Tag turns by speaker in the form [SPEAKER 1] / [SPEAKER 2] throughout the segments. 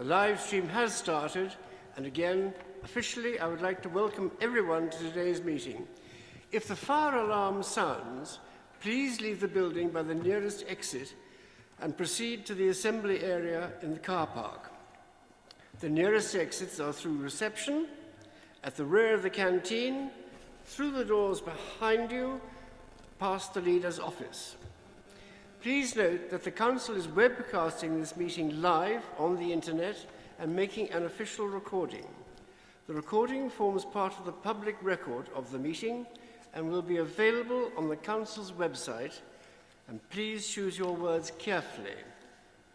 [SPEAKER 1] The live stream has started, and again, officially, I would like to welcome everyone to today's meeting. If the fire alarm sounds, please leave the building by the nearest exit and proceed to the assembly area in the car park. The nearest exits are through reception, at the rear of the canteen, through the doors behind you, past the leader's office. Please note that the Council is webcasting this meeting live on the internet and making an official recording. The recording forms part of the public record of the meeting and will be available on the Council's website, and please choose your words carefully.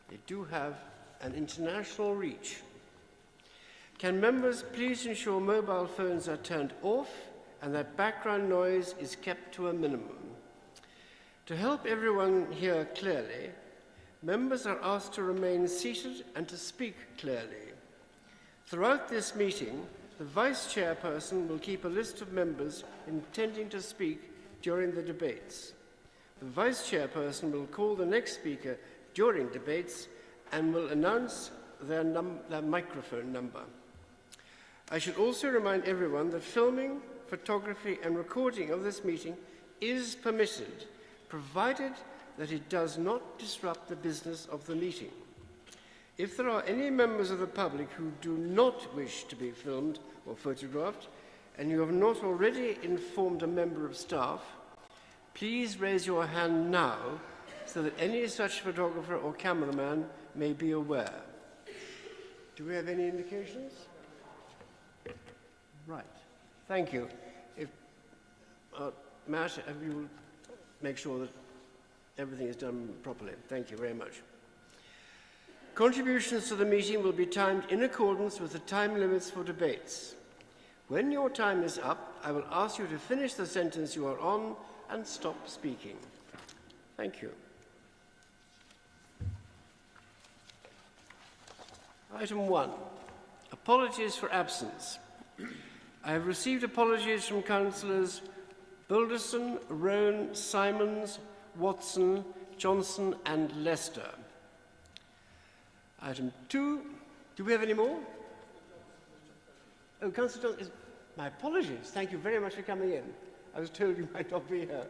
[SPEAKER 1] They do have an international reach. Can members please ensure mobile phones are turned off and that background noise is kept to a minimum? To help everyone hear clearly, members are asked to remain seated and to speak clearly. Throughout this meeting, the Vice Chairperson will keep a list of members intending to speak during the debates. The Vice Chairperson will call the next speaker during debates and will announce their microphone number. I should also remind everyone that filming, photography and recording of this meeting is permitted, provided that it does not disrupt the business of the meeting. If there are any members of the public who do not wish to be filmed or photographed, and you have not already informed a member of staff, please raise your hand now so that any such photographer or cameraman may be aware. Do we have any indications? Right. Thank you. If, Matt, you will make sure that everything is done properly. Thank you very much. Contributions to the meeting will be timed in accordance with the time limits for debates. When your time is up, I will ask you to finish the sentence you are on and stop speaking. Thank you. Item 1. Apologies for absence. I have received apologies from Councillors Balderson, Rowan, Simons, Watson, Johnson and Lester. Item 2. Do we have any more? Oh, Councillor Johnson, my apologies. Thank you very much for coming in. I was told you might not be here.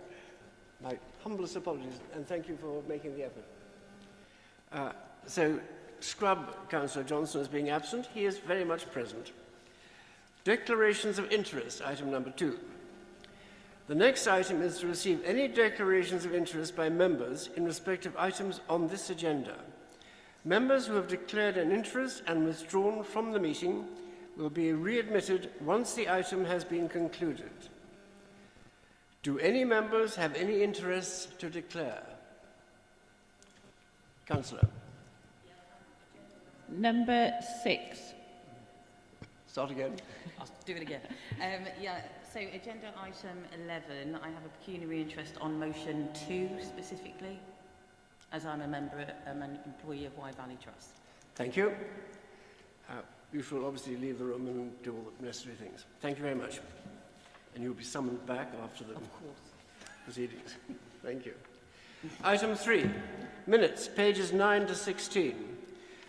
[SPEAKER 1] My humblest apologies, and thank you for making the effort. So, scrub Councillor Johnson as being absent. He is very much present. Declarations of interest, item number 2. The next item is to receive any declarations of interest by members in respect of items on this agenda. Members who have declared an interest and withdrawn from the meeting will be readmitted once the item has been concluded. Do any members have any interests to declare? Councillor.
[SPEAKER 2] Number 6.
[SPEAKER 1] Start again.
[SPEAKER 3] I'll do it again. So agenda item 11, I have a pecuniary interest on motion 2 specifically, as I'm an employee of Wye Valley Trust.
[SPEAKER 1] Thank you. You shall obviously leave the room and do all the necessary things. Thank you very much. And you'll be summoned back after the proceedings. Thank you. Item 3, minutes, pages 9 to 16.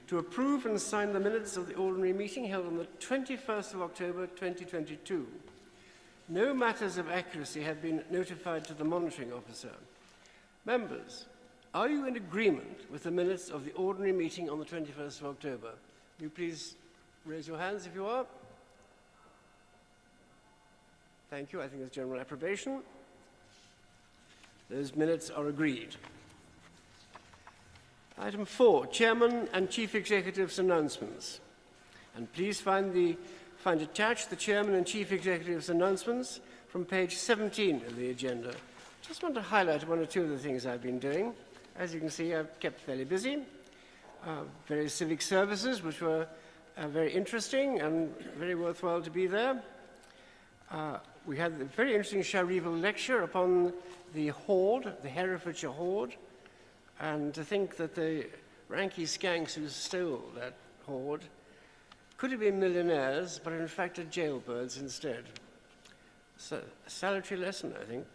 [SPEAKER 1] To approve and sign the minutes of the ordinary meeting held on the 21st of October 2022. No matters of accuracy have been notified to the monitoring officer. Members, are you in agreement with the minutes of the ordinary meeting on the 21st of October? Will you please raise your hands if you are? Thank you. I think there's general approbation. Those minutes are agreed. Item 4, Chairman and Chief Executive's announcements. And please find attached the Chairman and Chief Executive's announcements from page 17 of the agenda. Just want to highlight one or two of the things I've been doing. As you can see, I've kept fairly busy. Various civic services, which were very interesting and very worthwhile to be there. We had a very interesting Sharival lecture upon the hoard, the Herefordshire hoard, and to think that the ranky skanks who stole that hoard could have been millionaires, but in fact are jailbirds instead. So, a salutary lesson, I think.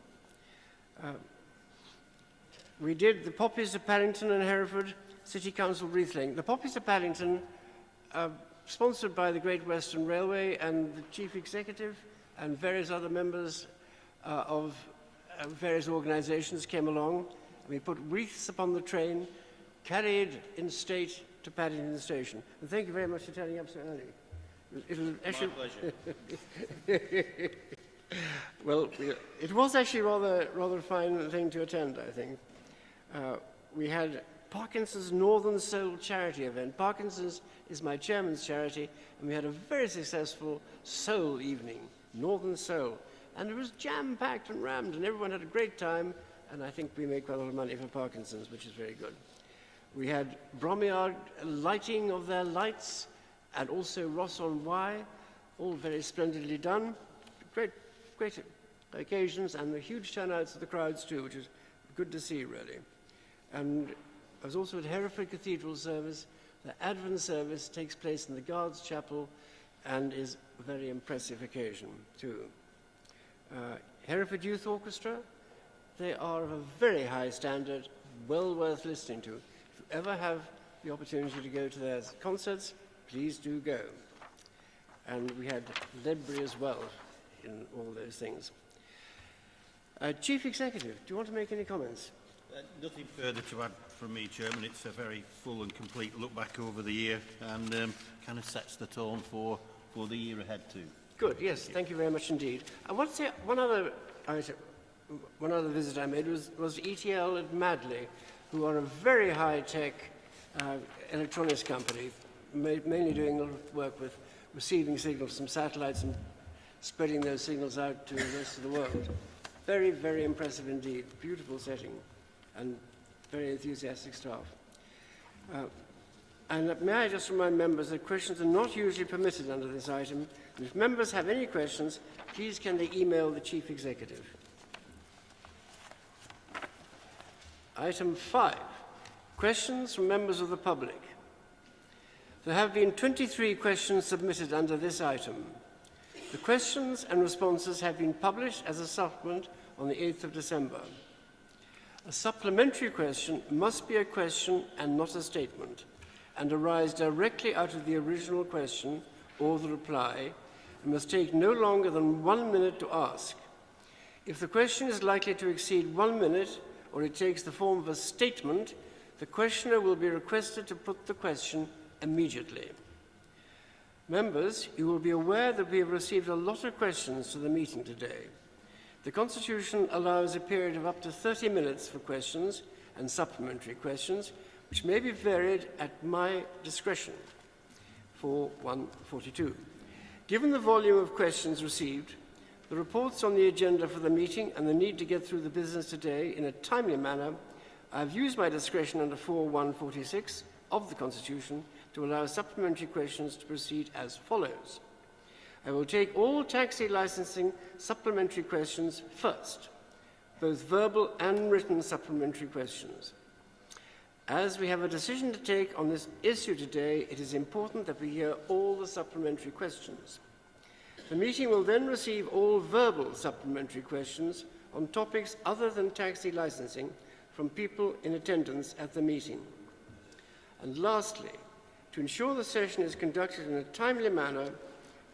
[SPEAKER 1] We did the Poppies of Paddington and Hereford City Council wreath laying. The Poppies of Paddington sponsored by the Great Western Railway, and the Chief Executive and various other members of various organizations came along. We put wreaths upon the train, carried in state to Paddington Station. And thank you very much for turning up so early. It'll actually,
[SPEAKER 2] My pleasure.
[SPEAKER 1] well, it was actually rather a fine thing to attend, I think. We had Parkinson's Northern Soul charity event. Parkinson's is my chairman's charity, and we had a very successful soul evening, Northern Soul. And it was jam-packed and rammed, and everyone had a great time, and I think we made quite a lot of money for Parkinson's, which is very good. We had Bromyard lighting of their lights, and also Ross on Wye, all very splendidly done. Great occasions, and the huge turnouts of the crowds too, which is good to see, really. And I was also at Hereford Cathedral service. The Advent service takes place in the Guards Chapel and is a very impressive occasion too. Hereford Youth Orchestra, they are of a very high standard, well worth listening to. If you ever have the opportunity to go to their concerts, please do go. And we had Ledbury as well in all those things. Chief Executive, do you want to make any comments?
[SPEAKER 2] Nothing further to add from me, Chairman. It's a very full and complete look back over the year and kind of sets the tone for the year ahead too.
[SPEAKER 1] Good, yes, thank you very much indeed. I want to say one other visit I made was ETL at Madley, who are a very high-tech electronics company, mainly doing a lot of work with receiving signals from satellites and spreading those signals out to the rest of the world. Very, very impressive indeed. Beautiful setting and very enthusiastic staff. And may I just remind members that questions are not usually permitted under this item. And if members have any questions, please can they email the Chief Executive. Item 5, questions from members of the public. There have been 23 questions submitted under this item. The questions and responses have been published as a supplement on the 8th of December. A supplementary question must be a question and not a statement, and arise directly out of the original question or the reply, and must take no longer than 1 minute to ask. If the question is likely to exceed 1 minute, or it takes the form of a statement, the questioner will be requested to put the question immediately. Members, you will be aware that we have received a lot of questions to the meeting today. The Constitution allows a period of up to 30 minutes for questions and supplementary questions, which may be varied at my discretion for 142. Given the volume of questions received, the reports on the agenda for the meeting, and the need to get through the business today in a timely manner, I have used my discretion under 4.146 of the Constitution to allow supplementary questions to proceed as follows. I will take all taxi licensing supplementary questions first, both verbal and written supplementary questions. As we have a decision to take on this issue today, it is important that we hear all the supplementary questions. The meeting will then receive all verbal supplementary questions on topics other than taxi licensing from people in attendance at the meeting. And lastly, to ensure the session is conducted in a timely manner,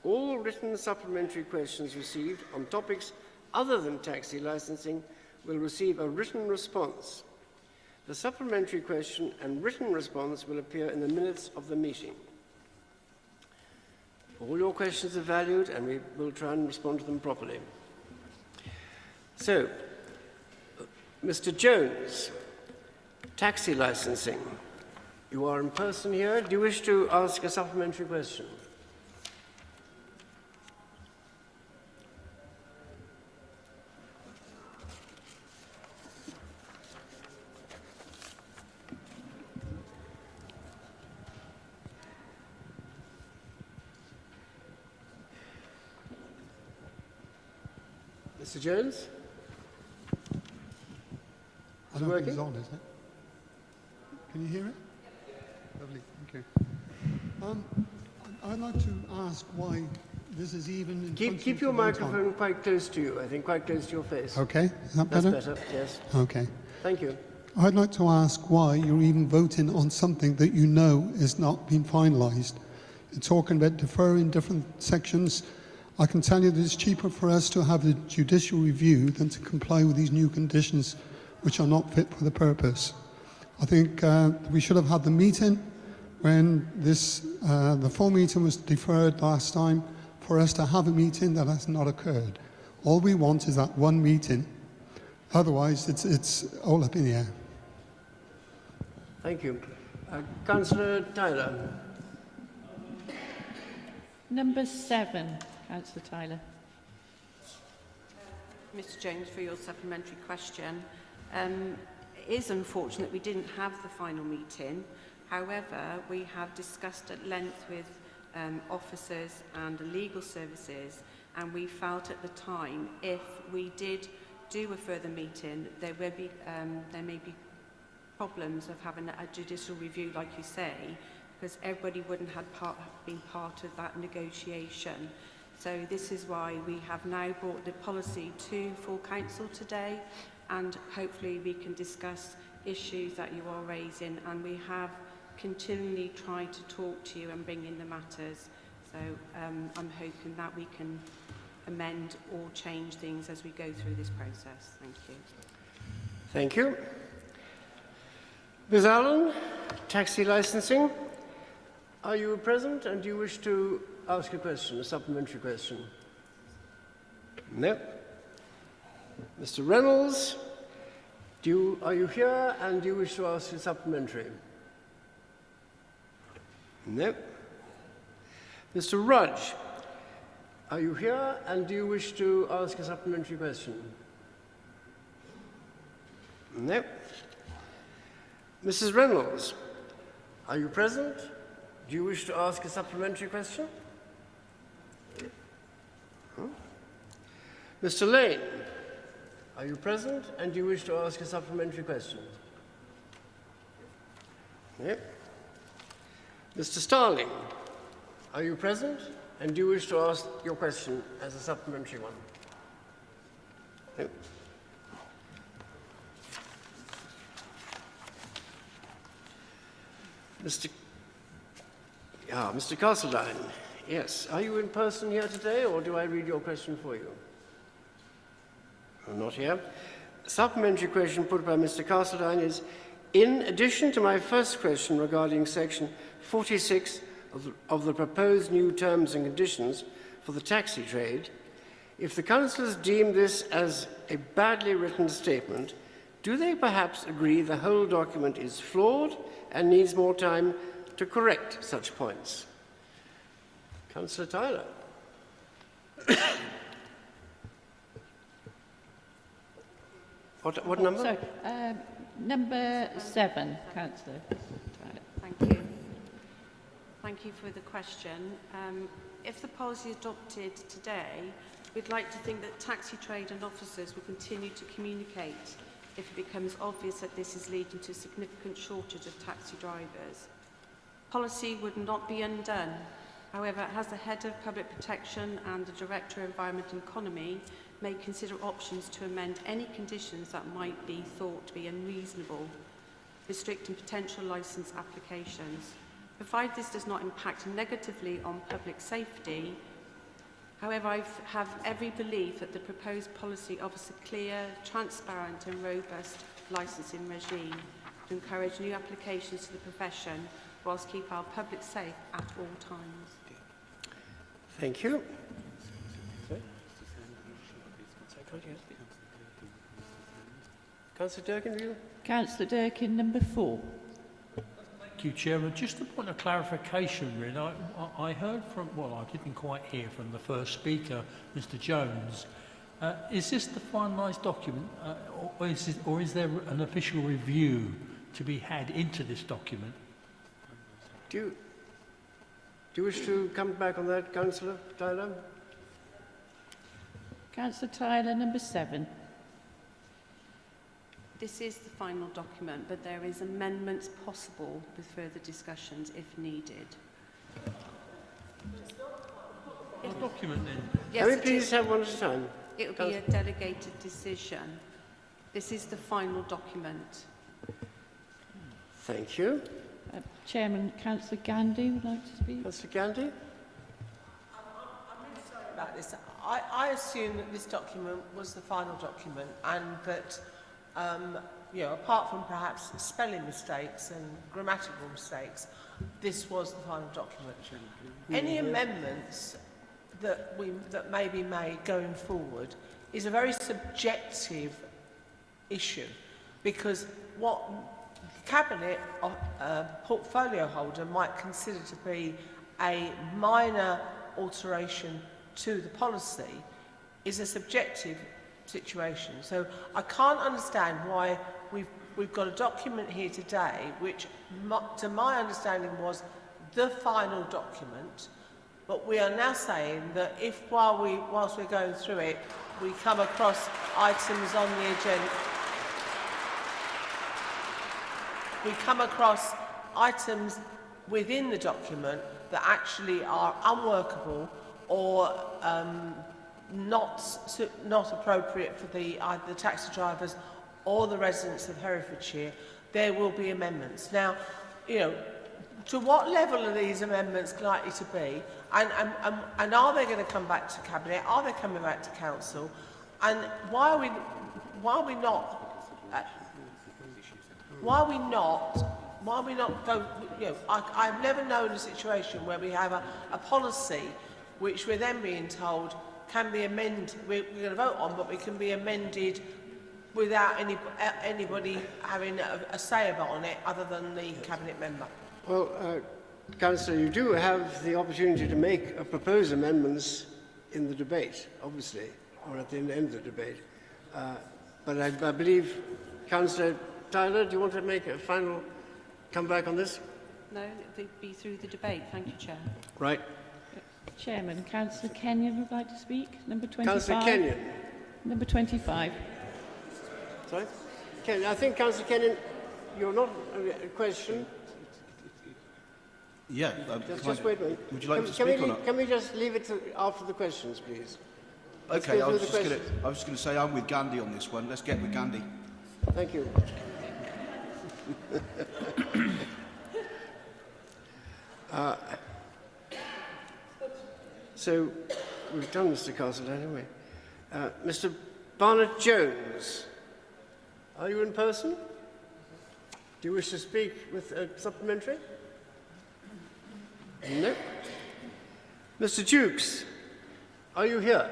[SPEAKER 1] all written supplementary questions received on topics other than taxi licensing will receive a written response. The supplementary question and written response will appear in the minutes of the meeting. All your questions are valued, and we will try and respond to them properly. So, Mr. Jones, taxi licensing. You are in person here. Do you wish to ask a supplementary question? Mr. Jones?
[SPEAKER 4] I don't think it's on, is it? Can you hear it? Lovely, thank you. I'd like to ask why this is even in
[SPEAKER 1] Keep your microphone quite close to you, I think, quite close to your face.
[SPEAKER 4] Okay, is that better?
[SPEAKER 1] That's better, yes.
[SPEAKER 4] Okay.
[SPEAKER 1] Thank you.
[SPEAKER 4] I'd like to ask why you're even voting on something that you know has not been finalised. talking about deferring different sections. I can tell you that it's cheaper for us to have a judicial review than to comply with these new conditions which are not fit for the purpose. I think we should have had the meeting when the full meeting was deferred last time, for us to have a meeting. That has not occurred. All we want is that one meeting. Otherwise, it's all up in the air.
[SPEAKER 1] Thank you. Councillor Tyler.
[SPEAKER 5] Number 7, Councillor Tyler.
[SPEAKER 6] Mr Jones, for your supplementary question. It is unfortunate we didn't have the final meeting. However, we have discussed at length with officers and legal services, and we felt at the time if we did do a further meeting, there may be problems of having a judicial review, like you say, because everybody wouldn't have been part of that negotiation. So this is why we have now brought the policy to full council today, and hopefully we can discuss issues that you are raising, and we have continually tried to talk to you and bring in the matters. So I'm hoping that we can amend or change things as we go through this process. Thank you.
[SPEAKER 1] Thank you. Ms Allen, taxi licensing. Are you present and do you wish to ask a question, a supplementary question? No. Mr Reynolds, are you here and do you wish to ask a supplementary? No. Mr Rudge, are you here and do you wish to ask a supplementary question? No. Mrs Reynolds, are you present? Do you wish to ask a supplementary question? Mr Lane, are you present and do you wish to ask a supplementary question? No. Mr Starling, are you present and do you wish to ask your question as a supplementary one? No. Mr Castledine, yes. Are you in person here today or do I read your question for you? Not here. A supplementary question put by Mr Castledine is, in addition to my first question regarding section 46 of the proposed new terms and conditions for the taxi trade, if the councillors deem this as a badly written statement, do they perhaps agree the whole document is flawed and needs more time to correct such points? Councillor Tyler. What number?
[SPEAKER 5] Sorry, number 7, Councillor Tyler.
[SPEAKER 6] Thank you. Thank you for the question. If the policy is adopted today, we'd like to think that taxi trade and officers will continue to communicate if it becomes obvious that this is leading to a significant shortage of taxi drivers. Policy would not be undone. However, as the Head of Public Protection and the Director of Environment and Economy may consider options to amend any conditions that might be thought to be unreasonable, restricting potential licence applications. Provided this does not impact negatively on public safety, however, I have every belief that the proposed policy offers a clear, transparent and robust licensing regime to encourage new applications to the profession whilst keep our public safe at all times.
[SPEAKER 1] Thank you. Councillor Durkin, do you?
[SPEAKER 5] Councillor Durkin, number 4.
[SPEAKER 7] Thank you, Chairman. Just a point of clarification, really. I heard from, well, I didn't quite hear from the first speaker, Mr Jones. Is this the finalised document, or is there an official review to be had into this document?
[SPEAKER 1] Do you wish to come back on that, Councillor Tyler?
[SPEAKER 5] Councillor Tyler, number 7.
[SPEAKER 6] This is the final document, but there is amendments possible with further discussions if needed.
[SPEAKER 7] What document then?
[SPEAKER 6] Yes,
[SPEAKER 1] Can we
[SPEAKER 6] it
[SPEAKER 1] please
[SPEAKER 6] is.
[SPEAKER 1] have one at a time?
[SPEAKER 6] It will be a delegated decision. This is the final document.
[SPEAKER 1] Thank you.
[SPEAKER 5] Chairman, Councillor Gandy would like to speak.
[SPEAKER 1] Councillor Gandy?
[SPEAKER 8] I'm really sorry about this. I assume that this document was the final document and that, you know, apart from perhaps spelling mistakes and grammatical mistakes, this was the final document. Any amendments that may be made going forward is a very subjective issue, because what the Cabinet portfolio holder might consider to be a minor alteration to the policy is a subjective situation. So I can't understand why we've got a document here today which, to my understanding, was the final document, but we are now saying that if whilst we're going through it, we come across items on the agenda, we come across items within the document that actually are unworkable or not appropriate for either the taxi drivers or the residents of Herefordshire, there will be amendments. Now, you know, to what level are these amendments likely to be? And are they going to come back to Cabinet? Are they coming back to Council? And why are we not vote? You know, I've never known a situation where we have a policy which we're then being told can be amended. We're going to vote on, but it can be amended without anybody having a say about on it other than the Cabinet member.
[SPEAKER 1] Well, Councillor, you do have the opportunity to make propose amendments in the debate, obviously, or at the end of the debate. But I believe, Councillor Tyler, do you want to make a final comeback on this?
[SPEAKER 6] No, it would be through the debate. Thank you, Chair.
[SPEAKER 1] Right.
[SPEAKER 5] Chairman, Councillor Kenyon would like to speak. Number 25.
[SPEAKER 1] Councillor Kenyon.
[SPEAKER 5] Number 25.
[SPEAKER 1] Sorry? I think, Councillor Kenyon, you're not a question.
[SPEAKER 9] Yeah.
[SPEAKER 1] Just wait a minute.
[SPEAKER 9] Would you like to speak or not?
[SPEAKER 1] Can we just leave it to after the questions, please?
[SPEAKER 9] Okay, I was just going to say I'm with Gandhi on this one. Let's get with Gandhi.
[SPEAKER 1] Thank you. So, we've done Mr. Castle, haven't we? Mr. Barnett Jones, are you in person? Do you wish to speak with a supplementary? No. Mr. Jukes, are you here?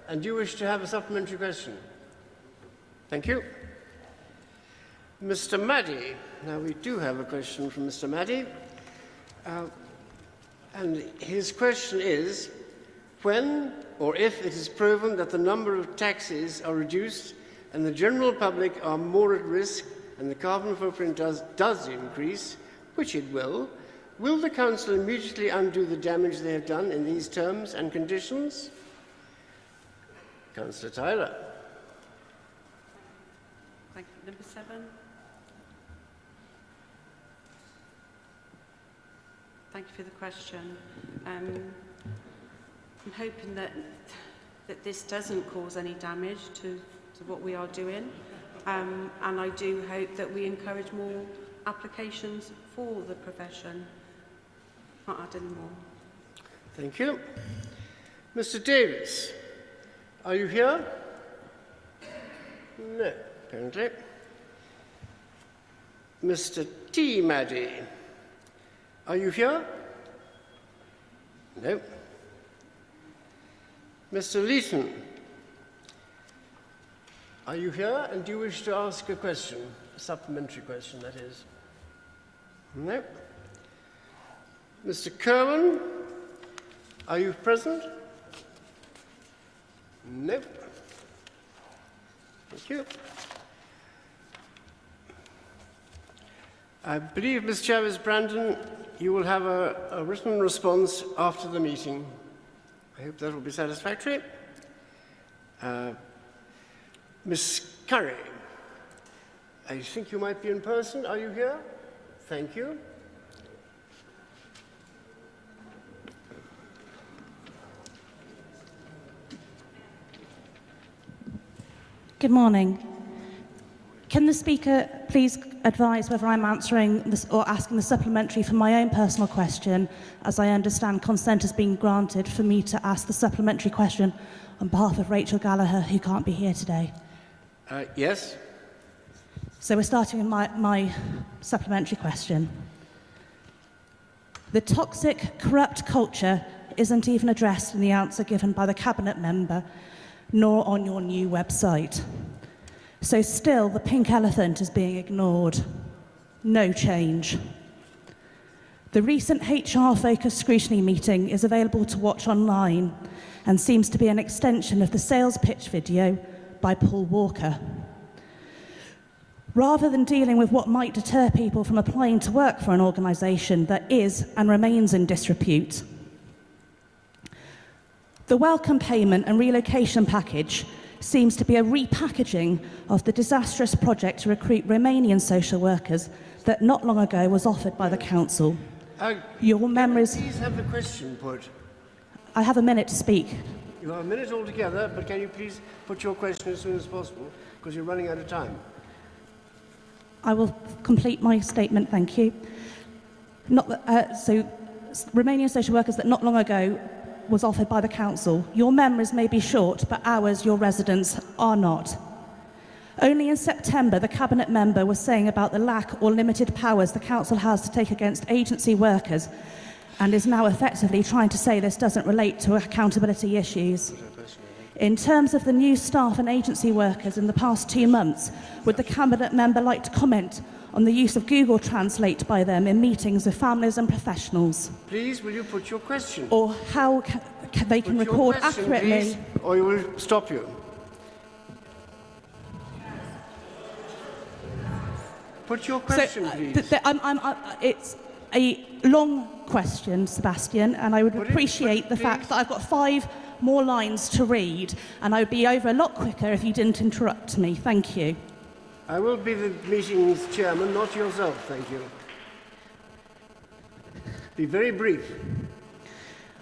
[SPEAKER 1] And do you wish to have a supplementary question? Thank you. Mr. Maddy. Now, we do have a question from Mr. Maddy. And his question is, when or if it is proven that the number of taxis are reduced and the general public are more at risk and the carbon footprint does increase, which it will the Council immediately undo the damage they have done in these terms and conditions? Councillor Tyler.
[SPEAKER 6] Thank you. Number 7. Thank you for the question. I'm hoping that this doesn't cause any damage to what we are doing, and I do hope that we encourage more applications for the profession. Can't add any more.
[SPEAKER 1] Thank you. Mr. Davis, are you here? No, apparently. Mr. T. Maddy, are you here? No. Mr. Leeton, are you here and do you wish to ask a question? A supplementary question, that is. No. Mr. Kerwin, are you present? No. Thank you. I believe, Ms. Chavez-Brandon, you will have a written response after the meeting. I hope that will be satisfactory. Ms. Curry, I think you might be in person. Are you here? Thank you.
[SPEAKER 10] Good morning. Can the Speaker please advise whether I'm answering this or asking the supplementary for my own personal question, as I understand consent has been granted for me to ask the supplementary question on behalf of Rachel Gallagher, who can't be here today?
[SPEAKER 1] Yes.
[SPEAKER 10] So we're starting with my supplementary question. The toxic, corrupt culture isn't even addressed in the answer given by the Cabinet member, nor on your new website. So still, the pink elephant is being ignored. No change. The recent HR-focused scrutiny meeting is available to watch online and seems to be an extension of the sales pitch video by Paul Walker. Rather than dealing with what might deter people from applying to work for an organisation that is and remains in disrepute, the welcome payment and relocation package seems to be a repackaging of the disastrous project to recruit Romanian social workers that not long ago was offered by the council. Your memories...
[SPEAKER 1] Please have the question put.
[SPEAKER 10] I have a minute to speak.
[SPEAKER 1] You have a minute altogether, but can you please put your question as soon as possible, because you're running out of time.
[SPEAKER 10] I will complete my statement, thank you. So, Romanian social workers that not long ago was offered by the council. Your memories may be short, but ours, your residents, are not. Only in September, the Cabinet member was saying about the lack or limited powers the council has to take against agency workers, and is now effectively trying to say this doesn't relate to accountability issues. In terms of the new staff and agency workers in the past 2 months, would the Cabinet member like to comment on the use of Google Translate by them in meetings with families and professionals?
[SPEAKER 1] Please, will you put your question?
[SPEAKER 10] Or how they can record accurately...
[SPEAKER 1] Please, or you will stop you. Put your question, please.
[SPEAKER 10] It's a long question, Sebastian, and I would appreciate the fact that I've got 5 more lines to read, and I would be over a lot quicker if you didn't interrupt me. Thank you.
[SPEAKER 1] I will be the meeting's chairman, not yourself, thank you. Be very brief.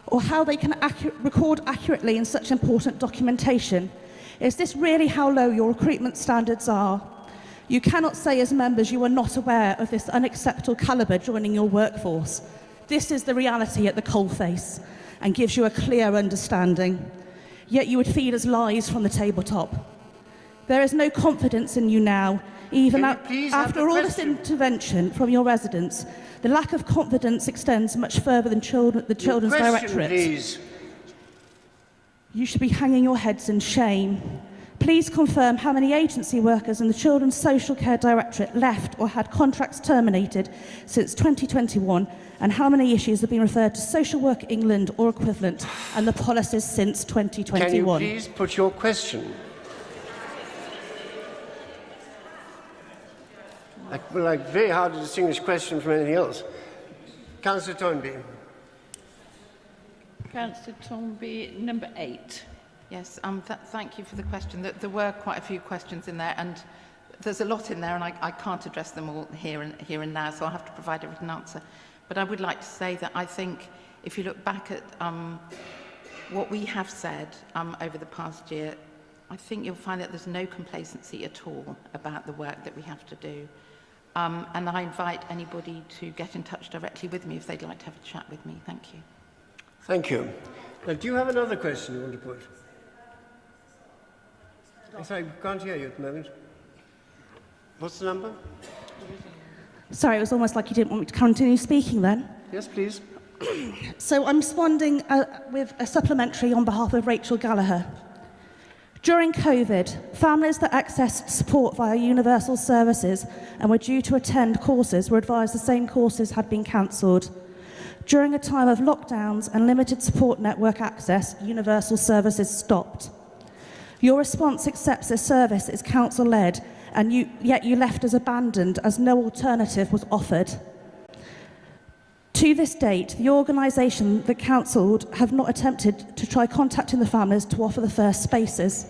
[SPEAKER 10] Or how they can record accurately in such important documentation. Is this really how low your recruitment standards are? You cannot say as members you are not aware of this unacceptable calibre joining your workforce. This is the reality at the coalface and gives you a clear understanding. Yet you would feed us lies from the tabletop. There is no confidence in you now, even after all this intervention from your residents. The lack of confidence extends much further than the Children's Directorate.
[SPEAKER 1] Please.
[SPEAKER 10] You should be hanging your heads in shame. Please confirm how many agency workers in the Children's Social Care Directorate left or had contracts terminated since 2021, and how many issues have been referred to Social Work England or equivalent and the policies since 2021.
[SPEAKER 1] Can you please put your question? Very hard to distinguish question from anything else. Councillor Toynbee.
[SPEAKER 5] Councillor Toynbee, number 8.
[SPEAKER 11] Yes, thank you for the question. There were quite a few questions in there, and there's a lot in there, and I can't address them all here and now, so I'll have to provide a written answer. But I would like to say that I think if you look back at what we have said over the past year, I think you'll find that there's no complacency at all about the work that we have to do. And I invite anybody to get in touch directly with me if they'd like to have a chat with me. Thank you.
[SPEAKER 1] Thank you. Now, do you have another question you want to put? Yes, I can't hear you at the moment. What's the number?
[SPEAKER 10] Sorry, it was almost like you didn't want me to continue speaking then.
[SPEAKER 1] Yes, please.
[SPEAKER 10] So I'm responding with a supplementary on behalf of Rachel Gallagher. During COVID, families that accessed support via universal services and were due to attend courses were advised the same courses had been cancelled. During a time of lockdowns and limited support network access, universal services stopped. Your response accepts this service is council-led, and yet you left us abandoned as no alternative was offered. To this date, the organisation that counselled have not attempted to try contacting the families to offer the first spaces.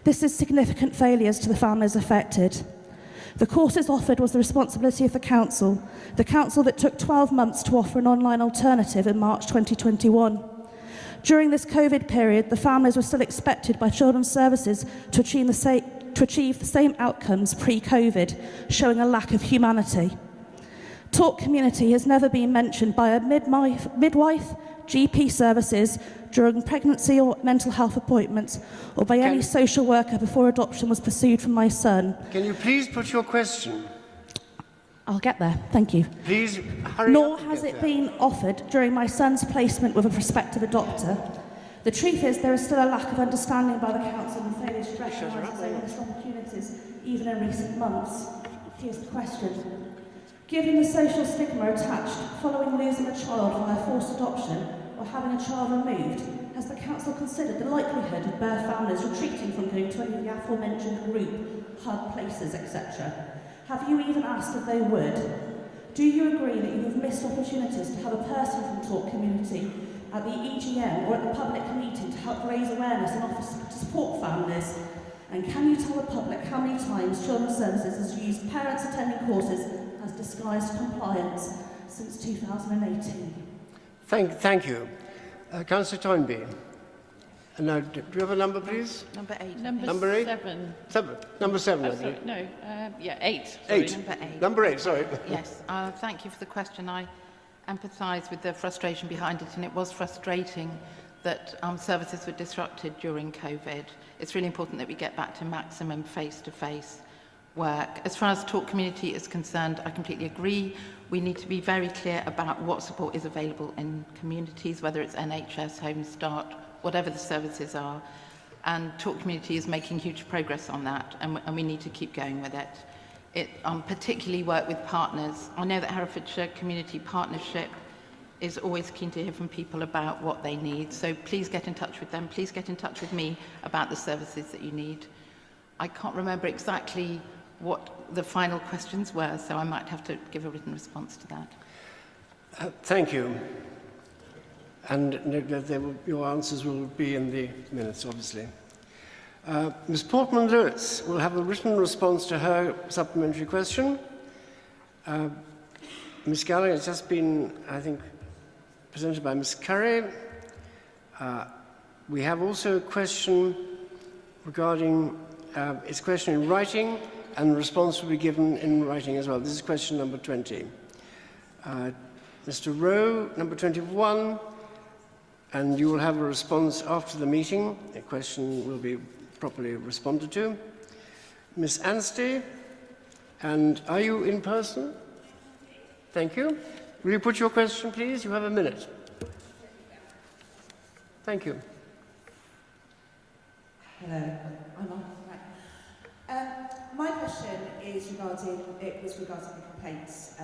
[SPEAKER 10] This is significant failures to the families affected. The courses offered was the responsibility of the council that took 12 months to offer an online alternative in March 2021. During this COVID period, the families were still expected by Children's Services to achieve to achieve the same outcomes pre-COVID, showing a lack of humanity. Talk community has never been mentioned by a midwife, GP services during pregnancy or mental health appointments, or by any social worker before adoption was pursued for my son.
[SPEAKER 1] Can you please put your question?
[SPEAKER 10] I'll get there, thank you.
[SPEAKER 1] Please hurry
[SPEAKER 10] Nor
[SPEAKER 1] up and
[SPEAKER 10] has
[SPEAKER 1] get
[SPEAKER 10] it
[SPEAKER 1] there.
[SPEAKER 10] been offered during my son's placement with a prospective adopter. The truth is there is still a lack of understanding by the council and failure to recognise its own missed opportunities, even in recent months. Here's the question. Given the social stigma attached following losing a child via forced adoption or having a child removed, has the council considered the likelihood of bare families retreating from going to any of the aforementioned group, hub, places, etc.? Have you even asked if they would? Do you agree that you have missed opportunities to have a person from Talk Community at the EGM or at the public meeting to help raise awareness and offer to support families? And can you tell the public how many times Children's Services has used parents attending courses as disguised compliance since 2018?
[SPEAKER 1] Thank you. Councillor Toynbee. And now, do you have a number, please?
[SPEAKER 11] Number 8.
[SPEAKER 1] Number 8?
[SPEAKER 5] 7.
[SPEAKER 1] Number 7,
[SPEAKER 5] Oh,
[SPEAKER 1] I
[SPEAKER 5] sorry,
[SPEAKER 1] think.
[SPEAKER 5] no, yeah, 8. Sorry.
[SPEAKER 1] 8.
[SPEAKER 11] Number 8.
[SPEAKER 1] Number 8, sorry.
[SPEAKER 11] Yes, thank you for the question. I empathise with the frustration behind it, and it was frustrating that services were disrupted during COVID. It's really important that we get back to maximum face-to-face work. As far as Talk Community is concerned, I completely agree. We need to be very clear about what support is available in communities, whether it's NHS, Home Start, whatever the services are. And Talk Community is making huge progress on that, and we need to keep going with it. It particularly work with partners. I know that Herefordshire Community Partnership is always keen to hear from people about what they need, so please get in touch with them. Please get in touch with me about the services that you need. I can't remember exactly what the final questions were, so I might have to give a written response to that.
[SPEAKER 1] Thank you. And your answers will be in the minutes, obviously. Ms. Portman-Lewis will have a written response to her supplementary question. Ms. Gallagher has just been, I think, presented by Ms. Curry. We have also a question regarding its question in writing, and the response will be given in writing as well. This is question number 20. Mr. Rowe, number 21, and you will have a response after the meeting. A question will be properly responded to. Ms. Anstey, and are you in person? Thank you. Will you put your question, please? You have a minute. Thank you.
[SPEAKER 12] Hello, I'm on. Right. My question is regarding the complaints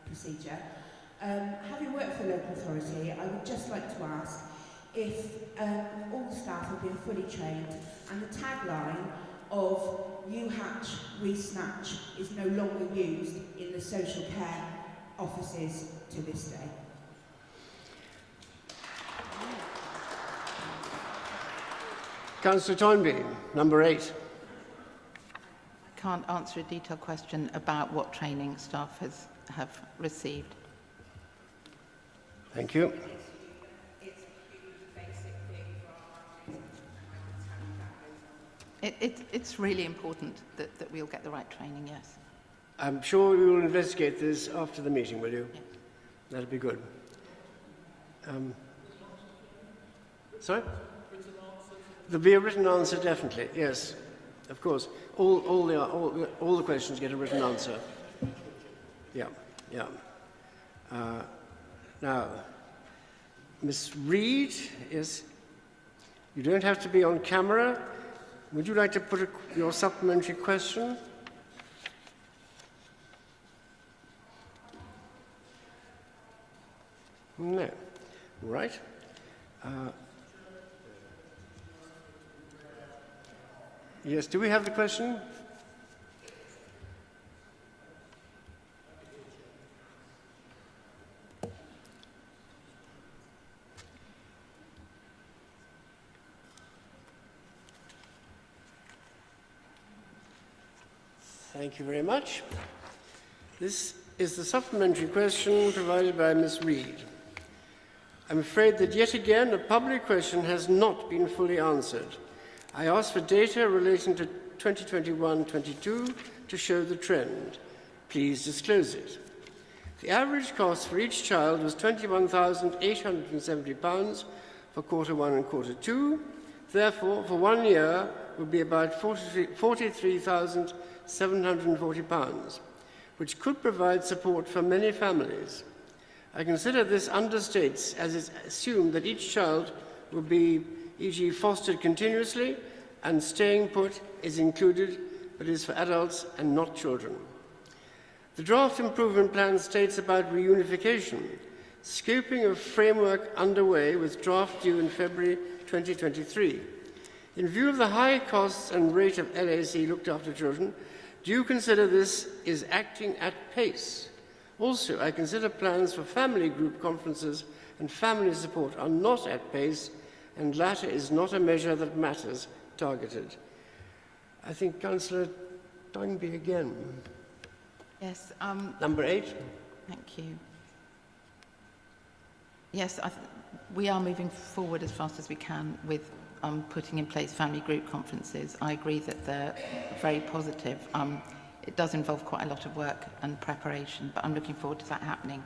[SPEAKER 12] procedure. Having worked for the local authority, I would just like to ask if all the staff have been fully trained and the tagline of "You hatch, we snatch" is no longer used in the social care offices to this day.
[SPEAKER 1] Councillor Toynbee, number 8.
[SPEAKER 11] I can't answer a detailed question about what training staff have received.
[SPEAKER 1] Thank you.
[SPEAKER 11] It's really important that we'll get the right training, yes.
[SPEAKER 1] I'm sure you will investigate this after the meeting, will you?
[SPEAKER 11] Yes.
[SPEAKER 1] That'll be good. Sorry? There'll be a written answer, definitely. Yes, of course. All the questions get a written answer. Yeah. Now, Miss Reid, yes, you don't have to be on camera. Would you like to put your supplementary question? No. Right. Yes, do we have the question? Thank you very much. This is the supplementary question provided by Ms. Reid. I'm afraid that yet again a public question has not been fully answered. I asked for data relating to 2021-22 to show the trend. Please disclose it. The average cost for each child was £21,870 for quarter 1 and quarter 2. Therefore, for 1 year would be about £43,740, which could provide support for many families. I consider this understates, as it's assumed that each child will be, e.g., fostered continuously, and staying put is included, but is for adults and not children. The draft improvement plan states about reunification. Scoping of framework underway with draft due in February 2023. In view of the high costs and rate of LAC looked after children, do you consider this is acting at pace? Also, I consider plans for family group conferences and family support are not at pace, and latter is not a measure that matters targeted. I think Councillor Toynbee again.
[SPEAKER 11] Yes.
[SPEAKER 1] Number 8.
[SPEAKER 11] Thank you. Yes, we are moving forward as fast as we can with putting in place family group conferences. I agree that they're very positive. It does involve quite a lot of work and preparation, but I'm looking forward to that happening.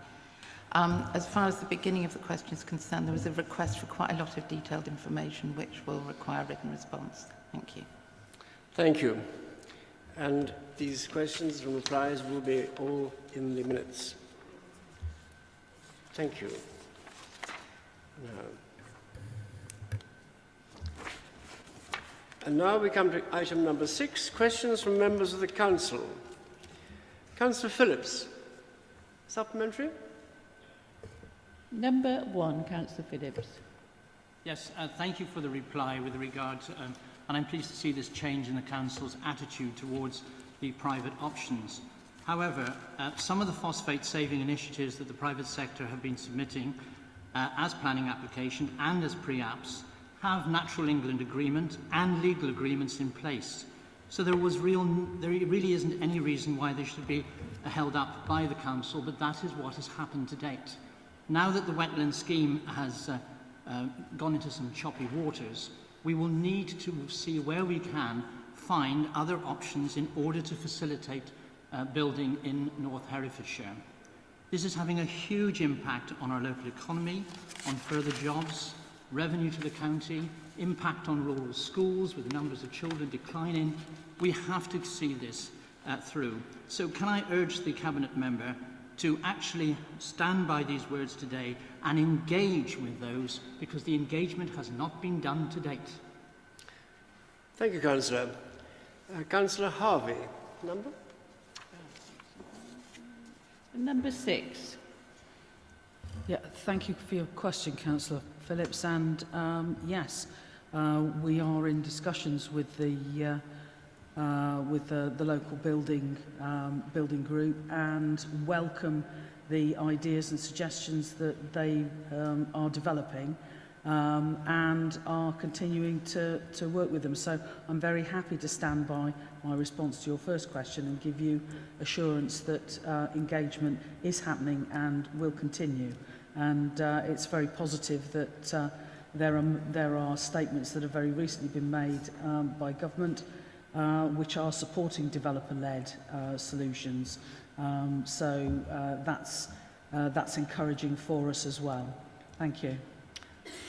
[SPEAKER 11] As far as the beginning of the question is concerned, there was a request for quite a lot of detailed information, which will require a written response. Thank you.
[SPEAKER 1] Thank you. And these questions and replies will be all in the minutes. Thank you. And now we come to item number 6, questions from members of the Council. Councillor Phillips, supplementary?
[SPEAKER 5] Number 1, Councillor Phillips.
[SPEAKER 13] Yes, thank you for the reply with regard to, and I'm pleased to see this change in the Council's attitude towards the private options. However, some of the phosphate saving initiatives that the private sector have been submitting as planning application and as pre-apps have Natural England agreement and legal agreements in place. So there really isn't any reason why they should be held up by the Council, but that is what has happened to date. Now that the wetland scheme has gone into some choppy waters, we will need to see where we can find other options in order to facilitate building in North Herefordshire. This is having a huge impact on our local economy, on further jobs, revenue to the county, impact on rural schools with numbers of children declining. We have to see this through. So can I urge the Cabinet member to actually stand by these words today and engage with those, because the engagement has not been done to date.
[SPEAKER 1] Thank you, Councillor. Councillor Harvey, number?
[SPEAKER 5] Number 6.
[SPEAKER 14] Yeah, thank you for your question, Councillor Phillips. And yes, we are in discussions with the local building group, and welcome the ideas and suggestions that they are developing, and are continuing to work with them. So I'm very happy to stand by my response to your first question and give you assurance that engagement is happening and will continue. And it's very positive that there are statements that have very recently been made by government which are supporting developer-led solutions. So that's encouraging for us as well. Thank you.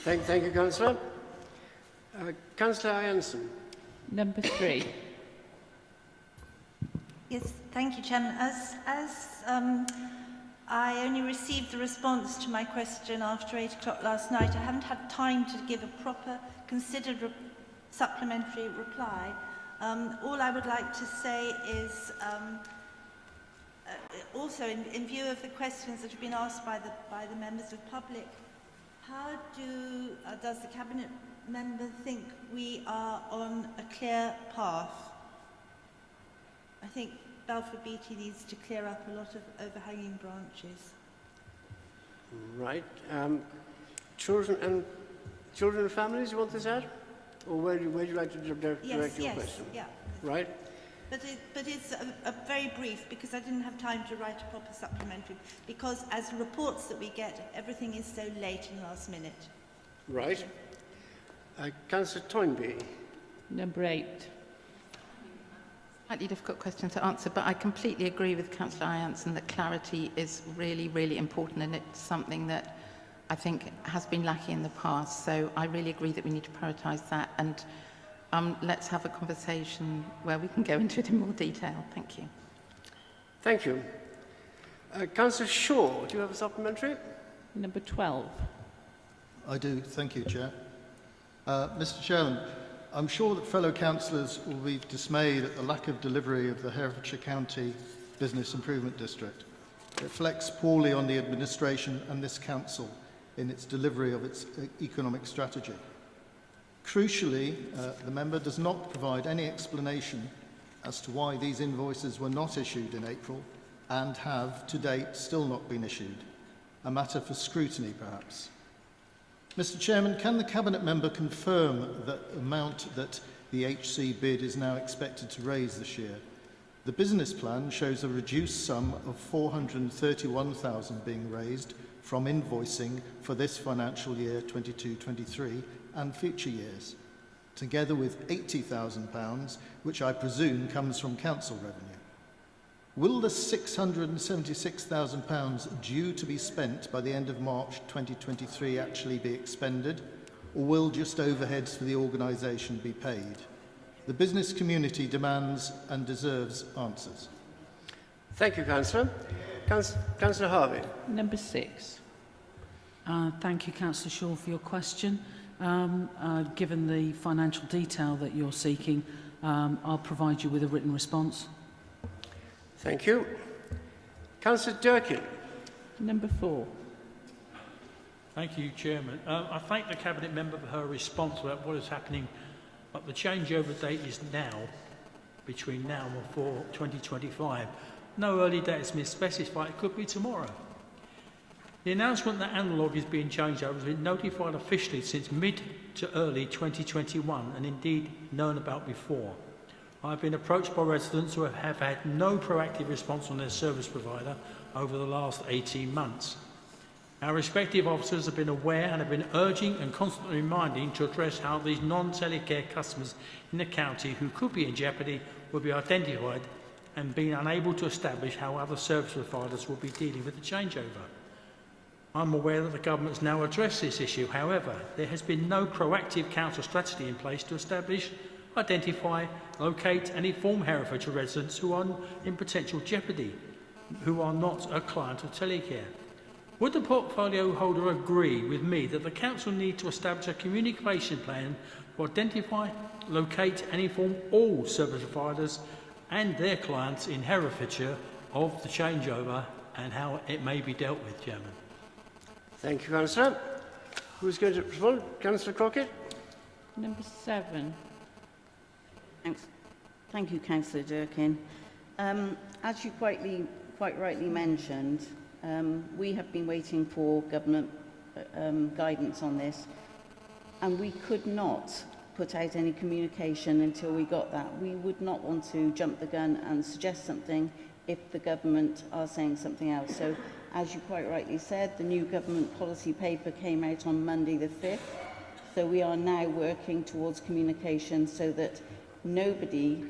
[SPEAKER 1] Thank you, Councillor. Councillor Ianson.
[SPEAKER 5] Number 3.
[SPEAKER 15] Yes, thank you, Chairman. As I only received the response to my question after 8 o'clock last night, I haven't had time to give a proper, considered supplementary reply. All I would like to say is, also in view of the questions that have been asked by the members of public, how does the Cabinet member think we are on a clear path? I think Balfour Beatty needs to clear up a lot of overhanging branches.
[SPEAKER 1] Right. Children and families, you want this out? Or where would you like to direct your question?
[SPEAKER 15] Yeah.
[SPEAKER 1] Right.
[SPEAKER 15] But it's a very brief, because I didn't have time to write a proper supplementary, because as reports that we get, everything is so late and last minute.
[SPEAKER 1] Right. Councillor Toynbee.
[SPEAKER 5] Number 8.
[SPEAKER 11] Slightly difficult question to answer, but I completely agree with Councillor Ianson that clarity is really, really important, and it's something that I think has been lacking in the past. So I really agree that we need to prioritise that, and let's have a conversation where we can go into it in more detail. Thank you.
[SPEAKER 1] Thank you. Councillor Shaw, do you have a supplementary?
[SPEAKER 5] Number 12.
[SPEAKER 16] I do. Thank you, Chair. Mr. Chairman, I'm sure that fellow councillors will be dismayed at the lack of delivery of the Herefordshire County Business Improvement District. It reflects poorly on the administration and this council in its delivery of its economic strategy. Crucially, the member does not provide any explanation as to why these invoices were not issued in April and have, to date, still not been issued. A matter for scrutiny, perhaps. Mr. Chairman, can the Cabinet member confirm that the amount that the HC bid is now expected to raise this year? The business plan shows a reduced sum of £431,000 being raised from invoicing for this financial year 22-23 and future years, together with £80,000, which I presume comes from council revenue. Will the £676,000 due to be spent by the end of March 2023 actually be expended, or will just overheads for the organisation be paid? The business community demands and deserves answers.
[SPEAKER 1] Thank you, Councillor. Councillor Harvey.
[SPEAKER 5] Number 6.
[SPEAKER 14] Thank you, Councillor Shaw, for your question. Given the financial detail that you're seeking, I'll provide you with a written response.
[SPEAKER 1] Thank you. Councillor Durkin.
[SPEAKER 5] Number 4.
[SPEAKER 7] Thank you, Chairman. I thank the Cabinet member for her response about what is happening, but the changeover date is now, between now and 2025. No early date has been specified. It could be tomorrow. The announcement that analogue is being changed over has been notified officially since mid to early 2021 and indeed known about before. I've been approached by residents who have had no proactive response from their service provider over the last 18 months. Our respective officers have been aware and have been urging and constantly reminding to address how these non-telecare customers in the county who could be in jeopardy will be identified, and being unable to establish how other service providers will be dealing with the changeover. I'm aware that the government's now addressed this issue. However, there has been no proactive council strategy in place to establish, identify, locate and inform Herefordshire residents who are in potential jeopardy, who are not a client of Telecare. Would the portfolio holder agree with me that the council need to establish a communication plan to identify, locate and inform all service providers and their clients in Herefordshire of the changeover and how it may be dealt with, Chairman?
[SPEAKER 1] Thank you, Councillor. Who's going to respond? Councillor Crockett.
[SPEAKER 5] Number 7.
[SPEAKER 17] Thanks. Thank you, Councillor Durkin. As you quite rightly mentioned, we have been waiting for government guidance on this, and we could not put out any communication until we got that. We would not want to jump the gun and suggest something if the government are saying something else. So, as you quite rightly said, the new government policy paper came out on Monday the 5th. So we are now working towards communication so that nobody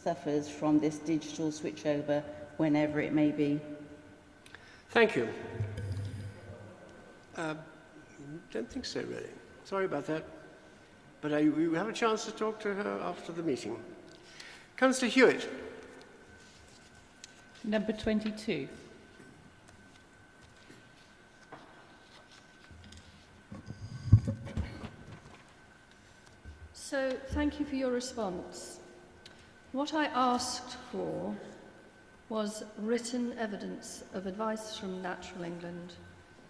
[SPEAKER 17] suffers from this digital switchover whenever it may be.
[SPEAKER 1] Thank you. Don't think so, really. Sorry about that. But we will have a chance to talk to her after the meeting. Councillor Hewitt.
[SPEAKER 5] Number 22.
[SPEAKER 18] So, thank you for your response. What I asked for was written evidence of advice from Natural England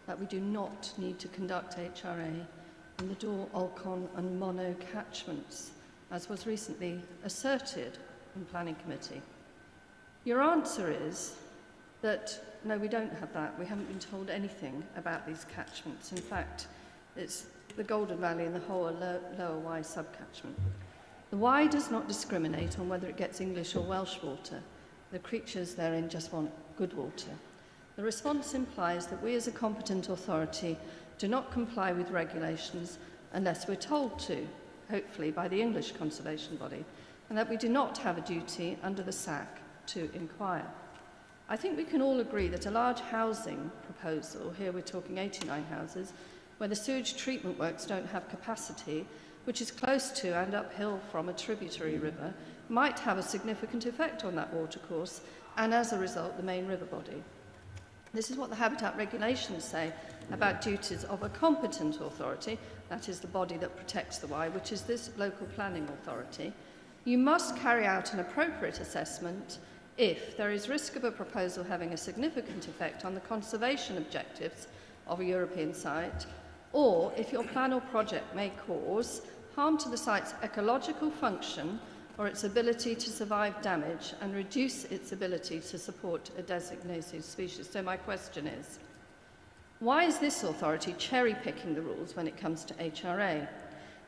[SPEAKER 18] that we do not need to conduct HRA in the Dore, Olcon and Mono catchments, as was recently asserted in Planning Committee. Your answer is that, no, we don't have that. We haven't been told anything about these catchments. In fact, it's the Golden Valley and the whole Lower Wye subcatchment. The Wye does not discriminate on whether it gets English or Welsh water. The creatures therein just want good water. The response implies that we as a competent authority do not comply with regulations unless we're told to, hopefully by the English conservation body. and that we do not have a duty under the SAC to inquire. I think we can all agree that a large housing proposal, here we're talking 89 houses, where the sewage treatment works don't have capacity, which is close to and uphill from a tributary river, might have a significant effect on that watercourse and, as a result, the main river body. This is what the Habitat regulations say about duties of a competent authority, that is the body that protects the Wye, which is this local planning authority. You must carry out an appropriate assessment if there is risk of a proposal having a significant effect on the conservation objectives of a European site, or if your plan or project may cause harm to the site's ecological function or its ability to survive damage and reduce its ability to support a designated species. So my question is, why is this authority cherry-picking the rules when it comes to HRA?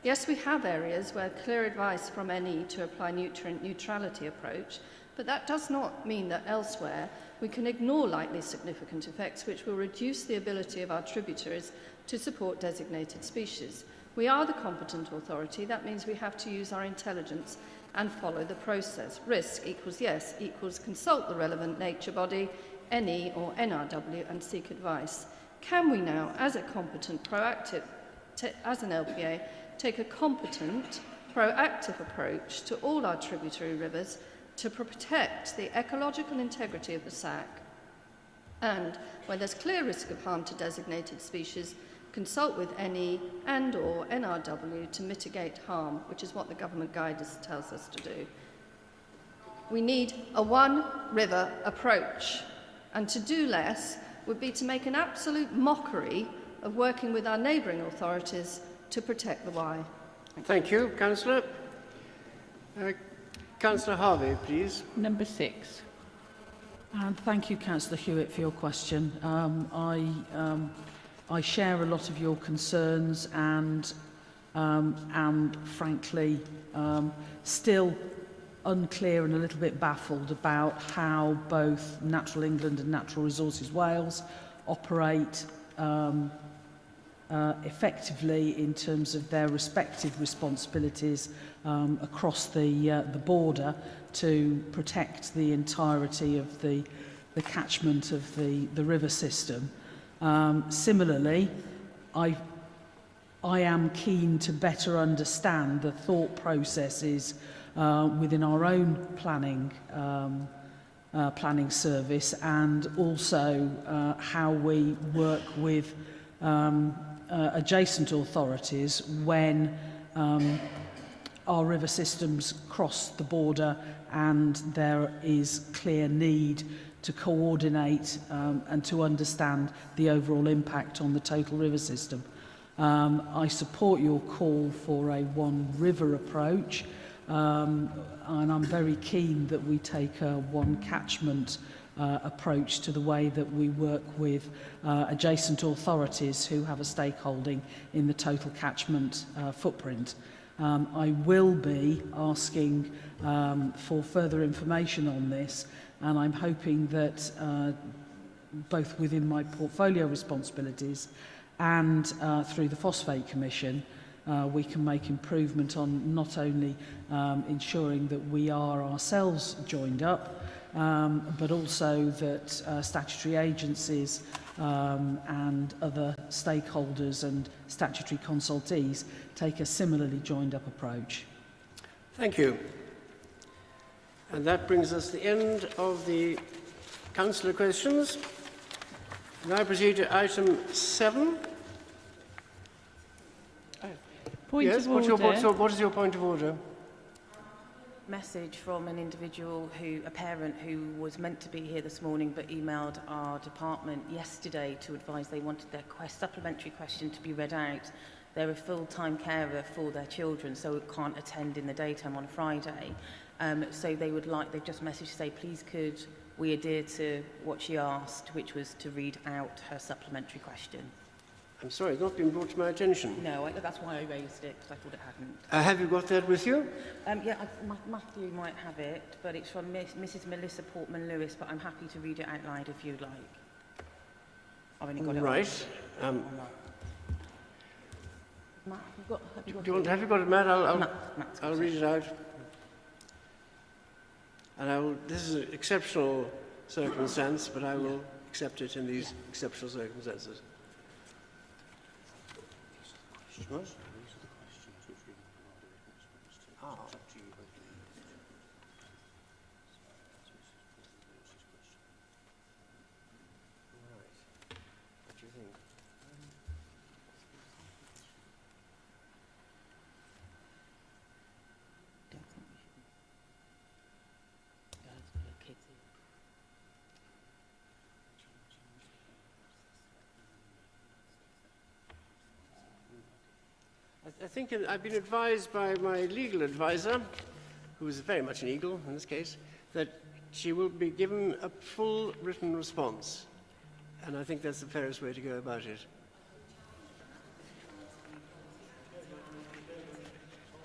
[SPEAKER 18] Yes, we have areas where clear advice from NE to apply nutrient neutrality approach, but that does not mean that elsewhere we can ignore likely significant effects which will reduce the ability of our tributaries to support designated species. We are the competent authority. That means we have to use our intelligence and follow the process. Risk equals yes equals consult the relevant nature body, NE or NRW, and seek advice. Can we now, as a competent, proactive, as an LPA, take a competent, proactive approach to all our tributary rivers to protect the ecological integrity of the SAC, and where there's clear risk of harm to designated species, consult with NE and or NRW to mitigate harm, which is what the government guidance tells us to do. We need a one river approach, and to do less would be to make an absolute mockery of working with our neighbouring authorities to protect the Wye.
[SPEAKER 1] Thank you, Councillor. Councillor Harvey, please.
[SPEAKER 5] Number 6.
[SPEAKER 14] And thank you, Councillor Hewitt, for your question. I share a lot of your concerns and am frankly still unclear and a little bit baffled about how both Natural England and Natural Resources Wales operate effectively in terms of their respective responsibilities across the border to protect the entirety of the catchment of the river system. Similarly, I am keen to better understand the thought processes within our own planning service, and also how we work with adjacent authorities when our river systems cross the border and there is clear need to coordinate and to understand the overall impact on the total river system. I support your call for a one river approach, and I'm very keen that we take a one catchment approach to the way that we work with adjacent authorities who have a stakeholding in the total catchment footprint. I will be asking for further information on this, and I'm hoping that both within my portfolio responsibilities and through the Phosphate Commission, we can make improvement on not only ensuring that we are ourselves joined up, but also that statutory agencies and other stakeholders and statutory consultees take a similarly joined up approach.
[SPEAKER 1] Thank you. And that brings us to the end of the councillor questions. Now proceed to item 7.
[SPEAKER 5] Point
[SPEAKER 1] yes,
[SPEAKER 5] of order.
[SPEAKER 1] What is your point of order?
[SPEAKER 3] Message from an individual a parent who was meant to be here this morning but emailed our department yesterday to advise they wanted their supplementary question to be read out. They're a full-time carer for their children, so can't attend in the daytime on a Friday. So they've just messaged to say, please could we adhere to what she asked, which was to read out her supplementary question.
[SPEAKER 1] I'm sorry, it's not been brought to my attention.
[SPEAKER 3] No, that's why I raised it, because I thought it hadn't.
[SPEAKER 1] Have you got that with you?
[SPEAKER 3] Yeah, Matthew might have it, but it's from Mrs. Melissa Portman-Lewis, but I'm happy to read it out loud if you'd like. I've only got it.
[SPEAKER 1] Right.
[SPEAKER 3] Matt, have you got
[SPEAKER 1] Have you got it, Matt? I'll read it out. And this is an exceptional circumstance, but I will accept it in these exceptional circumstances. What? Ah. What do you think? I think I've been advised by my legal advisor, who is very much an eagle in this case, that she will be given a full written response. And I think that's the fairest way to go about it.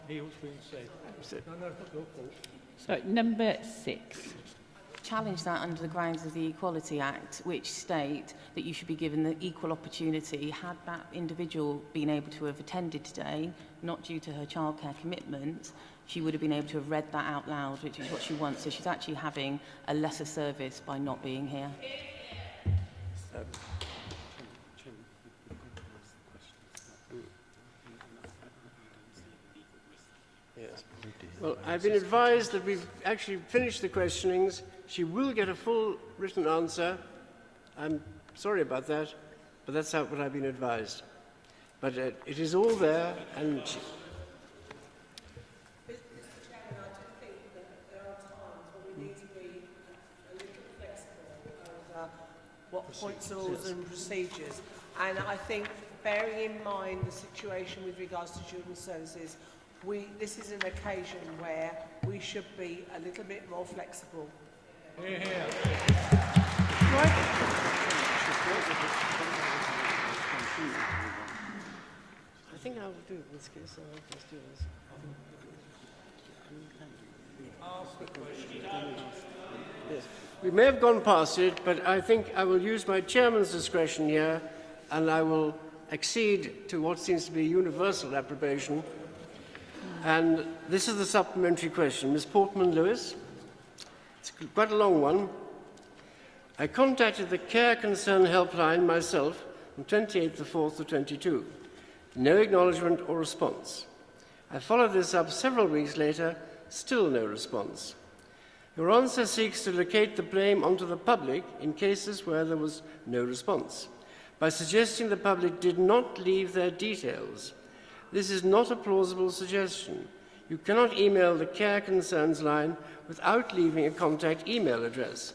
[SPEAKER 7] Hear what's being said. No, it's not your fault.
[SPEAKER 5] So, number 6.
[SPEAKER 3] Challenge that under the grounds of the Equality Act, which state that you should be given the equal opportunity. Had that individual been able to have attended today, not due to her childcare commitment, she would have been able to have read that out loud, which is what she wants. So she's actually having a lesser service by not being here.
[SPEAKER 1] Yes. Well, I've been advised that we've actually finished the questionings. She will get a full written answer. I'm sorry about that, but that's what I've been advised. But it is all there, and
[SPEAKER 8] Mr. Chairman, I do think that there are times when we need to be a little flexible over what points, rules and procedures. And I think, bearing in mind the situation with regards to children's services, this is an occasion where we should be a little bit more flexible.
[SPEAKER 7] Hear, hear.
[SPEAKER 1] I think I'll do it in this case. Let's do this.
[SPEAKER 7] Ask the question.
[SPEAKER 1] Yes. We may have gone past it, but I think I will use my chairman's discretion here, and I will accede to what seems to be universal approbation. And this is the supplementary question. Ms. Portman-Lewis, it's quite a long one. I contacted the Care Concern helpline myself on 28th of 4th of 22. No acknowledgement or response. I followed this up several weeks later, still no response. Your answer seeks to locate the blame onto the public in cases where there was no response, by suggesting the public did not leave their details. This is not a plausible suggestion. You cannot email the Care Concerns line without leaving a contact email address.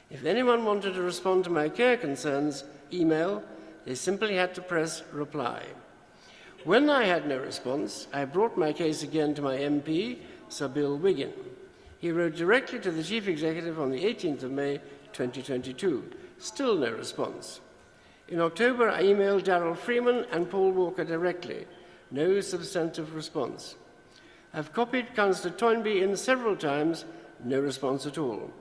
[SPEAKER 1] If anyone wanted to respond to my Care Concerns email, they simply had to press reply. When I had no response, I brought my case again to my MP, Sir Bill Wiggin. He wrote directly to the Chief Executive on the 18th of May 2022. Still no response. In October, I emailed Darrell Freeman and Paul Walker directly. No substantive response. I've copied Councillor Toynbee in several times, no response at all.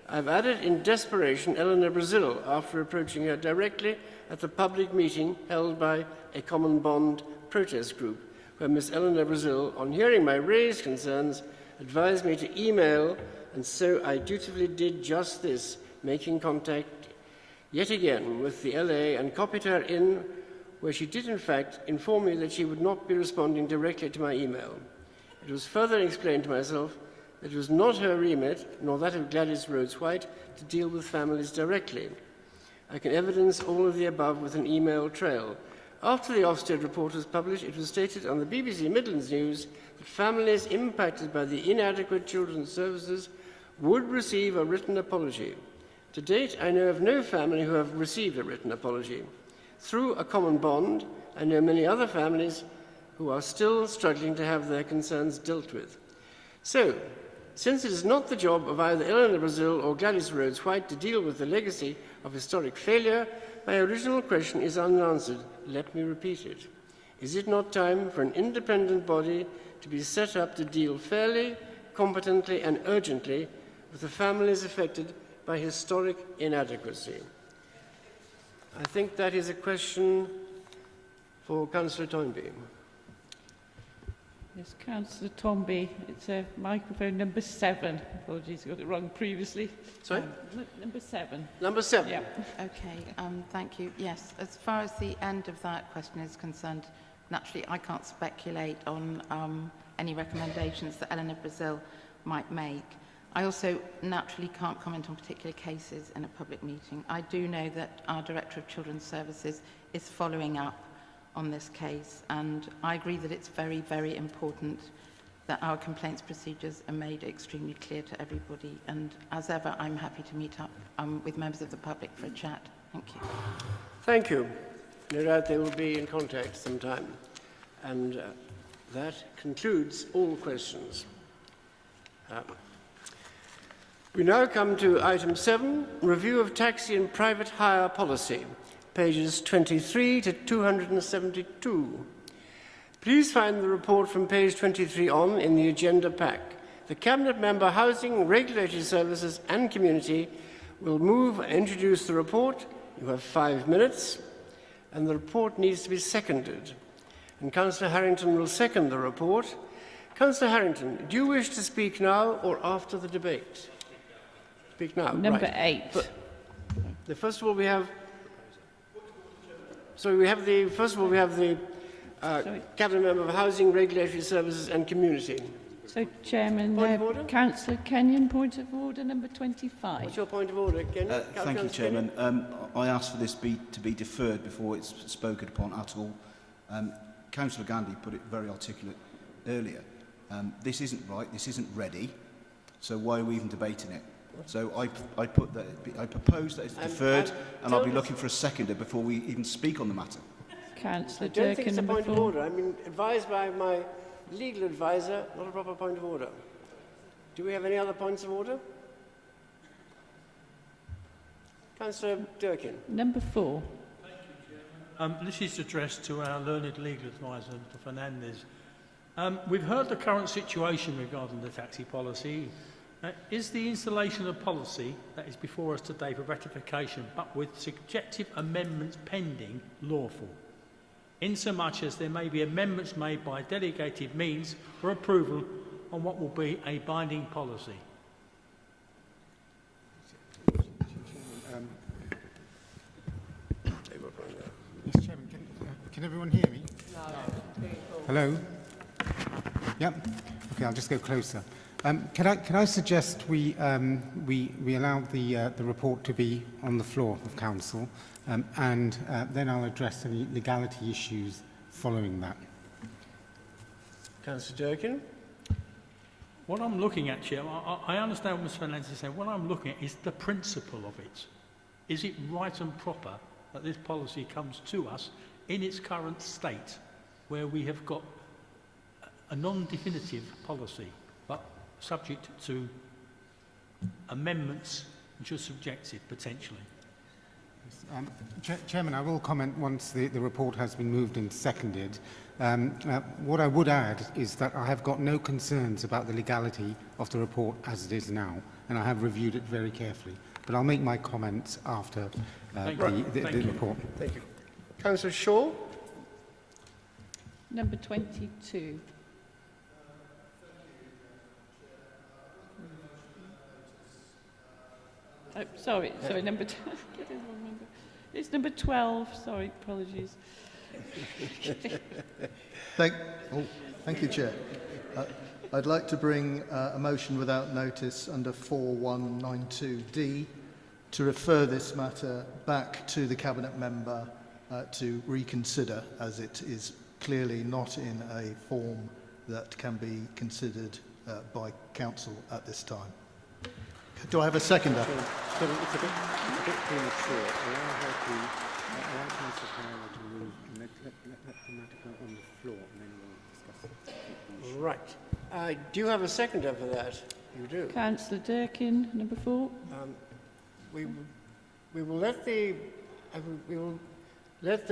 [SPEAKER 1] I've added in desperation Eleanor Brazil after approaching her directly at the public meeting held by a Common Bond protest group, where Miss Eleanor Brazil, on hearing my raised concerns, advised me to email, and so I dutifully did just this, making contact yet again with the LA and copied her in, where she did in fact inform me that she would not be responding directly to my email. It was further explained to myself that it was not her remit, nor that of Gladys Rhodes White, to deal with families directly. I can evidence all of the above with an email trail. After the Ofsted report was published, it was stated on the BBC Midlands News that families impacted by the inadequate children's services would receive a written apology. To date, I know of no family who have received a written apology. Through a Common Bond, I know many other families who are still struggling to have their concerns dealt with. So, since it is not the job of either Eleanor Brazil or Gladys Rhodes White to deal with the legacy of historic failure, my original question is unanswered. Let me repeat it. Is it not time for an independent body to be set up to deal fairly, competently and urgently with the families affected by historic inadequacy? I think that is a question for Councillor Toynbee.
[SPEAKER 5] Yes, Councillor Tomby. It's microphone number 7. Apologies, I got it wrong previously.
[SPEAKER 1] Sorry?
[SPEAKER 5] Number 7.
[SPEAKER 1] Number 7.
[SPEAKER 5] Yeah.
[SPEAKER 11] Okay, thank you. Yes, as far as the end of that question is concerned, naturally I can't speculate on any recommendations that Eleanor Brazil might make. I also naturally can't comment on particular cases in a public meeting. I do know that our Director of Children's Services is following up on this case, and I agree that it's very, very important that our complaints procedures are made extremely clear to everybody. And as ever, I'm happy to meet up with members of the public for a chat. Thank you.
[SPEAKER 1] Thank you. No doubt they will be in contact sometime. And that concludes all questions. We now come to item 7, review of taxi and private hire policy, pages 23 to 272. Please find the report from page 23 on in the agenda pack. The Cabinet Member Housing, Regulatory Services and Community will move and introduce the report. You have 5 minutes, and the report needs to be seconded. And Councillor Harrington will second the report. Councillor Harrington, do you wish to speak now or after the debate? Speak now.
[SPEAKER 5] Number
[SPEAKER 1] right.
[SPEAKER 5] 8.
[SPEAKER 1] First of all, we have. So we have the. First of all, we have the Cabinet Member of Housing, Regulatory Services and Community.
[SPEAKER 5] So, Chairman,
[SPEAKER 1] Point of order?
[SPEAKER 5] Councillor Kenyon, point of order number 25.
[SPEAKER 1] What's your point of order, Kenyon?
[SPEAKER 9] Thank you, Chairman. I asked for this to be deferred before it's spoken upon at all. Councillor Gandhi put it very articulate earlier. This isn't right. This isn't ready. So why are we even debating it? So I propose that it's deferred, and I'll be looking for a seconder before we even speak on the matter.
[SPEAKER 5] Councillor
[SPEAKER 1] I don't think
[SPEAKER 5] Durkin,
[SPEAKER 1] it's a
[SPEAKER 5] number
[SPEAKER 1] point
[SPEAKER 5] 4.
[SPEAKER 1] of order. I've been advised by my legal advisor, not a proper point of order. Do we have any other points of order? Councillor Durkin.
[SPEAKER 5] Number 4.
[SPEAKER 7] This is addressed to our learned legal advisor, Mr Fernandez. We've heard the current situation regarding the taxi policy. Is the installation of policy that is before us today for ratification, but with subjective amendments pending, lawful? Insomuch as there may be amendments made by delegated means for approval on what will be a binding policy.
[SPEAKER 19] Mr. Chairman, can everyone hear me? No. Hello? Yep. Okay, I'll just go closer. Can I suggest we allow the report to be on the floor of Council, and then I'll address any legality issues following that.
[SPEAKER 1] Councillor Durkin.
[SPEAKER 7] What I'm looking at, Chair, I understand what Ms Fernandez is saying. What I'm looking at is the principle of it. Is it right and proper that this policy comes to us in its current state, where we have got a non-definitive policy, but subject to amendments which are subjective, potentially?
[SPEAKER 19] Chairman, I will comment once the report has been moved and seconded. What I would add is that I have got no concerns about the legality of the report as it is now, and I have reviewed it very carefully. But I'll make my comments after the report.
[SPEAKER 1] Thank you. Councillor Shaw.
[SPEAKER 5] Number 22. Oh, sorry, number 12. It's number 12, sorry, apologies.
[SPEAKER 16] Thank you, Chair. I'd like to bring a motion without notice under 4192D to refer this matter back to the Cabinet Member to reconsider, as it is clearly not in a form that can be considered by Council at this time. Do I have a seconder?
[SPEAKER 19] It's a bit premature. Allow Councillor Carroll to move and let the matter go on the floor, and then we'll discuss it.
[SPEAKER 1] Right. Do you have a seconder for that? You do.
[SPEAKER 5] Councillor Durkin, number 4.
[SPEAKER 1] We will let the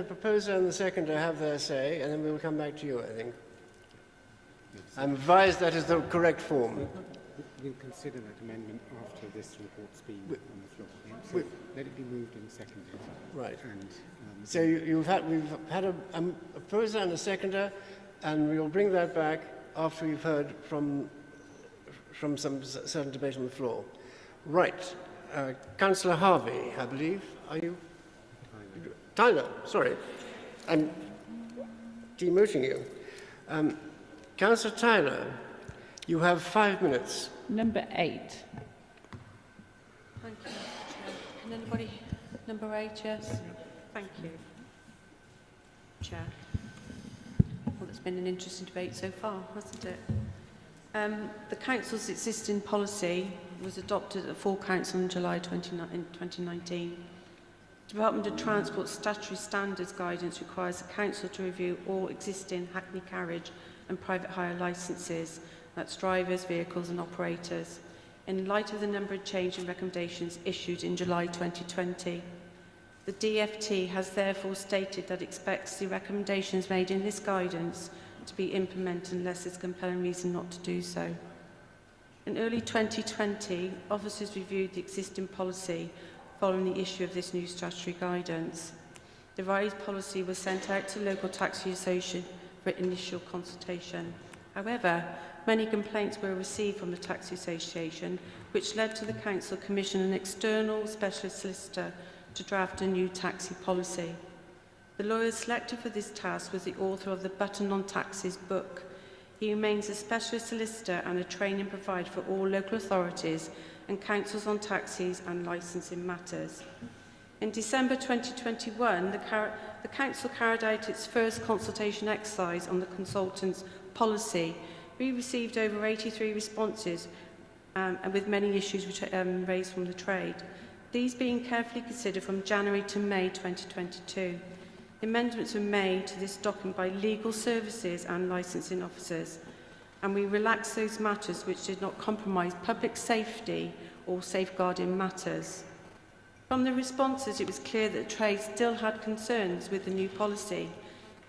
[SPEAKER 1] proposer and the seconder have their say, and then we will come back to you, I think. I'm advised that is the correct form.
[SPEAKER 19] We'll consider that amendment after this report's been on the floor. Yeah? So let it be moved and seconded.
[SPEAKER 1] Right.
[SPEAKER 19] And,
[SPEAKER 1] so we've had a proposer and a seconder, and we will bring that back, after we've heard from some certain debate on the floor. Right. Councillor Harvey, I believe. Are you? Tyler, sorry. I'm demoting you. Councillor Tyler, you have 5 minutes.
[SPEAKER 5] Number 8.
[SPEAKER 6] Thank you, Mr. Chair. Can anybody? Number 8, yes. Thank you, Chair. Well, it's been an interesting debate so far, hasn't it? The Council's existing policy was adopted at full council in July 2019. The Department of Transport statutory standards guidance requires the Council to review all existing Hackney carriage and private hire licences, that's drivers, vehicles and operators, in light of the number of change and recommendations issued in July 2020. The DFT has therefore stated that it expects the recommendations made in this guidance to be implemented unless there's compelling reason not to do so. In early 2020, officers reviewed the existing policy following the issue of this new statutory guidance. The revised policy was sent out to local taxi association for initial consultation. However, many complaints were received from the taxi association, which led to the council commissioning an external specialist solicitor to draft a new taxi policy. The lawyer selected for this task was the author of the Button on Taxis book. He remains a specialist solicitor and a training provider for all local authorities and councils on taxis and licensing matters. In December 2021, the council carried out its first consultation exercise on the consultant's policy. We received over 83 responses and with many issues which raised from the trade. These being carefully considered from January to May 2022. Amendments were made to this document by legal services and licensing officers, and we relaxed those matters which did not compromise public safety or safeguarding matters. From the responses, it was clear that the trade still had concerns with the new policy.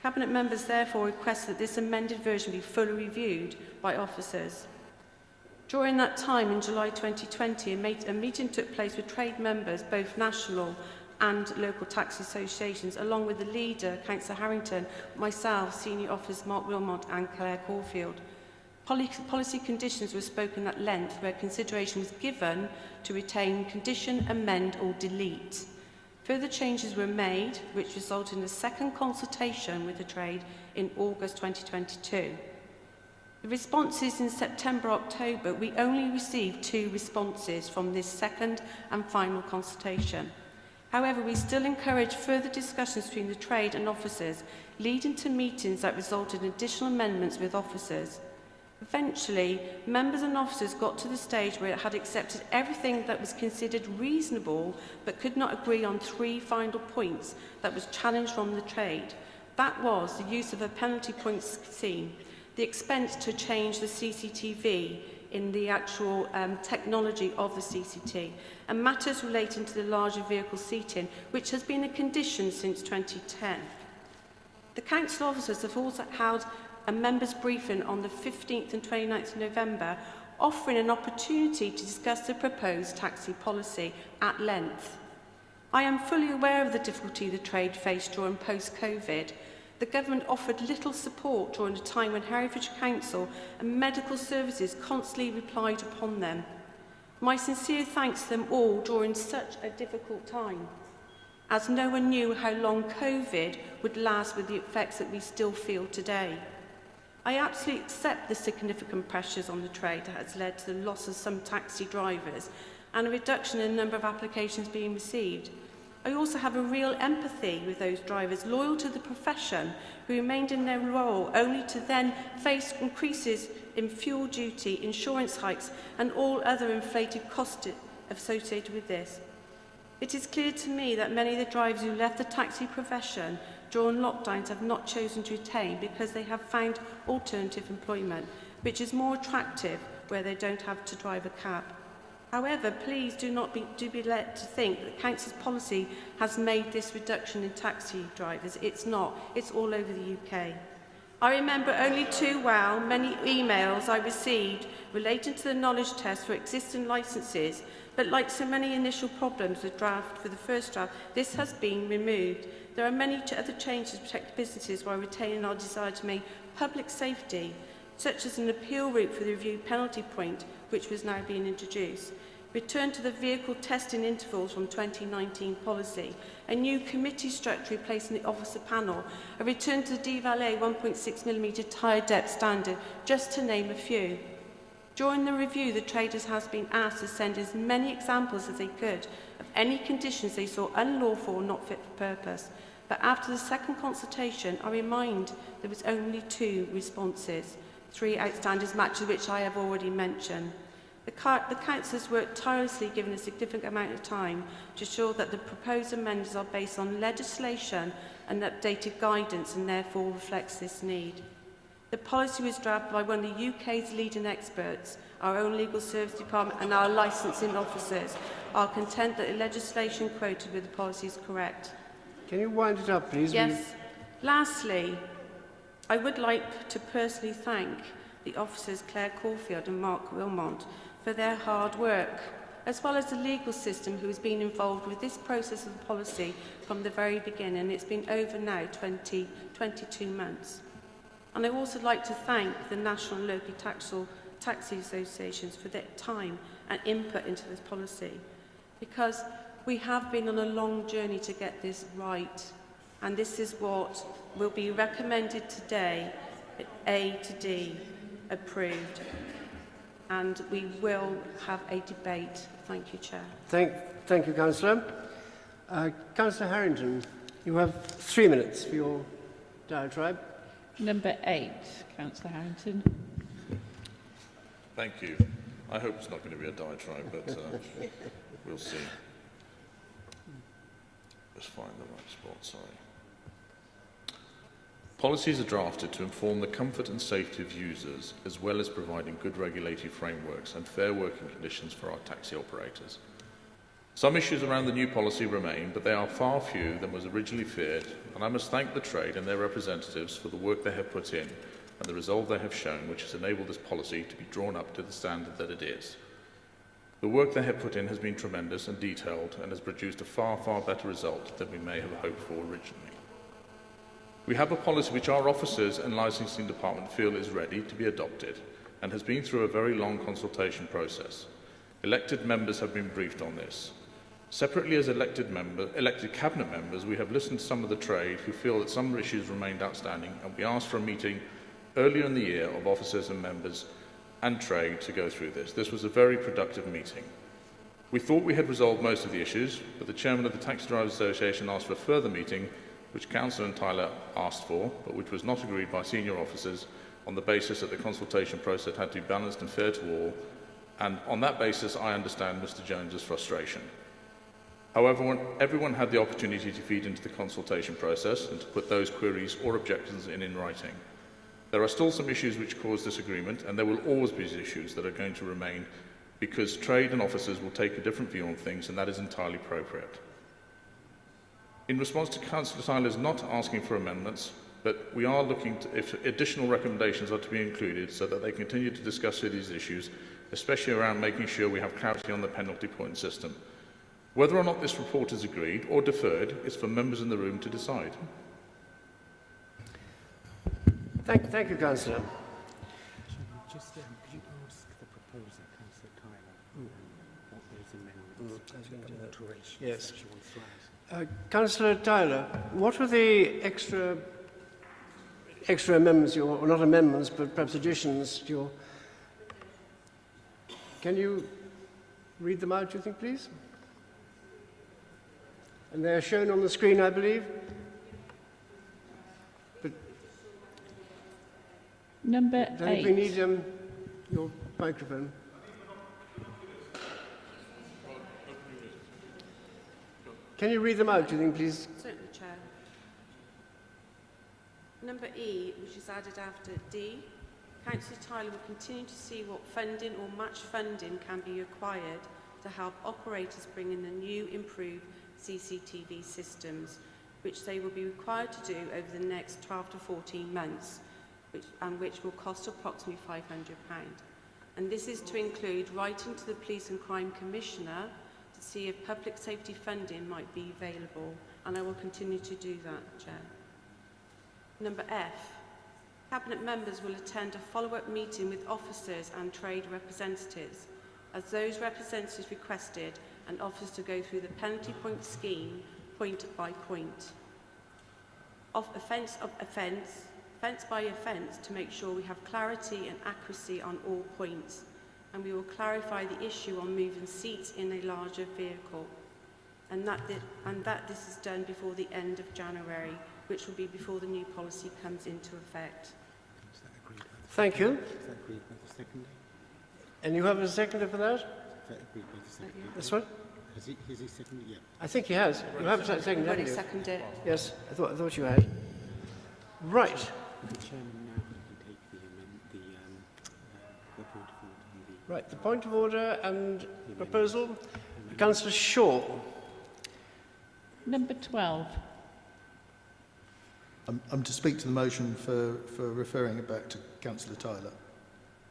[SPEAKER 6] Cabinet members therefore requested that this amended version be fully reviewed by officers. During that time, in July 2020, a meeting took place with trade members, both national and local taxi associations, along with the leader, Councillor Harrington, myself, senior officers Mark Wilmot and Claire Caulfield. Policy conditions were spoken at length, where consideration was given to retain, condition, amend or delete. Further changes were made, which resulted in a second consultation with the trade in August 2022. The responses in September-October, we only received 2 responses from this second and final consultation. However, we still encourage further discussions between the trade and officers, leading to meetings that resulted in additional amendments with officers. Eventually, members and officers got to the stage where it had accepted everything that was considered reasonable but could not agree on 3 final points that was challenged from the trade. That was the use of a penalty point scheme, the expense to change the CCTV in the actual technology of the CCT, and matters relating to the larger vehicle seating, which has been a condition since 2010. The council officers have also held a members' briefing on the 15th and 29th of November, offering an opportunity to discuss the proposed taxi policy at length. I am fully aware of the difficulty the trade faced during post-COVID. The government offered little support during a time when Herefordshire Council and medical services constantly relied upon them. My sincere thanks to them all during such a difficult time, as no one knew how long COVID would last with the effects that we still feel today. I absolutely accept the significant pressures on the trade that has led to the loss of some taxi drivers and a reduction in the number of applications being received. I also have a real empathy with those drivers loyal to the profession who remained in their role only to then face increases in fuel duty, insurance hikes and all other inflated costs associated with this. It is clear to me that many of the drivers who left the taxi profession during lockdowns have not chosen to retain because they have found alternative employment, which is more attractive where they don't have to drive a cab. However, please do not be led to think that Council's policy has made this reduction in taxi drivers. It's not. It's all over the UK. I remember only too well many emails I received relating to the knowledge test for existing licences, but like so many initial problems with the first draft, this has been removed. There are many other changes to protect businesses while retaining our desire to make public safety such as an appeal route for the review penalty point, which was now being introduced, return to the vehicle testing intervals from 2019 policy, a new committee structure replacing the officer panel, a return to the DVLA 1.6mm tyre depth standard, just to name a few. During the review, the traders has been asked to send as many examples as they could of any conditions they saw unlawful or not fit for purpose. But after the second consultation, I remind there was only 2 responses, 3 outstanding matches which I have already mentioned. The councillors worked tirelessly, given a significant amount of time, to ensure that the proposed amendments are based on legislation and updated guidance and therefore reflects this need. The policy was drafted by one of the UK's leading experts. Our own legal service department and our licensing officers are content that the legislation quoted with the policy is correct.
[SPEAKER 1] Can you wind it up, please?
[SPEAKER 6] Yes. Lastly, I would like to personally thank the officers Claire Caulfield and Mark Wilmont for their hard work, as well as the legal system who has been involved with this process of the policy from the very beginning. It's been over now 22 months. And I would also like to thank the National and Local Taxi Associations for their time and input into this policy, because we have been on a long journey to get this right, and this is what will be recommended today, A to D, approved. And we will have a debate. Thank you, Chair.
[SPEAKER 1] Thank you, Councillor. Councillor Harrington, you have 3 minutes for your diatribe.
[SPEAKER 5] Number 8, Councillor Harrington.
[SPEAKER 20] Thank you. I hope it's not going to be a diatribe, but we'll see. Let's find the right spot, sorry. Policies are drafted to inform the comfort and safety of users, as well as providing good regulatory frameworks and fair working conditions for our taxi operators. Some issues around the new policy remain, but they are far fewer than was originally feared, and I must thank the trade and their representatives for the work they have put in and the resolve they have shown, which has enabled this policy to be drawn up to the standard that it is. The work they have put in has been tremendous and detailed and has produced a far, far better result than we may have hoped for originally. We have a policy which our officers and licensing department feel is ready to be adopted and has been through a very long consultation process. Elected members have been briefed on this. Separately, as elected cabinet members, we have listened to some of the trade who feel that some issues remained outstanding, and we asked for a meeting earlier in the year of officers and members and trade to go through this. This was a very productive meeting. We thought we had resolved most of the issues, but the chairman of the Taxi Drivers Association asked for a further meeting, which Councillor Tyler asked for, but which was not agreed by senior officers on the basis that the consultation process had to be balanced and fair to all, and on that basis I understand Mr Jones's frustration. However, everyone had the opportunity to feed into the consultation process and to put those queries or objections in writing. There are still some issues which cause disagreement, and there will always be issues that are going to remain because trade and officers will take a different view on things, and that is entirely appropriate. In response to Councillor Tyler's not asking for amendments, but we are looking to, if additional recommendations are to be included so that they continue to discuss these issues, especially around making sure we have clarity on the penalty point system. Whether or not this report is agreed or deferred is for members in the room to decide.
[SPEAKER 1] Thank you, Councillor.
[SPEAKER 19] Just could you ask the proposer, Councillor Tyler, what those amendments alterations
[SPEAKER 1] Yes.
[SPEAKER 19] she wants to add?
[SPEAKER 1] Councillor Tyler, what were the extra amendments, or not amendments, but perhaps additions to your... Can you read them out, do you think, please? And they're shown on the screen, I believe. But
[SPEAKER 5] Number
[SPEAKER 1] I think we
[SPEAKER 5] 8.
[SPEAKER 1] need your microphone. Can you read them out, do you think, please?
[SPEAKER 6] Certainly, Chair. Number E, which is added after D, Councillor Tyler will continue to see what funding or match funding can be required to help operators bring in the new improved CCTV systems, which they will be required to do over the next 12 to 14 months, which will cost approximately £500. And this is to include writing to the Police and Crime Commissioner to see if public safety funding might be available, and I will continue to do that, Chair. Number F. Cabinet members will attend a follow-up meeting with officers and trade representatives, as those representatives requested an officer to go through the penalty point scheme point by point. Offence by offence, to make sure we have clarity and accuracy on all points, and we will clarify the issue on moving seats in a larger vehicle, and that this is done before the end of January, which will be before the new policy comes into effect.
[SPEAKER 1] Thank you.
[SPEAKER 19] Is that agreed by the seconder?
[SPEAKER 1] And you have a seconder for that?
[SPEAKER 19] Is that agreed by the seconder?
[SPEAKER 1] This one?
[SPEAKER 19] Has he seconded? Yeah.
[SPEAKER 1] I think he has. You have a second, haven't you?
[SPEAKER 6] Seconded.
[SPEAKER 1] Yes, I thought you had. Right.
[SPEAKER 19] The chairman now can take the point of order on the...
[SPEAKER 1] Right, the point of order and proposal. Councillor Shaw.
[SPEAKER 5] Number 12.
[SPEAKER 16] I'm to speak to the motion for referring it back to Councillor Tyler.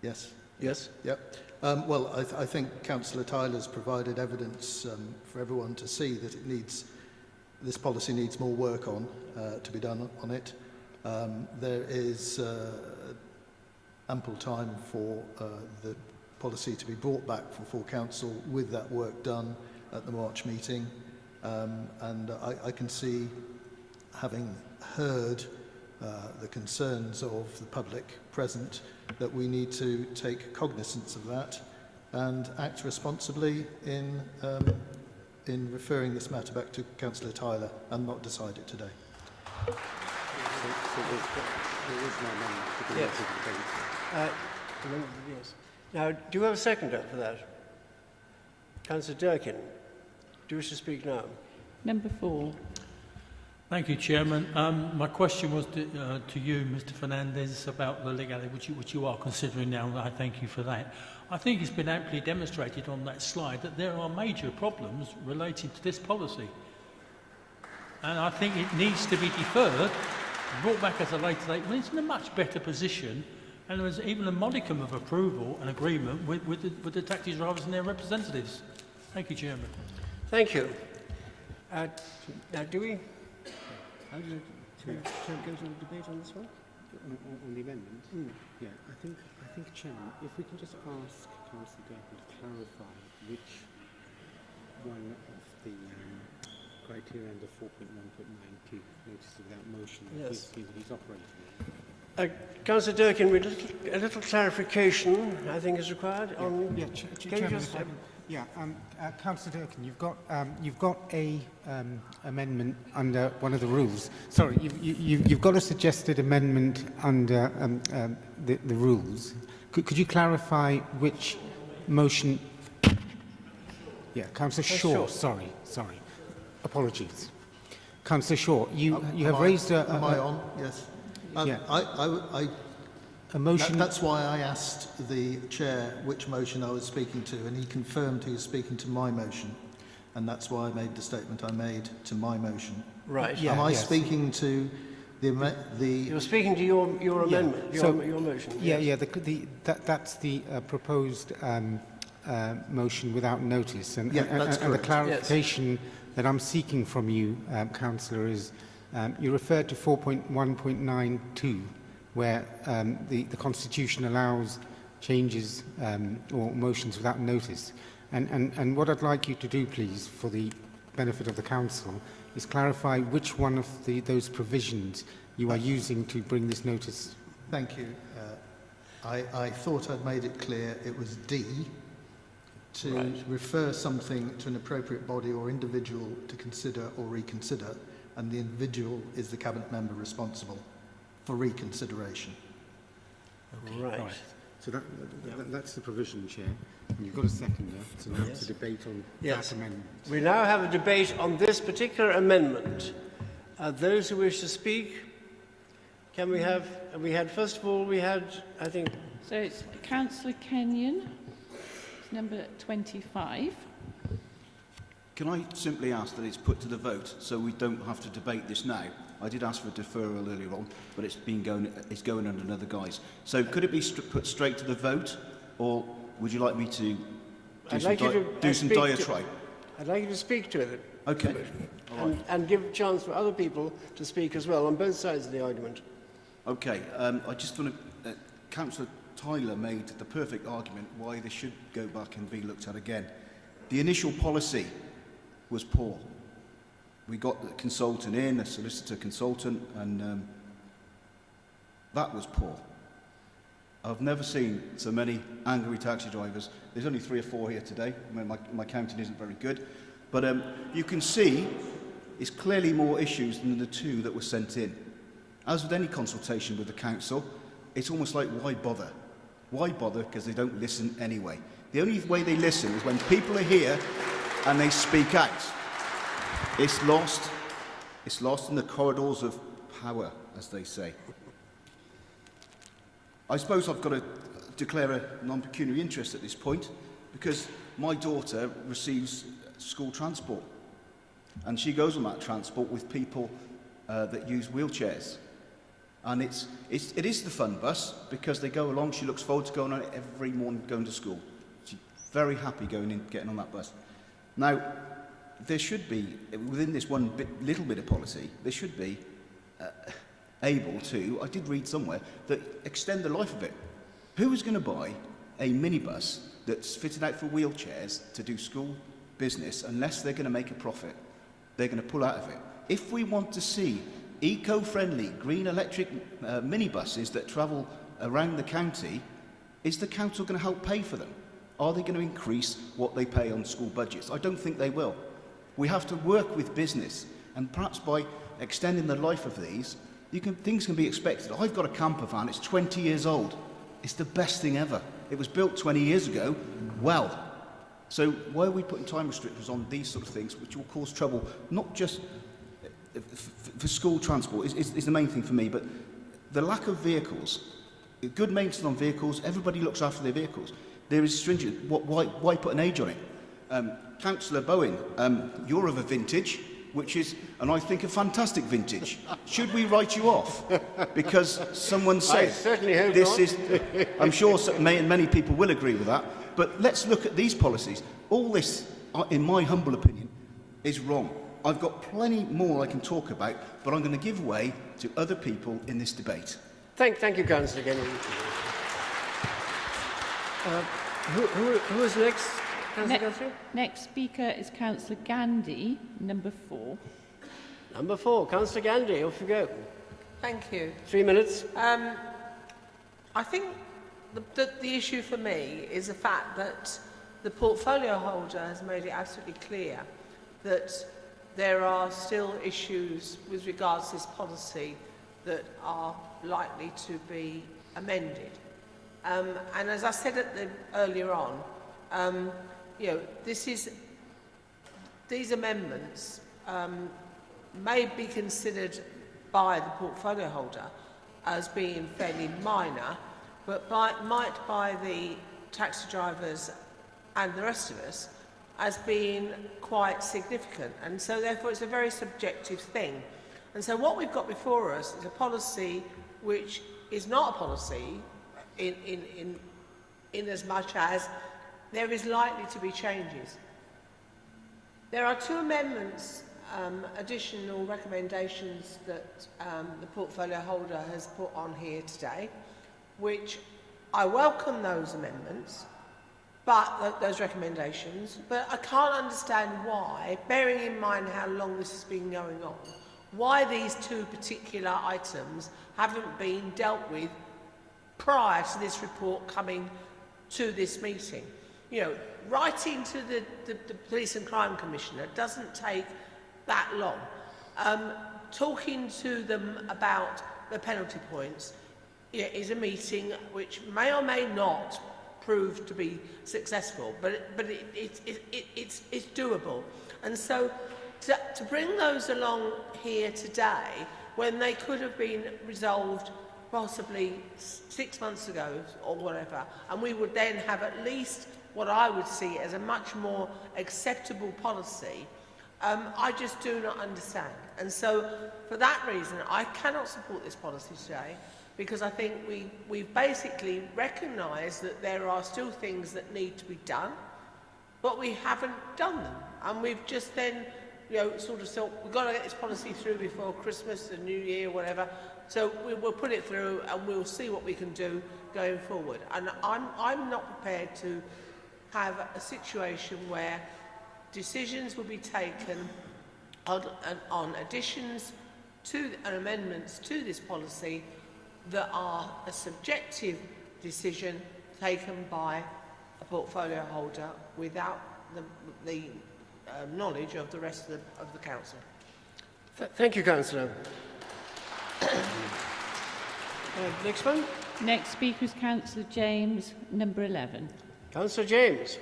[SPEAKER 16] Yes?
[SPEAKER 1] Yes.
[SPEAKER 16] Yep. Well, I think Councillor Tyler's provided evidence for everyone to see that this policy needs more work to be done on it. There is ample time for the policy to be brought back for full council with that work done at the March meeting. And I can see, having heard the concerns of the public present, that we need to take cognizance of that and act responsibly in referring this matter back to Councillor Tyler and not decide it today.
[SPEAKER 19] There is no amendment for the
[SPEAKER 1] Yes. Yes. Now, do you have a seconder for that? Councillor Durkin, do you wish to speak now?
[SPEAKER 5] Number 4.
[SPEAKER 7] Thank you, Chairman. My question was to you, Mr. Fernandez, about the legality, which you are considering now, and I thank you for that. I think it's been amply demonstrated on that slide that there are major problems relating to this policy. And I think it needs to be deferred, brought back at a later date, when it's in a much better position, and there is even a modicum of approval and agreement with the taxi drivers and their representatives. Thank you, Chairman.
[SPEAKER 1] Thank you. Now, do we... How do you go to the debate on this one?
[SPEAKER 19] On the amendment? Yeah, I think, Chairman, if we can just ask Councillor Durkin to clarify which one of the criteria under 4.1.92, notice without motion,
[SPEAKER 1] Yes.
[SPEAKER 19] he's operating.
[SPEAKER 1] Councillor Durkin, a little clarification, I think, is required on...
[SPEAKER 19] Yeah, Chairman, Councillor Durkin, you've got a amendment under one of the rules. Sorry, you've got a suggested amendment under the rules. Could you clarify which motion? Yeah, Councillor Shaw. Sorry. Apologies. Councillor Shaw, you have raised a...
[SPEAKER 16] Am I on? Yes.
[SPEAKER 19] A motion...
[SPEAKER 16] That's why I asked the chair which motion I was speaking to, and he confirmed he was speaking to my motion, and that's why I made the statement I made to my motion.
[SPEAKER 1] Right.
[SPEAKER 16] Am I speaking to the...
[SPEAKER 1] You're speaking to your amendment, your motion.
[SPEAKER 19] Yeah, that's the proposed motion without notice, and the clarification that I'm seeking from you, Councillor, is you referred to 4.1.92, where the Constitution allows changes or motions without notice. And what I'd like you to do, please, for the benefit of the Council, is clarify which one of those provisions you are using to bring this notice.
[SPEAKER 16] Thank you. I thought I'd made it clear it was D, to refer something to an appropriate body or individual to consider or reconsider, and the individual is the Cabinet member responsible for reconsideration.
[SPEAKER 19] Okay. Right. So that's the provision, Chair. And you've got a seconder, so now it's a debate on that amendment.
[SPEAKER 1] We now have a debate on this particular amendment. Those who wish to speak, can we have... first of all, I think...
[SPEAKER 5] So it's Councillor Kenyon, number 25.
[SPEAKER 9] Can I simply ask that it's put to the vote so we don't have to debate this now? I did ask for a deferral earlier on, but it's going under another guise. So could it be put straight to the vote, or would you like me to do some diatribe?
[SPEAKER 1] I'd like you to speak to it.
[SPEAKER 9] Okay.
[SPEAKER 1] And give a chance for other people to speak as well on both sides of the argument.
[SPEAKER 9] Okay, I just want to... Councillor Tyler made the perfect argument why this should go back and be looked at again. The initial policy was poor. We got the consultant in, a solicitor consultant, and that was poor. I've never seen so many angry taxi drivers. There's only 3 or 4 here today. I mean, my counting isn't very good. But you can see it's clearly more issues than the 2 that were sent in. As with any consultation with the council, it's almost like, why bother? Why bother? Because they don't listen anyway. The only way they listen is when people are here and they speak out. It's lost in the corridors of power, as they say. I suppose I've got to declare a non-pecuniary interest at this point, because my daughter receives school transport, and she goes on that transport with people that use wheelchairs. And it is the fun bus, because they go along. She looks forward to going on it every morning going to school. She's very happy getting on that bus. Now, there should be, within this little bit of policy, there should be able to, I did read somewhere, that extend the life of it. Who is going to buy a minibus that's fitted out for wheelchairs to do school business unless they're going to make a profit? They're going to pull out of it. If we want to see eco-friendly, green electric minibuses that travel around the county, is the council going to help pay for them? Are they going to increase what they pay on school budgets? I don't think they will. We have to work with business, and perhaps by extending the life of these, things can be expected. I've got a camper van, it's 20 years old. It's the best thing ever. It was built 20 years ago. Well, so why are we putting time restrictions on these sort of things, which will cause trouble, not just for school transport is the main thing for me, but the lack of vehicles, good maintenance on vehicles, everybody looks after their vehicles. There is stringent, why put an age on it? Councillor Bowen, you're of a vintage, which is, and I think, a fantastic vintage. Should we write you off? Because someone said...
[SPEAKER 1] I certainly hope
[SPEAKER 9] this
[SPEAKER 1] not.
[SPEAKER 9] is. I'm sure many people will agree with that. But let's look at these policies. All this, in my humble opinion, is wrong. I've got plenty more I can talk about, but I'm going to give way to other people in this debate.
[SPEAKER 1] Thank you, Councillor Kennedy. Who is next?
[SPEAKER 5] Next speaker is Councillor Gandy, number 4.
[SPEAKER 1] Number 4, Councillor Gandy, off you go.
[SPEAKER 8] Thank you.
[SPEAKER 1] 3 minutes.
[SPEAKER 8] I think the issue for me is the fact that the portfolio holder has made it absolutely clear that there are still issues with regards to this policy that are likely to be amended. And as I said earlier on, you know, these amendments may be considered by the portfolio holder as being fairly minor, but might by the taxi drivers and the rest of us as being quite significant. And so therefore it's a very subjective thing. And so what we've got before us is a policy which is not a policy in as much as there is likely to be changes. There are 2 amendments, additional recommendations that the portfolio holder has put on here today, which I welcome those amendments, but those recommendations, but I can't understand why, bearing in mind how long this has been going on, why these 2 particular items haven't been dealt with prior to this report coming to this meeting. You know, writing to the Police and Crime Commissioner doesn't take that long. Talking to them about the penalty points is a meeting which may or may not prove to be successful, but it's doable. And so to bring those along here today, when they could have been resolved possibly 6 months ago or whatever, and we would then have at least what I would see as a much more acceptable policy, I just do not understand. And so for that reason, I cannot support this policy today, because I think we've basically recognised that there are still things that need to be done, but we haven't done them. And we've just then, you know, sort of thought, we've got to get this policy through before Christmas, the New Year, whatever, So we will put it through and we'll see what we can do going forward. And I'm not prepared to have a situation where decisions will be taken on additions to and amendments to this policy that are a subjective decision taken by a portfolio holder without the knowledge of the rest of the council.
[SPEAKER 1] Thank you, Councillor. Next one.
[SPEAKER 5] Next speaker is Councillor James, number 11.
[SPEAKER 1] Councillor James.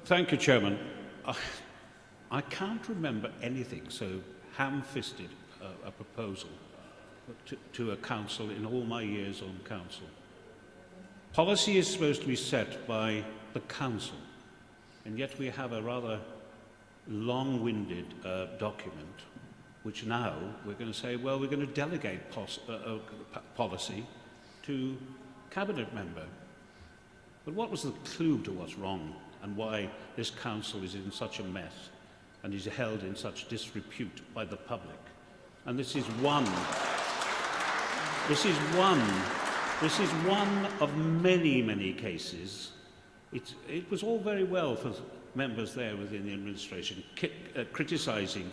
[SPEAKER 21] Thank you, Chairman. I can't remember anything so ham-fisted a proposal to a council in all my years on council. Policy is supposed to be set by the council, and yet we have a rather long-winded document, which now we're going to say, well, we're going to delegate policy to cabinet member. But what was the clue to what's wrong and why this council is in such a mess and is held in such disrepute by the public? And this is one of many, many cases. It was all very well for members there within the administration criticising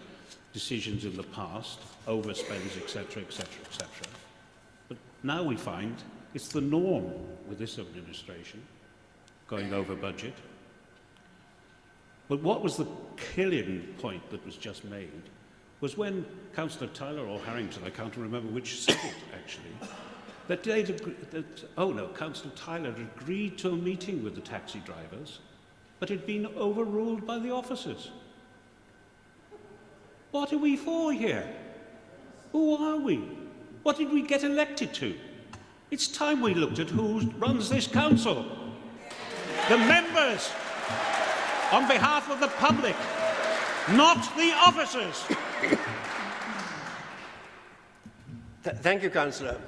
[SPEAKER 21] decisions in the past, overspends, etc., etc., etc. But now we find it's the norm with this administration, going over budget. But what was the killing point that was just made was when Councillor Tyler or Harrington, I can't remember which said it actually, Councillor Tyler had agreed to a meeting with the taxi drivers, but had been overruled by the officers. What are we for here? Who are we? What did we get elected to? It's time we looked at who runs this council. The members, on behalf of the public, not the officers.
[SPEAKER 1] Thank you, Councillor.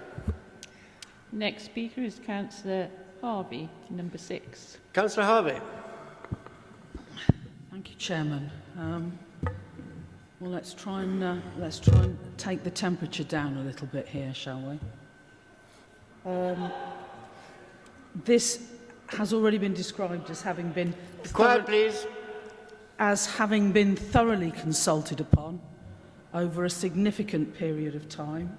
[SPEAKER 5] Next speaker is Councillor Harvey, number 6.
[SPEAKER 1] Councillor Harvey.
[SPEAKER 14] Thank you, Chairman. Well, let's try and take the temperature down a little bit here, shall we? This has already been described as having been having been thoroughly consulted upon over a significant period of time.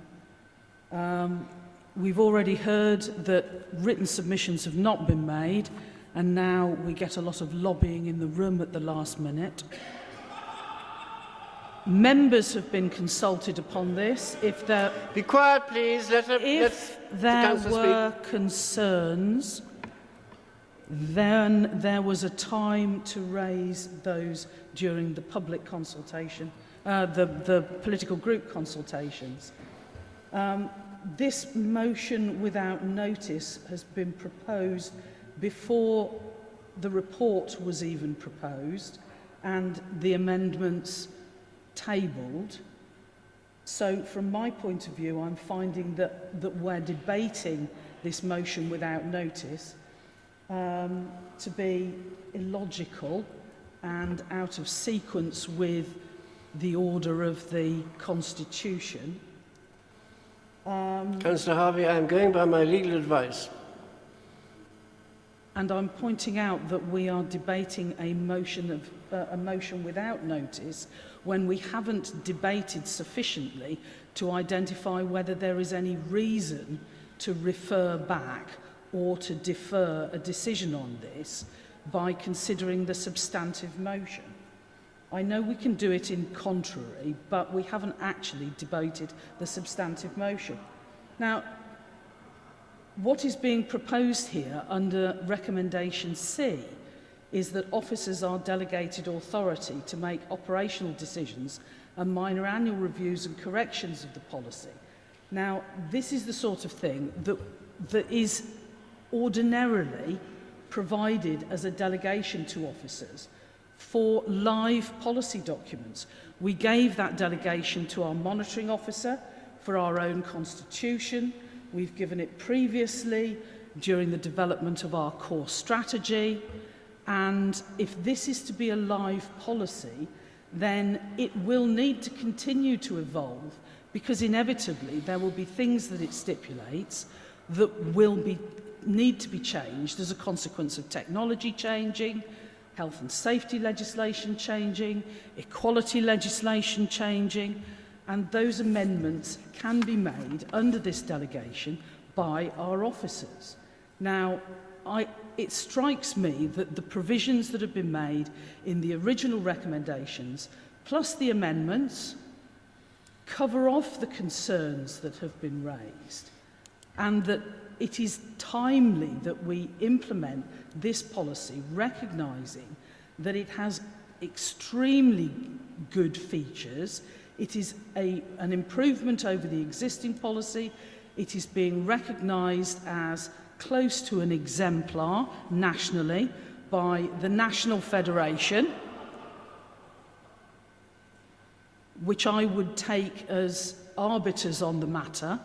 [SPEAKER 14] We've already heard that written submissions have not been made, and now we get a lot of lobbying in the room at the last minute. Members have been consulted upon this. If there,
[SPEAKER 1] be quiet, please. Let
[SPEAKER 14] there were concerns, then there was a time to raise those during the public consultation, the political group consultations. This motion without notice has been proposed before the report was even proposed and the amendments tabled. So from my point of view, I'm finding that we're debating this motion without notice to be illogical and out of sequence with the order of the Constitution.
[SPEAKER 1] Councillor Harvey, I am going by my legal advice.
[SPEAKER 14] And I'm pointing out that we are debating a motion without notice when we haven't debated sufficiently to identify whether there is any reason to refer back or to defer a decision on this by considering the substantive motion. I know we can do it in contrary, but we haven't actually debated the substantive motion. Now, what is being proposed here under recommendation C is that officers are delegated authority to make operational decisions and minor annual reviews and corrections of the policy. Now, this is the sort of thing that is ordinarily provided as a delegation to officers for live policy documents. We gave that delegation to our monitoring officer for our own constitution. We've given it previously during the development of our core strategy. And if this is to be a live policy, then it will need to continue to evolve because inevitably there will be things that it stipulates that need to be changed as a consequence of technology changing, health and safety legislation changing, equality legislation changing, and those amendments can be made under this delegation by our officers. Now, it strikes me that the provisions that have been made in the original recommendations, plus the amendments, cover off the concerns that have been raised, and that it is timely that we implement this policy, recognising that it has extremely good features. It is an improvement over the existing policy. It is being recognised as close to an exemplar nationally by the National Federation, which I would take as arbiters on the matter.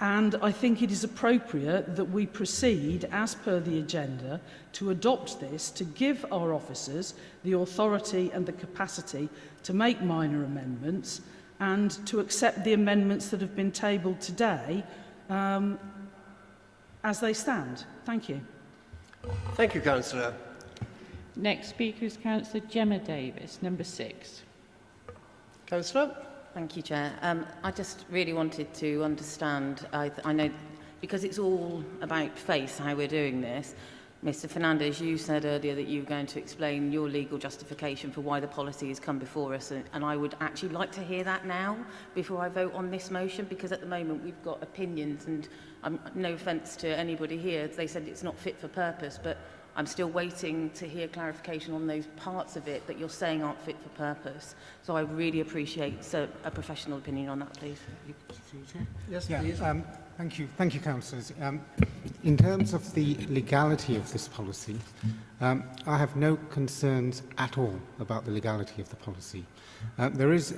[SPEAKER 14] And I think it is appropriate that we proceed, as per the agenda, to adopt this, to give our officers the authority and the capacity to make minor amendments and to accept the amendments that have been tabled today as they stand. Thank you.
[SPEAKER 1] Thank you, Councillor.
[SPEAKER 5] Next speaker is Councillor Gemma Davis, number 6.
[SPEAKER 1] Councillor?
[SPEAKER 3] Thank you, Chair. I just really wanted to understand, I know, because it's all about face, how we're doing this. Mr Fernandez, you said earlier that you were going to explain your legal justification for why the policy has come before us, and I would actually like to hear that now before I vote on this motion, because at the moment we've got opinions, and no offence to anybody here, they said it's not fit for purpose, but I'm still waiting to hear clarification on those parts of it that you're saying aren't fit for purpose. So I really appreciate a professional opinion on that, please.
[SPEAKER 1] Yes, please.
[SPEAKER 19] Thank you, councillors. In terms of the legality of this policy, I have no concerns at all about the legality of the policy. There is,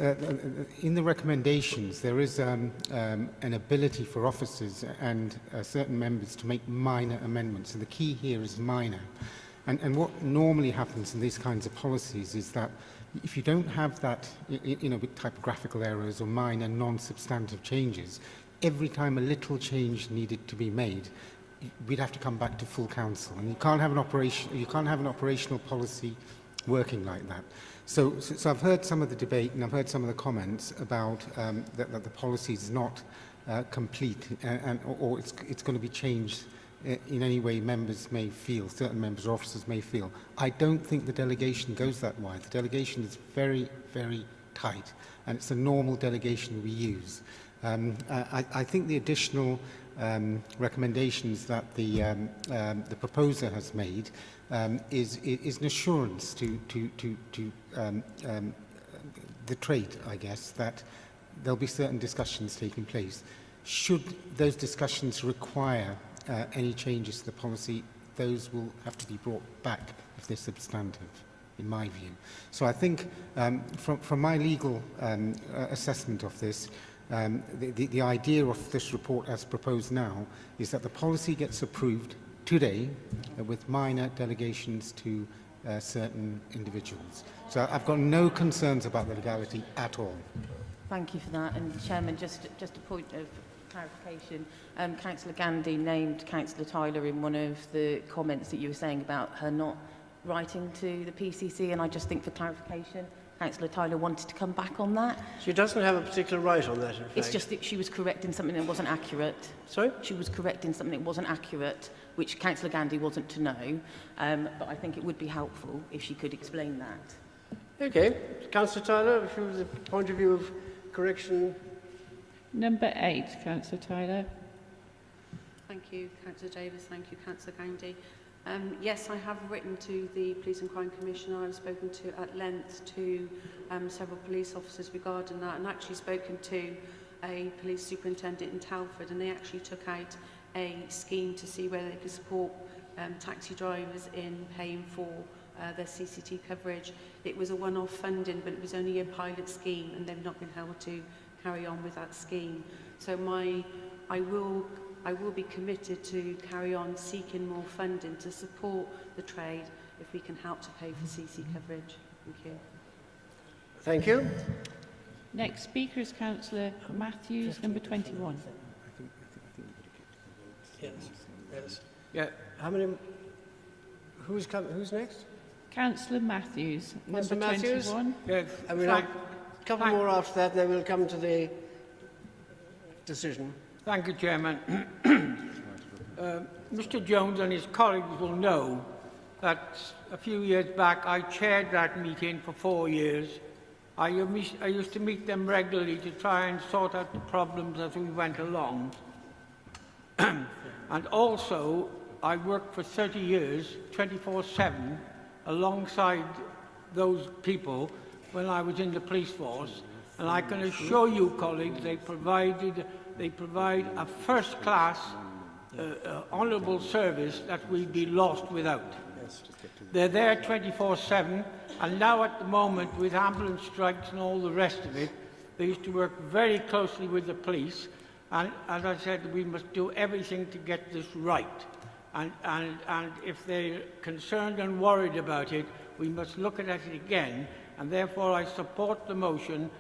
[SPEAKER 19] in the recommendations, there is an ability for officers and certain members to make minor amendments, and the key here is minor. And what normally happens in these kinds of policies is that if you don't have that, with typographical errors or minor non-substantive changes, every time a little change needed to be made, we'd have to come back to full council, and you can't have an operational policy working like that. So I've heard some of the debate and I've heard some of the comments about that the policy is not complete or it's going to be changed in any way members may feel, certain members or officers may feel. I don't think the delegation goes that wide. The delegation is very, very tight, and it's a normal delegation we use. I think the additional recommendations that the proposer has made is an assurance to the trade, I guess, that there'll be certain discussions taking place. Should those discussions require any changes to the policy, those will have to be brought back if they're substantive, in my view. So I think from my legal assessment of this, the idea of this report as proposed now is that the policy gets approved today with minor delegations to certain individuals. So I've got no concerns about the legality at all.
[SPEAKER 3] Thank you for that. And Chairman, just a point of clarification. Councillor Gandy named Councillor Tyler in one of the comments that you were saying about her not writing to the PCC, and I just think for clarification, Councillor Tyler wanted to come back on that.
[SPEAKER 1] She doesn't have a particular right on that, in fact.
[SPEAKER 3] It's just that she was correcting something that wasn't accurate.
[SPEAKER 1] Sorry?
[SPEAKER 3] She was correcting something that wasn't accurate, which Councillor Gandy wasn't to know, but I think it would be helpful if she could explain that.
[SPEAKER 1] Okay. Councillor Tyler, if you have the point of view of correction.
[SPEAKER 5] Number 8, Councillor Tyler.
[SPEAKER 6] Thank you, Councillor Davis. Thank you, Councillor Gandy. Yes, I have written to the Police and Crime Commissioner. I've spoken to at length to several police officers regarding that, and actually spoken to a police superintendent in Telford, and they actually took out a scheme to see whether they could support taxi drivers in paying for their CCT coverage. It was a one-off funding, but it was only a pilot scheme, and they've not been able to carry on with that scheme. So I will be committed to carry on seeking more funding to support the trade if we can help to pay for CC coverage. Thank you.
[SPEAKER 1] Thank you.
[SPEAKER 5] Next speaker is Councillor Matthews, number 21.
[SPEAKER 1] Yes. Yes. Yeah. How many? Who's next?
[SPEAKER 5] Councillor Matthews,
[SPEAKER 1] Councillor
[SPEAKER 5] number
[SPEAKER 1] Matthews?
[SPEAKER 5] 21.
[SPEAKER 1] Yes. And we'll have a couple more after that, and then we'll come to the decision.
[SPEAKER 2] Thank you, Chairman. Mr Jones and his colleagues will know that a few years back I chaired that meeting for 4 years. I used to meet them regularly to try and sort out the problems as we went along. And also, I worked for 30 years, 24/7, alongside those people when I was in the police force. And I can assure you, colleagues, they provide a first-class, honourable service that we'd be lost without. They're there 24/7, and now at the moment, with ambulance strikes and all the rest of it, they used to work very closely with the police. And as I said, we must do everything to get this right. And if they're concerned and worried about it, we must look at it again. And therefore, I support the motion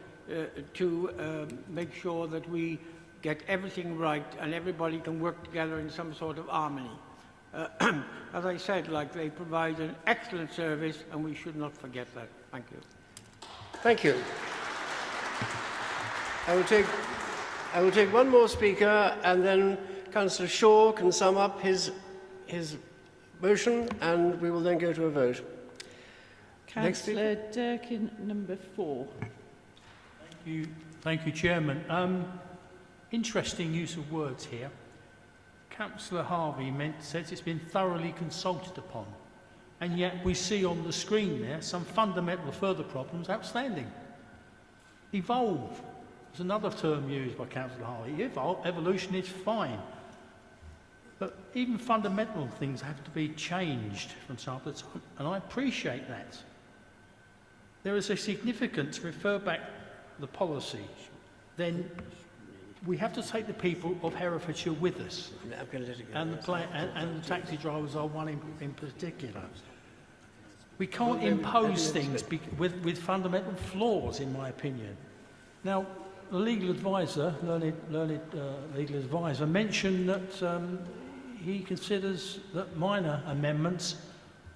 [SPEAKER 2] to make sure that we get everything right and everybody can work together in some sort of harmony. As I said, they provide an excellent service, and we should not forget that. Thank you.
[SPEAKER 1] Thank you. I will take one more speaker, and then Councillor Shaw can sum up his motion, and we will then go to a vote.
[SPEAKER 5] Councillor Durkin, number 4.
[SPEAKER 7] Thank you, Chairman. Interesting use of words here. Councillor Harvey says it's been thoroughly consulted upon, and yet we see on the screen there some fundamental further problems outstanding. Evolve is another term used by Councillor Harvey. Evolution is fine, but even fundamental things have to be changed from time to time, and I appreciate that. There is a significance to refer back the policy. Then we have to take the people of Herefordshire with us, and the taxi drivers are one in particular. We can't impose things with fundamental flaws, in my opinion. Now, the legal advisor, learned legal advisor, mentioned that he considers that minor amendments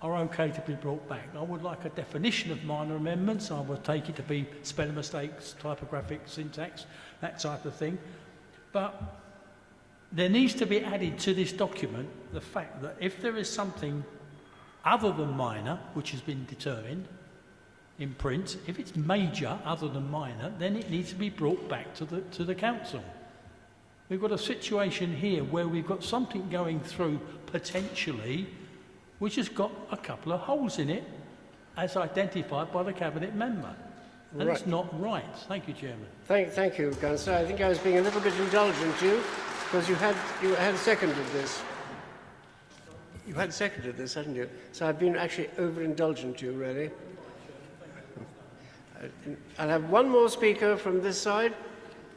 [SPEAKER 7] are okay to be brought back. I would like a definition of minor amendments. I would take it to be spelling mistakes, typographic syntax, that type of thing. But there needs to be added to this document the fact that if there is something other than minor, which has been determined in print, if it's major other than minor, then it needs to be brought back to the council. We've got a situation here where we've got something going through potentially which has got a couple of holes in it, as identified by the Cabinet member. And it's not right. Thank you, Chairman.
[SPEAKER 1] Thank you, Councillor. I think I was being a little bit indulgent to you, because you had seconded this. You had seconded this, hadn't you? So I've been actually over-indulgent to you, really. I'll have one more speaker from this side.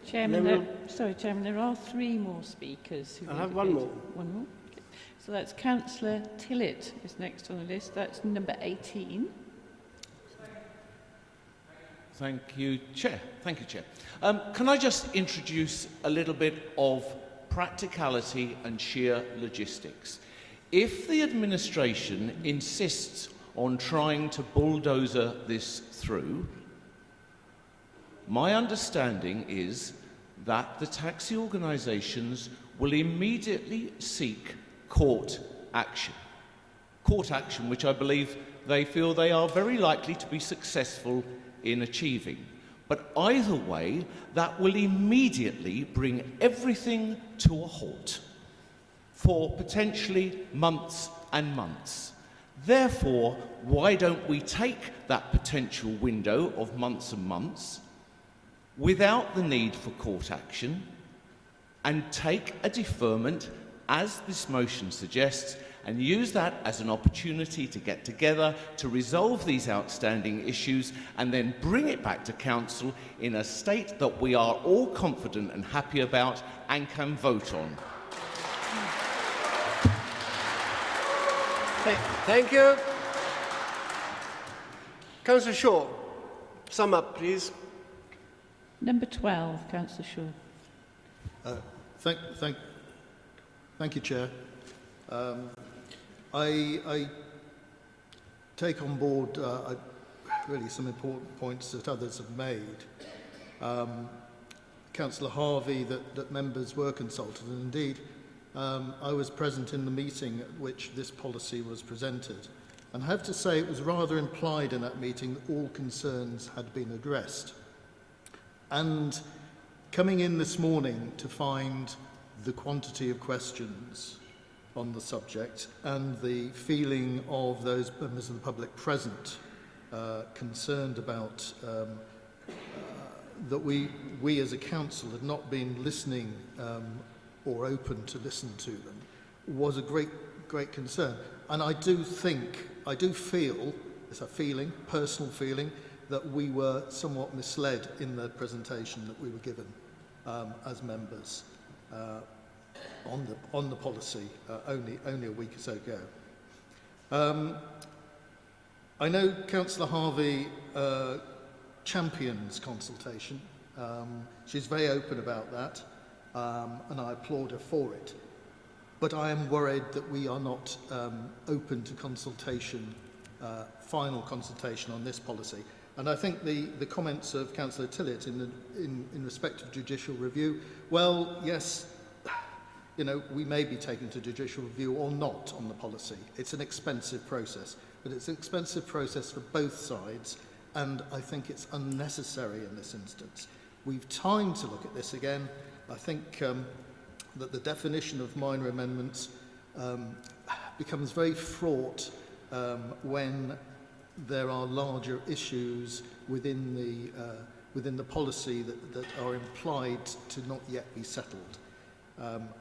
[SPEAKER 5] Chairman, Chairman, there are 3 more speakers.
[SPEAKER 1] I'll have one more.
[SPEAKER 5] One more. Okay. So that's Councillor Tillett is next on the list. That's number 18.
[SPEAKER 22] Thank you, Chair. Thank you, Chair. Can I just introduce a little bit of practicality and sheer logistics? If the administration insists on trying to bulldozer this through, my understanding is that the taxi organisations will immediately seek court action. Court action, which I believe they feel they are very likely to be successful in achieving. But either way, that will immediately bring everything to a halt for potentially months and months. Therefore, why don't we take that potential window of months and months without the need for court action and take a deferment, as this motion suggests, and use that as an opportunity to get together to resolve these outstanding issues and then bring it back to Council in a state that we are all confident and happy about and can vote on.
[SPEAKER 1] Thank you. Councillor Shaw, sum up, please.
[SPEAKER 5] Number 12, Councillor Shaw.
[SPEAKER 16] Thank you, Chair. I take on board really some important points that others have made. Councillor Harvey, that members were consulted, and indeed I was present in the meeting at which this policy was presented. And I have to say it was rather implied in that meeting that all concerns had been addressed. And coming in this morning to find the quantity of questions on the subject and the feeling of those members of the public present concerned about that we as a council had not been listening or open to listen to them was a great concern. And I do feel, it's a feeling, personal feeling, that we were somewhat misled in the presentation that we were given as members on the policy only a week or so ago. I know Councillor Harvey champions consultation. She's very open about that, and I applaud her for it. But I am worried that we are not open to consultation, final consultation on this policy. And I think the comments of Councillor Tillett in respect of judicial review, well, yes, you know, we may be taken to judicial review or not on the policy. It's an expensive process, but it's an expensive process for both sides, and I think it's unnecessary in this instance. We've time to look at this again. I think that the definition of minor amendments becomes very fraught when there are larger issues within the policy that are implied to not yet be settled.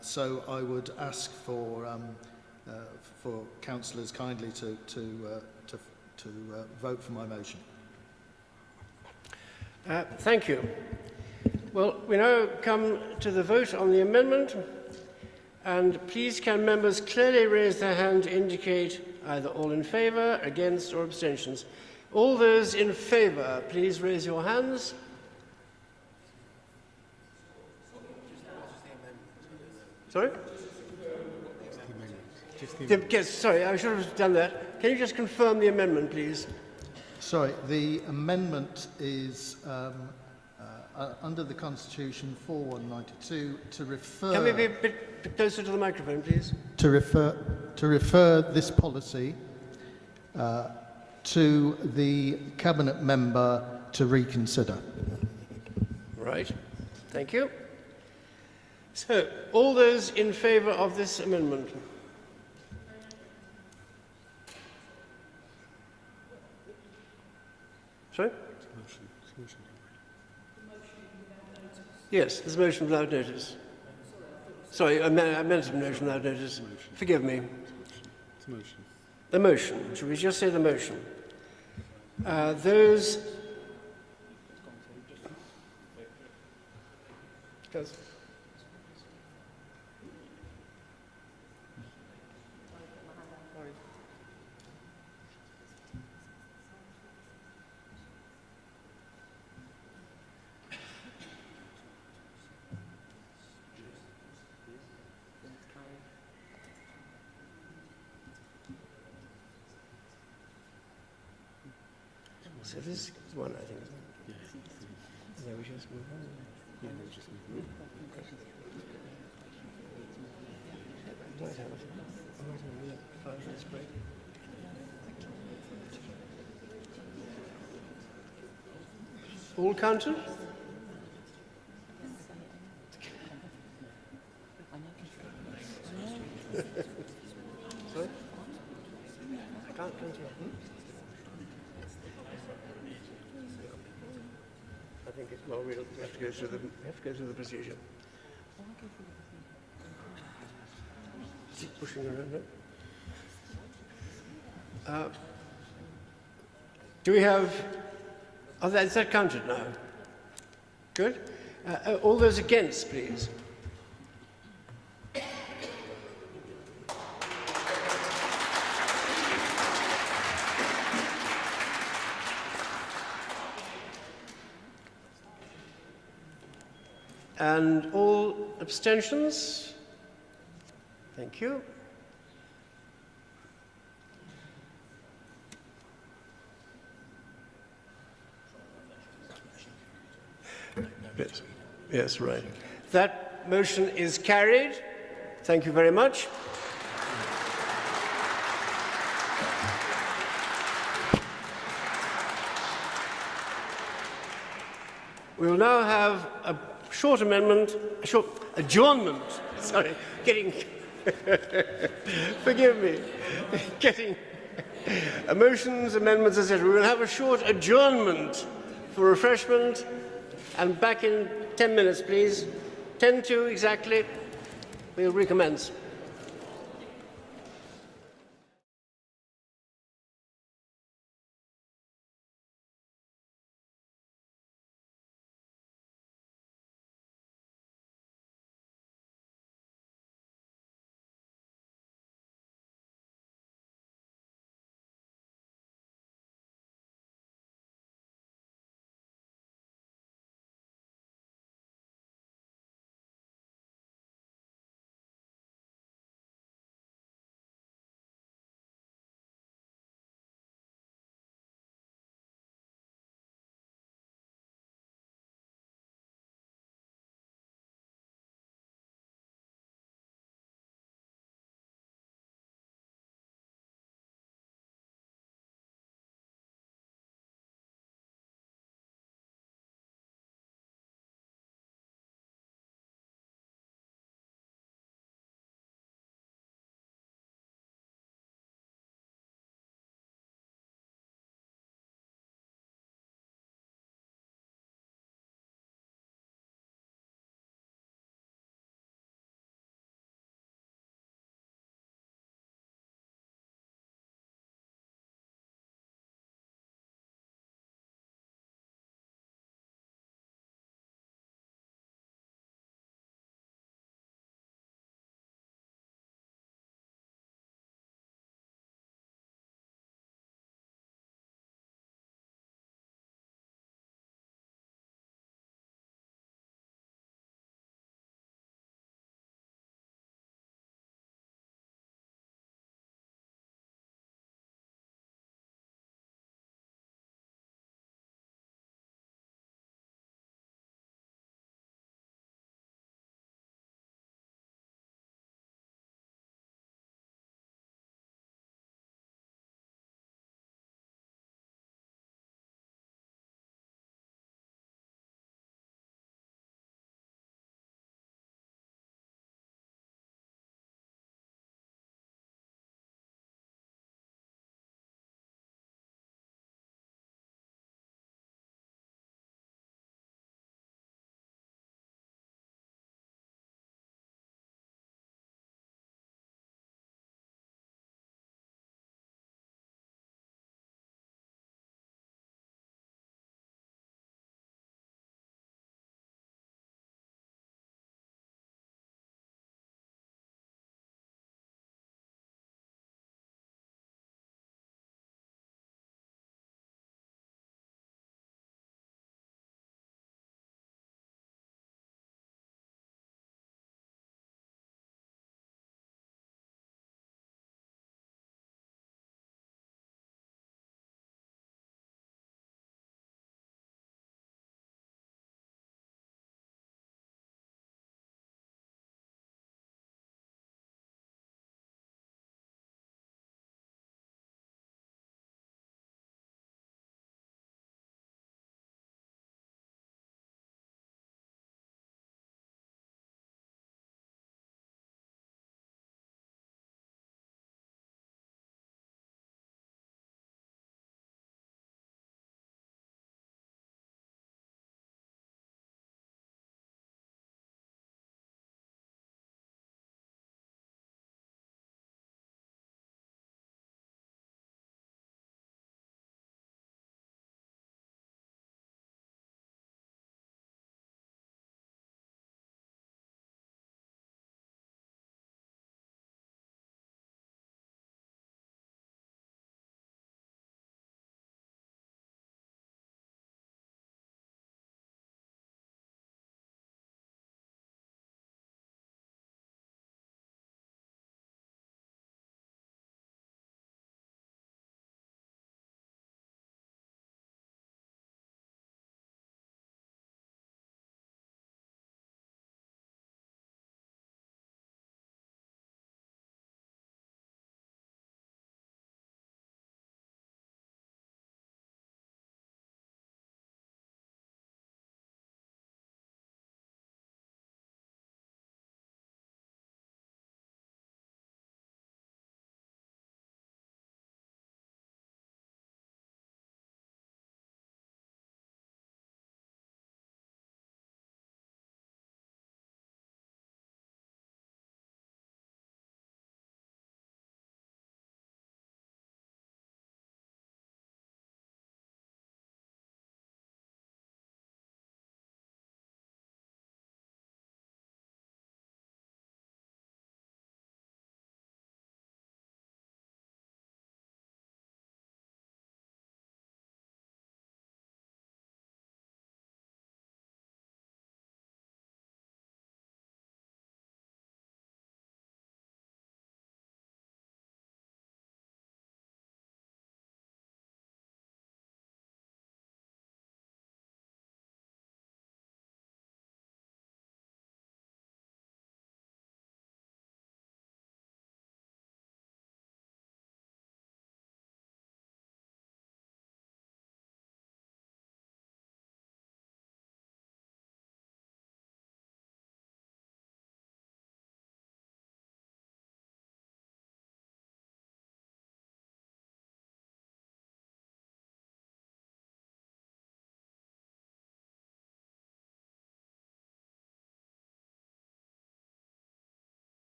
[SPEAKER 16] So I would ask for councillors kindly to vote for my motion.
[SPEAKER 1] Thank you. Well, we now come to the vote on the amendment, and please can members clearly raise their hand to indicate either all in favour, against or abstentions. All those in favour, please raise your hands. Sorry? Yes, sorry, I should have done that. Can you just confirm the amendment, please?
[SPEAKER 16] Sorry, the amendment is under the Constitution 4192 to refer...
[SPEAKER 1] Can we be a bit closer to the microphone, please?
[SPEAKER 16] To refer this policy to the Cabinet member to reconsider.
[SPEAKER 1] Right, thank you. So, all those in favour of this amendment? Sorry? Yes, there's a motion without notice. Sorry, I meant a motion without notice. Forgive me. The motion. Should we just say the motion? Those... So this is one, I think, isn't it? Yeah, we just move on. Yeah, we just move on. I might have a 5 minutes break. All counted? Sorry? I can't count it. I think it's, well, we have to go through the procedure. Keep pushing around. Do we have... is that counted now? Good. All those against, please. And all abstentions? Thank you. Yes, yes, right. That motion is carried. Thank you very much. We will now have a short amendment, a short adjournment, sorry, getting, forgive me, getting motions, amendments, etc. We will have a short adjournment for refreshment and back in 10 minutes, please. 10 to exactly. We'll recommence.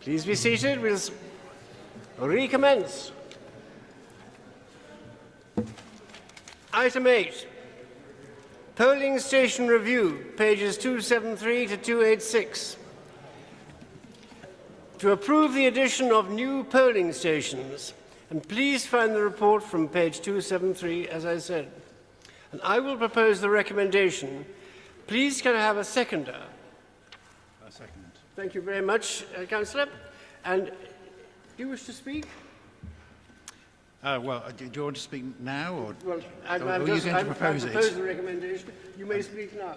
[SPEAKER 1] Please be seated. We'll recommence. Item 8. Polling station review, pages 273 to 286. To approve the addition of new polling stations, and please find the report from page 273, as I said. And I will propose the recommendation. Please can I have a seconder?
[SPEAKER 19] A second.
[SPEAKER 1] Thank you very much, Councillor. And do you wish to speak?
[SPEAKER 19] Well, do you want to speak now, or
[SPEAKER 1] Well,
[SPEAKER 19] are you going to propose
[SPEAKER 1] I
[SPEAKER 19] it?
[SPEAKER 1] propose the recommendation. You may speak now.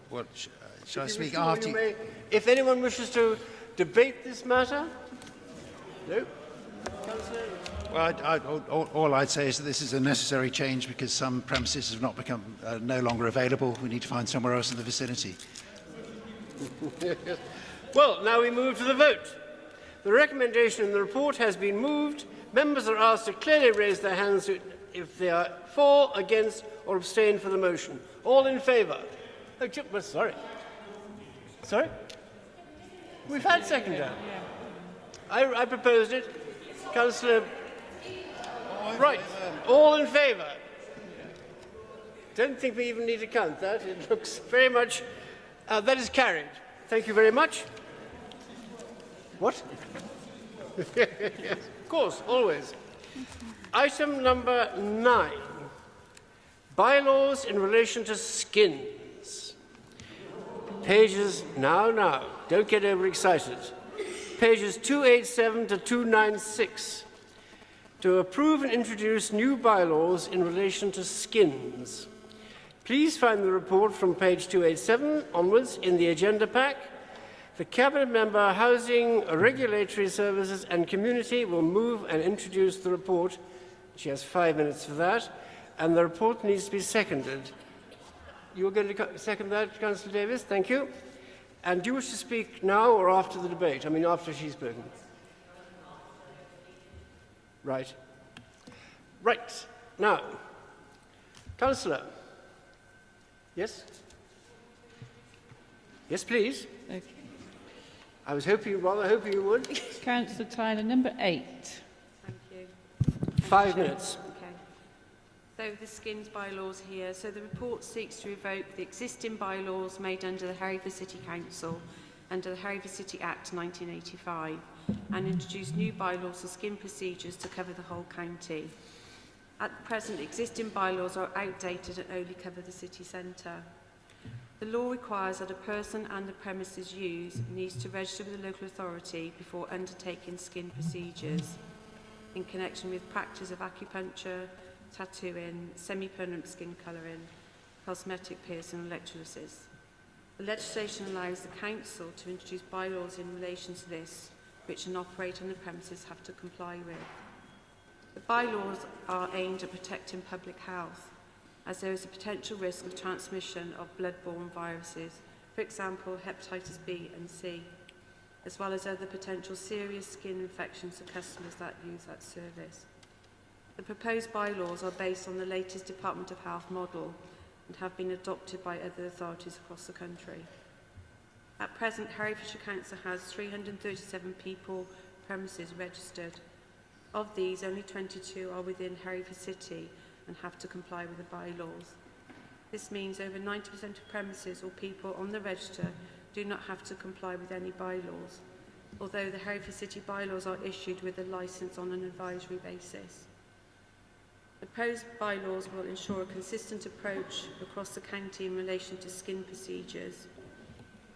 [SPEAKER 19] What, shall I
[SPEAKER 1] If you
[SPEAKER 19] speak
[SPEAKER 1] wish to,
[SPEAKER 19] after
[SPEAKER 1] you may, if anyone wishes to debate this matter? No? Councillor?
[SPEAKER 19] Well, all I'd say is that this is a necessary change because some premises have not become no longer available. We need to find somewhere else in the vicinity.
[SPEAKER 1] Well, now we move to the vote. The recommendation in the report has been moved. Members are asked to clearly raise their hands if they are for, against, or abstain for the motion. All in favour? Oh, well, sorry. Sorry? We've had seconder. I proposed it. Councillor. Right. All in favour? Don't think we even need to count that. It looks very much. That is carried. Thank you very much. What? Yes, of course, always. Item number 9. Bylaws in relation to skins. Pages, now, don't get overexcited. Pages 287 to 296. To approve and introduce new bylaws in relation to skins. Please find the report from page 287 onwards in the agenda pack. The Cabinet Member Housing, Regulatory Services and Community will move and introduce the report. She has 5 minutes for that, and the report needs to be seconded. You're going to second that, Councillor Davis? Thank you. And do you wish to speak now or after the debate? I mean, after she's spoken. Right. Right. Now, Councillor. Yes? Yes, please.
[SPEAKER 5] Okay.
[SPEAKER 1] I was rather hoping you would.
[SPEAKER 5] Councillor Tyler, number 8.
[SPEAKER 6] Thank you.
[SPEAKER 1] 5 minutes.
[SPEAKER 6] Okay. So the skins bylaws here. So the report seeks to revoke the existing bylaws made under the Hereford City Council under the Hereford City Act 1985 and introduce new bylaws for skin procedures to cover the whole county. At present, existing bylaws are outdated and only cover the city centre. The law requires that a person and the premises used needs to register with the local authority before undertaking skin procedures in connection with practice of acupuncture, tattooing, semi-permanent skin colouring, cosmetic piercing and electrolysis. The legislation allows the council to introduce bylaws in relation to this, which an operator on the premises have to comply with. The bylaws are aimed at protecting public health, as there is a potential risk of transmission of blood-borne viruses, for example, hepatitis B and C, as well as other potential serious skin infections to customers that use that service. The proposed bylaws are based on the latest Department of Health model and have been adopted by other authorities across the country. At present, Herefordshire Council has 337 people premises registered. Of these, only 22 are within Hereford City and have to comply with the bylaws. This means over 90% of premises or people on the register do not have to comply with any bylaws, although the Hereford City bylaws are issued with a licence on an advisory basis. The proposed bylaws will ensure a consistent approach across the county in relation to skin procedures.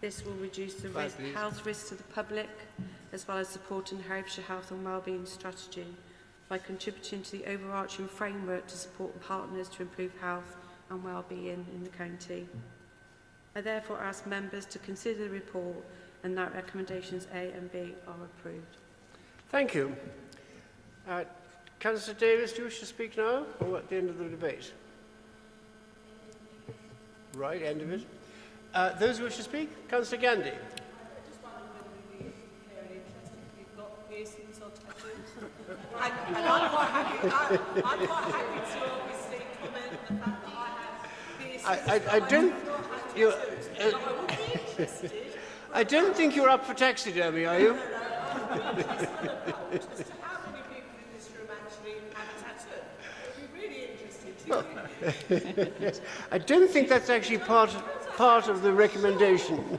[SPEAKER 6] This will reduce the health risks to the public, as well as supporting the Herefordshire Health and Wellbeing Strategy by contributing to the overarching framework to support partners to improve health and wellbeing in the county. I therefore ask members to consider the report and that recommendations A and B are approved.
[SPEAKER 1] Thank you. Councillor Davis, do you wish to speak now or at the end of the debate? Right, end of it. Those who wish to speak? Councillor Gandhi.
[SPEAKER 8] And I'm quite happy to obviously comment on the fact that I have
[SPEAKER 1] I don't think you're up for taxidermy, are you?
[SPEAKER 8] How many people in this room actually have a tattoo? I'd be really interested to
[SPEAKER 1] Yes. I don't think that's actually part of the recommendation.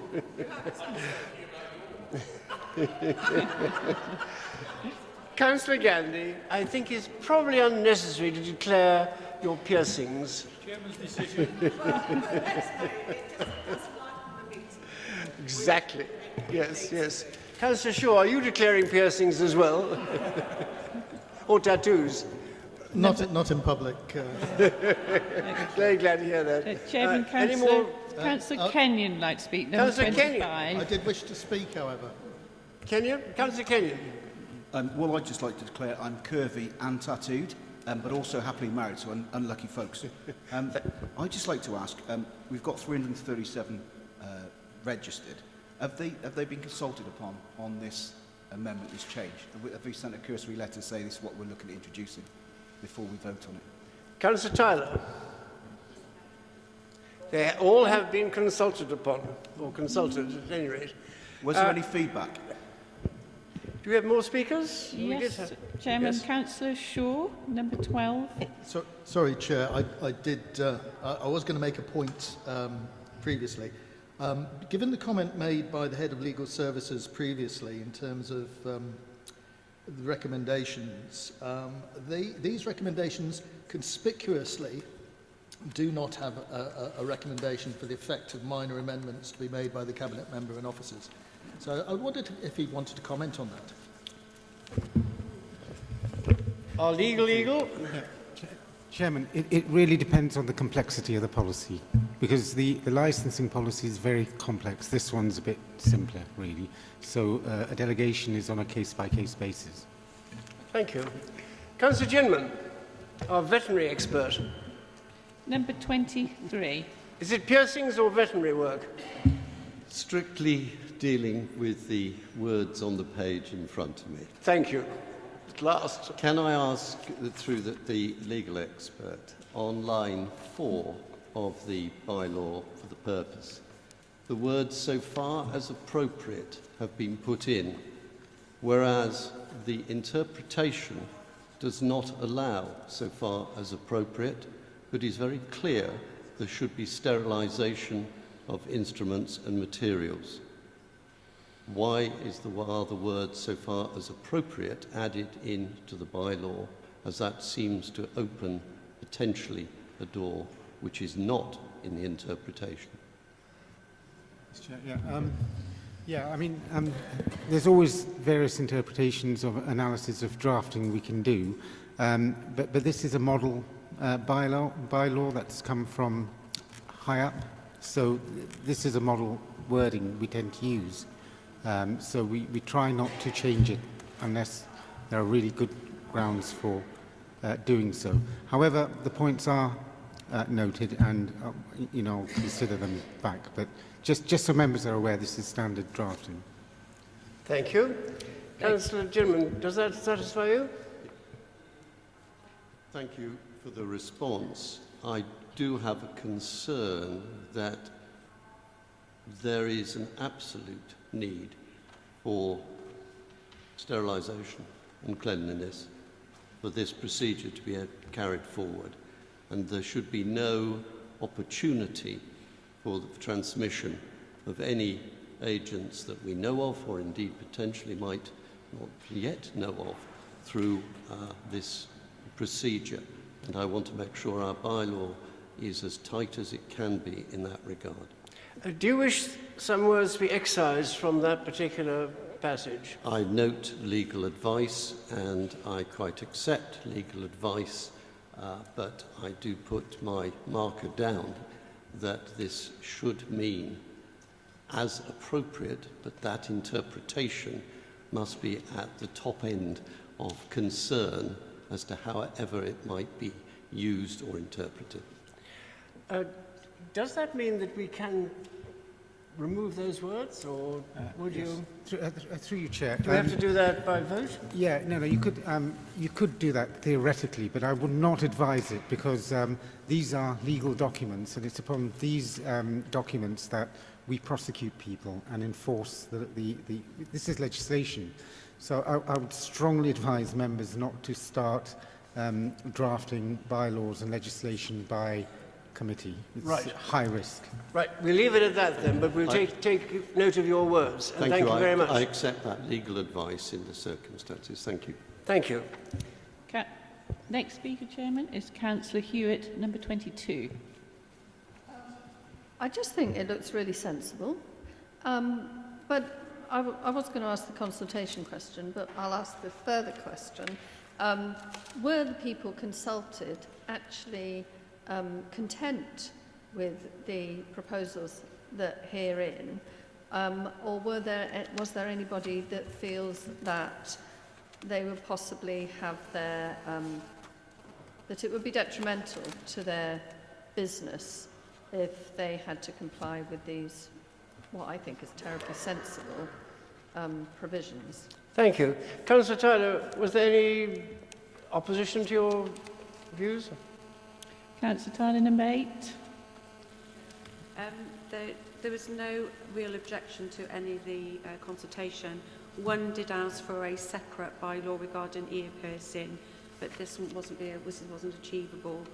[SPEAKER 1] Councillor Gandhi, I think it's probably unnecessary to declare your piercings.
[SPEAKER 7] Chairman's decision.
[SPEAKER 1] Exactly. Yes, yes. Councillor Shaw, are you declaring piercings as well? Or tattoos?
[SPEAKER 16] Not in public.
[SPEAKER 1] Very glad to hear that.
[SPEAKER 5] Chairman,
[SPEAKER 1] any more?
[SPEAKER 5] Councillor Kenyon would like to speak. Number
[SPEAKER 1] Councillor
[SPEAKER 5] 25.
[SPEAKER 1] Kenyon.
[SPEAKER 16] I did wish to speak, however.
[SPEAKER 1] Kenyon? Councillor Kenyon.
[SPEAKER 9] Well, I'd just like to declare I'm curvy and tattooed, but also happily married, so unlucky folks. I'd just like to ask, we've got 337 registered. Have they been consulted upon on this amendment, this change? Have we sent a cursory letter to say this is what we're looking at introducing before we vote on it?
[SPEAKER 1] Councillor Tyler. They all have been consulted upon, or consulted at any rate.
[SPEAKER 9] Was there any feedback?
[SPEAKER 1] Do we have more speakers?
[SPEAKER 5] Yes, Chairman.
[SPEAKER 1] Yes.
[SPEAKER 5] Councillor Shaw, number 12.
[SPEAKER 16] Sorry, Chair. I was going to make a point previously. Given the comment made by the Head of Legal Services previously in terms of the recommendations, these recommendations conspicuously do not have a recommendation for the effect of minor amendments to be made by the Cabinet member and officers. So I wondered if he wanted to comment on that.
[SPEAKER 1] Our legal?
[SPEAKER 19] Chairman, it really depends on the complexity of the policy, because the licensing policy is very complex. This one's a bit simpler, really. So a delegation is on a case-by-case basis.
[SPEAKER 1] Thank you. Councillor Ginman, our veterinary expert.
[SPEAKER 5] Number 23.
[SPEAKER 1] Is it piercings or veterinary work?
[SPEAKER 4] Strictly dealing with the words on the page in front of me.
[SPEAKER 1] Thank you. At last.
[SPEAKER 4] Can I ask, through the legal expert, on line 4 of the bylaw for the purpose, the words "so far as appropriate" have been put in, whereas the interpretation does not allow "so far as appropriate," but is very clear there should be sterilisation of instruments and materials. Why are the words "so far as appropriate" added into the bylaw, as that seems to open potentially a door which is not in the interpretation?
[SPEAKER 19] There's always various interpretations of analysis of drafting we can do, but this is a model bylaw that's come from high up, so this is a model wording we tend to use. So we try not to change it unless there are really good grounds for doing so. However, the points are noted, and I'll consider them back. But just so members are aware, this is standard drafting.
[SPEAKER 1] Thank you. Councillor Ginman, does that satisfy you?
[SPEAKER 4] Thank you for the response. I do have a concern that there is an absolute need for sterilisation and cleanliness for this procedure to be carried forward, and there should be no opportunity for the transmission of any agents that we know of, or indeed potentially might not yet know of, through this procedure. And I want to make sure our bylaw is as tight as it can be in that regard.
[SPEAKER 1] Do you wish some words to be excised from that particular passage?
[SPEAKER 4] I note legal advice, and I quite accept legal advice, but I do put my marker down that this should mean as appropriate, but that interpretation must be at the top end of concern as to however it might be used or interpreted.
[SPEAKER 1] Does that mean that we can remove those words, or would you?
[SPEAKER 19] Through you, Chair.
[SPEAKER 1] Do we have to do that by vote?
[SPEAKER 19] Yeah, no, you could do that theoretically, but I would not advise it, because these are legal documents, and it's upon these documents that we prosecute people and enforce this is legislation. So I would strongly advise members not to start drafting bylaws and legislation by committee. It's
[SPEAKER 1] Right.
[SPEAKER 19] high risk.
[SPEAKER 1] Right, we'll leave it at that then, but we'll take note of your words. And thank you very much.
[SPEAKER 4] I accept that legal advice in the circumstances. Thank you.
[SPEAKER 1] Thank you.
[SPEAKER 5] Next speaker, Chairman, is Councillor Hewitt, number 22.
[SPEAKER 18] I just think it looks really sensible. But I was going to ask the consultation question, but I'll ask the further question. Were the people consulted actually content with the proposals that herein, or was there anybody that feels that they would possibly have their that it would be detrimental to their business if they had to comply with these, what I think is terribly sensible provisions?
[SPEAKER 1] Thank you. Councillor Tyler, was there any opposition to your views?
[SPEAKER 5] Councillor Tyler, number 8.
[SPEAKER 6] There was no real objection to any of the consultation. One did ask for a separate bylaw regarding ear piercing, but this wasn't achievable.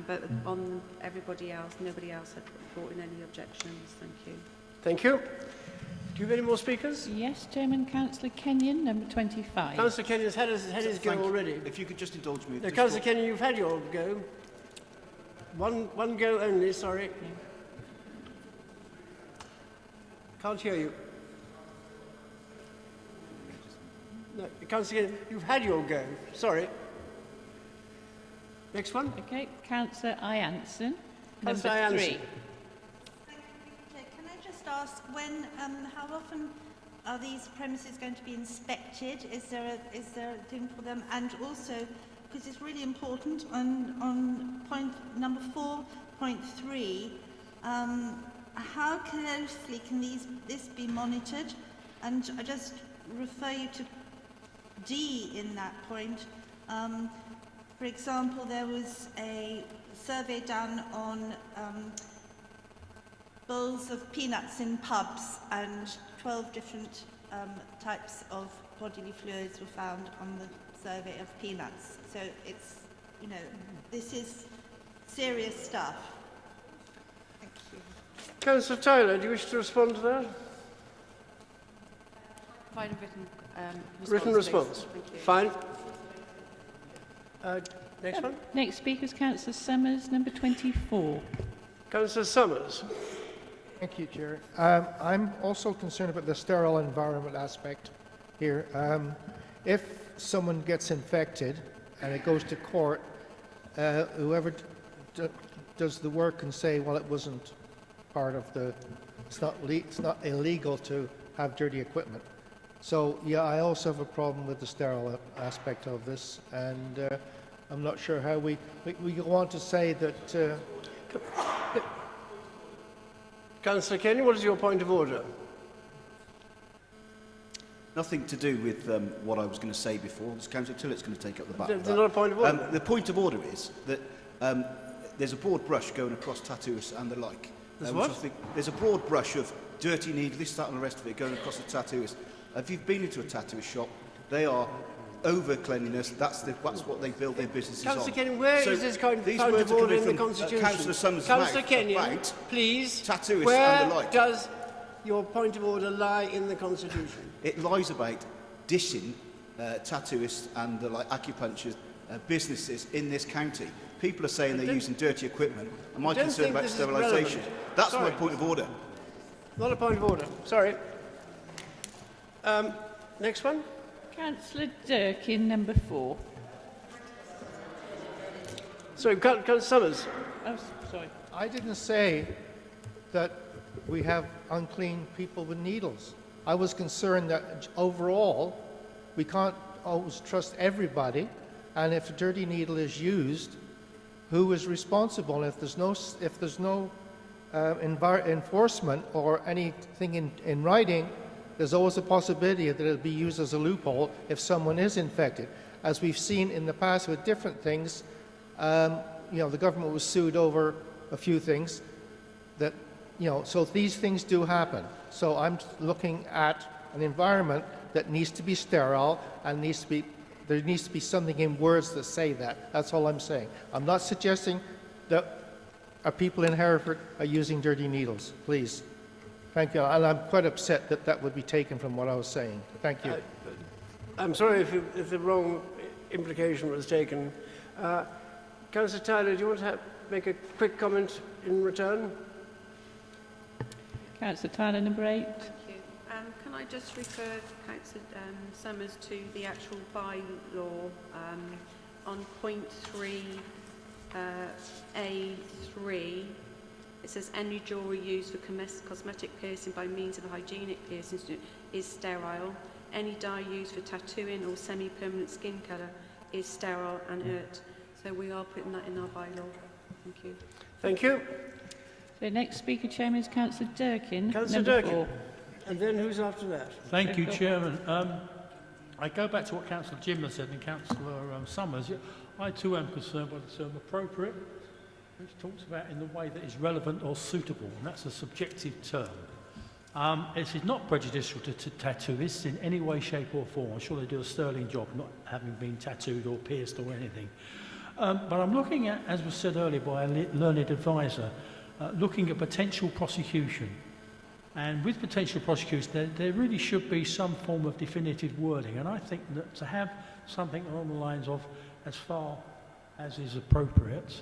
[SPEAKER 6] But on everybody else, nobody else had brought in any objections. Thank you.
[SPEAKER 1] Thank you. Do you have any more speakers?
[SPEAKER 5] Yes, Chairman. Councillor Kenyon, number 25.
[SPEAKER 1] Councillor Kenyon's had his go already.
[SPEAKER 9] If you could just indulge me.
[SPEAKER 1] No, Councillor Kenyon, you've had your go. One go only, sorry. Can't hear you. No, Councillor Kenyon, you've had your go. Sorry. Next one.
[SPEAKER 5] Okay, Councillor Ianson,
[SPEAKER 1] Councillor
[SPEAKER 5] number
[SPEAKER 1] Ianson.
[SPEAKER 5] 3.
[SPEAKER 15] Can I just ask how often are these premises going to be inspected? Is there a thing for them? And also, because it's really important, on point number 4.3, how closely can this be monitored? And I just refer you to D in that point. For example, there was a survey done on bowls of peanuts in pubs, and 12 different types of bodily fluids were found on the survey of peanuts. So it's, this is serious stuff. Thank you.
[SPEAKER 1] Councillor Tyler, do you wish to respond to that?
[SPEAKER 6] Provide a written response.
[SPEAKER 1] Written response.
[SPEAKER 6] Please. Thank you.
[SPEAKER 1] Fine. Next one.
[SPEAKER 5] Next speaker is Councillor Summers, number 24.
[SPEAKER 1] Councillor Summers.
[SPEAKER 10] Thank you, Chair. I'm also concerned about the sterile environment aspect here. If someone gets infected and it goes to court, whoever does the work can say, well, it wasn't part of the, it's not illegal to have dirty equipment. So, yeah, I also have a problem with the sterile aspect of this, and I'm not sure how we go on to say that...
[SPEAKER 1] Councillor Kenyon, what is your point of order?
[SPEAKER 9] Nothing to do with what I was going to say before. Councillor Tillett's going to take up the back of
[SPEAKER 1] There's not a point of order.
[SPEAKER 9] The point of order is that there's a broad brush going across tattoos and the like.
[SPEAKER 1] There's what?
[SPEAKER 9] There's a broad brush of dirty needle, this, that and the rest of it going across the tattooist. If you've been into a tattooist shop, they are over cleanliness. That's what they build their businesses on.
[SPEAKER 1] Councillor Kenyon, where is this kind
[SPEAKER 9] these
[SPEAKER 1] of
[SPEAKER 9] words are
[SPEAKER 1] order
[SPEAKER 9] coming
[SPEAKER 1] in the
[SPEAKER 9] from,
[SPEAKER 1] Constitution?
[SPEAKER 9] Councillor Summers'
[SPEAKER 1] Councillor
[SPEAKER 9] mouth
[SPEAKER 1] Kenyon,
[SPEAKER 9] about
[SPEAKER 1] please,
[SPEAKER 9] tattooists
[SPEAKER 1] where
[SPEAKER 9] and the like.
[SPEAKER 1] does your point of order lie in the Constitution?
[SPEAKER 9] It lies about dissing tattooists and the like acupuncture businesses in this county. People are saying they're using dirty equipment. And my concern about sterilisation. That's my point of order.
[SPEAKER 1] Not a point of order. Sorry. Next one.
[SPEAKER 5] Councillor Durkin, number 4.
[SPEAKER 1] Sorry, Councillor Summers.
[SPEAKER 5] Oh, sorry.
[SPEAKER 10] I didn't say that we have unclean people with needles. I was concerned that overall, we can't always trust everybody, and if a dirty needle is used, who is responsible? If there's no enforcement or anything in writing, there's always a possibility that it'll be used as a loophole if someone is infected. As we've seen in the past with different things, the government was sued over a few things that, so these things do happen. So I'm looking at an environment that needs to be sterile and there needs to be something in words that say that. That's all I'm saying. I'm not suggesting that our people in Hereford are using dirty needles, please. Thank you. And I'm quite upset that that would be taken from what I was saying. Thank you.
[SPEAKER 1] I'm sorry if the wrong implication was taken. Councillor Tyler, do you want to make a quick comment in return?
[SPEAKER 5] Councillor Tyler, number 8.
[SPEAKER 6] Thank you. Can I just refer Councillor Summers to the actual bylaw on point 3, A3? It says any jewellery used for cosmetic piercing by means of a hygienic piercing is sterile. Any dye used for tattooing or semi-permanent skin colour is sterile and hurt. So we are putting that in our bylaw. Thank you.
[SPEAKER 1] Thank you.
[SPEAKER 5] The next speaker, Chairman, is Councillor Durkin.
[SPEAKER 1] Councillor
[SPEAKER 5] number
[SPEAKER 1] Durkin.
[SPEAKER 5] 4.
[SPEAKER 1] And then who's after that?
[SPEAKER 7] Thank you, Chairman. I go back to what Councillor Jimler said and Councillor Summers. I too am concerned by the term appropriate, which talks about in the way that is relevant or suitable, and that's a subjective term. It is not prejudicial to tattooists in any way, shape or form. I'm sure they do a sterling job, not having been tattooed or pierced or anything. But I'm looking at, as was said earlier by a learned advisor, looking at potential prosecution. And with potential prosecution, there really should be some form of definitive wording. And I think that to have something along the lines of as far as is appropriate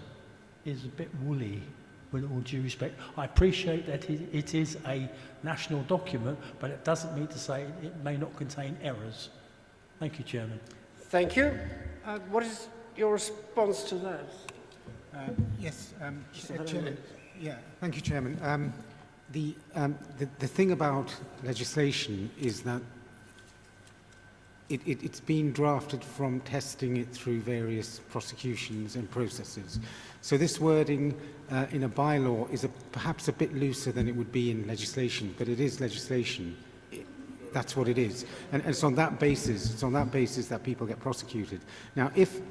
[SPEAKER 7] is a bit woolly, with all due respect. I appreciate that it is a national document, but it doesn't mean to say it may not contain errors. Thank you, Chairman.
[SPEAKER 1] Thank you. What is your response to that?
[SPEAKER 19] Yes, Chairman. Yeah, thank you, Chairman. The thing about legislation is that it's been drafted from testing it through various prosecutions and processes. So this wording in a bylaw is perhaps a bit looser than it would be in legislation, but it is legislation. That's what it is. And it's on that basis, that people get prosecuted. Now, if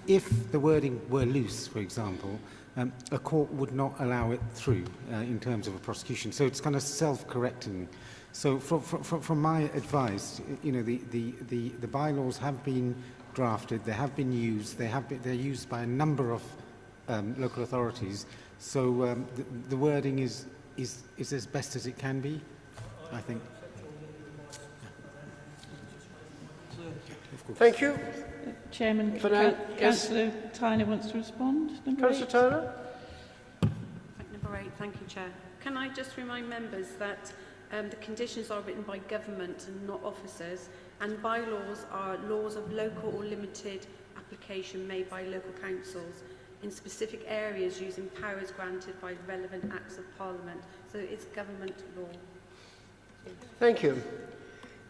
[SPEAKER 19] the wording were loose, for example, a court would not allow it through in terms of a prosecution. So it's kind of self-correcting. So from my advice, you know, the bylaws have been drafted, they have been used, they're used by a number of local authorities. So the wording is as best as it can be, I think.
[SPEAKER 1] Thank you.
[SPEAKER 5] Chairman,
[SPEAKER 1] yes.
[SPEAKER 5] Councillor Tyler wants to respond.
[SPEAKER 1] Councillor Tyler?
[SPEAKER 6] Number 8, thank you, Chair. Can I just remind members that the conditions are written by government and not officers, and bylaws are laws of local or limited application made by local councils in specific areas using powers granted by relevant acts of Parliament. So it's government law.
[SPEAKER 1] Thank you.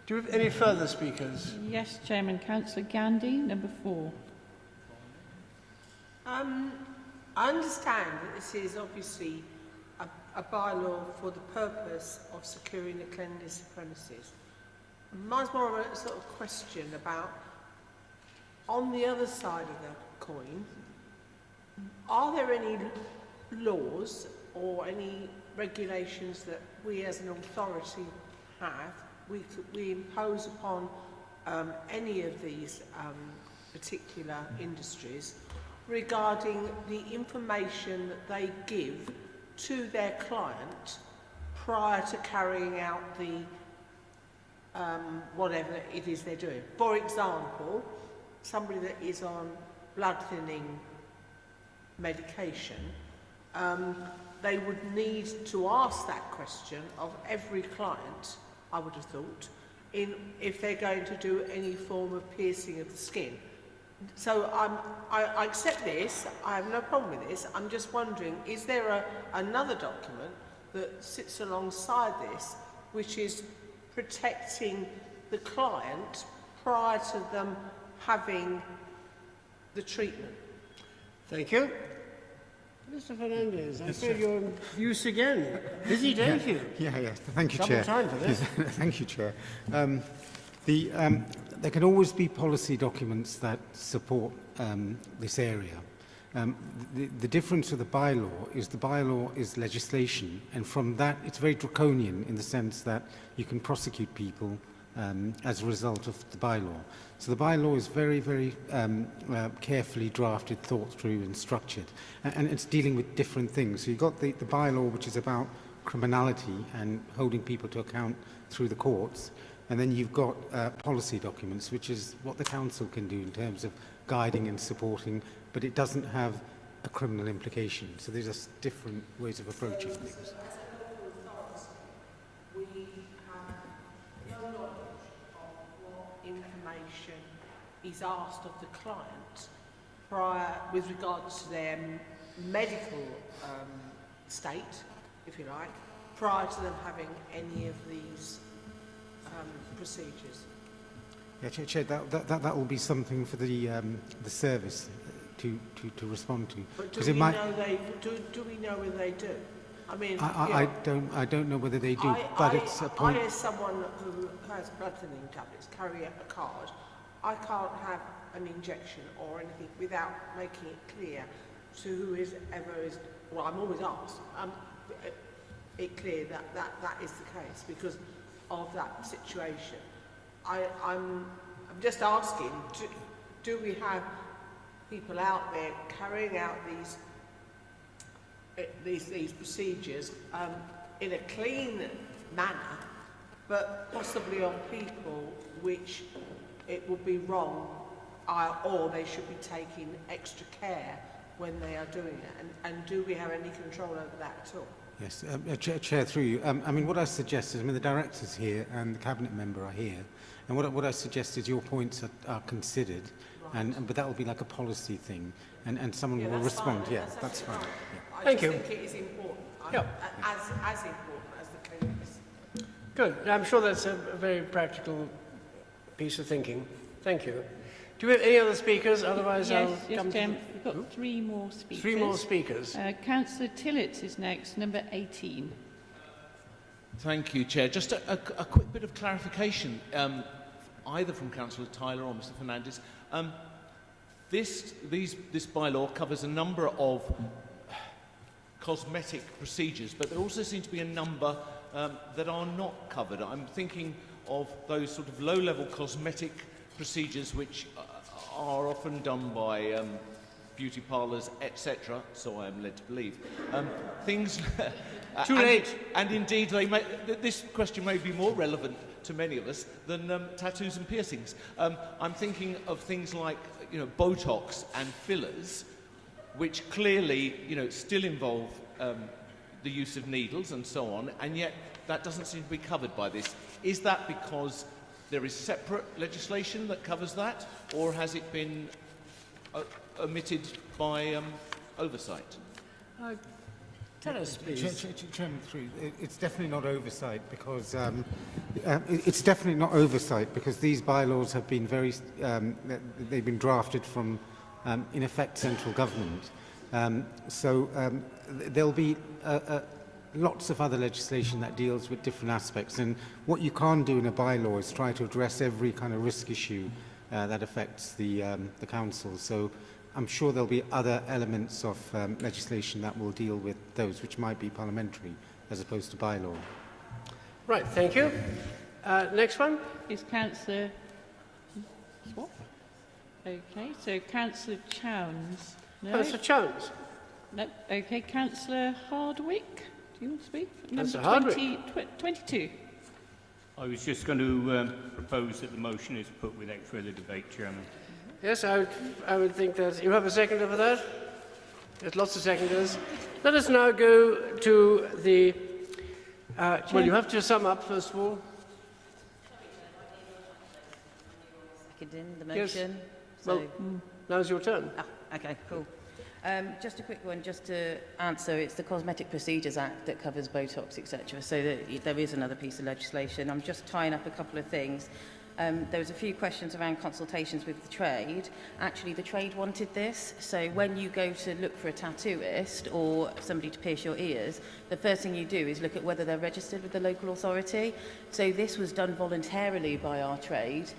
[SPEAKER 1] Do we have any further speakers?
[SPEAKER 5] Yes, Chairman. Councillor Gandhi, number 4.
[SPEAKER 8] I understand that this is obviously a bylaw for the purpose of securing the cleanliness of premises. Mine's more of a sort of question about, on the other side of the coin, are there any laws or any regulations that we as an authority have we impose upon any of these particular industries regarding the information that they give to their client prior to carrying out the whatever it is they're doing. For example, somebody that is on blood thinning medication, they would need to ask that question of every client, I would have thought, if they're going to do any form of piercing of the skin. So I accept this, I have no problem with this. I'm just wondering, is there another document that sits alongside this which is protecting the client prior to them having the treatment?
[SPEAKER 1] Thank you. Mr. Fernandez, I feel you're in use again. Busy day for you.
[SPEAKER 19] Yeah. Thank you,
[SPEAKER 1] Double
[SPEAKER 19] Chair.
[SPEAKER 1] time for this.
[SPEAKER 19] Thank you, Chair. There can always be policy documents that support this area. The difference with the bylaw is legislation, and from that it's very draconian in the sense that you can prosecute people as a result of the bylaw. So the bylaw is very, very carefully drafted, thought through and structured. And it's dealing with different things. So you've got the bylaw, which is about criminality and holding people to account through the courts. And then you've got policy documents, which is what the council can do in terms of guiding and supporting, but it doesn't have a criminal implication. So there's just different ways of approaching things.
[SPEAKER 8] We have no knowledge of what information is asked of the client prior, with regards to their medical state, if you like, prior to them having any of these procedures.
[SPEAKER 19] Yeah, Chair, that will be something for the service to respond to.
[SPEAKER 8] But do we know do we know whether they do? I mean,
[SPEAKER 19] I don't know whether they do, but it's a point.
[SPEAKER 8] I, as someone who has blood thinning tablets, carry a card. I can't have an injection or anything without making it clear to whoever is. Well, I'm always asked. It clear that is the case because of that situation. I'm just asking, do we have people out there carrying out these procedures in a clean manner, but possibly on people which it would be wrong, or they should be taking extra care when they are doing it? And do we have any control over that at all?
[SPEAKER 19] Yes, Chair, through you. I mean, what I suggest is, the director's here and the cabinet member are here, and what I suggest is your points are considered, right. but that will be like a policy thing, and someone will respond.
[SPEAKER 8] Fine.
[SPEAKER 19] Yeah, that's fine.
[SPEAKER 8] I
[SPEAKER 1] Thank you.
[SPEAKER 8] think it is important, as important as the cleanliness.
[SPEAKER 1] Good. I'm sure that's a very practical piece of thinking. Thank you. Do we have any other speakers? Otherwise, I'll come to...
[SPEAKER 5] We've got 3 more speakers.
[SPEAKER 1] 3 more speakers.
[SPEAKER 5] Councillor Tillett is next, number 18.
[SPEAKER 22] Thank you, Chair. Just a quick bit of clarification, either from Councillor Tyler or Mr Fernandez. This bylaw covers a number of cosmetic procedures, but there also seem to be a number that are not covered. I'm thinking of those sort of low-level cosmetic procedures which are often done by beauty parlours, etc., so I am led to believe. Things...
[SPEAKER 1] Too late.
[SPEAKER 22] And indeed, this question may be more relevant to many of us than tattoos and piercings. I'm thinking of things like, Botox and fillers, which clearly, still involve the use of needles and so on, and yet that doesn't seem to be covered by this. Is that because there is separate legislation that covers that, or has it been omitted by oversight?
[SPEAKER 1] Tell us, please.
[SPEAKER 19] Chairman, it's definitely not oversight because it's definitely not oversight because these bylaws have been they've been drafted from, in effect, central government. There'll be lots of other legislation that deals with different aspects, and what you can't do in a bylaw is try to address every kind of risk issue that affects the council. So I'm sure there'll be other elements of legislation that will deal with those which might be parliamentary as opposed to bylaw.
[SPEAKER 1] Right, thank you. Next one
[SPEAKER 5] is Councillor Swap. Okay, so Councillor Chowns. No.
[SPEAKER 1] Councillor Chowns.
[SPEAKER 5] No. Okay, Councillor Hardwick. Do you want to speak?
[SPEAKER 1] Councillor
[SPEAKER 5] Number
[SPEAKER 1] Hardwick.
[SPEAKER 5] 22.
[SPEAKER 12] I was just going to propose that the motion is put without further debate, Chairman.
[SPEAKER 1] Yes, I would think that. You have a seconder for that? There's lots of seconders. Let us now go to the... well, you have to sum up, first of all.
[SPEAKER 3] Seconding the motion.
[SPEAKER 1] Yes. Well, now's your turn.
[SPEAKER 3] Okay, cool. Just a quick one, just to answer, it's the Cosmetic Procedures Act that covers Botox, etc. So that there is another piece of legislation. I'm just tying up a couple of things. there was a few questions around consultations with the trade. Actually, the trade wanted this, so when you go to look for a tattooist or somebody to pierce your ears, the first thing you do is look at whether they're registered with the local authority. So this was done voluntarily by our trade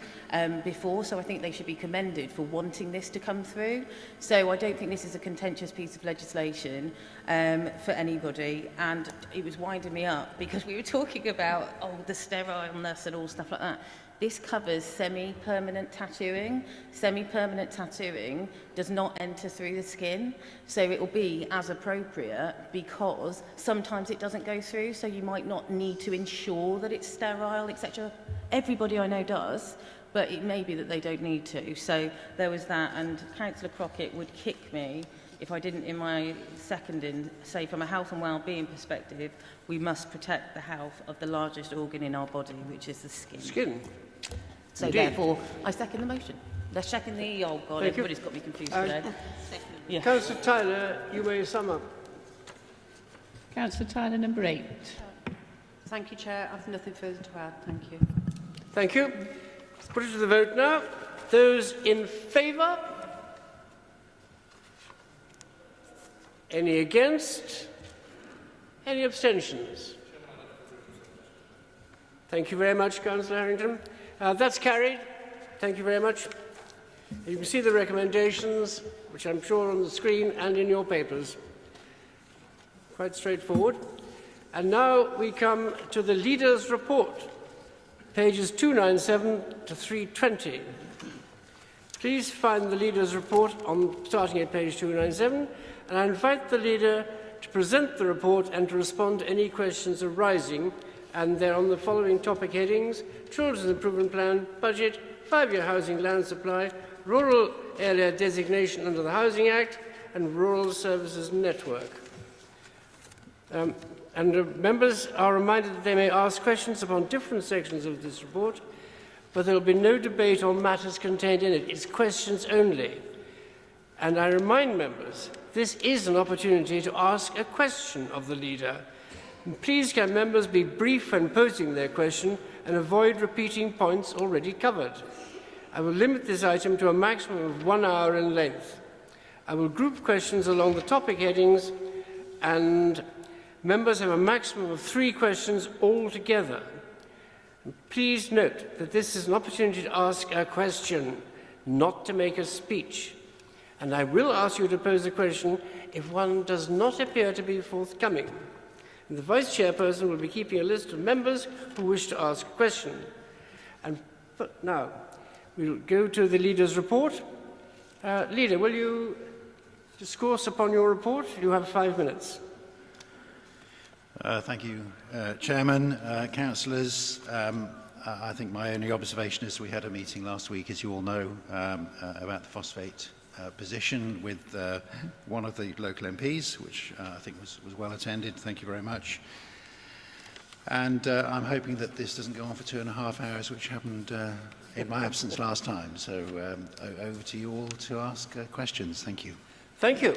[SPEAKER 3] before, so I think they should be commended for wanting this to come through. So I don't think this is a contentious piece of legislation for anybody, and it was winding me up because we were talking about the sterileness and all stuff like that. This covers semi-permanent tattooing. Semi-permanent tattooing does not enter through the skin, so it will be as appropriate because sometimes it doesn't go through, so you might not need to ensure that it's sterile, etc. Everybody I know does, but it may be that they don't need to. So there was that, and Councillor Crockett would kick me if I didn't, in my seconding, say from a health and well-being perspective, we must protect the health of the largest organ in our body, which is the skin.
[SPEAKER 1] Skin.
[SPEAKER 3] So
[SPEAKER 1] Indeed.
[SPEAKER 3] therefore, I second the motion. They're checking the, oh God,
[SPEAKER 1] Thank you.
[SPEAKER 3] everybody's got me confused today. Yeah.
[SPEAKER 1] Councillor Tyler, you may sum up.
[SPEAKER 5] Councillor Tyler, number 8.
[SPEAKER 6] Thank you, Chair. I have nothing further to add. Thank you.
[SPEAKER 1] Thank you. Let's put it to the vote now. Those in favour? Any against? Any abstentions? Thank you very much, Councillor Harrington. That's carried. Thank you very much. You can see the recommendations, which I'm sure are on the screen and in your papers. Quite straightforward. And now we come to the Leaders' Report, pages 297 to 320. Please find the Leaders' Report starting at page 297, and I invite the Leader to present the report and to respond to any questions arising, and they're on the following topic headings: Children's Improvement Plan, Budget, 5-year housing land supply, Rural Area Designation under the Housing Act, and Rural Services Network. Members are reminded that they may ask questions upon different sections of this report, but there will be no debate on matters contained in it. It's questions only. And I remind members, this is an opportunity to ask a question of the Leader. And please can members be brief when posing their question and avoid repeating points already covered. I will limit this item to a maximum of 1 hour in length. I will group questions along the topic headings, and members have a maximum of 3 questions altogether. And please note that this is an opportunity to ask a question, not to make a speech. And I will ask you to pose a question if one does not appear to be forthcoming. And the Vice Chairperson will be keeping a list of members who wish to ask a question. And now, we'll go to the Leader's Report. Leader, will you discourse upon your report? You have 5 minutes.
[SPEAKER 13] Thank you, Chairman, Councillors. I think my only observation is we had a meeting last week, as you all know, about the phosphate position with one of the local MPs, which I think was well attended. Thank you very much. And I'm hoping that this doesn't go on for 2.5 hours, which happened in my absence last time. So over to you all to ask questions. Thank you.
[SPEAKER 1] Thank you.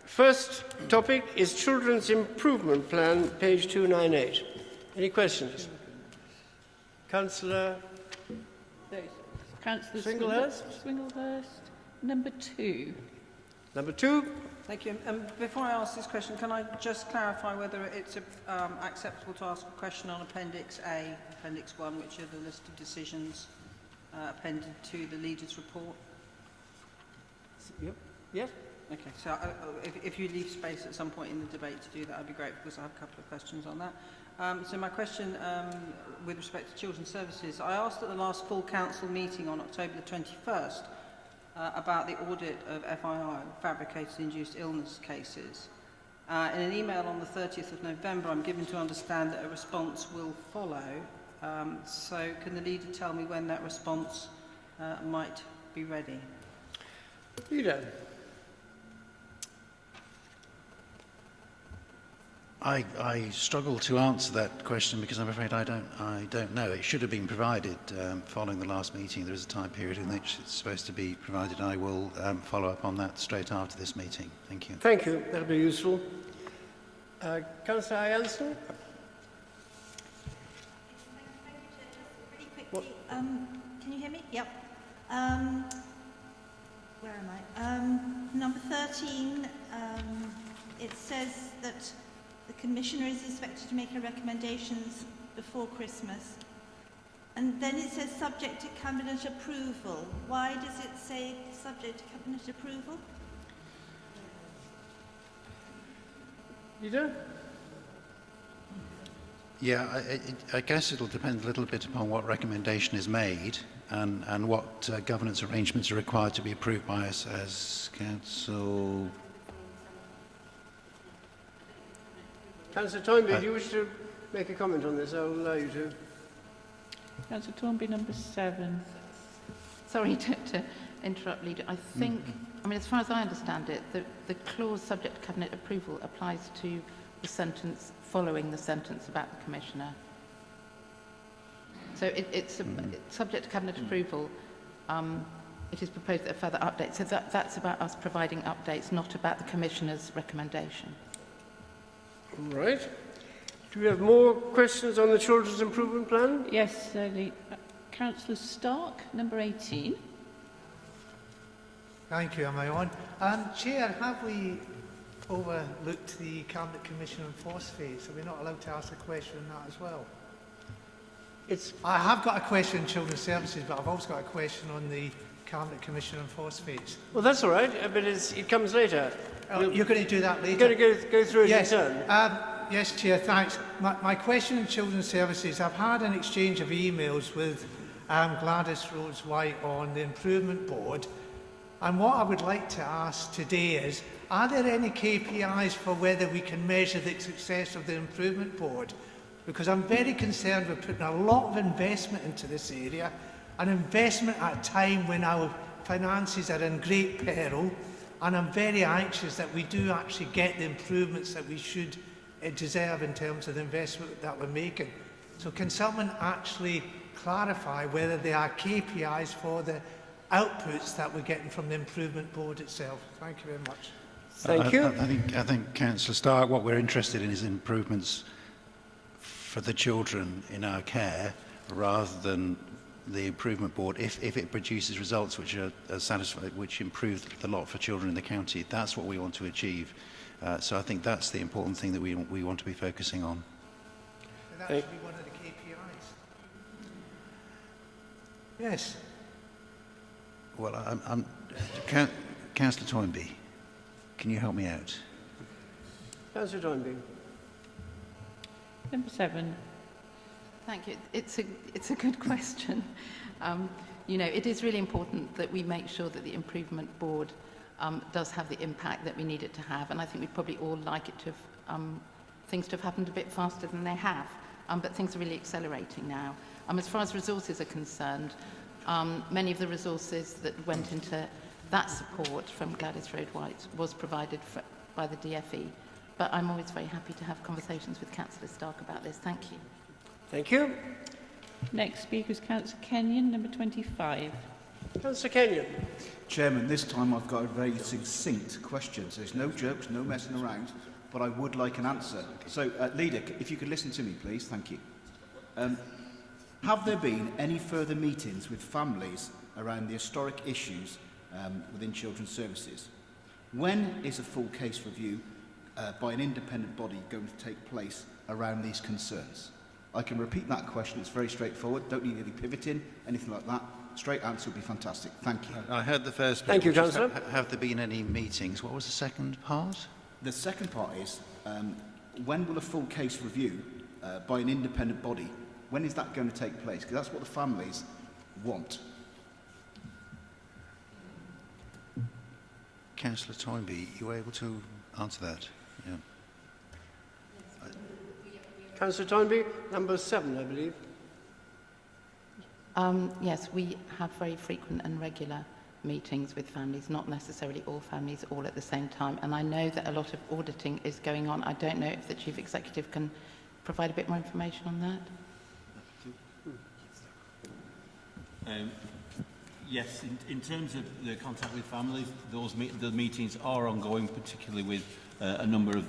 [SPEAKER 1] First topic is Children's Improvement Plan, page 298. Any questions? Councillor Swinglehurst?
[SPEAKER 5] Swinglehurst. Number 2.
[SPEAKER 1] Number 2.
[SPEAKER 8] Thank you. Before I ask this question, can I just clarify whether it's acceptable to ask a question on Appendix A, Appendix 1, which are the list of decisions appended to the Leaders' Report?
[SPEAKER 1] Yep. Yes.
[SPEAKER 8] Okay, so if you leave space at some point in the debate to do that, I'd be grateful, because I have a couple of questions on that. So my question with respect to children's services, I asked at the last full council meeting on October the 21st about the audit of FII, fabricated induced illness cases. In an email on the 30th of November, I'm given to understand that a response will follow. So can the Leader tell me when that response might be ready?
[SPEAKER 1] Leader.
[SPEAKER 13] I struggle to answer that question because I'm afraid I don't know. It should have been provided following the last meeting. There is a time period in which it's supposed to be provided. I will follow up on that straight after this meeting. Thank you.
[SPEAKER 1] Thank you. That'll be useful. Councillor Janssen.
[SPEAKER 15] Can you hear me? Yep. Where am I? Number 13, it says that the Commissioner is expected to make her recommendations before Christmas. And then it says subject to Cabinet approval. Why does it say subject to Cabinet approval?
[SPEAKER 1] Leader?
[SPEAKER 13] Yeah, I guess it'll depend a little bit upon what recommendation is made and what governance arrangements are required to be approved by us as Council.
[SPEAKER 1] Councillor Toynbee, do you wish to make a comment on this? I'll allow you to.
[SPEAKER 5] Councillor Toynbee, number 7.
[SPEAKER 3] Sorry to interrupt, Leader. I think, I mean, as far as I understand it, the clause subject to Cabinet approval applies to the sentence following the sentence about the Commissioner. So it's subject to Cabinet approval. It is proposed that a further update. So that's about us providing updates, not about the Commissioner's recommendation.
[SPEAKER 1] All right. Do we have more questions on the Children's Improvement Plan?
[SPEAKER 5] Yes, Councillor Stark, number 18.
[SPEAKER 11] Thank you. Am I on? Chair, have we overlooked the Cabinet Commission on Phosphates? Are we not allowed to ask a question on that as well? I have got a question on Children's Services, but I've also got a question on the Cabinet Commission on Phosphates.
[SPEAKER 1] Well, that's all right, but it comes later.
[SPEAKER 11] You're going to do that later?
[SPEAKER 1] You're going to go through it in turn?
[SPEAKER 11] Yes, Chair, thanks. My question on Children's Services, I've had an exchange of emails with Gladys Rhodes-White on the Improvement Board, and what I would like to ask today is, are there any KPIs for whether we can measure the success of the Improvement Board? Because I'm very concerned we're putting a lot of investment into this area, an investment at a time when our finances are in great peril, and I'm very anxious that we do actually get the improvements that we should deserve in terms of the investment that we're making. So can someone actually clarify whether there are KPIs for the outputs that we're getting from the Improvement Board itself? Thank you very much.
[SPEAKER 1] Thank you.
[SPEAKER 13] I think Councillor Stark, what we're interested in is improvements for the children in our care rather than the Improvement Board. If it produces results which are satisfied, which improve the lot for children in the county, that's what we want to achieve. So I think that's the important thing that we want to be focusing on.
[SPEAKER 11] And that should be one of the KPIs. Yes.
[SPEAKER 13] Well, Councillor Toynbee, can you help me out?
[SPEAKER 1] Councillor Toynbee.
[SPEAKER 5] Number 7.
[SPEAKER 3] Thank you. It's a good question. You know, it is really important that we make sure that the Improvement Board does have the impact that we need it to have, and I think we'd probably all like it to have, things to have happened a bit faster than they have, but things are really accelerating now. As far as resources are concerned, many of the resources that went into that support from Gladys Rhodes-White was provided by the DFE, but I'm always very happy to have conversations with Councillor Stark about this. Thank you.
[SPEAKER 1] Thank you.
[SPEAKER 5] Next speaker is Councillor Kenyon, number 25.
[SPEAKER 1] Councillor Kenyon.
[SPEAKER 9] Chairman, this time I've got a very succinct question. So there's no jokes, no messing around, but I would like an answer. So, Leader, if you could listen to me, please. Thank you. Have there been any further meetings with families around the historic issues within Children's Services? When is a full case review by an independent body going to take place around these concerns? I can repeat that question. It's very straightforward. Don't need any pivoting, anything like that. Straight answer would be fantastic. Thank you.
[SPEAKER 13] I heard the first bit.
[SPEAKER 1] Thank you, Councillor.
[SPEAKER 13] Have there been any meetings? What was the second part?
[SPEAKER 9] The second part is, when will a full case review by an independent body, when is that going to take place? Because that's what the families want.
[SPEAKER 13] Councillor Toynbee, you were able to answer that? Yeah.
[SPEAKER 1] Councillor Toynbee, number 7, I believe.
[SPEAKER 3] Yes, we have very frequent and regular meetings with families, not necessarily all families all at the same time. And I know that a lot of auditing is going on. I don't know if the Chief Executive can provide a bit more information on that.
[SPEAKER 17] Yes, in terms of the contact with families, the meetings are ongoing, particularly with a number of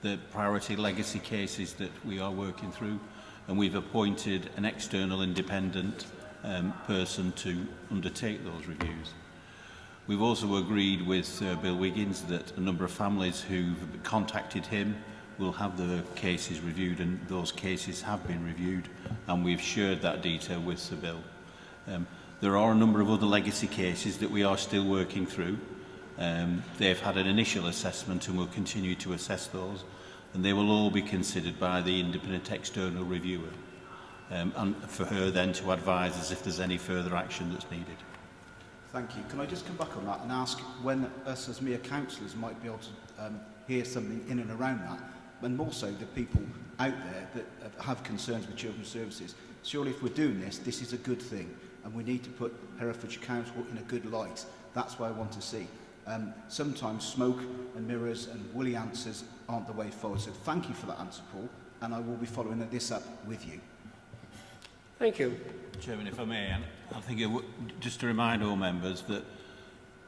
[SPEAKER 17] the priority legacy cases that we are working through. and we've appointed an external independent person to undertake those reviews. We've also agreed with Bill Wiggins that a number of families who've contacted him will have the cases reviewed, and those cases have been reviewed, and we've shared that detail with Sir Bill. There are a number of other legacy cases that we are still working through. They've had an initial assessment and we'll continue to assess those, and they will all be considered by the independent external reviewer, and for her then to advise us if there's any further action that's needed.
[SPEAKER 9] Thank you. Can I just come back on that and ask when us as mere councillors might be able to hear something in and around that, and also the people out there that have concerns with children's services? Surely if we're doing this, this is a good thing, and we need to put Herefordshire Council in a good light. That's what I want to see. Sometimes smoke and mirrors and woolly answers aren't the way forward. So thank you for that answer, Paul, and I will be following this up with you.
[SPEAKER 1] Thank you.
[SPEAKER 17] Chairman, if I may, and I think just to remind all members that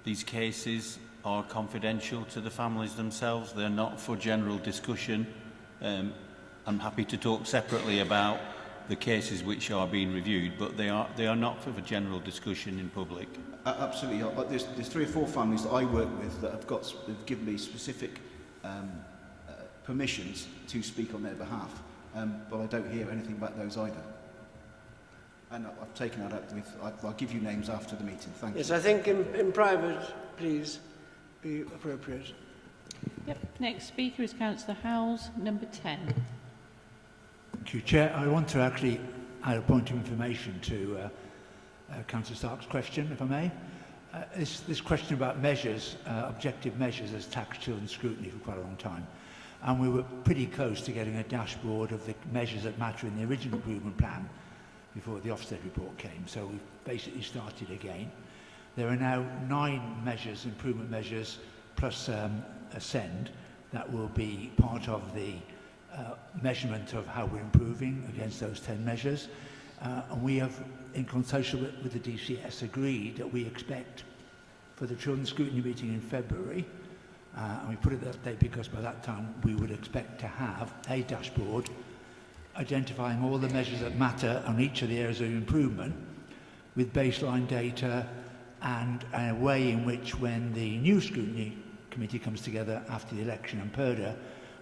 [SPEAKER 17] these cases are confidential to the families themselves. They're not for general discussion. I'm happy to talk separately about the cases which are being reviewed, but they are not for general discussion in public.
[SPEAKER 9] Absolutely. There's 3 or 4 families that I work with that have given me specific permissions to speak on their behalf, but I don't hear anything about those either. And I've taken that up with, I'll give you names after the meeting. Thank you.
[SPEAKER 1] Yes, I think in private, please, be appropriate.
[SPEAKER 5] Yep. Next speaker is Councillor Howells, number 10.
[SPEAKER 20] Thank you, Chair. I want to actually add a point of information to Councillor Stark's question, if I may. This question about measures, objective measures, has taxed children's scrutiny for quite a long time. And we were pretty close to getting a dashboard of the measures that matter in the original improvement plan before the Ofsted report came. So we've basically started again. There are now 9 measures, improvement measures, plus Ascend, that will be part of the measurement of how we're improving against those 10 measures. And we have, in consultation with the DCS, agreed that we expect for the Children's Scrutiny meeting in February, and we put it that date because by that time we would expect to have a dashboard identifying all the measures that matter on each of the areas of improvement with baseline data and a way in which, when the new scrutiny committee comes together after the election and PERDA,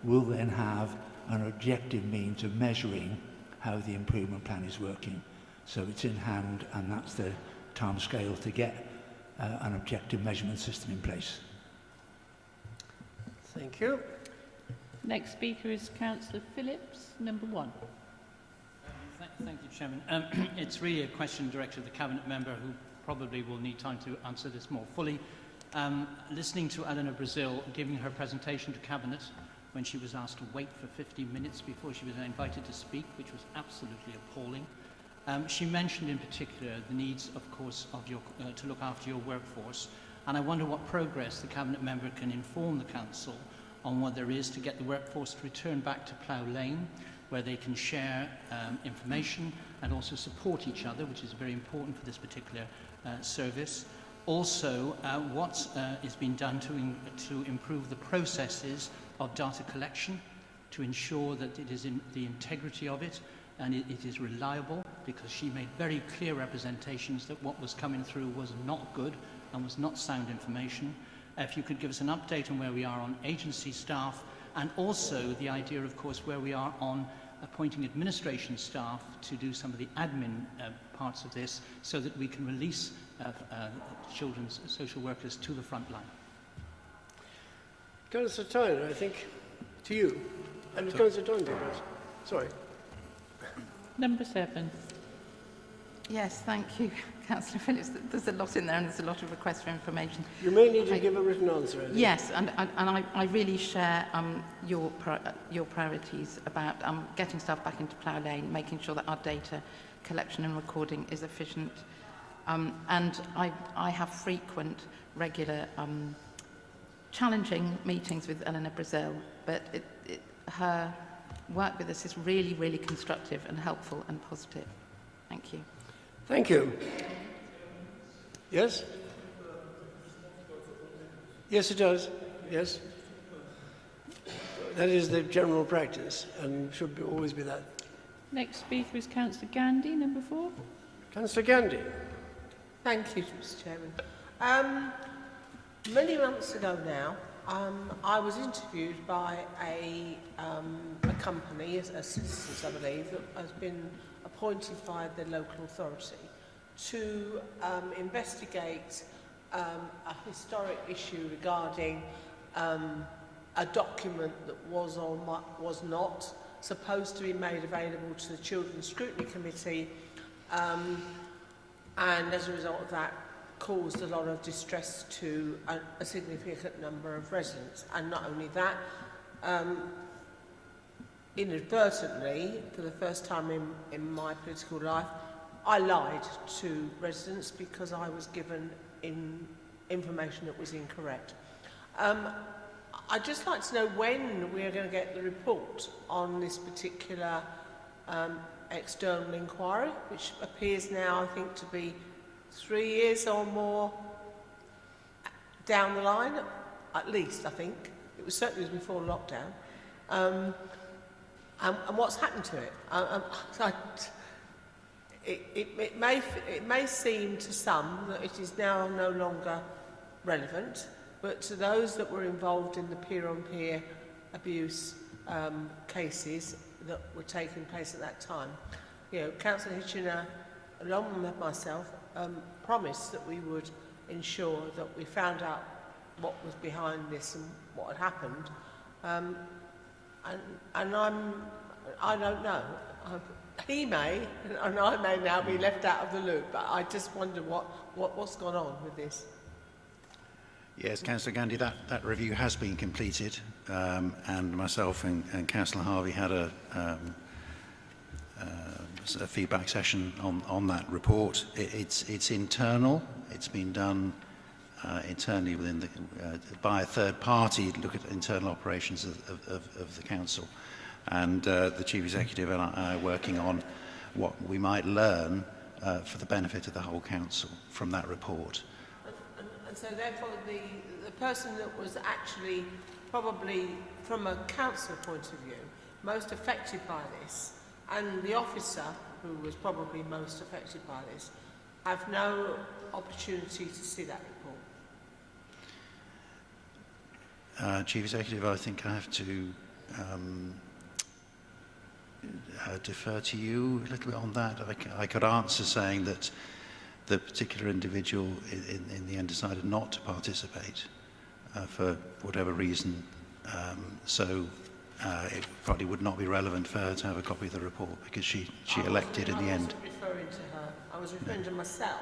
[SPEAKER 20] we'll then have an objective means of measuring how the improvement plan is working. So it's in hand, and that's the time scale to get an objective measurement system in place.
[SPEAKER 1] Thank you.
[SPEAKER 5] Next speaker is Councillor Phillips, number 1.
[SPEAKER 21] Thank you, Chairman. It's really a question directed at the Cabinet member who probably will need time to answer this more fully. Listening to Eleanor Brazil giving her presentation to Cabinet when she was asked to wait for 15 minutes before she was invited to speak, which was absolutely appalling. She mentioned in particular the needs, of course, of to look after your workforce, and I wonder what progress the Cabinet member can inform the Council on what there is to get the workforce to return back to Plough Lane, where they can share information and also support each other, which is very important for this particular service. Also, what is being done to improve the processes of data collection to ensure that it is in the integrity of it and it is reliable, because she made very clear representations that what was coming through was not good and was not sound information. If you could give us an update on where we are on agency staff, and also the idea, of course, where we are on appointing administration staff to do some of the admin parts of this, so that we can release children's social workers to the front line.
[SPEAKER 1] Councillor Tyler, I think, to you. And Councillor Dundee, sorry.
[SPEAKER 5] Number 7.
[SPEAKER 23] Yes, thank you, Councillor Phillips. There's a lot in there and there's a lot of requests for information.
[SPEAKER 1] You may need to give a written answer, I think.
[SPEAKER 23] Yes, and I really share your priorities about getting staff back into Plough Lane, making sure that our data collection and recording is efficient. And I have frequent, regular, challenging meetings with Eleanor Brazil, but her work with us is really, really constructive and helpful and positive. Thank you.
[SPEAKER 1] Thank you. Yes? Yes, it does. Yes. That is the general practice and should always be that.
[SPEAKER 5] Next speaker is Councillor Gandy, number 4.
[SPEAKER 1] Councillor Gandy.
[SPEAKER 8] Thank you, Mr. Chairman. Many months ago now, I was interviewed by a company, a Citizens, I believe, that has been appointed by the local authority to investigate a historic issue regarding a document that was or was not supposed to be made available to the Children's Scrutiny Committee, and as a result of that caused a lot of distress to a significant number of residents. And not only that, inadvertently, for the first time in my political life, I lied to residents because I was given information that was incorrect. I'd just like to know when we are going to get the report on this particular external inquiry, which appears now, I think, to be 3 years or more down the line, at least, I think. It was certainly before lockdown. And what's happened to it? It may seem to some that it is now no longer relevant, but to those that were involved in the peer-on-peer abuse cases that were taking place at that time, you know, Councillor Hitchener, along with myself, promised that we would ensure that we found out what was behind this and what had happened. And I don't know. He may, and I may now be left out of the loop, but I just wonder what's gone on with this.
[SPEAKER 13] Yes, Councillor Gandy, that review has been completed, and myself and Councillor Harvey had a feedback session on that report. It's internal. It's been done internally within the, by a third party to look at internal operations of the council. And the Chief Executive and I are working on what we might learn for the benefit of the whole council from that report.
[SPEAKER 8] And so therefore the person that was actually probably from a council point of view most affected by this, and the officer who was probably most affected by this, have no opportunity to see that report.
[SPEAKER 13] Chief Executive, I think I have to defer to you a little bit on that. I could answer saying that the particular individual in the end decided not to participate for whatever reason. So it probably would not be relevant for her to have a copy of the report because she elected in the end.
[SPEAKER 8] I wasn't referring to her. I was referring to myself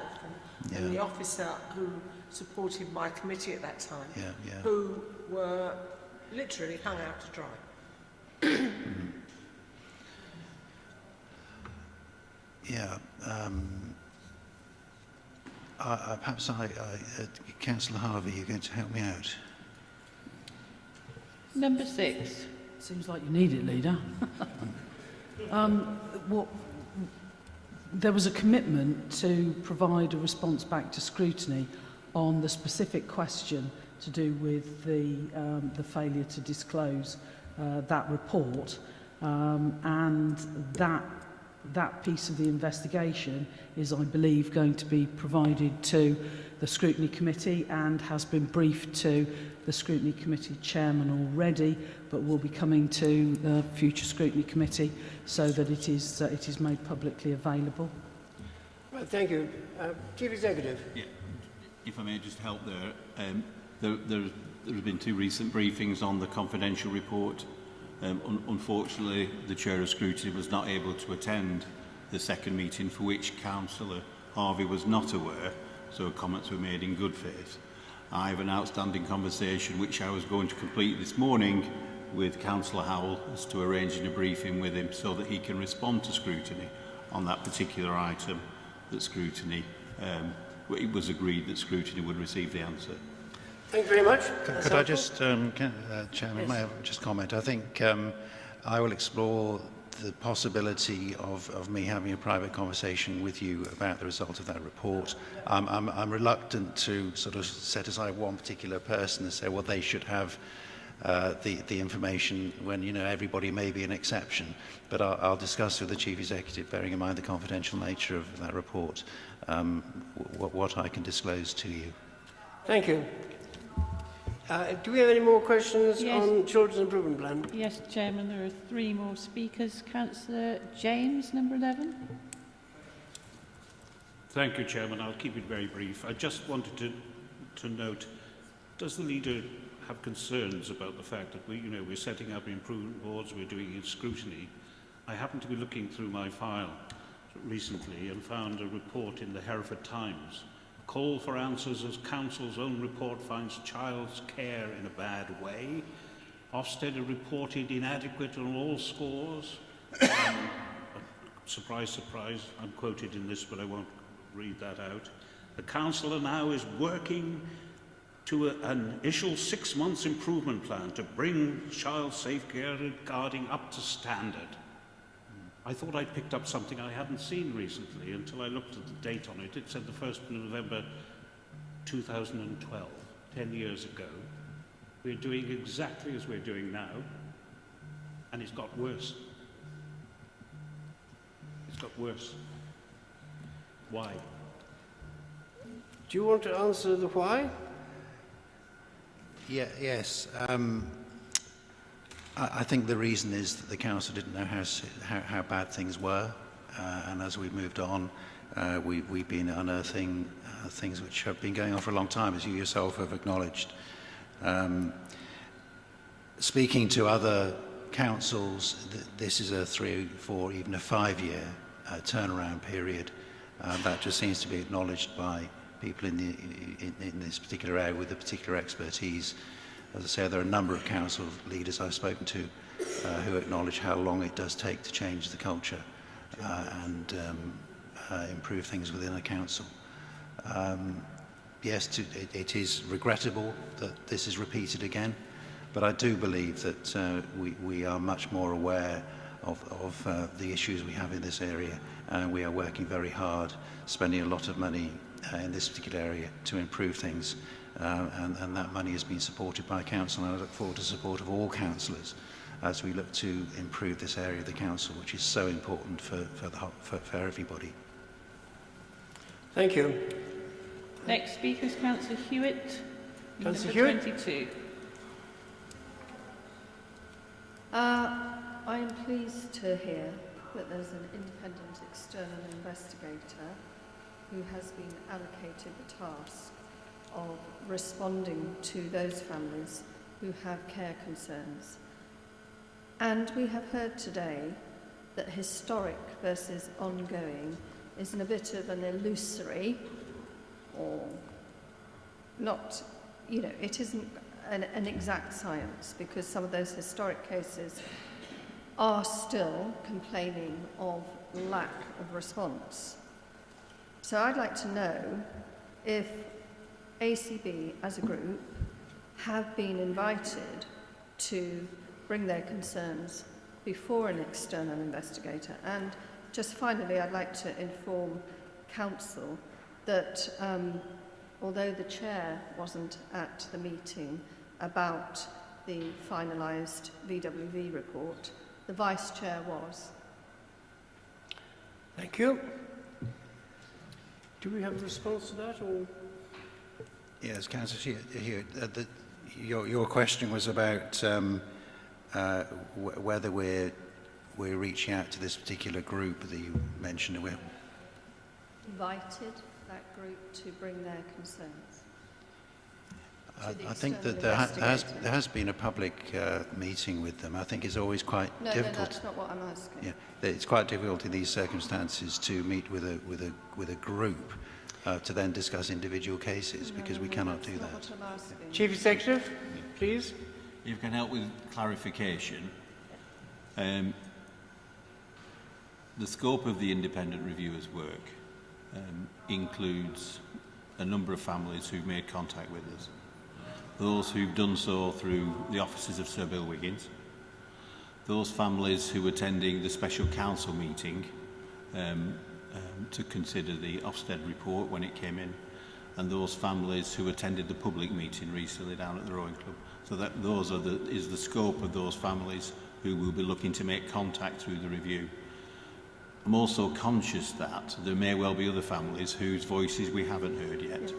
[SPEAKER 8] and the officer who supported my committee at that time, who were literally hung out to dry.
[SPEAKER 13] Perhaps Councillor Harvey, you're going to help me out.
[SPEAKER 5] Number 6.
[SPEAKER 2] Seems like you need it, Leader. There was a commitment to provide a response back to scrutiny on the specific question to do with the failure to disclose that report, and that piece of the investigation is, I believe, going to be provided to the Scrutiny Committee and has been briefed to the Scrutiny Committee Chairman already, but will be coming to the future Scrutiny Committee so that it is made publicly available.
[SPEAKER 1] Right, thank you. Chief Executive.
[SPEAKER 17] Yeah, if I may just help there. There have been 2 recent briefings on the confidential report. Unfortunately, the Chair of Scrutiny was not able to attend the second meeting, for which Councillor Harvey was not aware, so comments were made in good faith. I have an outstanding conversation which I was going to complete this morning with Councillor Howell as to arranging a briefing with him so that he can respond to scrutiny on that particular item that scrutiny, it was agreed that scrutiny would receive the answer.
[SPEAKER 1] Thank you very much.
[SPEAKER 13] Could I just, Chairman, may I just comment? I think I will explore the possibility of me having a private conversation with you about the result of that report. I'm reluctant to sort of set aside one particular person and say, well, they should have the information when, you know, everybody may be an exception. But I'll discuss with the Chief Executive, bearing in mind the confidential nature of that report, what I can disclose to you.
[SPEAKER 1] Thank you. Do we have any more questions
[SPEAKER 5] Yes.
[SPEAKER 1] on Children's Improvement Plan?
[SPEAKER 5] Yes, Chairman, there are 3 more speakers. Councillor James, number 11.
[SPEAKER 4] Thank you, Chairman. I'll keep it very brief. I just wanted to note, does the leader have concerns about the fact that we're setting up improvement boards, we're doing scrutiny? I happened to be looking through my file recently and found a report in the Hereford Times. Call for answers as Council's own report finds child's care in a bad way. Ofsted are reported inadequate on all scores. Surprise, surprise, I'm quoted in this, but I won't read that out. The Council now is working to an initial 6 months improvement plan to bring child safeguarding up to standard. I thought I'd picked up something I hadn't seen recently until I looked at the date on it. It said the 1st of November 2012, 10 years ago. We're doing exactly as we're doing now, and it's got worse. It's got worse. Why?
[SPEAKER 1] Do you want to answer the why?
[SPEAKER 13] Yes. I think the reason is that the Council didn't know how bad things were, and as we've moved on, we've been unearthing things which have been going on for a long time, as you yourself have acknowledged. Speaking to other councils, this is a 3, 4, even a 5-year turnaround period. That just seems to be acknowledged by people in this particular area with the particular expertise. As I say, there are a number of council leaders I've spoken to who acknowledge how long it does take to change the culture and improve things within a council. Yes, it is regrettable that this is repeated again, but I do believe that we are much more aware of the issues we have in this area, and we are working very hard, spending a lot of money in this particular area to improve things. And that money has been supported by Council, and I look forward to support of all councillors as we look to improve this area of the Council, which is so important for everybody.
[SPEAKER 1] Thank you.
[SPEAKER 5] Next speaker is Councillor Hewitt,
[SPEAKER 1] Councillor
[SPEAKER 5] number
[SPEAKER 1] Hewitt.
[SPEAKER 5] 22.
[SPEAKER 18] I am pleased to hear that there's an independent external investigator who has been allocated the task of responding to those families who have care concerns. And we have heard today that historic versus ongoing is in a bit of an illusory, or not, it isn't an exact science, because some of those historic cases are still complaining of lack of response. So I'd like to know if ACB as a group have been invited to bring their concerns before an external investigator. And just finally, I'd like to inform Council that although the Chair wasn't at the meeting about the finalised VWV report, the Vice Chair was.
[SPEAKER 1] Thank you. Do we have a response to that, or...?
[SPEAKER 13] Yes, Councillor Hewitt, your question was about whether we're reaching out to this particular group that you mentioned. We're
[SPEAKER 18] Invited that group to bring their concerns.
[SPEAKER 13] I think that there has been a public meeting with them. I think it's always quite difficult.
[SPEAKER 18] No, that's not what I'm asking.
[SPEAKER 13] Yeah, it's quite difficult in these circumstances to meet with a group to then discuss individual cases, because we cannot do that.
[SPEAKER 18] What I'm asking.
[SPEAKER 1] Chief Executive, please.
[SPEAKER 17] If you can help with clarification, the scope of the independent reviewer's work includes a number of families who've made contact with us. Those who've done so through the offices of Sir Bill Wiggins, those families who were attending the special council meeting to consider the Ofsted report when it came in, and those families who attended the public meeting recently down at the Rowing Club. So that is the scope of those families who will be looking to make contact through the review. I'm also conscious that there may well be other families whose voices we haven't heard yet. Yes.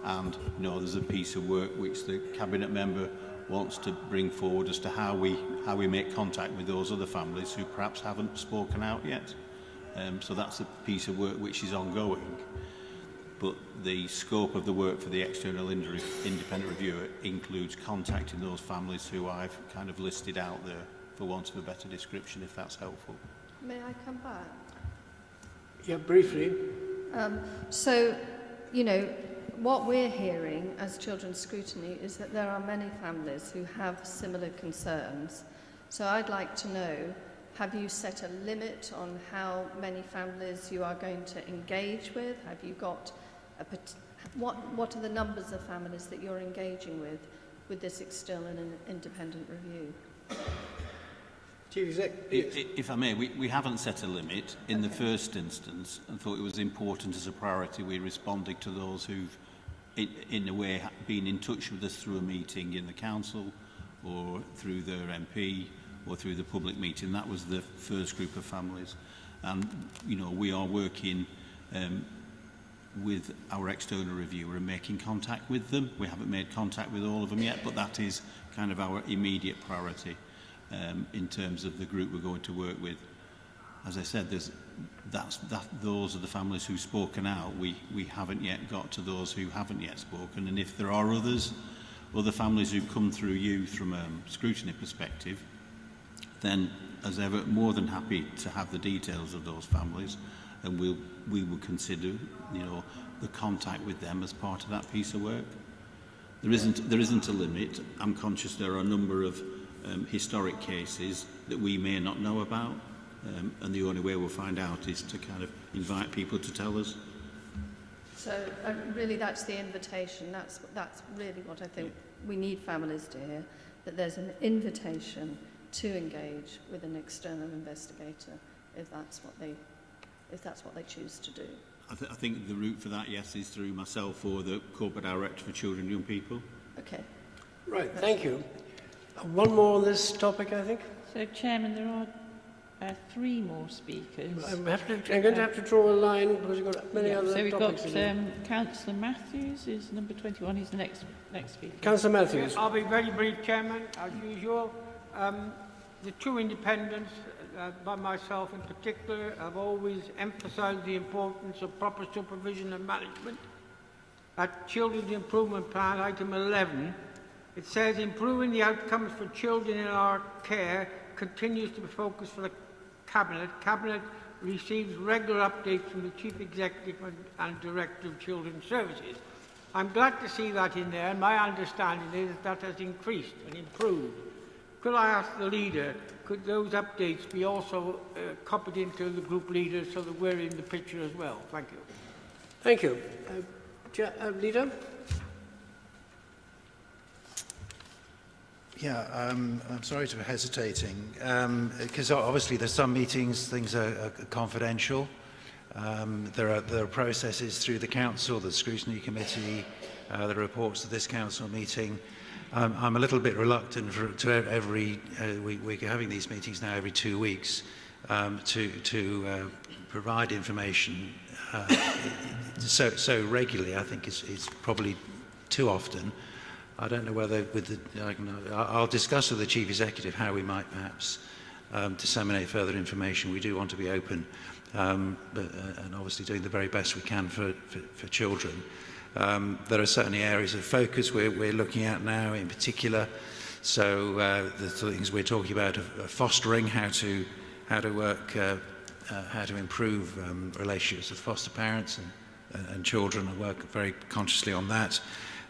[SPEAKER 17] And there's a piece of work which the Cabinet member wants to bring forward as to how we make contact with those other families who perhaps haven't spoken out yet. So that's a piece of work which is ongoing. But the scope of the work for the external independent reviewer includes contacting those families who I've kind of listed out there, for want of a better description, if that's helpful.
[SPEAKER 18] May I come back?
[SPEAKER 1] Yeah, briefly.
[SPEAKER 18] So, what we're hearing as children's scrutiny is that there are many families who have similar concerns. So I'd like to know, have you set a limit on how many families you are going to engage with? Have you got what are the numbers of families that you're engaging with this external and independent review?
[SPEAKER 1] Chief Executive.
[SPEAKER 17] If I may, we haven't set a limit in the first instance and thought it was important as a priority we responded to those who've in a way been in touch with us through a meeting in the council or through their MP or through the public meeting. That was the first group of families. And, we are working with our external reviewer and making contact with them. We haven't made contact with all of them yet, but that is kind of our immediate priority in terms of the group we're going to work with. As I said, those are the families who've spoken out. We haven't yet got to those who haven't yet spoken, and if there are other families who've come through you from a scrutiny perspective, then as ever, more than happy to have the details of those families, and we will consider, the contact with them as part of that piece of work. There isn't a limit. I'm conscious there are a number of historic cases that we may not know about, and the only way we'll find out is to kind of invite people to tell us.
[SPEAKER 18] So really that's the invitation. That's really what I think we need families to hear, that there's an invitation to engage with an external investigator if that's what they choose to do.
[SPEAKER 17] I think the route for that, yes, is through myself or the Corporate Director for Children and Young People.
[SPEAKER 18] Okay.
[SPEAKER 1] Right, thank you. One more on this topic, I think.
[SPEAKER 5] So, Chairman, there are 3 more speakers.
[SPEAKER 1] I'm going to have to draw a line because you've got many other topics.
[SPEAKER 5] So we've got Councillor Matthews is number 21. He's the next speaker.
[SPEAKER 1] Councillor Matthews.
[SPEAKER 10] I'll be very brief, Chairman, as usual. The 2 independents, by myself in particular, have always emphasised the importance of proper supervision and management. At Children's Improvement Plan, item 11, it says improving the outcomes for children in our care continues to be focused for the Cabinet. Cabinet receives regular updates from the Chief Executive and Director of Children's Services. I'm glad to see that in there, and my understanding is that has increased and improved. Could I ask the leader, could those updates be also copied into the group leaders so that we're in the picture as well? Thank you.
[SPEAKER 1] Thank you. Leader?
[SPEAKER 13] Yeah, I'm sorry for hesitating, because obviously there's some meetings, things are confidential. There are processes through the council, the scrutiny committee, the reports of this council meeting. I'm a little bit reluctant we're having these meetings now every 2 weeks, to provide information so regularly. I think is probably too often. I don't know whether I'll discuss with the Chief Executive how we might perhaps disseminate further information. We do want to be open, and obviously doing the very best we can for children. There are certainly areas of focus we're looking at now in particular. So the things we're talking about are fostering, how to work, how to improve relationships with foster parents and children, and work very consciously on that.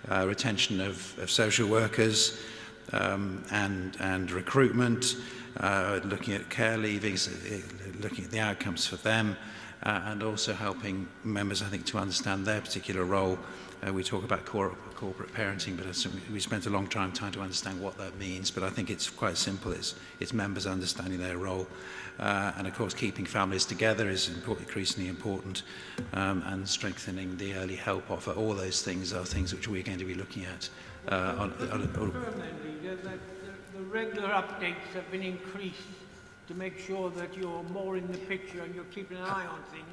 [SPEAKER 13] Retention of social workers and recruitment, looking at care leavings, looking at the outcomes for them, and also helping members, I think, to understand their particular role. We talk about corporate parenting, but we spent a long time trying to understand what that means. But I think it's quite simple. It's members understanding their role. And of course, keeping families together is increasingly important, and strengthening the early help offer. All those things are things which we're going to be looking at.
[SPEAKER 10] The regular updates have been increased to make sure that you're more in the picture and you're keeping an eye on things.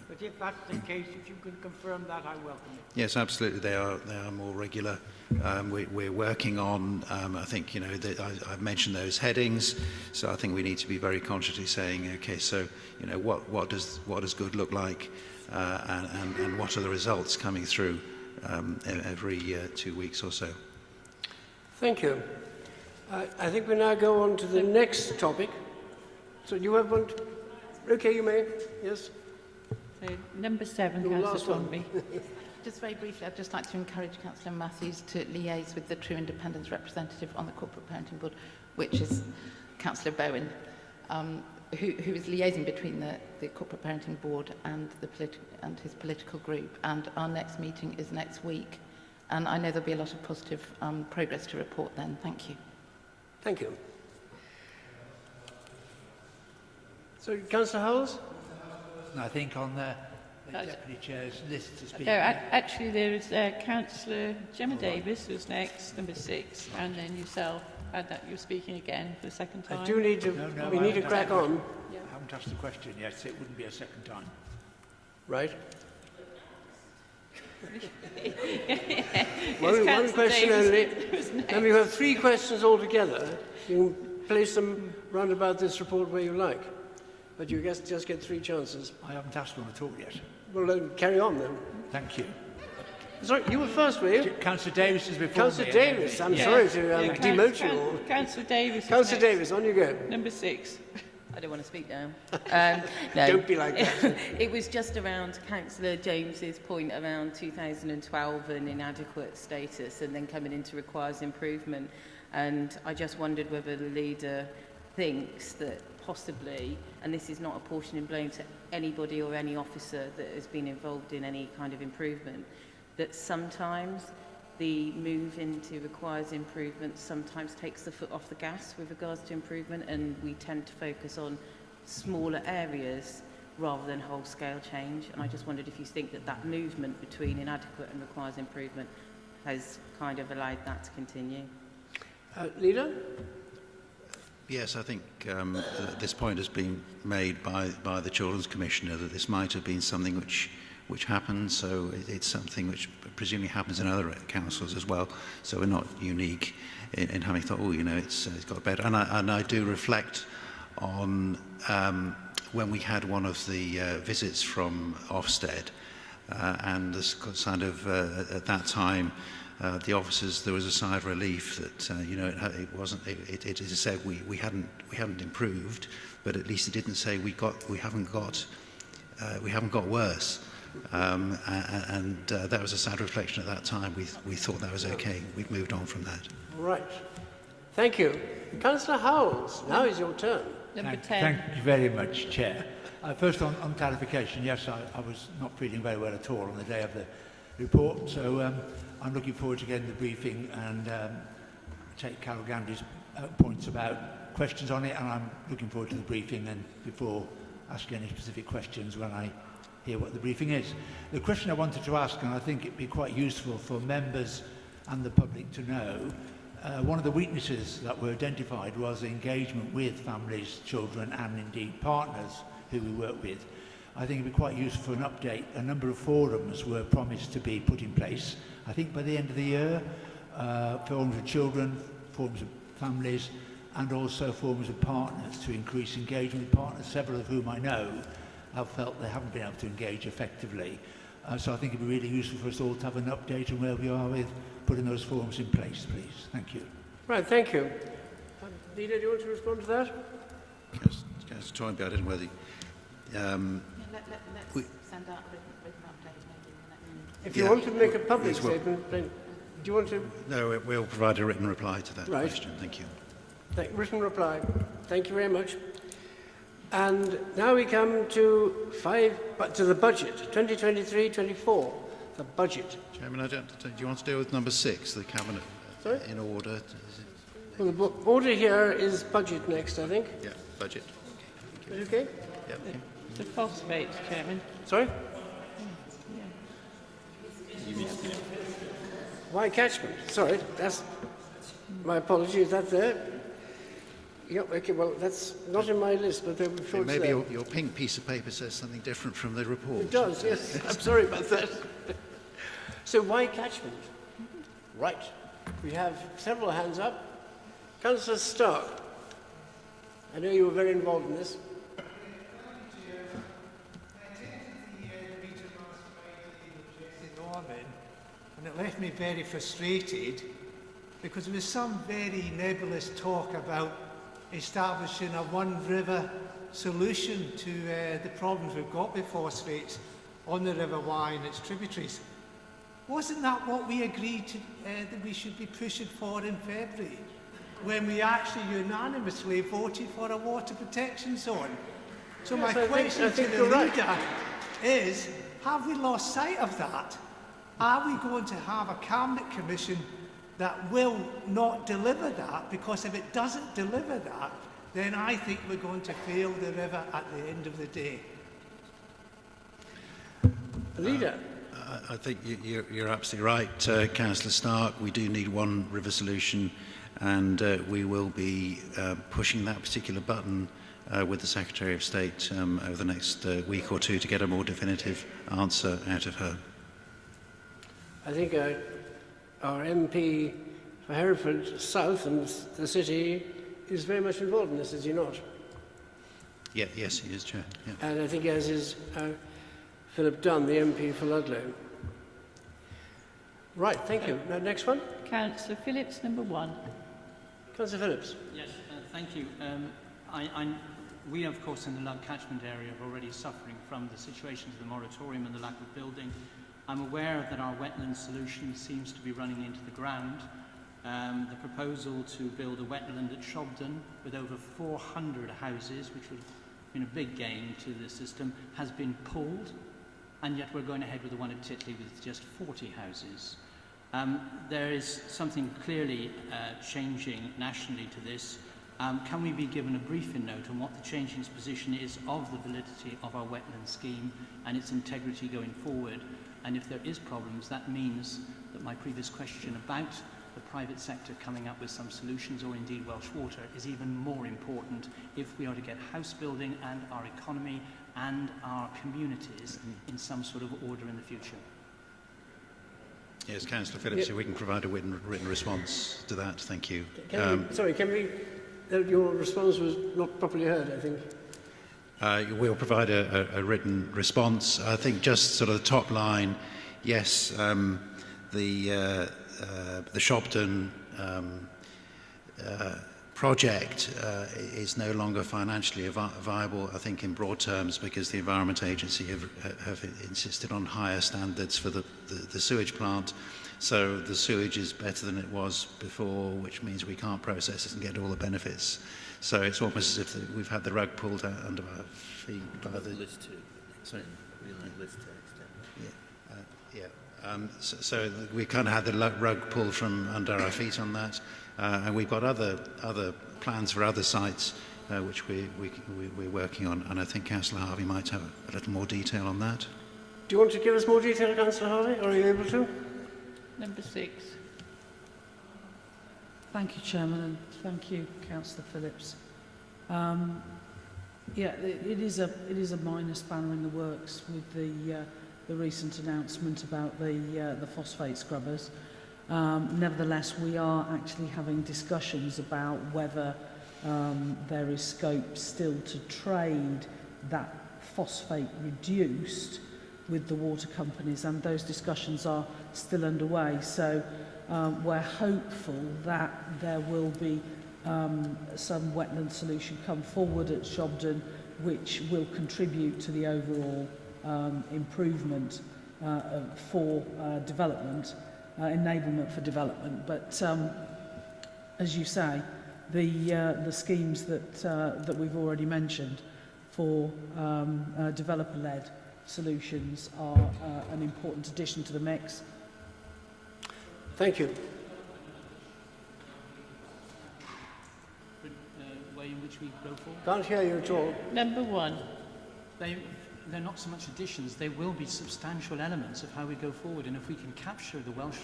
[SPEAKER 10] But if that's the case, if you can confirm that, I welcome it.
[SPEAKER 13] Yes, absolutely. They are more regular. We're working on. I think I've mentioned those headings, so I think we need to be very consciously saying, okay, so what does good look like, and what are the results coming through every 2 weeks or so.
[SPEAKER 1] Thank you. I think we now go on to the next topic. So you have one? Okay, you may. Yes.
[SPEAKER 5] So number 7,
[SPEAKER 1] Your
[SPEAKER 5] Councillor
[SPEAKER 1] last one.
[SPEAKER 5] Thornby.
[SPEAKER 23] Just very briefly, I'd just like to encourage Councillor Matthews to liaise with the True Independence representative on the Corporate Parenting Board, which is Councillor Bowen, who is liaising between the Corporate Parenting Board and his political group. And our next meeting is next week. And I know there'll be a lot of positive progress to report then. Thank you.
[SPEAKER 1] Thank you. So, Councillor Howells?
[SPEAKER 20] I think on the Deputy Chair's list to speak.
[SPEAKER 5] No, actually there is Councillor Gemma Davis who's next, number 6, and then yourself, and that you're speaking again for the second time.
[SPEAKER 1] I do need to, we need to crack on.
[SPEAKER 20] I haven't asked the question yet, so it wouldn't be a second time.
[SPEAKER 1] Right.
[SPEAKER 5] It's
[SPEAKER 1] One
[SPEAKER 5] Councillor
[SPEAKER 1] question
[SPEAKER 5] Davis
[SPEAKER 1] only.
[SPEAKER 5] who's next.
[SPEAKER 1] Then we have 3 questions altogether. You can place them round about this report where you like. But you just get 3 chances.
[SPEAKER 20] I haven't asked one at all yet.
[SPEAKER 1] Well, then carry on then.
[SPEAKER 20] Thank you.
[SPEAKER 1] Sorry, you were first, were you?
[SPEAKER 20] Councillor Davis is before
[SPEAKER 1] Councillor
[SPEAKER 20] me.
[SPEAKER 1] Davis, I'm sorry to demote you all.
[SPEAKER 5] Councillor Davis.
[SPEAKER 1] Councillor Davis, on you go.
[SPEAKER 5] Number 6.
[SPEAKER 3] I don't want to speak now. No.
[SPEAKER 1] Don't be like that.
[SPEAKER 3] It was just around Councillor James's point around 2012 and inadequate status, and then coming into requires improvement. And I just wondered whether the leader thinks that possibly, and this is not apportioning blame to anybody or any officer that has been involved in any kind of improvement, that sometimes the move into requires improvement sometimes takes the foot off the gas with regards to improvement, and we tend to focus on smaller areas rather than whole-scale change. And I just wondered if you think that that movement between inadequate and requires improvement has kind of allowed that to continue.
[SPEAKER 1] Leader?
[SPEAKER 13] Yes, I think this point has been made by the Children's Commissioner that this might have been something which happened, so it's something which presumably happens in other councils as well. So we're not unique in having thought, oh, it's got better. And I do reflect on when we had one of the visits from Ofsted, and this kind of at that time. The officers, there was a sigh of relief that it wasn't. It said we hadn't improved, but at least it didn't say we haven't got worse. And that was a sad reflection at that time. We thought that was okay. We've moved on from that.
[SPEAKER 1] Right. Thank you. Councillor Howells, now is your turn.
[SPEAKER 5] Number 10.
[SPEAKER 20] Thank you very much, Chair. First on clarification, yes, I was not feeling very well at all on the day of the report, so I'm looking forward to getting the briefing and take Carol Gandy's points about questions on it, and I'm looking forward to the briefing and before asking any specific questions when I hear what the briefing is. The question I wanted to ask, and I think it'd be quite useful for members and the public to know, one of the weaknesses that were identified was engagement with families, children and indeed partners who we work with. I think it'd be quite useful for an update. A number of forums were promised to be put in place, I think by the end of the year, forums of children, forums of families, and also forums of partners to increase engagement with partners, several of whom I know have felt they haven't been able to engage effectively. So I think it'd be really useful for us all to have an update on where we are with putting those forums in place, please. Thank you.
[SPEAKER 1] Right, thank you. Leader, do you want to respond to that?
[SPEAKER 13] Yes, try and be. I don't know whether.
[SPEAKER 23] Let's send out a written update maybe.
[SPEAKER 1] If you want to make a public statement, then do you want to?
[SPEAKER 13] No, we'll provide a written reply to that question. Thank you.
[SPEAKER 1] Written reply. Thank you very much. And now we come to the budget, 2023-24, the budget.
[SPEAKER 13] Chairman, do you want to deal with number 6, the Cabinet,
[SPEAKER 1] Sorry?
[SPEAKER 13] in order?
[SPEAKER 1] Well, the order here is budget next, I think.
[SPEAKER 13] Yeah, budget.
[SPEAKER 1] Is it okay?
[SPEAKER 13] Yep.
[SPEAKER 5] The phosphates, Chairman.
[SPEAKER 1] Sorry? Why catchment? Sorry, that's my apology. Is that there? Yep, okay, well, that's not in my list, but I'm sure it's
[SPEAKER 13] Maybe
[SPEAKER 1] there.
[SPEAKER 13] your pink piece of paper says something different from the report.
[SPEAKER 1] It does, yes. I'm sorry about that. So why catchment? Right. We have several hands up. Councillor Stark. I know you were very involved in this.
[SPEAKER 11] And it left me very frustrated because there was some very nebulous talk about establishing a one-river solution to the problems we've got with phosphates on the River Wye and its tributaries. Wasn't that what we agreed to, that we should be pushing for in February, when we actually unanimously voted for a water protection zone? So
[SPEAKER 1] Yes,
[SPEAKER 11] my question
[SPEAKER 1] I
[SPEAKER 11] to
[SPEAKER 1] think
[SPEAKER 11] the
[SPEAKER 1] you're right.
[SPEAKER 11] leader is, have we lost sight of that? Are we going to have a Cabinet Commission that will not deliver that? Because if it doesn't deliver that, then I think we're going to fail the river at the end of the day.
[SPEAKER 1] Leader.
[SPEAKER 13] I think you're absolutely right, Councillor Stark. We do need one river solution, and we will be pushing that particular button with the Secretary of State over the next week or two to get a more definitive answer out of her.
[SPEAKER 1] I think our MP for Hereford South and the city is very much involved in this, is he not?
[SPEAKER 13] Yeah, yes, he is, Chair. Yeah.
[SPEAKER 1] And I think as is Philip Dunn, the MP for Ludlow. Right, thank you. Now, next one.
[SPEAKER 5] Councillor Phillips, number 1.
[SPEAKER 1] Councillor Phillips.
[SPEAKER 21] Yes, thank you. We, of course, in the Lug catchment area are already suffering from the situation of the moratorium and the lack of building. I'm aware that our wetland solution seems to be running into the ground. The proposal to build a wetland at Shobden with over 400 houses, which would have been a big gain to the system, has been pulled, and yet we're going ahead with the one at Titley with just 40 houses. There is something clearly changing nationally to this. Can we be given a briefing note on what the changing position is of the validity of our wetland scheme and its integrity going forward? And if there is problems, that means that my previous question about the private sector coming up with some solutions, or indeed Welsh Water, is even more important if we are to get house building and our economy and our communities in some sort of order in the future.
[SPEAKER 13] Yes, Councillor Phillips, we can provide a written response to that. Thank you.
[SPEAKER 1] Your response was not properly heard, I think.
[SPEAKER 13] We'll provide a written response. I think just sort of the top line, yes, the Shobden project is no longer financially viable, I think, in broad terms, because the Environment Agency have insisted on higher standards for the sewage plant. So the sewage is better than it was before, which means we can't process it and get all the benefits. So it's almost as if we've had the rug pulled out under our feet by the...
[SPEAKER 7] List 2. Sorry, we like list 2 extend.
[SPEAKER 13] So we kind of had the rug pulled from under our feet on that, and we've got other plans for other sites which we're working on, and I think Councillor Harvey might have a little more detail on that.
[SPEAKER 1] Do you want to give us more detail, Councillor Harvey, or are you able to?
[SPEAKER 5] Number 6.
[SPEAKER 2] Thank you, Chairman, and thank you, Councillor Phillips. It is a minor spanner in the works with the recent announcement about the phosphate scrubbers. Nevertheless, we are actually having discussions about whether there is scope still to trade that phosphate reduced with the water companies, and those discussions are still underway. So we're hopeful that there will be some wetland solution come forward at Shobden which will contribute to the overall improvement for development, enablement for development. But as you say, the schemes that we've already mentioned for developer-led solutions are an important addition to the mix.
[SPEAKER 1] Thank you.
[SPEAKER 21] Way in which we go forward?
[SPEAKER 1] Can't hear you at all.
[SPEAKER 5] Number 1.
[SPEAKER 21] They're not so much additions, they will be substantial elements of how we go forward, and if we can capture the Welsh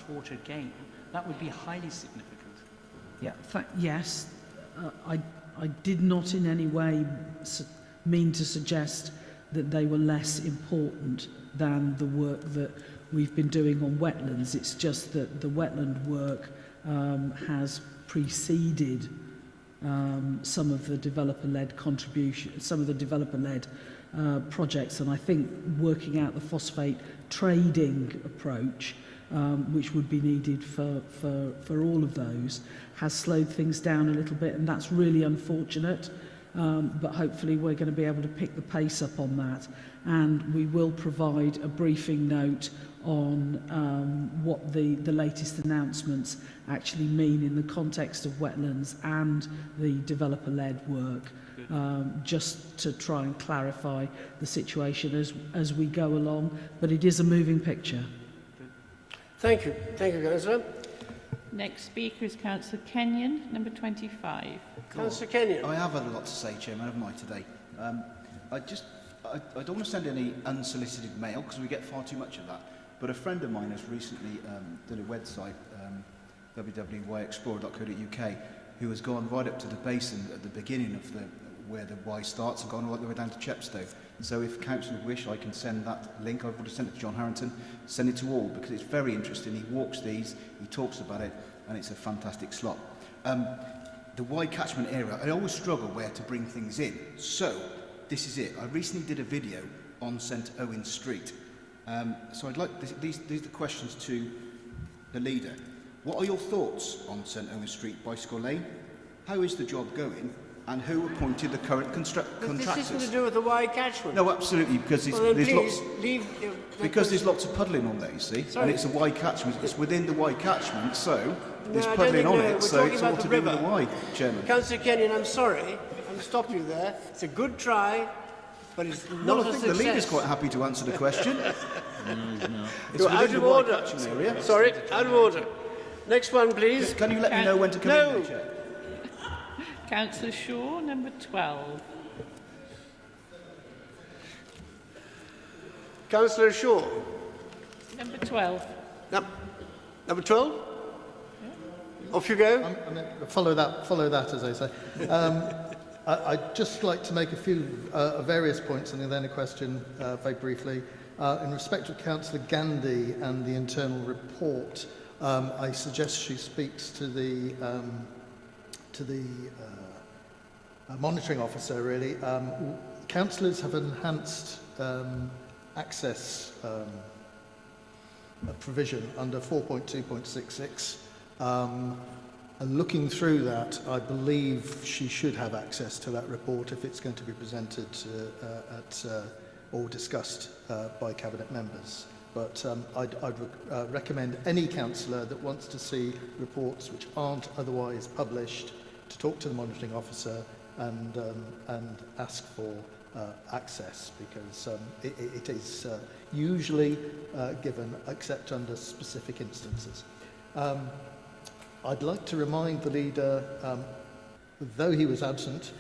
[SPEAKER 21] Water gain, that would be highly significant.
[SPEAKER 2] Yeah, yes, I did not in any way mean to suggest that they were less important than the work that we've been doing on wetlands. It's just that the wetland work has preceded some of the developer-led contribution, some of the developer-led projects, and I think working out the phosphate trading approach, which would be needed for all of those, has slowed things down a little bit, and that's really unfortunate. But hopefully we're going to be able to pick the pace up on that, and we will provide a briefing note on what the latest announcements actually mean in the context of wetlands and the developer-led work, just to try and clarify the situation as we go along. But it is a moving picture.
[SPEAKER 1] Thank you. Thank you, Councillor.
[SPEAKER 5] Next speaker is Councillor Kenyon, number 25.
[SPEAKER 1] Councillor Kenyon.
[SPEAKER 9] I have had a lot to say, Chairman, haven't I, today? I don't want to send any unsolicited mail because we get far too much of that. But a friend of mine has recently done a website, www.yexplorer.co.uk, who has gone right up to the basin at the beginning of where the Y starts and gone right the way down to Chepstow. So if councillors wish, I can send that link. I've already sent it to John Harrington. Send it to all because it's very interesting. He walks these, he talks about it, and it's a fantastic slot. The Y catchment area, I always struggle where to bring things in. So this is it. I recently did a video on St Owen Street. So I'd like, these are the questions to the leader. What are your thoughts on St Owen Street Bicycle Lane? How is the job going? And who appointed the current contractors?
[SPEAKER 1] This isn't to do with the Y catchment.
[SPEAKER 9] No, absolutely, because there's lots of puddling on there, you see.
[SPEAKER 1] Sorry.
[SPEAKER 9] And it's a Y catchment. It's within the Y catchment, so there's
[SPEAKER 1] No, I don't
[SPEAKER 9] puddling
[SPEAKER 1] think
[SPEAKER 9] on
[SPEAKER 1] no.
[SPEAKER 9] it.
[SPEAKER 1] We're
[SPEAKER 9] So
[SPEAKER 1] talking
[SPEAKER 9] it's
[SPEAKER 1] about
[SPEAKER 9] all to
[SPEAKER 1] the
[SPEAKER 9] do with the
[SPEAKER 1] river.
[SPEAKER 9] Y, Chairman.
[SPEAKER 1] Councillor Kenyon, I'm sorry. I'm stopping you there. It's a good try, but it's not
[SPEAKER 9] Well,
[SPEAKER 1] a
[SPEAKER 9] I think
[SPEAKER 1] success.
[SPEAKER 9] the leader's quite happy to answer the question. It's
[SPEAKER 1] You're out
[SPEAKER 9] within
[SPEAKER 1] of
[SPEAKER 9] the Y
[SPEAKER 1] order.
[SPEAKER 9] catchment area.
[SPEAKER 1] Sorry, out of order. Next one, please.
[SPEAKER 9] Can you let me know when to come in, Chair?
[SPEAKER 5] Councillor Shaw, number 12.
[SPEAKER 1] Councillor Shaw.
[SPEAKER 5] Number 12.
[SPEAKER 1] Number 12? Off you go.
[SPEAKER 14] Follow that, as I say. I'd just like to make a few various points and then a question very briefly. In respect of Councillor Gandhi and the internal report, I suggest she speaks to the monitoring officer, really. Councillors have enhanced access provision under 4.2.66. And looking through that, I believe she should have access to that report if it's going to be presented or discussed by Cabinet members. But I'd recommend any councillor that wants to see reports which aren't otherwise published to talk to the monitoring officer and ask for access, because it is usually given except under specific instances. I'd like to remind the leader, though he was absent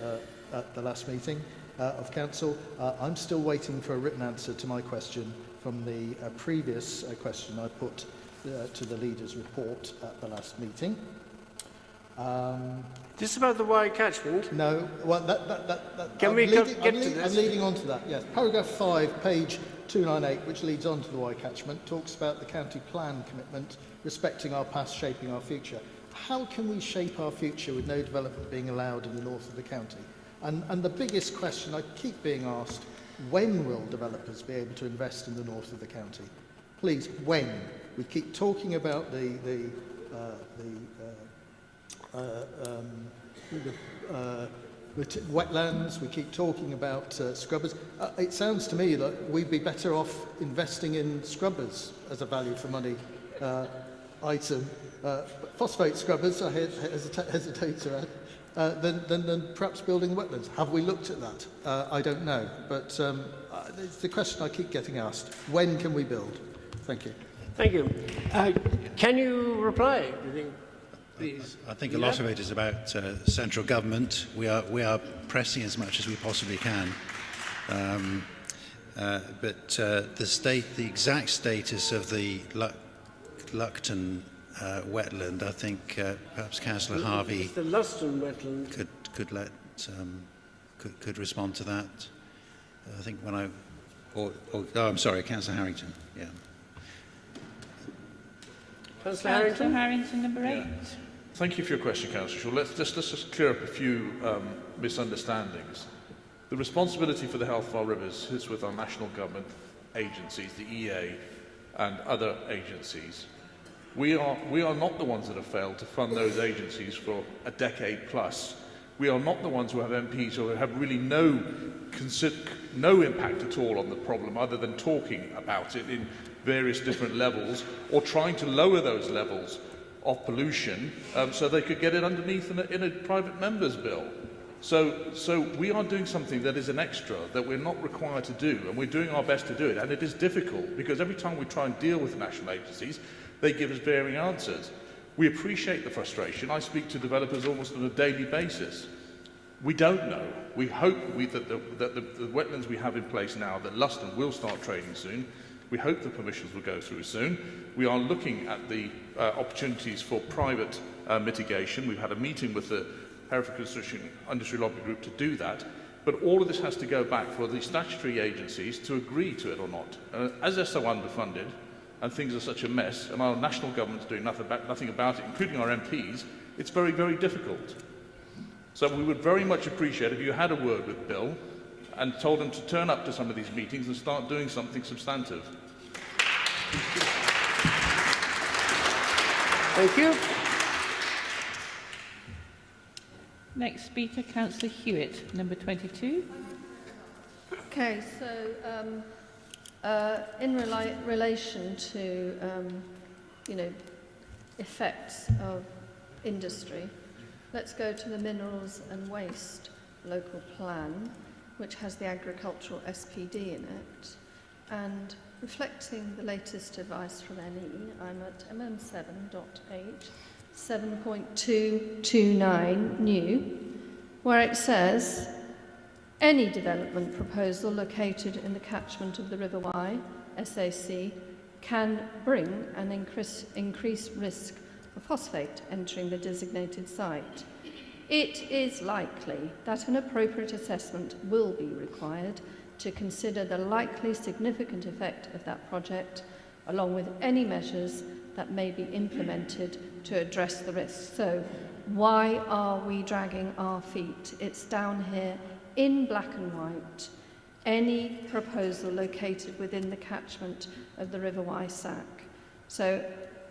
[SPEAKER 14] at the last meeting of council, I'm still waiting for a written answer to my question from the previous question I put to the leader's report at the last meeting.
[SPEAKER 1] This is about the Y catchment?
[SPEAKER 14] No. Well,
[SPEAKER 1] Can we get to this?
[SPEAKER 14] I'm leading on to that, yes. Paragraph 5, page 298, which leads on to the Y catchment, talks about the county plan commitment respecting our past, shaping our future. How can we shape our future with no development being allowed in the north of the county? And the biggest question I keep being asked, when will developers be able to invest in the north of the county? Please, when? We keep talking about the wetlands, we keep talking about scrubbers. It sounds to me that we'd be better off investing in scrubbers as a value for money item. Phosphate scrubbers, I hesitate to add. than perhaps building wetlands. Have we looked at that? I don't know, but it's the question I keep getting asked. When can we build? Thank you.
[SPEAKER 1] Thank you. Can you reply, do you think, please?
[SPEAKER 13] I think a lot of it is about central government. We are pressing as much as we possibly can. But the exact status of the Luckton wetland, I think perhaps Councillor Harvey
[SPEAKER 1] the Luston wetland
[SPEAKER 13] could respond to that. I think when I, I'm sorry, Councillor Harrington. Yeah.
[SPEAKER 5] Councillor Harrington, number 8.
[SPEAKER 16] Thank you for your question, Councillor Shaw. Let's just clear up a few misunderstandings. The responsibility for the health of our rivers is with our national government agencies, the EA and other agencies. We are not the ones that have failed to fund those agencies for a decade plus. We are not the ones who have MPs who have really no impact at all on the problem other than talking about it in various different levels or trying to lower those levels of pollution so they could get it underneath in a private member's bill. So we are doing something that is an extra that we're not required to do, and we're doing our best to do it. And it is difficult because every time we try and deal with national agencies, they give us varying answers. We appreciate the frustration. I speak to developers almost on a daily basis. We don't know. We hope that the wetlands we have in place now, that Luston will start trading soon. We hope the permissions will go through soon. We are looking at the opportunities for private mitigation. We've had a meeting with the Hereford Construction Industry Lobby Group to do that. But all of this has to go back for the statutory agencies to agree to it or not. As they're so underfunded and things are such a mess, and our national government's doing nothing about it, including our MPs, it's very, very difficult. So we would very much appreciate if you had a word with Bill and told him to turn up to some of these meetings and start doing something substantive.
[SPEAKER 1] Thank you.
[SPEAKER 5] Next speaker, Councillor Hewitt, number 22.
[SPEAKER 18] Okay, so in relation to effects of industry, let's go to the Minerals and Waste Local Plan, which has the agricultural SPD in it. And reflecting the latest advice from NE, I'm at MM7.8, 7.229 new, where it says, any development proposal located in the catchment of the River Wye, SAC, can bring an increased risk of phosphate entering the designated site. It is likely that an appropriate assessment will be required to consider the likely significant effect of that project, along with any measures that may be implemented to address the risk. So why are we dragging our feet? It's down here in black and white. Any proposal located within the catchment of the River Wye SAC. So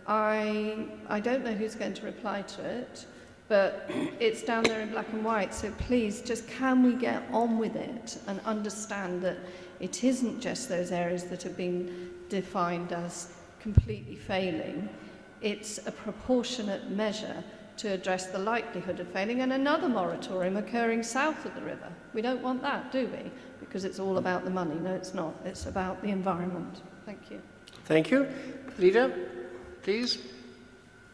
[SPEAKER 18] I don't know who's going to reply to it, but it's down there in black and white. So please, just can we get on with it and understand that it isn't just those areas that have been defined as completely failing. It's a proportionate measure to address the likelihood of failing and another moratorium occurring south of the river. We don't want that, do we? Because it's all about the money. No, it's not. It's about the environment. Thank you.
[SPEAKER 1] Thank you. Leader, please.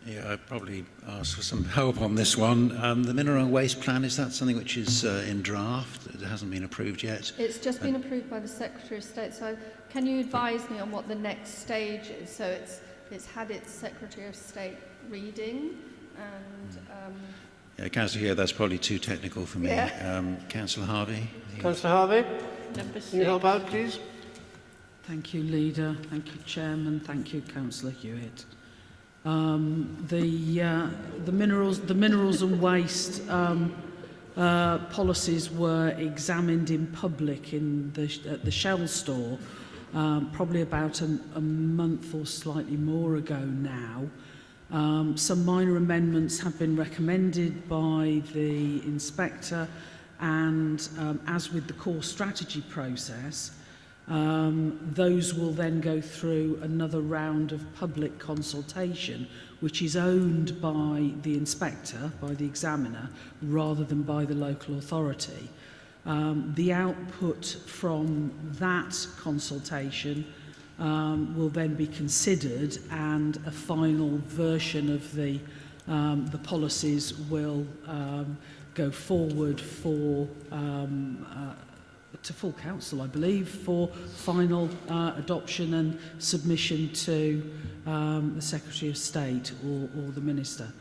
[SPEAKER 13] Yeah, I'd probably ask for some help on this one. The mineral waste plan, is that something which is in draft? It hasn't been approved yet?
[SPEAKER 18] It's just been approved by the Secretary of State. So can you advise me on what the next stage is? So it's had its Secretary of State reading and...
[SPEAKER 13] Councillor here, that's probably too technical for me.
[SPEAKER 18] Yeah.
[SPEAKER 13] Councillor Harvey?
[SPEAKER 1] Councillor Harvey?
[SPEAKER 5] Number 6.
[SPEAKER 1] Can you help out, please?
[SPEAKER 2] Thank you, Leader. Thank you, Chairman. Thank you, Councillor Hewitt. The minerals and waste policies were examined in public at the Shell store probably about a month or slightly more ago now. Some minor amendments have been recommended by the inspector, and as with the core strategy process, Those will then go through another round of public consultation, which is owned by the inspector, by the examiner, rather than by the local authority. The output from that consultation will then be considered, and a final version of the policies will go forward for to full council, I believe, for final adoption and submission to the Secretary of State or the Minister.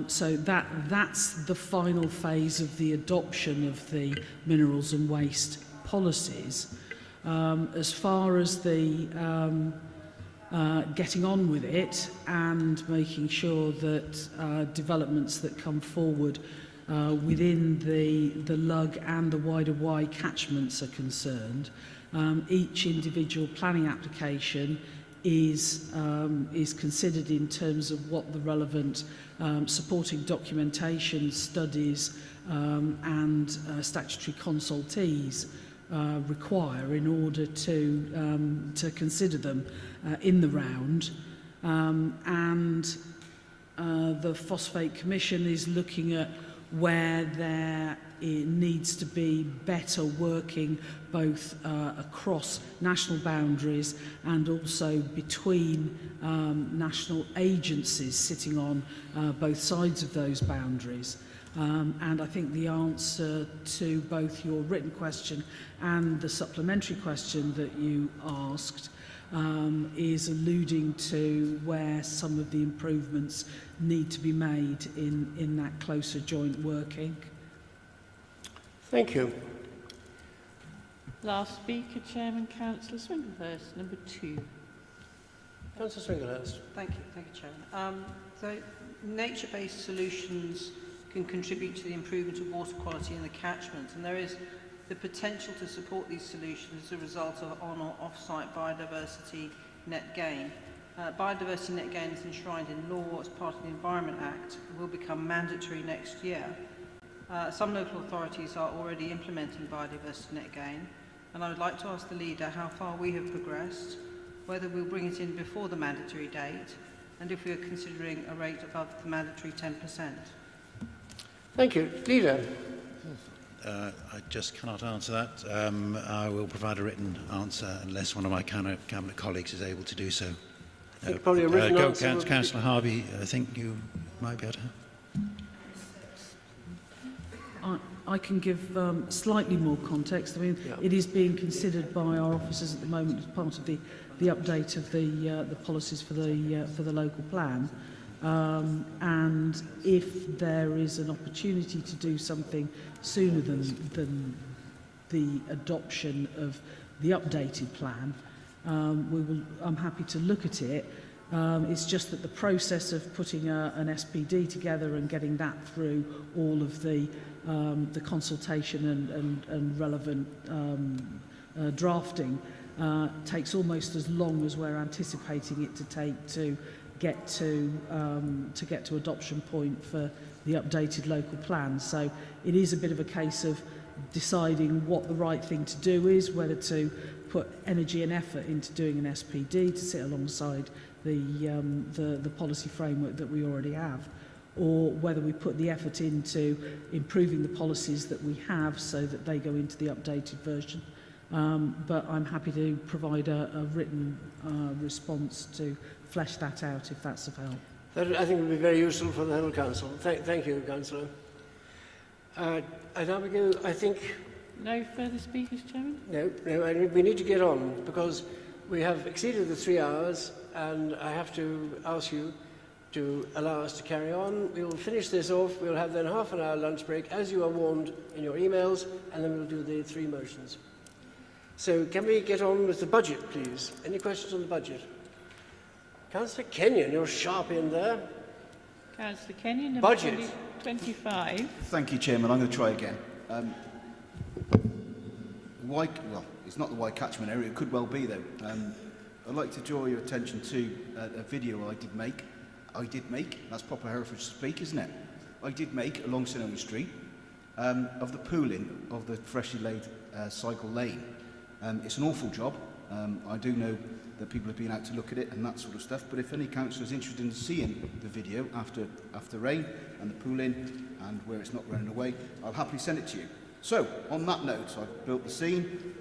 [SPEAKER 2] So that's the final phase of the adoption of the minerals and waste policies. As far as the getting on with it and making sure that developments that come forward within the Lug and the wider Y catchments are concerned, each individual planning application is considered in terms of what the relevant supporting documentation, studies and statutory consultees require in order to consider them in the round. The Phosphate Commission is looking at where there needs to be better working both across national boundaries and also between national agencies sitting on both sides of those boundaries. And I think the answer to both your written question and the supplementary question that you asked is alluding to where some of the improvements need to be made in that closer joint working.
[SPEAKER 1] Thank you.
[SPEAKER 5] Last speaker, Chairman, Councillor Swinglehurst, number 2.
[SPEAKER 1] Councillor Swinglehurst.
[SPEAKER 12] Thank you, Chairman. So nature-based solutions can contribute to the improvement of water quality in the catchment, and there is the potential to support these solutions as a result of on- or off-site biodiversity net gain. Biodiversity net gain is enshrined in law as part of the Environment Act and will become mandatory next year. Some local authorities are already implementing biodiversity net gain, and I would like to ask the leader how far we have progressed, whether we'll bring it in before the mandatory date, and if we are considering a rate above the mandatory 10%.
[SPEAKER 1] Thank you. Leader.
[SPEAKER 13] I just cannot answer that. I will provide a written answer unless one of my cabinet colleagues is able to do so.
[SPEAKER 1] I think probably a written answer.
[SPEAKER 13] Councillor Harvey, I think you might be able to.
[SPEAKER 2] I can give slightly more context. I mean, it is being considered by our officers at the moment as part of the update of the policies for the local plan. And if there is an opportunity to do something sooner than the adoption of the updated plan, I'm happy to look at it. It's just that the process of putting an SPD together and getting that through all of the consultation and relevant drafting takes almost as long as we're anticipating it to take to get to adoption point for the updated local plan. So it is a bit of a case of deciding what the right thing to do is, whether to put energy and effort into doing an SPD to sit alongside the policy framework that we already have, or whether we put the effort into improving the policies that we have so that they go into the updated version. But I'm happy to provide a written response to flesh that out if that's of help.
[SPEAKER 1] That, I think, would be very useful for the whole council. Thank you, Councillor. I now begin, I think...
[SPEAKER 5] No further speakers, Chairman?
[SPEAKER 1] No, we need to get on because we have exceeded the 3 hours and I have to ask you to allow us to carry on. We will finish this off. We'll have then half an hour lunch break, as you are warned in your emails, and then we'll do the 3 motions. So can we get on with the budget, please? Any questions on the budget? Councillor Kenyon, you're sharp in there.
[SPEAKER 5] Councillor Kenyon, number
[SPEAKER 1] budget.
[SPEAKER 5] 25.
[SPEAKER 9] Thank you, Chairman. I'm going to try again. Well, it's not the Y catchment area. It could well be, though. I'd like to draw your attention to a video I did make. That's proper Hereford speak, isn't it? I did make along St Owen Street of the pooling of the freshly laid cycle lane. It's an awful job. I do know that people have been out to look at it and that sort of stuff, but if any councillor is interested in seeing the video after rain and the pooling and where it's not running away, I'll happily send it to you. So, on that note, I've built the scene.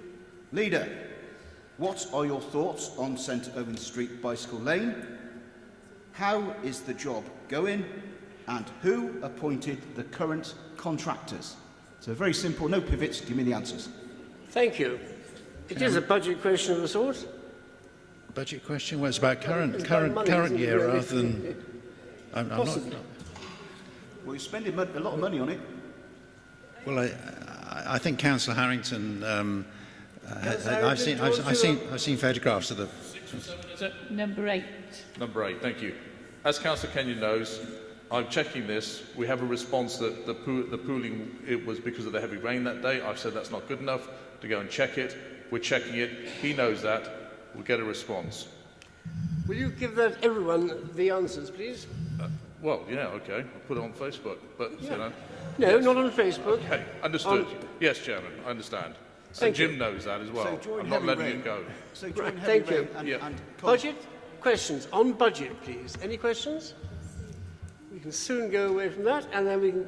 [SPEAKER 9] Leader, what are your thoughts on St Owen Street Bicycle Lane? How is the job going? And who appointed the current contractors? So very simple, no pivots, give me the answers.
[SPEAKER 1] Thank you. It is a budget question of a sort.
[SPEAKER 13] Budget question? Well, it's about current year
[SPEAKER 1] really?
[SPEAKER 13] rather than... I'm not...
[SPEAKER 9] Well, you're spending a lot of money on it.
[SPEAKER 13] Well, I think Councillor Harrington... I've seen photographs of the...
[SPEAKER 5] Number 8.
[SPEAKER 16] Number 8, thank you. As Councillor Kenyon knows, I'm checking this. We have a response that the pooling, it was because of the heavy rain that day. I've said that's not good enough to go and check it. We're checking it. He knows that. We'll get a response.
[SPEAKER 1] Will you give that everyone the answers, please?
[SPEAKER 16] Well, yeah, okay. I'll put it on Facebook, but,
[SPEAKER 1] Yeah.
[SPEAKER 16] you know...
[SPEAKER 1] No,
[SPEAKER 16] yes.
[SPEAKER 1] not on Facebook.
[SPEAKER 16] Okay, understood. Yes, Chairman, I understand. And Jim knows that as well. I'm not letting it go.
[SPEAKER 9] So join
[SPEAKER 1] Right,
[SPEAKER 9] heavy
[SPEAKER 1] thank you.
[SPEAKER 9] rain and
[SPEAKER 1] Budget questions. On budget, please. Any questions? We can soon go away from that, and then we can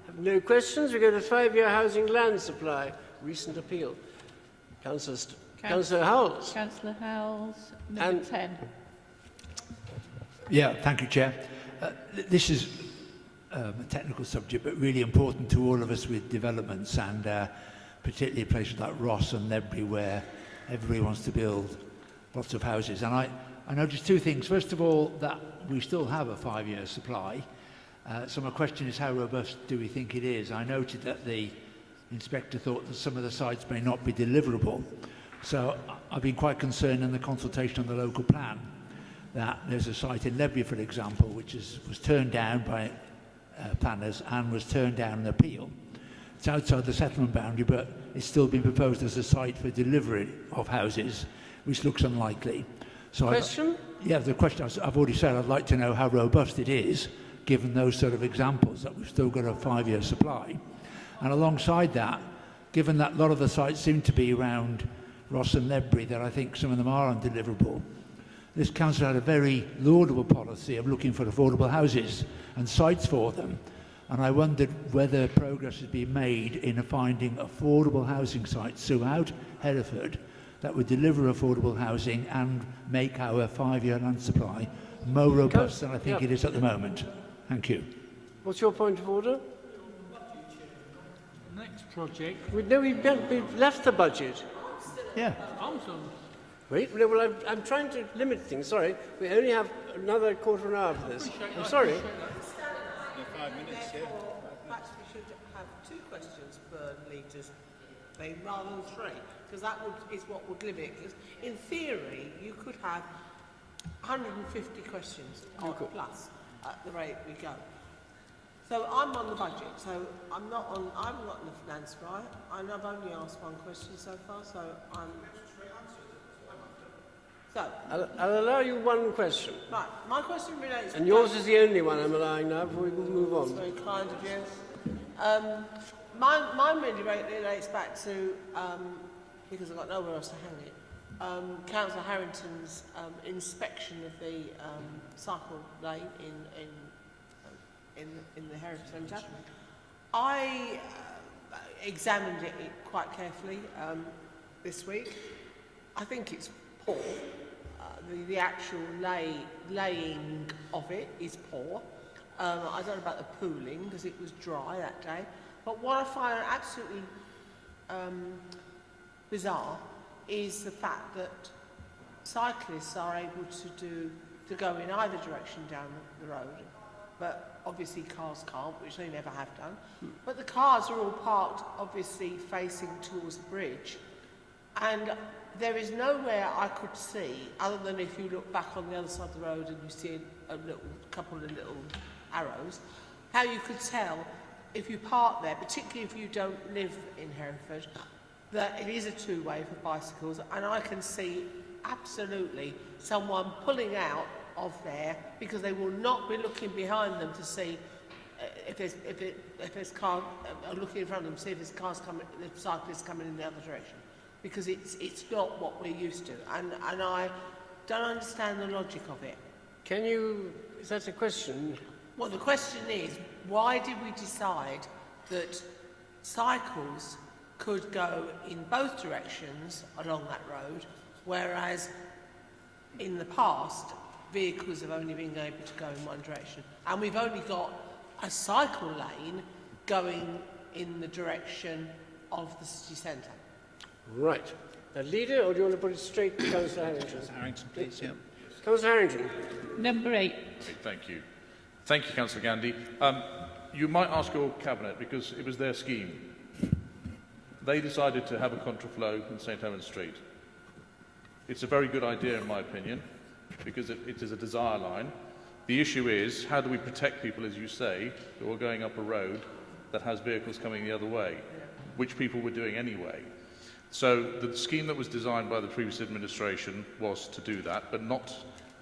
[SPEAKER 1] have no questions. We go to 5-year housing land supply. Recent appeal. Councillor Howells.
[SPEAKER 5] Councillor Howells, number 10.
[SPEAKER 20] Yeah, thank you, Chair. This is a technical subject, but really important to all of us with developments, and particularly places like Ross and Ledbury, where everybody wants to build lots of houses. And I noticed two things. First of all, that we still have a 5-year supply. So my question is, how robust do we think it is? I noted that the inspector thought that some of the sites may not be deliverable. So I've been quite concerned in the consultation on the local plan that there's a site in Ledbury, for example, which was turned down by planners and was turned down in appeal. It's outside the settlement boundary, but it's still been proposed as a site for delivery of houses, which looks unlikely. So
[SPEAKER 1] Question?
[SPEAKER 20] The question, I've already said, I'd like to know how robust it is, given those sort of examples, that we've still got a 5-year supply. And alongside that, given that a lot of the sites seem to be around Ross and Ledbury, that I think some of them are undeliverable, this council had a very laudable policy of looking for affordable houses and sites for them. And I wondered whether progress has been made in finding affordable housing sites throughout Hereford that would deliver affordable housing and make our 5-year land supply more robust than I think it is at the moment. Thank you.
[SPEAKER 1] What's your point of order?
[SPEAKER 10] Next project.
[SPEAKER 1] We've left the budget.
[SPEAKER 20] Yeah.
[SPEAKER 1] Wait, no, well, I'm trying to limit things. Sorry, we only have another quarter of an hour for this. I'm sorry.
[SPEAKER 8] 5 minutes, yeah. Perhaps we should have 2 questions per leaders, rather than 3, because that is what would limit. Because in theory, you could have 150 questions plus at the rate we go. So I'm on the budget, so I'm not in the finance, right? And I've only asked 1 question so far, so I'm... So,
[SPEAKER 1] I'll allow you 1 question.
[SPEAKER 8] Right, my question relates...
[SPEAKER 1] And yours is the only one I'm allowing now before we move on.
[SPEAKER 8] That's very kind of you. Mine really relates back to, because I've got nowhere else to hang it, Councillor Harrington's inspection of the cycle lane in the Hereford Centre. I examined it quite carefully this week. I think it's poor. The actual laying of it is poor. I don't know about the pooling because it was dry that day. But what I find absolutely bizarre is the fact that cyclists are able to go in either direction down the road, but obviously cars can't, which they never have done. But the cars are all parked obviously facing towards the bridge, and there is nowhere I could see, other than if you look back on the other side of the road and you see a couple of little arrows, how you could tell if you park there, particularly if you don't live in Hereford, that it is a two-way for bicycles, and I can see absolutely someone pulling out of there because they will not be looking behind them to see if there's cars looking in front of them, see if there's cars coming, the cyclists coming in the other direction. because it's not what we're used to, and I don't understand the logic of it.
[SPEAKER 1] Can you, is that a question?
[SPEAKER 8] Well, the question is, why did we decide that cycles could go in both directions along that road, whereas in the past, vehicles have only been able to go in one direction, and we've only got a cycle lane going in the direction of the city centre?
[SPEAKER 1] Right. Now, Leader, or do you want to put it straight to Councillor Harrington?
[SPEAKER 13] Harrington, please, yeah.
[SPEAKER 1] Councillor Harrington.
[SPEAKER 5] Number 8.
[SPEAKER 16] Thank you. Thank you, Councillor Gandhi. You might ask your Cabinet, because it was their scheme. They decided to have a contraflow in St Helens Street. It's a very good idea, in my opinion, because it is a desire line. The issue is, how do we protect people, as you say, who are going up a road that has vehicles coming the other way, which people were doing anyway? So the scheme that was designed by the previous administration was to do that, but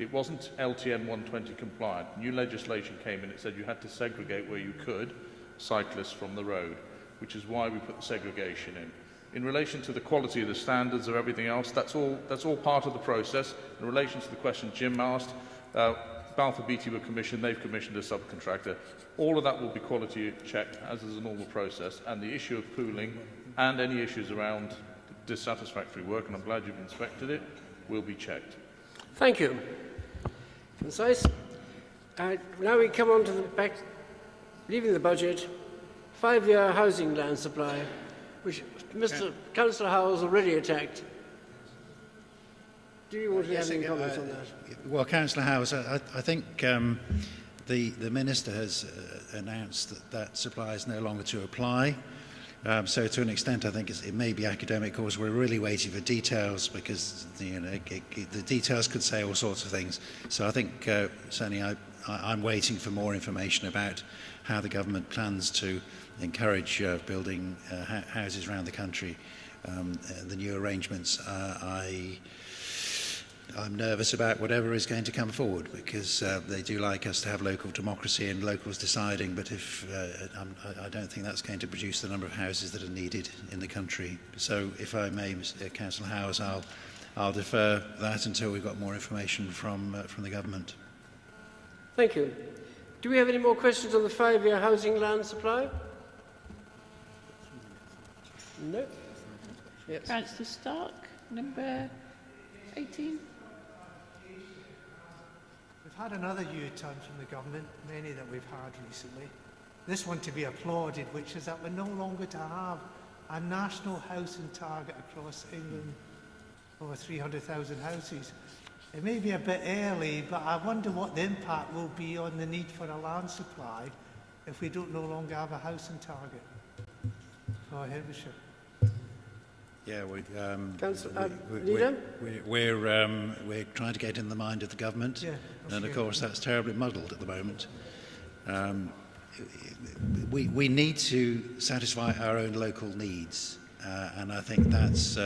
[SPEAKER 16] it wasn't LTN 120 compliant. New legislation came in, it said you had to segregate where you could cyclists from the road, which is why we put the segregation in. In relation to the quality of the standards of everything else, that's all part of the process. In relation to the question Jim asked, Balfour Beatty were commissioned, they've commissioned a subcontractor. All of that will be quality checked, as is a normal process, and the issue of pooling and any issues around dissatisfactory work, and I'm glad you've inspected it, will be checked.
[SPEAKER 1] Thank you. Concise. Now we come on to the back, leaving the budget, 5-year housing land supply, which Mr. Councillor Howell's already attacked. Do you want to have any comments on that?
[SPEAKER 13] Well, Councillor Howes, I think the Minister has announced that supply is no longer to apply. So to an extent, I think it may be academic, because we're really waiting for details, because the details could say all sorts of things. So I think certainly I'm waiting for more information about how the government plans to encourage building houses around the country. The new arrangements, I'm nervous about whatever is going to come forward, because they do like us to have local democracy and locals deciding, but I don't think that's going to produce the number of houses that are needed in the country. So if I may, Councillor Howes, I'll defer that until we've got more information from the government.
[SPEAKER 1] Thank you. Do we have any more questions on the 5-year housing land supply? No. Yes.
[SPEAKER 5] Councillor Stark, number 18.
[SPEAKER 11] We've had another U-turn from the government, many that we've had recently. This one to be applauded, which is that we're no longer to have a national housing target across England, over 300,000 houses. It may be a bit early, but I wonder what the impact will be on the need for a land supply if we don't no longer have a housing target for Hertfordshire.
[SPEAKER 13] Yeah, we're trying to get in the mind of the government, and of course that's terribly muddled at the moment. We need to satisfy our own local needs, and I think that's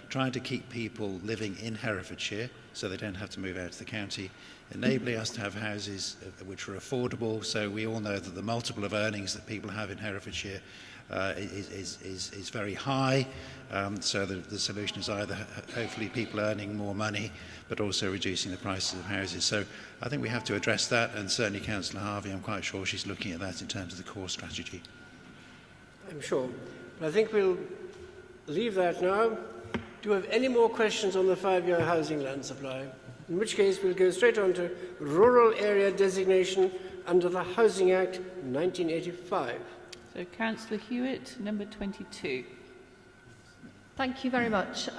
[SPEAKER 13] trying to keep people living in Herefordshire so they don't have to move out of the county, enabling us to have houses which are affordable. So we all know that the multiple of earnings that people have in Herefordshire is very high, so the solution is either hopefully people earning more money but also reducing the prices of houses. So I think we have to address that, and certainly Councillor Harvey, I'm quite sure she's looking at that in terms of the core strategy.
[SPEAKER 1] I'm sure. But I think we'll leave that now. Do we have any more questions on the 5-year housing land supply? In which case we'll go straight on to rural area designation under the Housing Act 1985.
[SPEAKER 5] So Councillor Hewitt, number 22.
[SPEAKER 18] Thank you very much.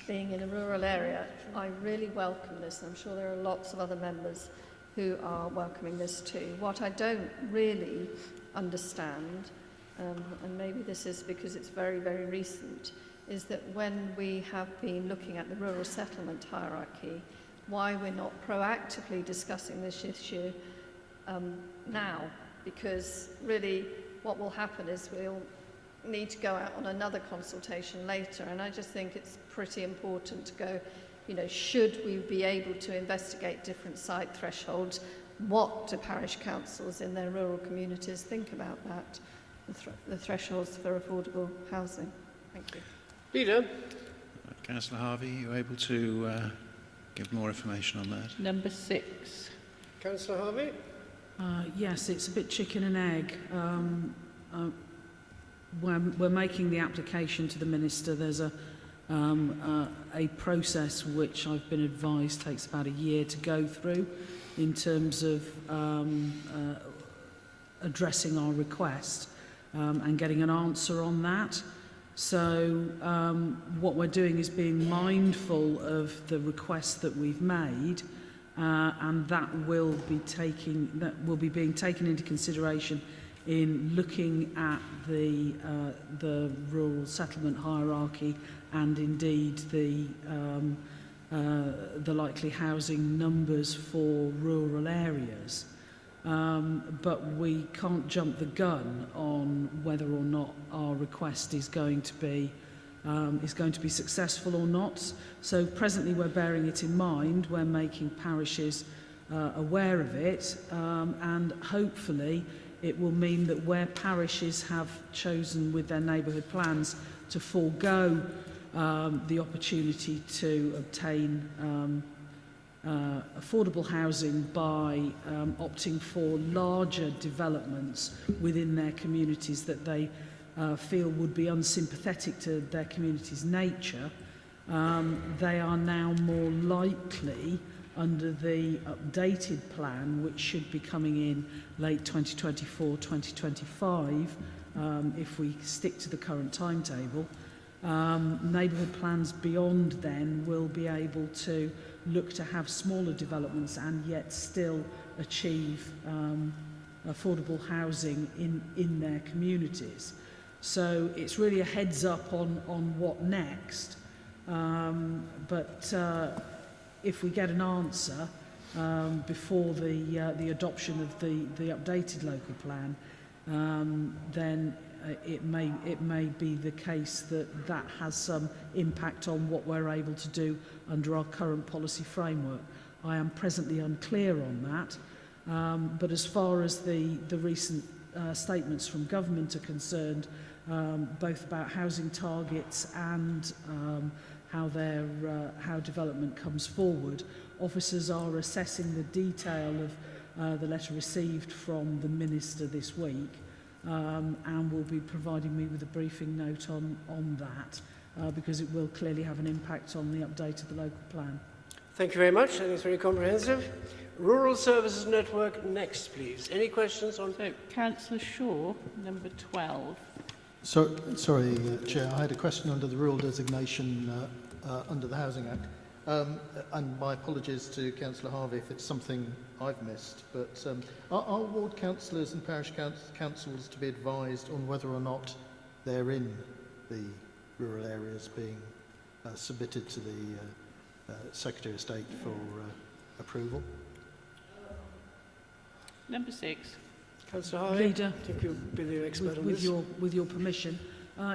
[SPEAKER 18] Being in a rural area, I really welcome this, and I'm sure there are lots of other members who are welcoming this too. What I don't really understand, and maybe this is because it's very, very recent, is that when we have been looking at the rural settlement hierarchy, why we're not proactively discussing this issue now. Because really what will happen is we'll need to go out on another consultation later, and I just think it's pretty important to go, should we be able to investigate different site thresholds? What do parish councils in their rural communities think about that, the thresholds for affordable housing? Thank you.
[SPEAKER 1] Leader.
[SPEAKER 13] Councillor Harvey, are you able to give more information on that?
[SPEAKER 5] Number 6.
[SPEAKER 1] Councillor Harvey.
[SPEAKER 2] Yes, it's a bit chicken and egg. We're making the application to the Minister. There's a process which I've been advised takes about a year to go through in terms of addressing our request and getting an answer on that. So what we're doing is being mindful of the request that we've made, and that will be being taken into consideration in looking at the rural settlement hierarchy and indeed the likely housing numbers for rural areas. But we can't jump the gun on whether or not our request is going to be successful or not. So presently we're bearing it in mind, we're making parishes aware of it, and hopefully it will mean that where parishes have chosen with their neighbourhood plans to forego the opportunity to obtain affordable housing by opting for larger developments within their communities that they feel would be unsympathetic to their community's nature, they are now more likely under the updated plan, which should be coming in late 2024-2025, if we stick to the current timetable. Neighbourhood plans beyond then will be able to look to have smaller developments and yet still achieve affordable housing in their communities. So it's really a heads up on what next. But if we get an answer before the adoption of the updated local plan, then it may be the case that has some impact on what we're able to do under our current policy framework. I am presently unclear on that, but as far as the recent statements from government are concerned, both about housing targets and how development comes forward, officers are assessing the detail of the letter received from the Minister this week, and will be providing me with a briefing note on that, because it will clearly have an impact on the update of the local plan.
[SPEAKER 1] Thank you very much. I think it's very comprehensive. Rural Services Network next, please. Any questions on...
[SPEAKER 5] So, Councillor Shaw, number 12.
[SPEAKER 14] So, sorry, Chair, I had a question under the rural designation under the Housing Act. And my apologies to Councillor Harvey if it's something I've missed, but are ward councillors and parish councils to be advised on whether or not they're in the rural areas being submitted to the Secretary of State for approval?
[SPEAKER 5] Number 6.
[SPEAKER 1] Councillor Harvey,
[SPEAKER 2] Leader,
[SPEAKER 1] I think you'll be the expert on this.
[SPEAKER 2] With your permission.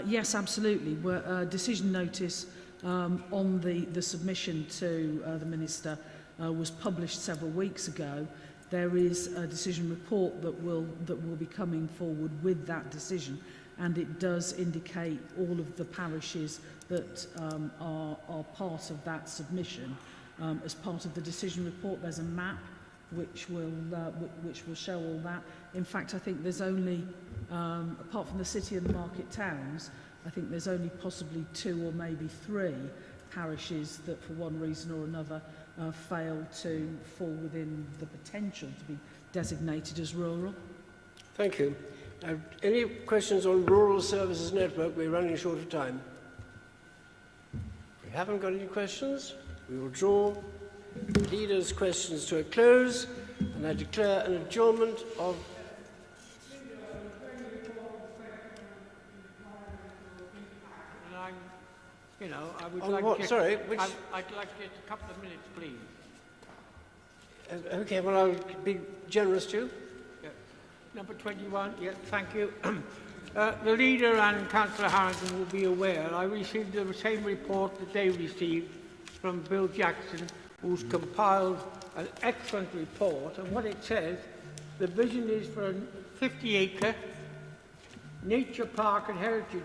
[SPEAKER 2] Yes, absolutely. Decision notice on the submission to the Minister was published several weeks ago. There is a decision report that will be coming forward with that decision, and it does indicate all of the parishes that are part of that submission. As part of the decision report, there's a map which will show all that. In fact, I think there's only, apart from the city and the market towns, I think there's only possibly 2 or maybe 3 parishes that for one reason or another fail to fall within the potential to be designated as rural.
[SPEAKER 1] Thank you. Any questions on Rural Services Network? We're running short of time. If we haven't got any questions, we will draw leaders' questions to a close, and I declare an adjournment of...
[SPEAKER 10] You know, I would
[SPEAKER 1] On
[SPEAKER 10] like
[SPEAKER 1] what?
[SPEAKER 10] to...
[SPEAKER 1] Sorry, which...
[SPEAKER 10] I'd like to get a couple of minutes, please.
[SPEAKER 1] Okay, well, I'll be generous to you.
[SPEAKER 10] Yeah. Number 21, yeah, thank you. The leader and Councillor Harrington will be aware I received the same report that they received from Bill Jackson, who's compiled an excellent report, and what it says, the vision is for a 50-acre nature park and heritage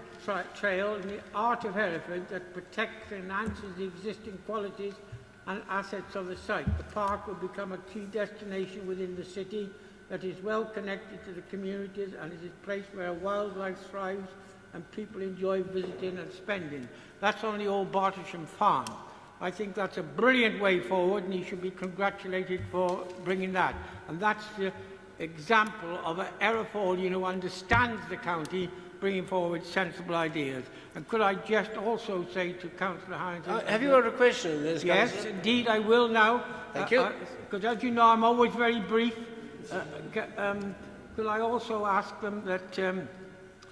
[SPEAKER 10] trail in the heart of Hereford that protects and enhances the existing qualities and assets of the site. The park will become a key destination within the city that is well connected to the communities and is a place where wildlife thrives and people enjoy visiting and spending. That's on the old Bartisham farm. I think that's a brilliant way forward, and he should be congratulated for bringing that. And that's the example of an Hereffordian who understands the county, bringing forward sensible ideas. And could I just also say to Councillor Harrington...
[SPEAKER 1] have you got a question in this?
[SPEAKER 10] Yes,
[SPEAKER 1] Councillor?
[SPEAKER 10] indeed, I will now.
[SPEAKER 1] Thank you.
[SPEAKER 10] Because as you know, I'm always very brief. Could I also ask them that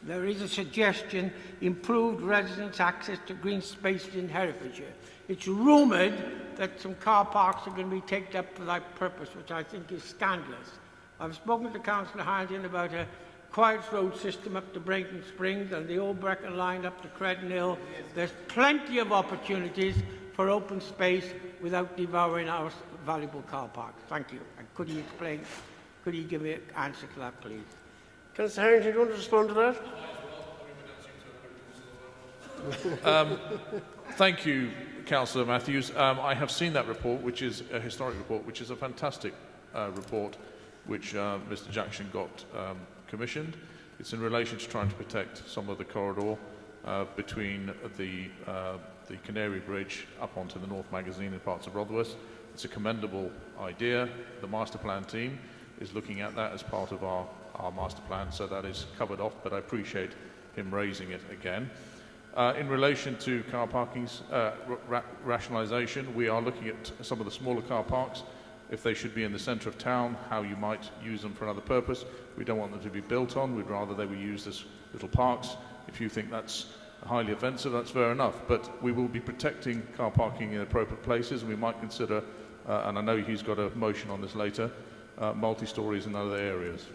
[SPEAKER 10] there is a suggestion, improved residents' access to green spaces in Herefordshire. It's rumoured that some car parks are going to be taken up for that purpose, which I think is scandalous. I've spoken to Councillor Harrington about a quiet road system up to Brainton Springs and the Old Brecon line up to Credon Hill. There's plenty of opportunities for open space without devouring our valuable car parks. Thank you. And could you explain, could you give me an answer to that, please?
[SPEAKER 1] Councillor Harrington, do you want to respond to that?
[SPEAKER 16] Thank you, Councillor Matthews. I have seen that report, which is a historic report, which is a fantastic report, which Mr. Jackson got commissioned. It's in relation to trying to protect some of the corridor between the Canary Bridge up onto the North Magazine and parts of Rotherwas. It's a commendable idea. The master plan team is looking at that as part of our master plan, so that is covered off, but I appreciate him raising it again. In relation to car parking's rationalisation, we are looking at some of the smaller car parks, if they should be in the centre of town, how you might use them for another purpose. We don't want them to be built on, we'd rather they were used as little parks. If you think that's highly offensive, that's fair enough, but we will be protecting car parking in appropriate places, and we might consider, and I know he's got a motion on this later, multi-stories in other areas.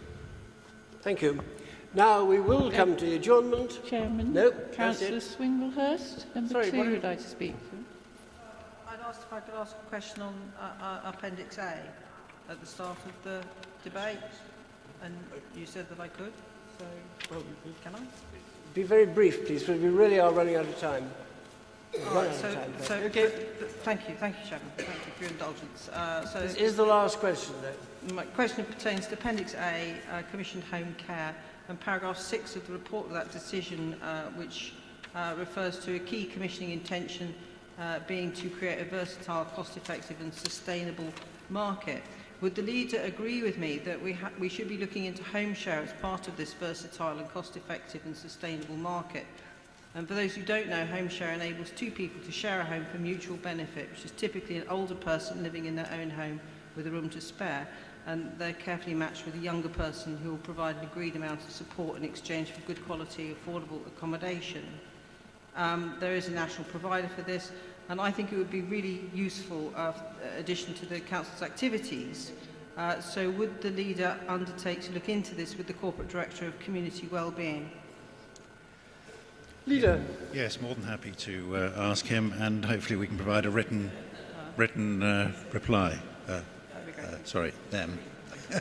[SPEAKER 1] Thank you. Now we will come to the adjournment.
[SPEAKER 5] Chairman,
[SPEAKER 1] No,
[SPEAKER 5] Councillor Swinglehurst, number
[SPEAKER 1] Sorry,
[SPEAKER 5] 2
[SPEAKER 1] what-
[SPEAKER 5] would like to speak.
[SPEAKER 12] I'd asked if I could ask a question on Appendix A at the start of the debate, and you said that I could, so can I?
[SPEAKER 1] Be very brief, please, because we really are running out of time.
[SPEAKER 12] All right, so
[SPEAKER 1] Okay.
[SPEAKER 12] thank you, Chairman. Thank you for your indulgence. So
[SPEAKER 1] This is the last question, though.
[SPEAKER 12] my question pertains to Appendix A, Commissioned Home Care, and paragraph 6 of the report of that decision, which refers to a key commissioning intention being to create a versatile, cost-effective and sustainable market. Would the leader agree with me that we should be looking into home share as part of this versatile and cost-effective and sustainable market? And for those who don't know, home share enables two people to share a home for mutual benefit, which is typically an older person living in their own home with a room to spare, and they're carefully matched with a younger person who will provide an agreed amount of support in exchange for good quality, affordable accommodation. There is a national provider for this, and I think it would be really useful addition to the Council's activities. So would the leader undertake to look into this with the Corporate Director of Community Wellbeing?
[SPEAKER 1] Leader.
[SPEAKER 13] Yes, more than happy to ask him, and hopefully we can provide a written reply. Sorry, them.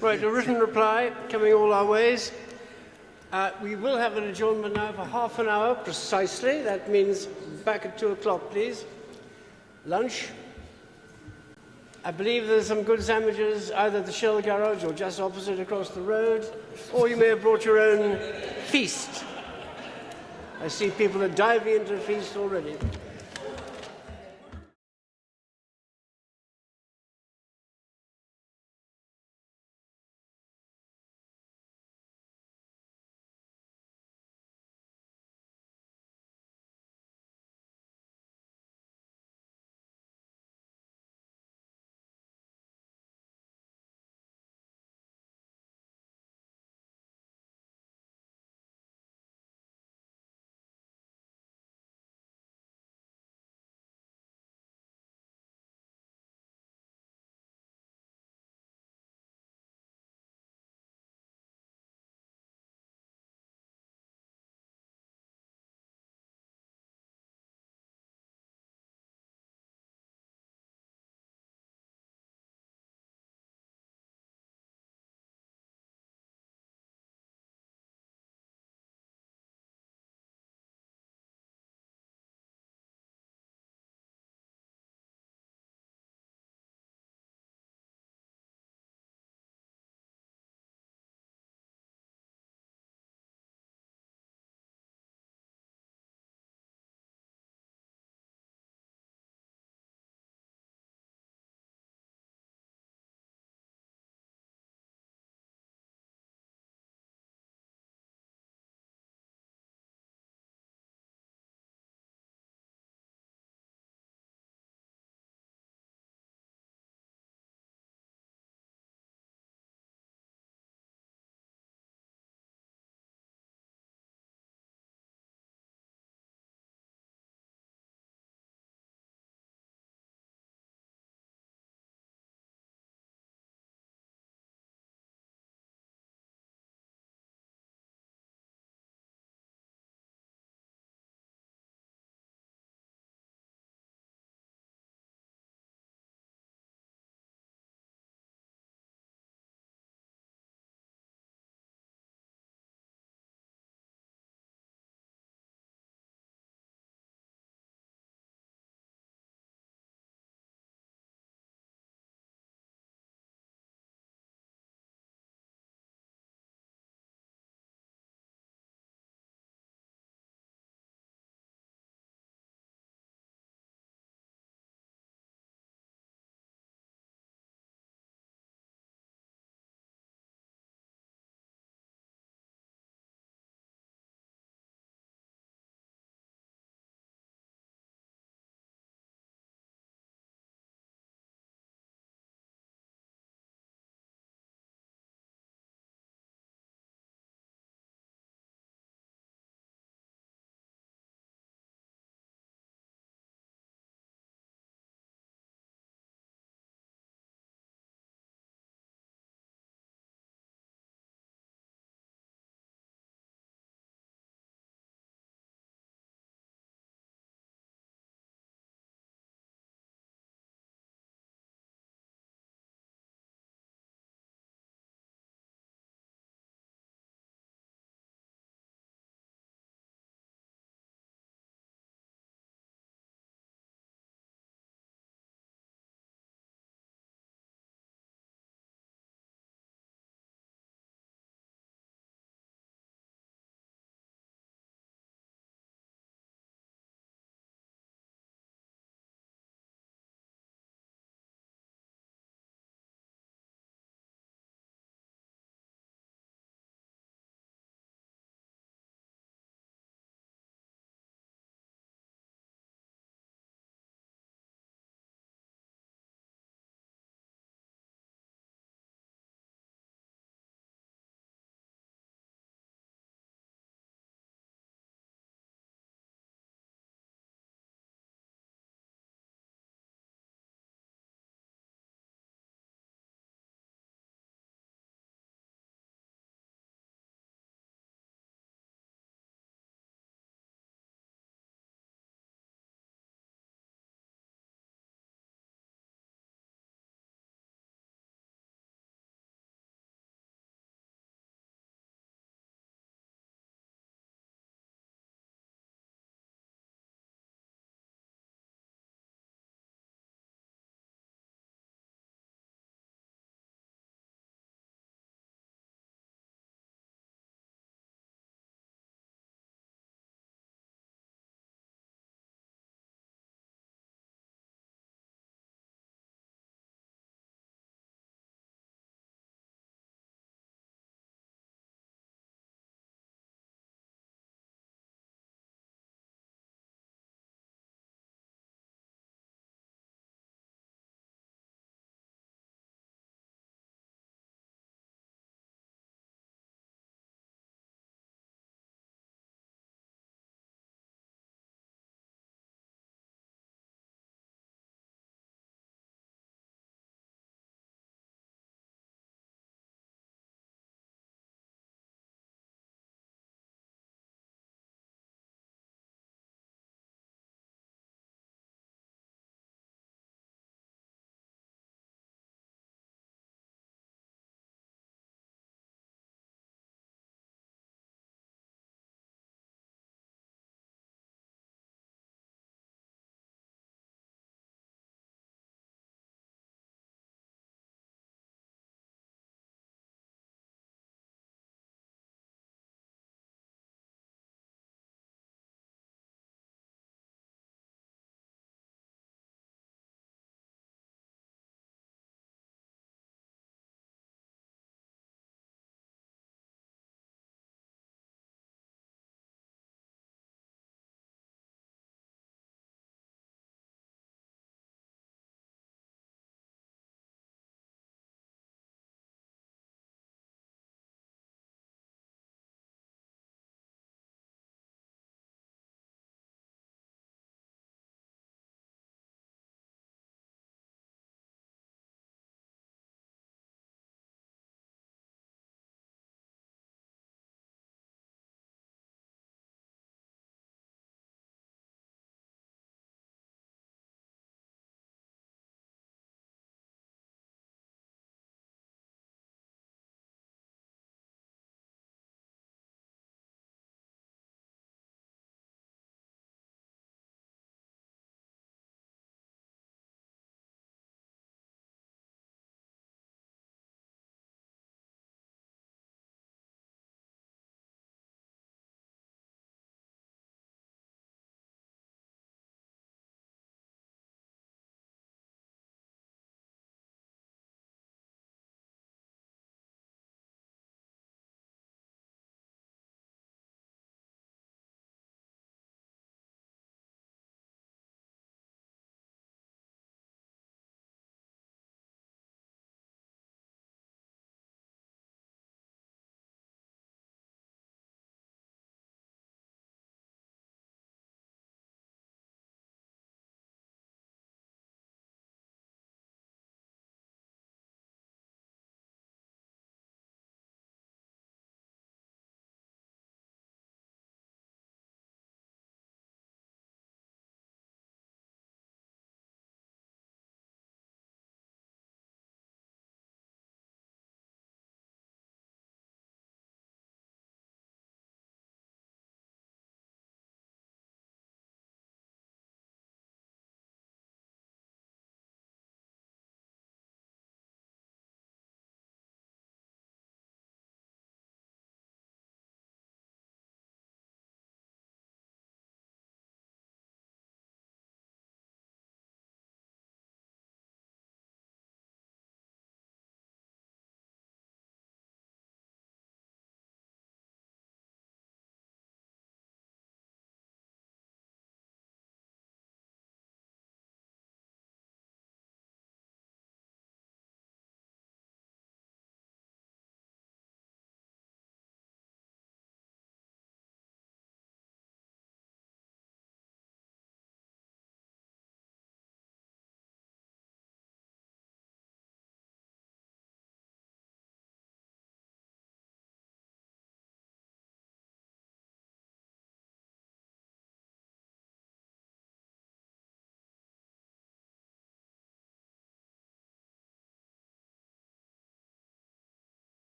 [SPEAKER 1] Right, a written reply coming all our ways. We will have an adjournment now for half an hour precisely. That means back at 2 o'clock, please. Lunch. I believe there's some good sandwiches either at the Shell Garage or just opposite across the road, or you may have brought your own feast. I see people are diving into a feast already.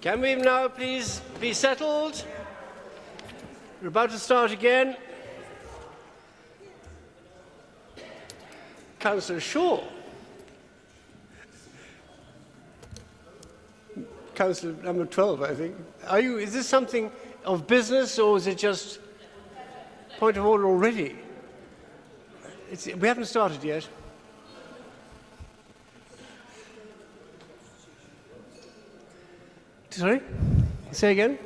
[SPEAKER 1] Can we now please be settled? We're about to start again. Councillor Shaw. Councillor number 12, I think. Is this something of business or is it just point of order already? We haven't started yet. Sorry? Say again?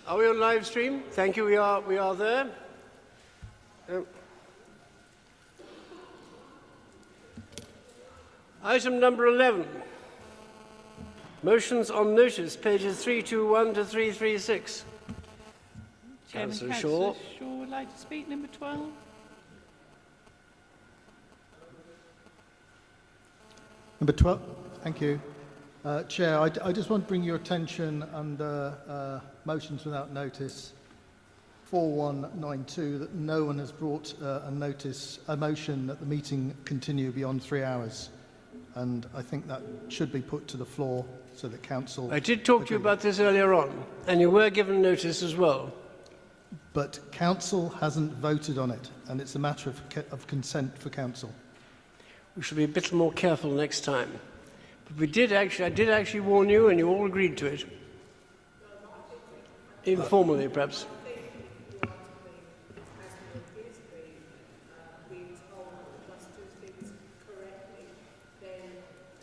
[SPEAKER 1] Are we on live stream? Thank you. We are there. Item number 11. Motions on notice, pages 321 to 336. Councillor Shaw.
[SPEAKER 5] Shaw would like to speak. Number 12.
[SPEAKER 14] Number 12. Thank you. Chair, I just want to bring your attention under motions without notice 4192 that no one has brought a motion that the meeting continue beyond 3 hours. And I think that should be put to the floor so that Council...
[SPEAKER 1] I did talk to you about this earlier on, and you were given notice as well.
[SPEAKER 14] But Council hasn't voted on it, and it's a matter of consent for Council.
[SPEAKER 1] We should be a bit more careful next time. But I did actually warn you, and you all agreed to it. Informally, perhaps.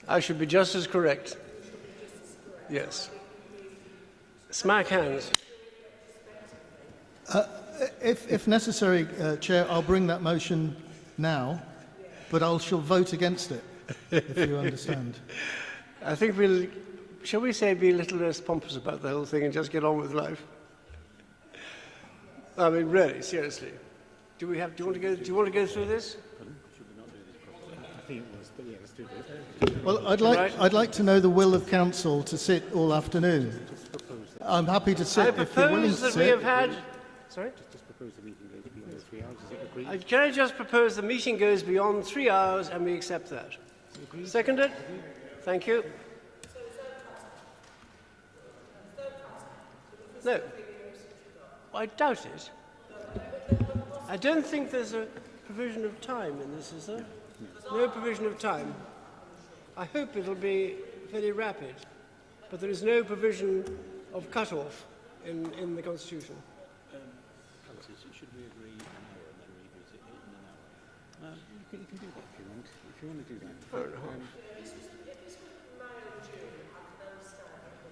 [SPEAKER 1] I should be just as correct. Yes. Smack hands.
[SPEAKER 14] If necessary, Chair, I'll bring that motion now, but I shall vote against it, if you understand.
[SPEAKER 1] I think shall we say, be a little less pompous about the whole thing and just get on with life? I mean, really, seriously. Do you want to go through this?
[SPEAKER 14] Well, I'd like to know the will of Council to sit all afternoon. I'm happy to sit if you're willing to sit.
[SPEAKER 1] We have had... Sorry? Can I just propose the meeting goes beyond 3 hours and we accept that? Seconded? Thank you. No. I doubt it. I don't think there's a provision of time in this, is there? No provision of time. I hope it'll be very rapid, but there is no provision of cut-off in the Constitution.
[SPEAKER 4] Should we agree an hour and then revisit it in an hour? You can do that if you want. If you want to do that.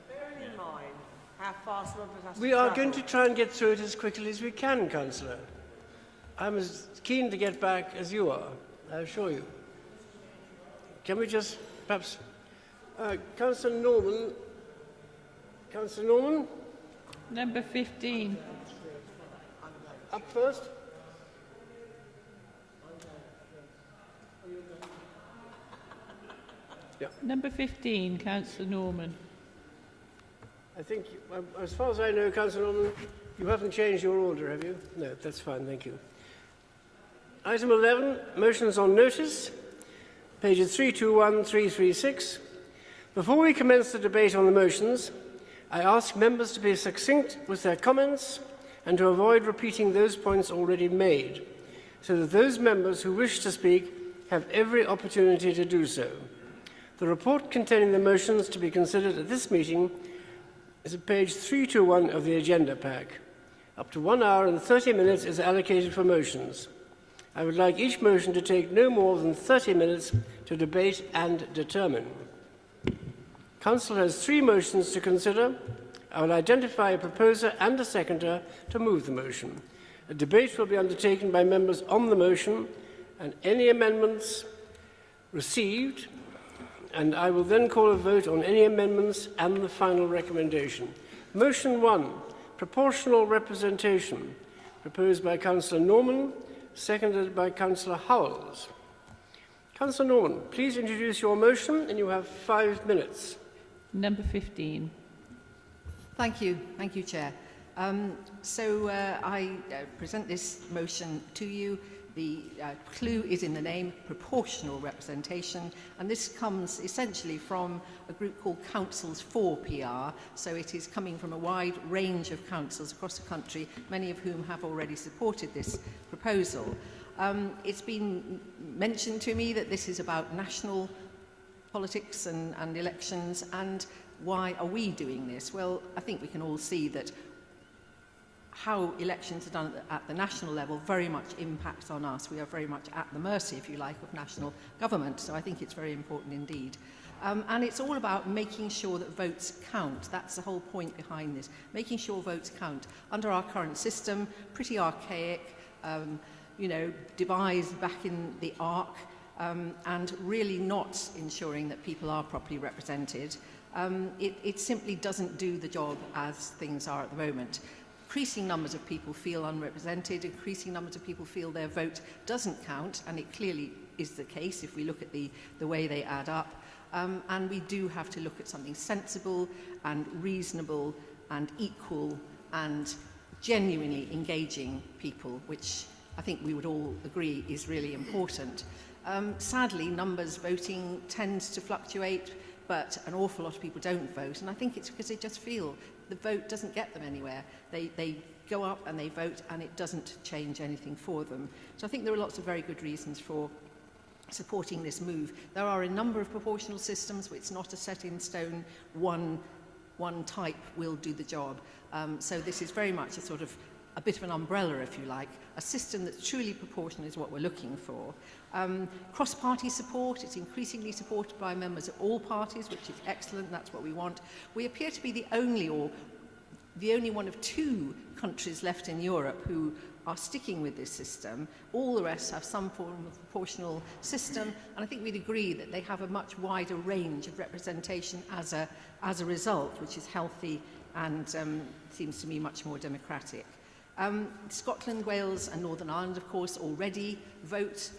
[SPEAKER 8] Bearing in mind how fast some of us have to
[SPEAKER 1] We are
[SPEAKER 8] travel.
[SPEAKER 1] going to try and get through it as quickly as we can, Councillor. I'm as keen to get back as you are, I assure you. Can we just, perhaps... Councillor Norman. Councillor Norman?
[SPEAKER 5] Number 15.
[SPEAKER 1] Up first. Yeah.
[SPEAKER 5] Number 15, Councillor Norman.
[SPEAKER 1] I think, as far as I know, Councillor Norman, you haven't changed your order, have you? No, that's fine, thank you. Item 11, motions on notice, pages 321, 336. Before we commence the debate on the motions, I ask members to be succinct with their comments and to avoid repeating those points already made, so that those members who wish to speak have every opportunity to do so. The report containing the motions to be considered at this meeting is at page 321 of the agenda pack. Up to 1 hour and 30 minutes is allocated for motions. I would like each motion to take no more than 30 minutes to debate and determine. Council has 3 motions to consider. I will identify a proposer and a seconder to move the motion. A debate will be undertaken by members on the motion and any amendments received, and I will then call a vote on any amendments and the final recommendation. Motion 1, proportional representation, proposed by Councillor Norman, seconded by Councillor Howells. Councillor Norman, please introduce your motion, and you have 5 minutes.
[SPEAKER 5] Number 15.
[SPEAKER 6] Thank you, Chair. I present this motion to you. The clue is in the name, proportional representation, and this comes essentially from a group called Councils for PR, so it is coming from a wide range of councils across the country, many of whom have already supported this proposal. It's been mentioned to me that this is about national politics and elections, and why are we doing this? Well, I think we can all see that how elections are done at the national level very much impacts on us. We are very much at the mercy, if you like, of national government, so I think it's very important indeed. And it's all about making sure that votes count. That's the whole point behind this, making sure votes count. Under our current system, pretty archaic, devised back in the Ark, and really not ensuring that people are properly represented. It simply doesn't do the job as things are at the moment. Increasing numbers of people feel unrepresented, increasing numbers of people feel their vote doesn't count, and it clearly is the case if we look at the way they add up. And we do have to look at something sensible and reasonable and equal and genuinely engaging people, which I think we would all agree is really important. Sadly, numbers voting tends to fluctuate, but an awful lot of people don't vote, and I think it's because they just feel the vote doesn't get them anywhere. They go up and they vote, and it doesn't change anything for them. So I think there are lots of very good reasons for supporting this move. There are a number of proportional systems, it's not a set in stone, one type will do the job. So this is very much a bit of an umbrella, if you like. A system that's truly proportional is what we're looking for. Cross-party support, it's increasingly supported by members of all parties, which is excellent, that's what we want. We appear to be the only one of 2 countries left in Europe who are sticking with this system. All the rest have some form of proportional system, and I think we'd agree that they have a much wider range of representation as a result, which is healthy and seems to me much more democratic. Scotland, Wales and Northern Ireland, of course, already vote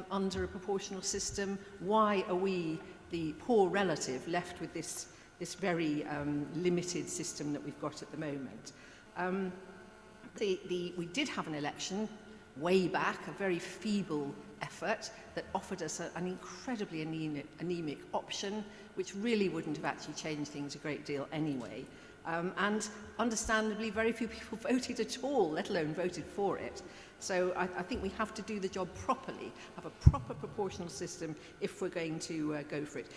[SPEAKER 6] under a proportional system. Why are we, the poor relative, left with this very limited system that we've got at the moment? We did have an election way back, a very feeble effort that offered us an incredibly anemic option, which really wouldn't have actually changed things a great deal anyway. And understandably, very few people voted at all, let alone voted for it. So I think we have to do the job properly, have a proper proportional system if we're going to go for it.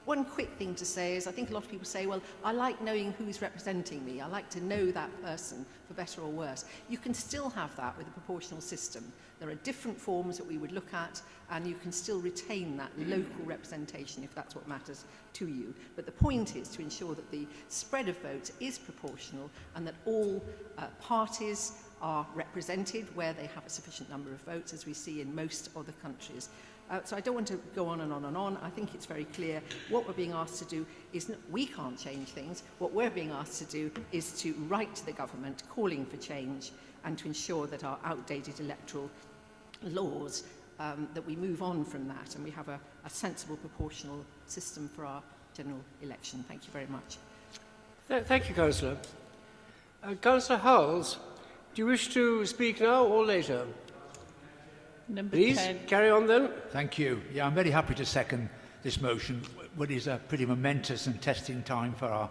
[SPEAKER 6] One quick thing to say is I think a lot of people say, well, I like knowing who's representing me. I like to know that person, for better or worse. You can still have that with a proportional system. There are different forms that we would look at, and you can still retain that local representation if that's what matters to you. But the point is to ensure that the spread of votes is proportional and that all parties are represented where they have a sufficient number of votes, as we see in most other countries. So I don't want to go on and on and on. I think it's very clear what we're being asked to do is we can't change things. What we're being asked to do is to write to the government calling for change and to ensure that our outdated electoral laws, that we move on from that and we have a sensible proportional system for our general election. Thank you very much.
[SPEAKER 1] Thank you, Councillor. Councillor Howells, do you wish to speak now or later?
[SPEAKER 5] Number
[SPEAKER 1] Please,
[SPEAKER 5] 10.
[SPEAKER 1] carry on then.
[SPEAKER 20] Thank you. Yeah, I'm very happy to second this motion, what is a pretty momentous and testing time for our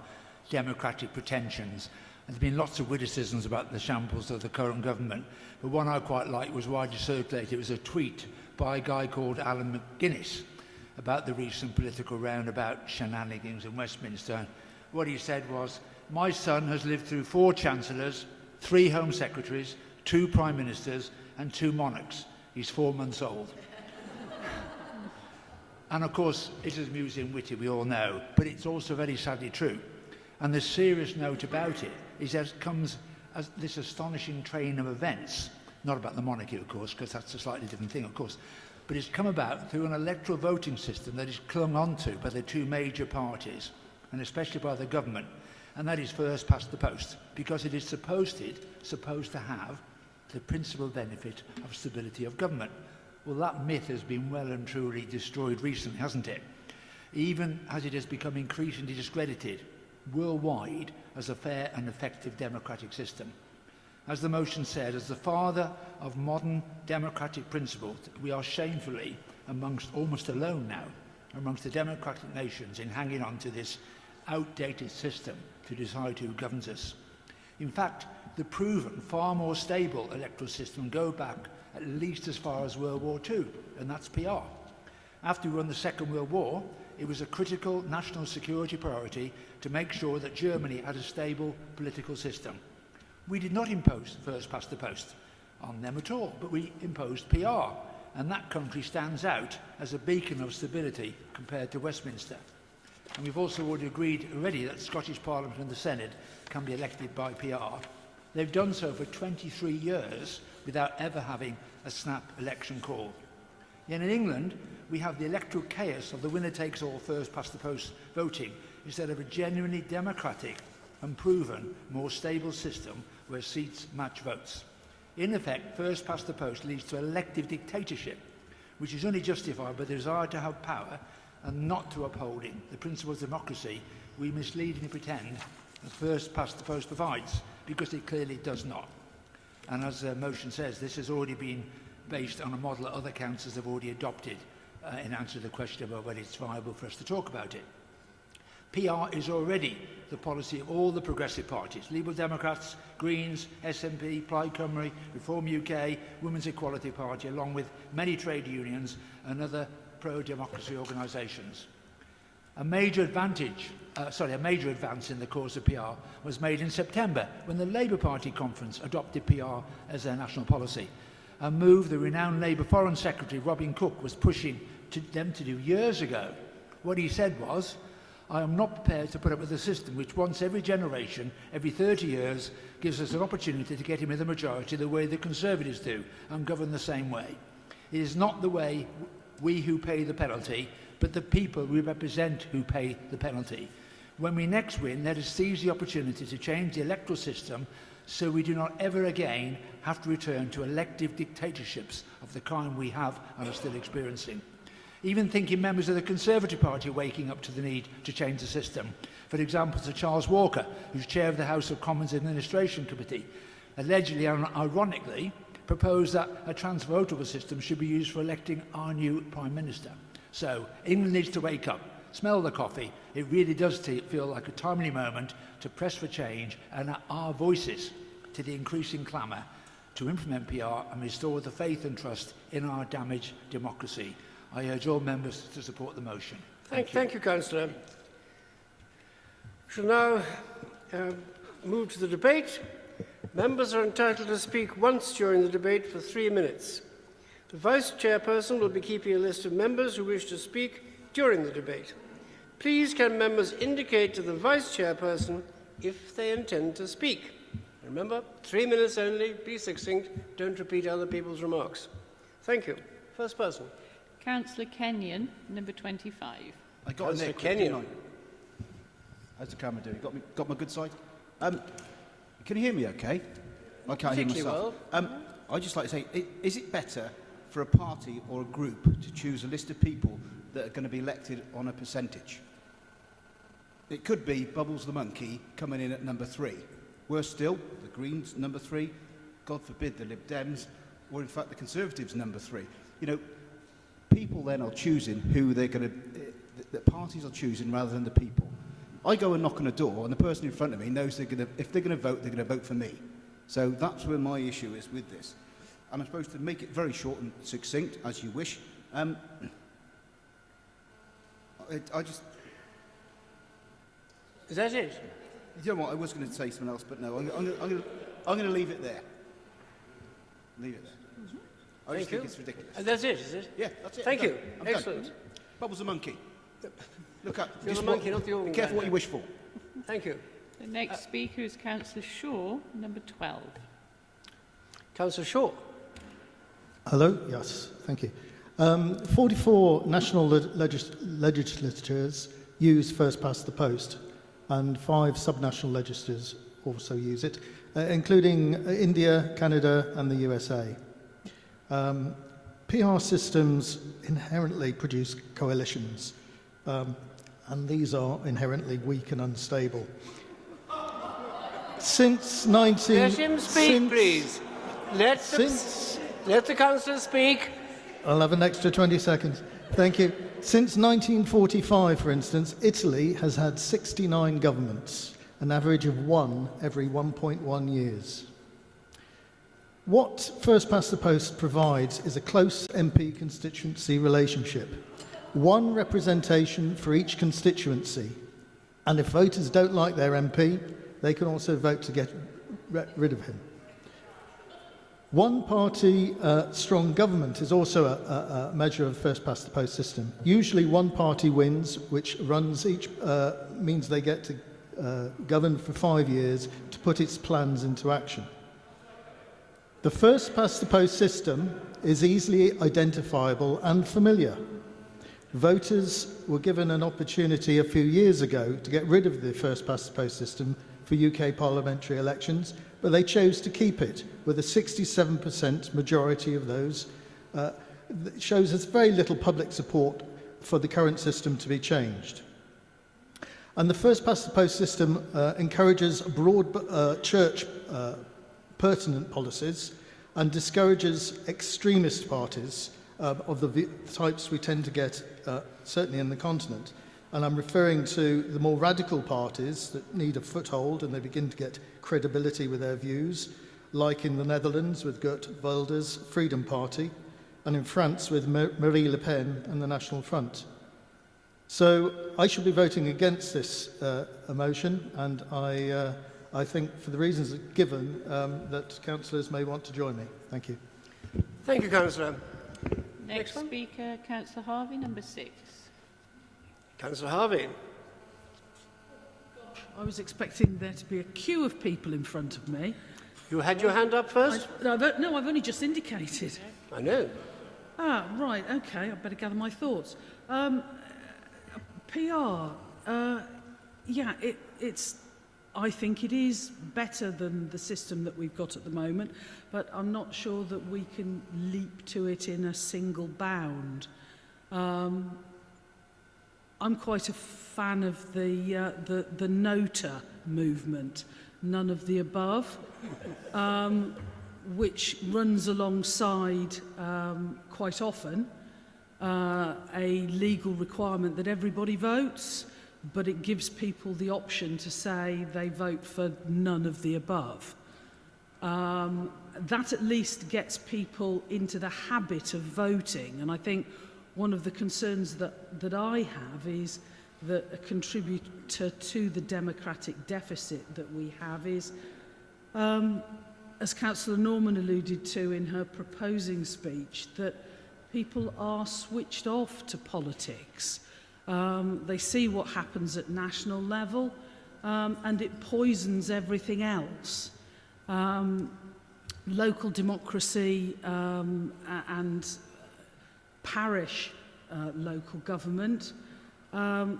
[SPEAKER 20] democratic pretensions. And there's been lots of witticisms about the shambles of the current government, but one I quite liked was widely circulated. It was a tweet by a guy called Alan McGuinness about the recent political roundabout shenanigans in Westminster. What he said was, "My son has lived through 4 chancellors, 3 home secretaries, 2 prime ministers and 2 monarchs. He's 4 months old." And of course, it is amusing, witty, we all know, but it's also very sadly true. And the serious note about it is that it comes as this astonishing train of events, not about the monarchy, of course, because that's a slightly different thing, of course, but it's come about through an electoral voting system that is clung onto by the two major parties, and especially by the government, and that is first past the post, because it is supposed to have the principal benefit of stability of government. Well, that myth has been well and truly destroyed recently, hasn't it? Even as it has become increasingly discredited worldwide as a fair and effective democratic system. As the motion said, as the father of modern democratic principles, we are shamefully almost alone now amongst the democratic nations in hanging on to this outdated system to decide who governs us. In fact, the proven, far more stable electoral system go back at least as far as World War II, and that's PR. After we won the Second World War, it was a critical national security priority to make sure that Germany had a stable political system. We did not impose first past the post on them at all, but we imposed PR, and that country stands out as a beacon of stability compared to Westminster. And we've also already agreed that the Scottish Parliament and the Senate can be elected by PR. They've done so for 23 years without ever having a snap election call. Yet in England, we have the electoral chaos of the winner-takes-all first-past-the-post voting instead of a genuinely democratic and proven, more stable system where seats match votes. In effect, first-past-the-post leads to elective dictatorship, which is only justified by the desire to have power and not to upholding the principles of democracy we misleadingly pretend that first-past-the-post provides, because it clearly does not. And as the motion says, this has already been based on a model that other councils have already adopted in answer to the question about whether it's viable for us to talk about it. PR is already the policy of all the progressive parties, Liberal Democrats, Greens, SNP, Plaid Cymru, Reform UK, Women's Equality Party, along with many trade unions and other pro-democracy organisations. A major advance in the cause of PR was made in September when the Labour Party conference adopted PR as their national policy, a move the renowned Labour Foreign Secretary Robin Cook was pushing them to do years ago. What he said was, "I am not prepared to put up with a system which once every generation, every 30 years, gives us an opportunity to get in with the majority the way the Conservatives do and govern the same way. It is not the way we who pay the penalty, but the people we represent who pay the penalty. When we next win, let us seize the opportunity to change the electoral system so we do not ever again have to return to elective dictatorships of the kind we have and are still experiencing." Even thinking members of the Conservative Party are waking up to the need to change the system. For example, Sir Charles Walker, who's chair of the House of Commons Administration Committee, allegedly and ironically proposed that a transvotable system should be used for electing our new Prime Minister. So, England needs to wake up, smell the coffee. It really does feel like a timely moment to press for change and add our voices to the increasing clamour to implement PR and restore the faith and trust in our damaged democracy. I urge all members to support the motion.
[SPEAKER 1] Thank you, Councillor. We shall now move to the debate. Members are entitled to speak once during the debate for 3 minutes. The Vice Chairperson will be keeping a list of members who wish to speak during the debate. Please can members indicate to the Vice Chairperson if they intend to speak. Remember, 3 minutes only, be succinct, don't repeat other people's remarks. Thank you. First person.
[SPEAKER 5] Councillor Kenyon, number 25.
[SPEAKER 9] I got
[SPEAKER 1] Councillor
[SPEAKER 9] a
[SPEAKER 1] Kenyon.
[SPEAKER 9] How's the camera doing? Got my good side? Can you hear me okay? I can't hear myself. I'd just like to say, is it better for a party or a group to choose a list of people that are going to be elected on a percentage? It could be Bubbles the Monkey coming in at number 3. Worse still, the Greens number 3. God forbid the Lib Dems, or in fact the Conservatives number 3. You know, people then are choosing who they're going to... The parties are choosing rather than the people. I go and knock on a door and the person in front of me knows if they're going to vote, they're going to vote for me. So that's where my issue is with this. And I'm supposed to make it very short and succinct, as you wish. I just...
[SPEAKER 1] Is that it?
[SPEAKER 9] You know what, I was going to say something else, but no, I'm going to leave it there. Leave it there. I just think it's ridiculous.
[SPEAKER 1] And that's it, is it?
[SPEAKER 9] Yeah, that's it.
[SPEAKER 1] Thank
[SPEAKER 9] I'm
[SPEAKER 1] you.
[SPEAKER 9] done. I'm
[SPEAKER 1] Excellent.
[SPEAKER 9] done. Bubbles the Monkey. Look up.
[SPEAKER 1] You're the monkey, not the organ
[SPEAKER 9] Be careful
[SPEAKER 1] grinder.
[SPEAKER 9] what you wish for.
[SPEAKER 1] Thank you.
[SPEAKER 5] The next speaker is Councillor Shaw, number 12.
[SPEAKER 1] Councillor Shaw.
[SPEAKER 14] Hello, yes, thank you. 44 national legislatures use first past the post, and 5 subnational legislatures also use it, including India, Canada and the USA. PR systems inherently produce coalitions, and these are inherently weak and unstable. Since 19...
[SPEAKER 1] Let him speak, please. Let the councillor speak.
[SPEAKER 14] I'll have an extra 20 seconds. Thank you. Since 1945, for instance, Italy has had 69 governments, an average of 1 every 1.1 years. What First Past the Post provides is a close MP constituency relationship, one representation for each constituency, and if voters don't like their MP, they can also vote to get rid of him. One-party strong government is also a measure of First Past the Post system. Usually one party wins, which runs each, means they get to govern for 5 years to put its plans into action. The First Past the Post system is easily identifiable and familiar. Voters were given an opportunity a few years ago to get rid of the First Past the Post system for UK parliamentary elections, but they chose to keep it with a 67% majority of those. It shows there's very little public support for the current system to be changed. And the First Past the Post system encourages broad church pertinent policies and discourages extremist parties of the types we tend to get certainly in the continent. And I'm referring to the more radical parties that need a foothold and they begin to get credibility with their views, like in the Netherlands with Geert Wilders' Freedom Party, and in France with Marie Le Pen and the National Front. So I should be voting against this motion, and I think for the reasons given that councillors may want to join me. Thank you.
[SPEAKER 1] Thank you, councillor.
[SPEAKER 5] Next speaker, Councillor Harvey, number 6.
[SPEAKER 1] Councillor Harvey.
[SPEAKER 2] I was expecting there to be a queue of people in front of me.
[SPEAKER 1] You had your hand up first?
[SPEAKER 2] No, I've only just indicated.
[SPEAKER 1] I know.
[SPEAKER 2] Ah, right, okay, I better gather my thoughts. PR, yeah, I think it is better than the system that we've got at the moment, but I'm not sure that we can leap to it in a single bound. I'm quite a fan of the NOTA movement, none of the above, which runs alongside quite often a legal requirement that everybody votes, but it gives people the option to say they vote for none of the above. That at least gets people into the habit of voting, and I think one of the concerns that I have is that a contributor to the democratic deficit that we have is, as Councillor Norman alluded to in her proposing speech, that people are switched off to politics. They see what happens at national level, and it poisons everything else. Local democracy and parish local government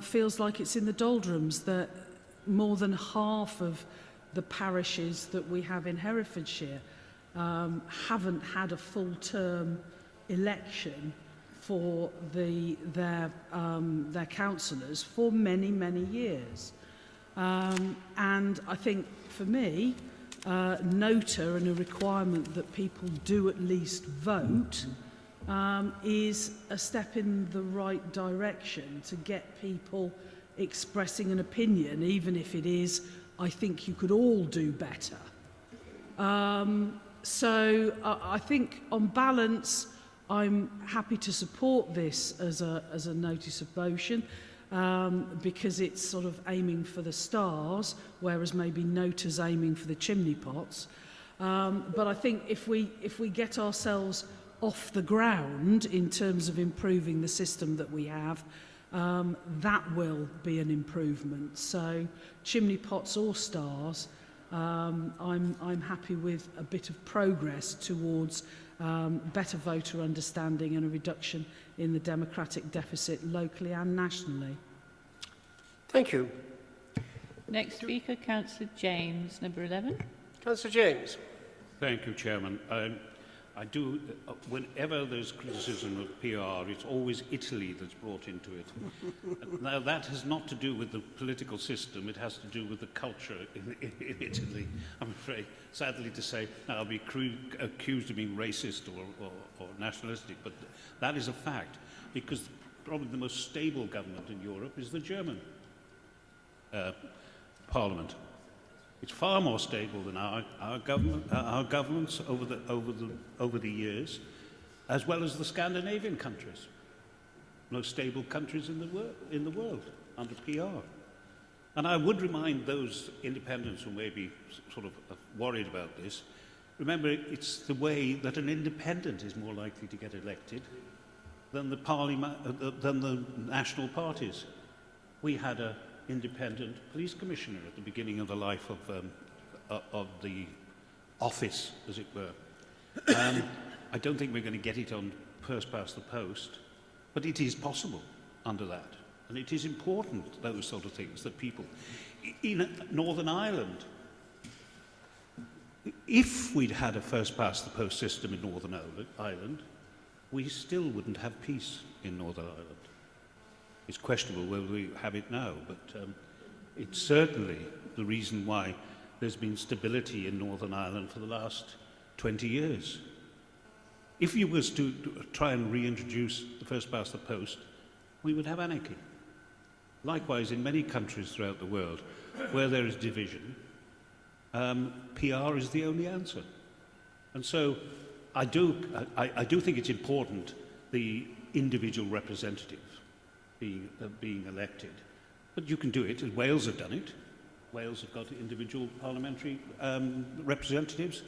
[SPEAKER 2] feels like it's in the doldrums, that more than half of the parishes that we have in Herefordshire haven't had a full-term election for their councillors for many, many years. And I think for me, NOTA and a requirement that people do at least vote is a step in the right direction to get people expressing an opinion, even if it is, I think you could all do better. So I think on balance, I'm happy to support this as a notice of motion because it's sort of aiming for the stars, whereas maybe NOTA's aiming for the chimney pots. But I think if we get ourselves off the ground in terms of improving the system that we have, that will be an improvement. So chimney pots or stars, I'm happy with a bit of progress towards better voter understanding and a reduction in the democratic deficit locally and nationally.
[SPEAKER 1] Thank you.
[SPEAKER 5] Next speaker, Councillor James, number 11.
[SPEAKER 1] Councillor James.
[SPEAKER 4] Thank you, Chairman. I do, whenever there's criticism of PR, it's always Italy that's brought into it. Now, that has not to do with the political system, it has to do with the culture in Italy, I'm afraid. Sadly to say, now I'll be accused of being racist or nationalistic, but that is a fact, because probably the most stable government in Europe is the German Parliament. It's far more stable than our governments over the years, as well as the Scandinavian countries, most stable countries in the world under PR. And I would remind those independents who may be sort of worried about this, remember it's the way that an independent is more likely to get elected than the national parties. We had a independent police commissioner at the beginning of the life of the office, as it were. I don't think we're going to get it on first past the post, but it is possible under that. And it is important, those sort of things, that people... In Northern Ireland, if we'd had a first past the post system in Northern Ireland, we still wouldn't have peace in Northern Ireland. It's questionable whether we have it now, but it's certainly the reason why there's been stability in Northern Ireland for the last 20 years. If you was to try and reintroduce the first past the post, we would have anarchy. Likewise, in many countries throughout the world where there is division, PR is the only answer. And so I do think it's important the individual representative being elected. But you can do it, and Wales have done it. Wales have got individual parliamentary representatives,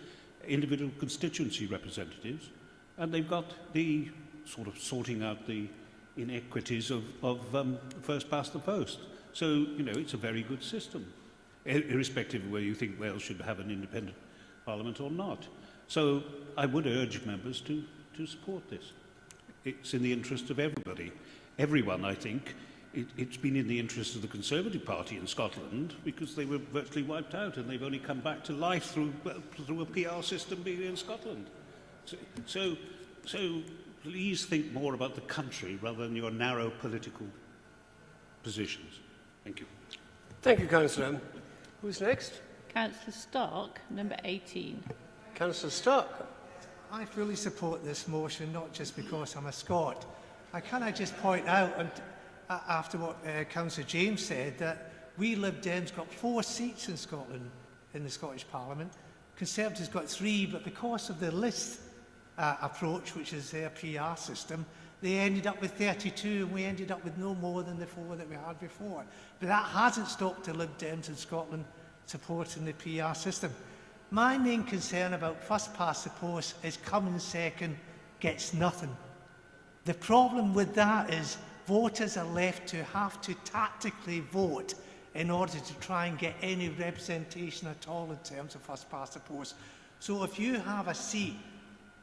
[SPEAKER 4] individual constituency representatives, and they've got the sort of sorting out the inequities of first past the post. So, you know, it's a very good system, irrespective of whether you think Wales should have an independent parliament or not. So I would urge members to support this. It's in the interest of everybody. Everyone, I think. It's been in the interest of the Conservative Party in Scotland because they were virtually wiped out and they've only come back to life through a PR system being in Scotland. So please think more about the country rather than your narrow political positions. Thank you.
[SPEAKER 1] Thank you, Councillor. Who's next?
[SPEAKER 5] Councillor Stark, number 18.
[SPEAKER 1] Councillor Stark.
[SPEAKER 11] I fully support this motion, not just because I'm a Scot. Can I just point out, and after what Councillor James said, that we Lib Dems got 4 seats in Scotland in the Scottish Parliament. Conservatives got 3, but because of the list approach, which is their PR system, they ended up with 32, and we ended up with no more than the 4 that we had before. But that hasn't stopped the Lib Dems in Scotland supporting the PR system. My main concern about first past the post is coming second gets nothing. The problem with that is voters are left to have to tactically vote in order to try and get any representation at all in terms of first past the post. So if you have a seat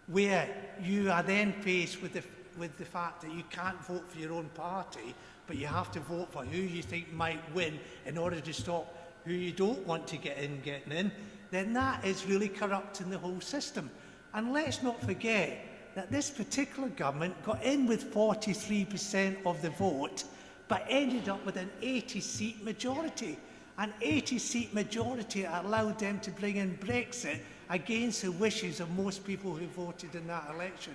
[SPEAKER 11] where you are then faced with the fact that you can't vote for your own party, but you have to vote for who you think might win in order to stop who you don't want to get in getting in, then that is really corrupting the whole system. And let's not forget that this particular government got in with 43% of the vote, but ended up with an 80-seat majority. An 80-seat majority allowed them to bring in Brexit against the wishes of most people who voted in that election.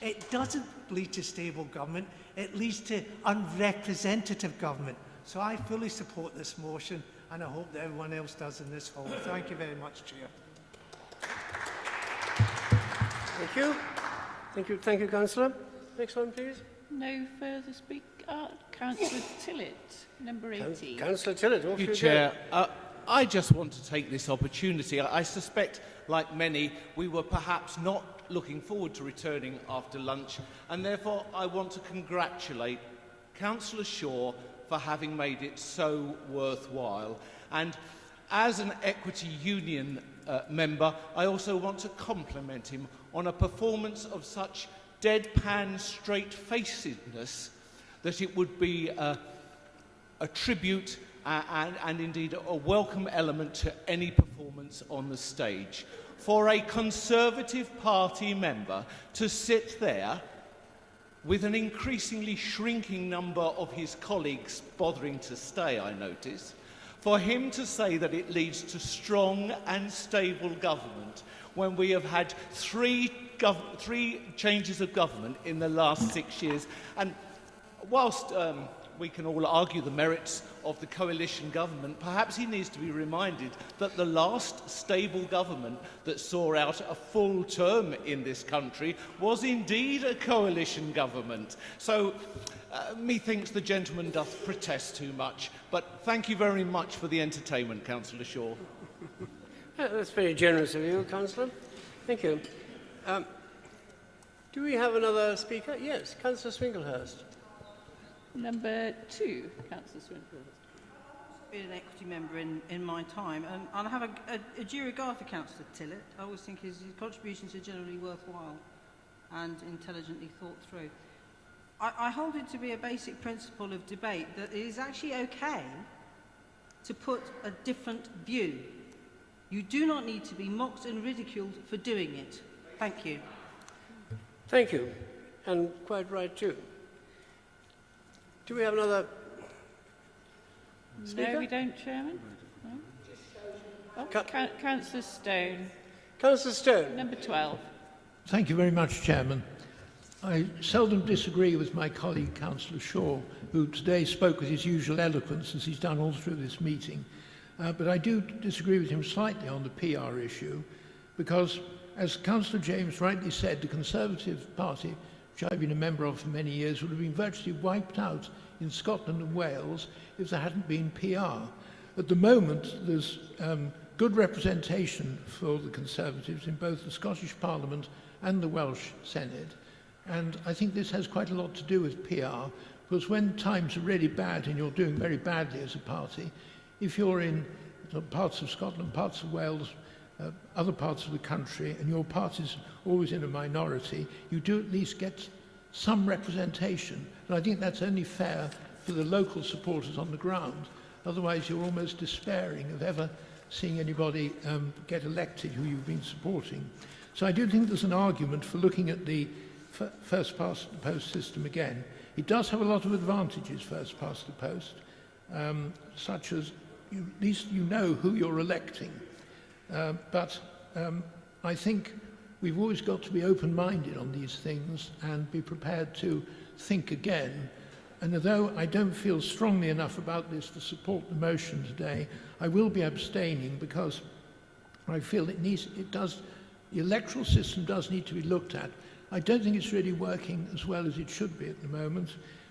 [SPEAKER 11] It doesn't lead to stable government, it leads to unrepresentative government. So I fully support this motion, and I hope that everyone else does in this hall. Thank you very much, Chair.
[SPEAKER 1] Thank you. Thank you, Councillor. Next one, please.
[SPEAKER 5] No further speak. Councillor Tillett, number 18.
[SPEAKER 1] Councillor Tillett,
[SPEAKER 15] Thank you, Chair. I just want to take this opportunity. I suspect, like many, we were perhaps not looking forward to returning after lunch, and therefore I want to congratulate Councillor Shaw for having made it so worthwhile. And as an Equity Union member, I also want to compliment him on a performance of such deadpan straight-facedness that it would be a tribute and indeed a welcome element to any performance on the stage. For a Conservative Party member to sit there with an increasingly shrinking number of his colleagues bothering to stay, I notice, for him to say that it leads to strong and stable government when we have had three changes of government in the last 6 years. And whilst we can all argue the merits of the coalition government, perhaps he needs to be reminded that the last stable government that saw out a full term in this country was indeed a coalition government. So, methinks the gentleman doth protest too much. But thank you very much for the entertainment, Councillor Shaw.
[SPEAKER 1] That's very generous of you, Councillor. Thank you. Do we have another speaker? Yes, Councillor Swinglehurst.
[SPEAKER 5] Number 2, Councillor Swinglehurst.
[SPEAKER 12] Been an equity member in my time, and I have a due regard for Councillor Tillett. I always think his contributions are generally worthwhile and intelligently thought through. I hold it to be a basic principle of debate that it is actually okay to put a different view. You do not need to be mocked and ridiculed for doing it. Thank you.
[SPEAKER 1] Thank you, and quite right too. Do we have another speaker?
[SPEAKER 5] No, we don't, Chairman. No? Oh, Councillor Stone.
[SPEAKER 1] Councillor Stone.
[SPEAKER 5] Number 12.
[SPEAKER 20] Thank you very much, Chairman. I seldom disagree with my colleague, Councillor Shaw, who today spoke with his usual eloquence, as he's done all through this meeting. But I do disagree with him slightly on the PR issue, because, as Councillor James rightly said, the Conservative Party, which I've been a member of for many years, would have been virtually wiped out in Scotland and Wales if there hadn't been PR. At the moment, there's good representation for the Conservatives in both the Scottish Parliament and the Welsh Senate. And I think this has quite a lot to do with PR, because when times are really bad and you're doing very badly as a party, if you're in parts of Scotland, parts of Wales, other parts of the country, and your party's always in a minority, you do at least get some representation. And I think that's only fair for the local supporters on the ground. Otherwise, you're almost despairing of ever seeing anybody get elected who you've been supporting. So I do think there's an argument for looking at the first past the post system again. It does have a lot of advantages, first past the post, such as at least you know who you're electing. But I think we've always got to be open-minded on these things and be prepared to think again. And although I don't feel strongly enough about this to support the motion today, I will be abstaining because I feel the electoral system does need to be looked at. I don't think it's really working as well as it should be at the moment,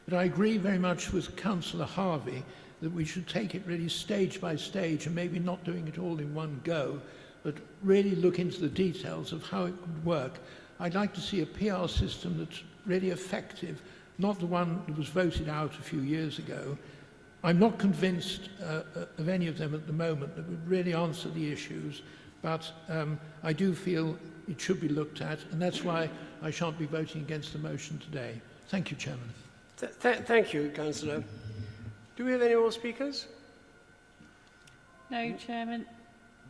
[SPEAKER 20] but I agree very much with Councillor Harvey that we should take it really stage by stage and maybe not doing it all in one go, but really look into the details of how it would work. I'd like to see a PR system that's really effective, not the one that was voted out a few years ago. I'm not convinced of any of them at the moment that would really answer the issues, but I do feel it should be looked at, and that's why I shan't be voting against the motion today. Thank you, Chairman.
[SPEAKER 1] Thank you, Councillor. Do we have any more speakers?
[SPEAKER 5] No, Chairman.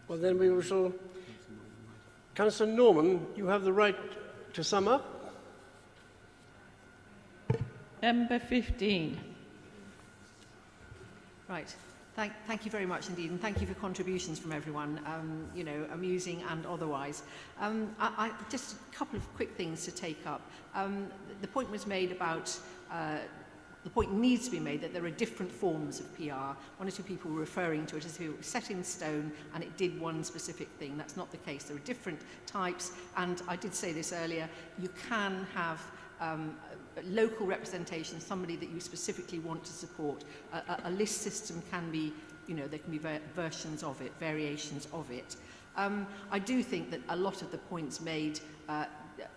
[SPEAKER 1] Well, then we shall... Councillor Norman, you have the right to sum up.
[SPEAKER 5] Number 15.
[SPEAKER 6] Right. Thank you very much indeed, and thank you for contributions from everyone, you know, amusing and otherwise. Just a couple of quick things to take up. The point was made about, the point needs to be made that there are different forms of PR. One or two people were referring to it as if it was set in stone and it did one specific thing. That's not the case. There are different types, and I did say this earlier, you can have local representation, somebody that you specifically want to support. A list system can be, you know, there can be versions of it, variations of it. I do think that a lot of the points made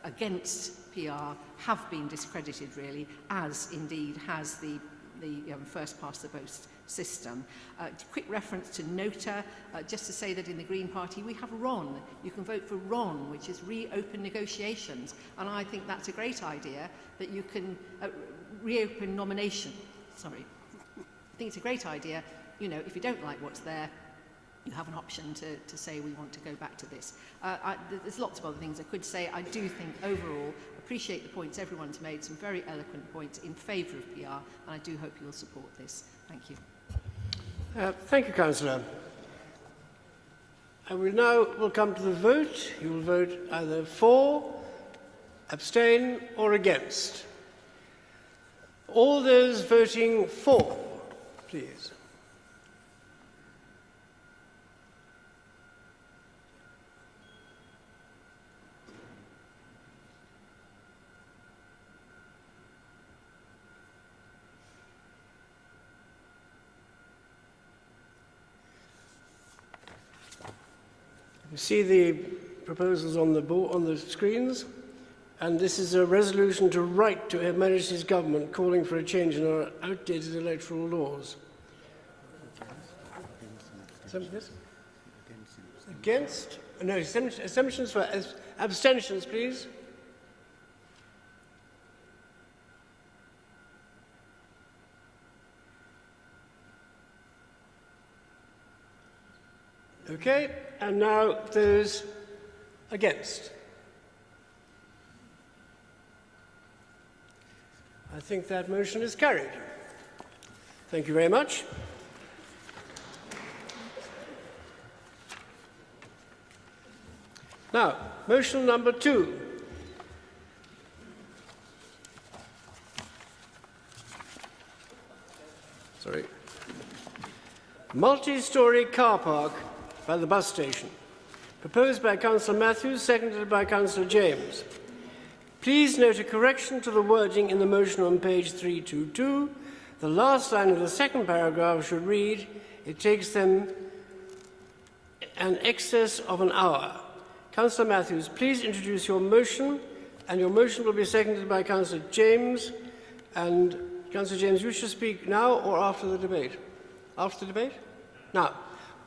[SPEAKER 6] against PR have been discredited, really, as indeed has the first past the post system. Quick reference to NOTA, just to say that in the Green Party we have RON. You can vote for RON, which is reopen negotiations, and I think that's a great idea, that you can reopen nomination. Sorry. I think it's a great idea. You know, if you don't like what's there, you have an option to say we want to go back to this. There's lots of other things I could say. I do think overall, appreciate the points everyone's made, some very eloquent points in favour of PR, and I do hope you'll support this. Thank you.
[SPEAKER 1] Thank you, Councillor. I will come to the vote. You will vote either for, abstain or against. All those voting for, please. You see the proposals on the board, on the screens, and this is a resolution to write to Her Majesty's Government calling for a change in our outdated electoral laws. Against? No, abstentions for abstentions, please. Okay, and now those against. I think that motion is carried. Thank you very much. Now, motion number 2. Sorry. Multi-storey car park by the bus station. Proposed by Councillor Matthews, seconded by Councillor James. Please note a correction to the wording in the motion on page 322. The last line of the second paragraph should read, it takes them an excess of an hour. Councillor Matthews, please introduce your motion, and your motion will be seconded by Councillor James. And Councillor James, you should speak now or after the debate? After the debate? Now.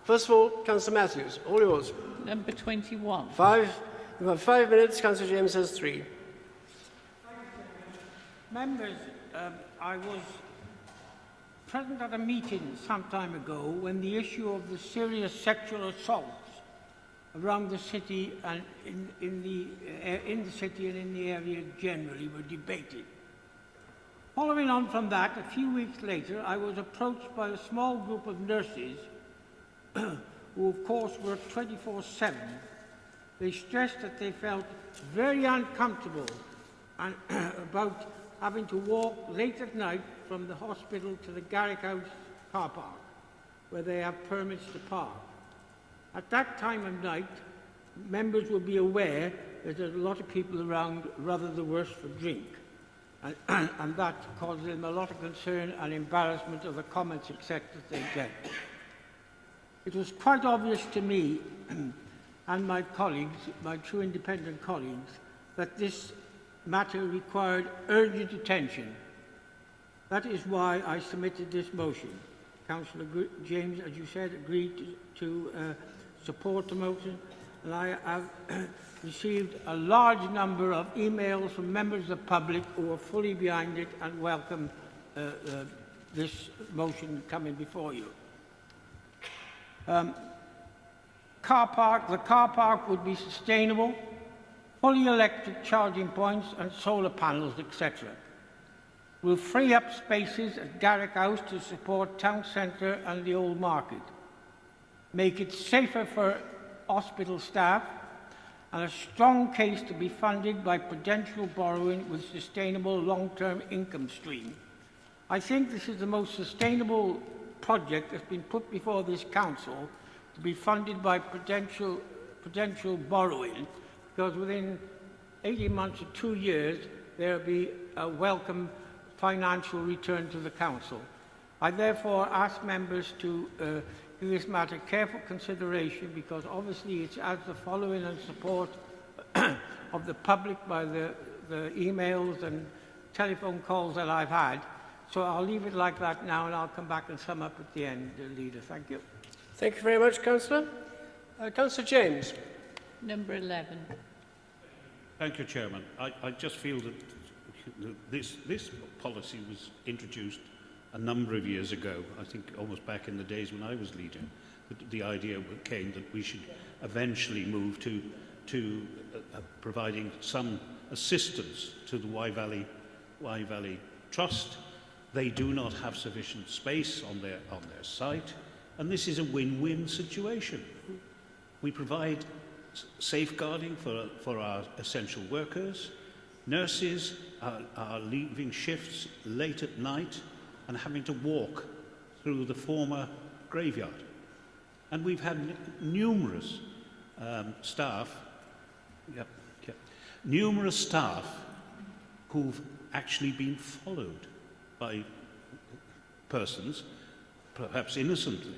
[SPEAKER 1] First of all, Councillor Matthews, all yours.
[SPEAKER 5] Number 21.
[SPEAKER 1] You have 5 minutes. Councillor James has 3.
[SPEAKER 10] Members, I was present at a meeting some time ago when the issue of the serious sexual assaults around the city and in the city and in the area generally were debated. Following on from that, a few weeks later, I was approached by a small group of nurses who of course work 24/7. They stressed that they felt very uncomfortable about having to walk late at night from the hospital to the Garrick House car park, where they have permits to park. At that time of night, members will be aware that there's a lot of people around rather the worse for drink, and that causes them a lot of concern and embarrassment of the comments, etc. they get. It was quite obvious to me and my colleagues, my two independent colleagues, that this matter required urgent attention. That is why I submitted this motion. Councillor James, as you said, agreed to support the motion, and I have received a large number of emails from members of the public who are fully behind it and welcome this motion coming before you. The car park would be sustainable, fully electric charging points and solar panels, etc. Will free up spaces at Garrick House to support town centre and the old market, make it safer for hospital staff, and a strong case to be funded by prudential borrowing with sustainable long-term income stream. I think this is the most sustainable project that's been put before this council to be funded by prudential borrowing, because within 18 months or 2 years there will be a welcome financial return to the council. I therefore ask members to give this matter careful consideration, because obviously it has the following and support of the public by the emails and telephone calls that I've had. So I'll leave it like that now, and I'll come back and sum up at the end, Leader. Thank you.
[SPEAKER 1] Thank you very much, Councillor. Councillor James.
[SPEAKER 5] Number 11.
[SPEAKER 4] Thank you, Chairman. I just feel that this policy was introduced a number of years ago, I think almost back in the days when I was leader. The idea came that we should eventually move to providing some assistance to the Wye Valley Trust. They do not have sufficient space on their site, and this is a win-win situation. We provide safeguarding for our essential workers. Nurses are leaving shifts late at night and having to walk through the former graveyard. And we've had numerous staff who've actually been followed by persons, perhaps innocently,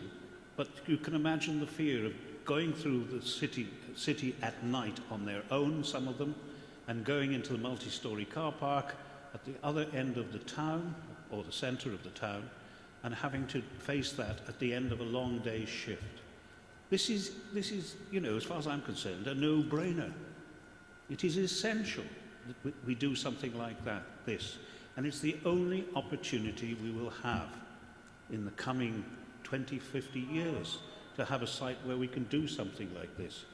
[SPEAKER 4] but you can imagine the fear of going through the city at night on their own, some of them, and going into the multi-storey car park at the other end of the town, or the centre of the town, and having to face that at the end of a long day's shift. This is, you know, as far as I'm concerned, a no-brainer. It is essential that we do something like this. And it's the only opportunity we will have in the coming 20, 50 years to have a site where we can do something like this.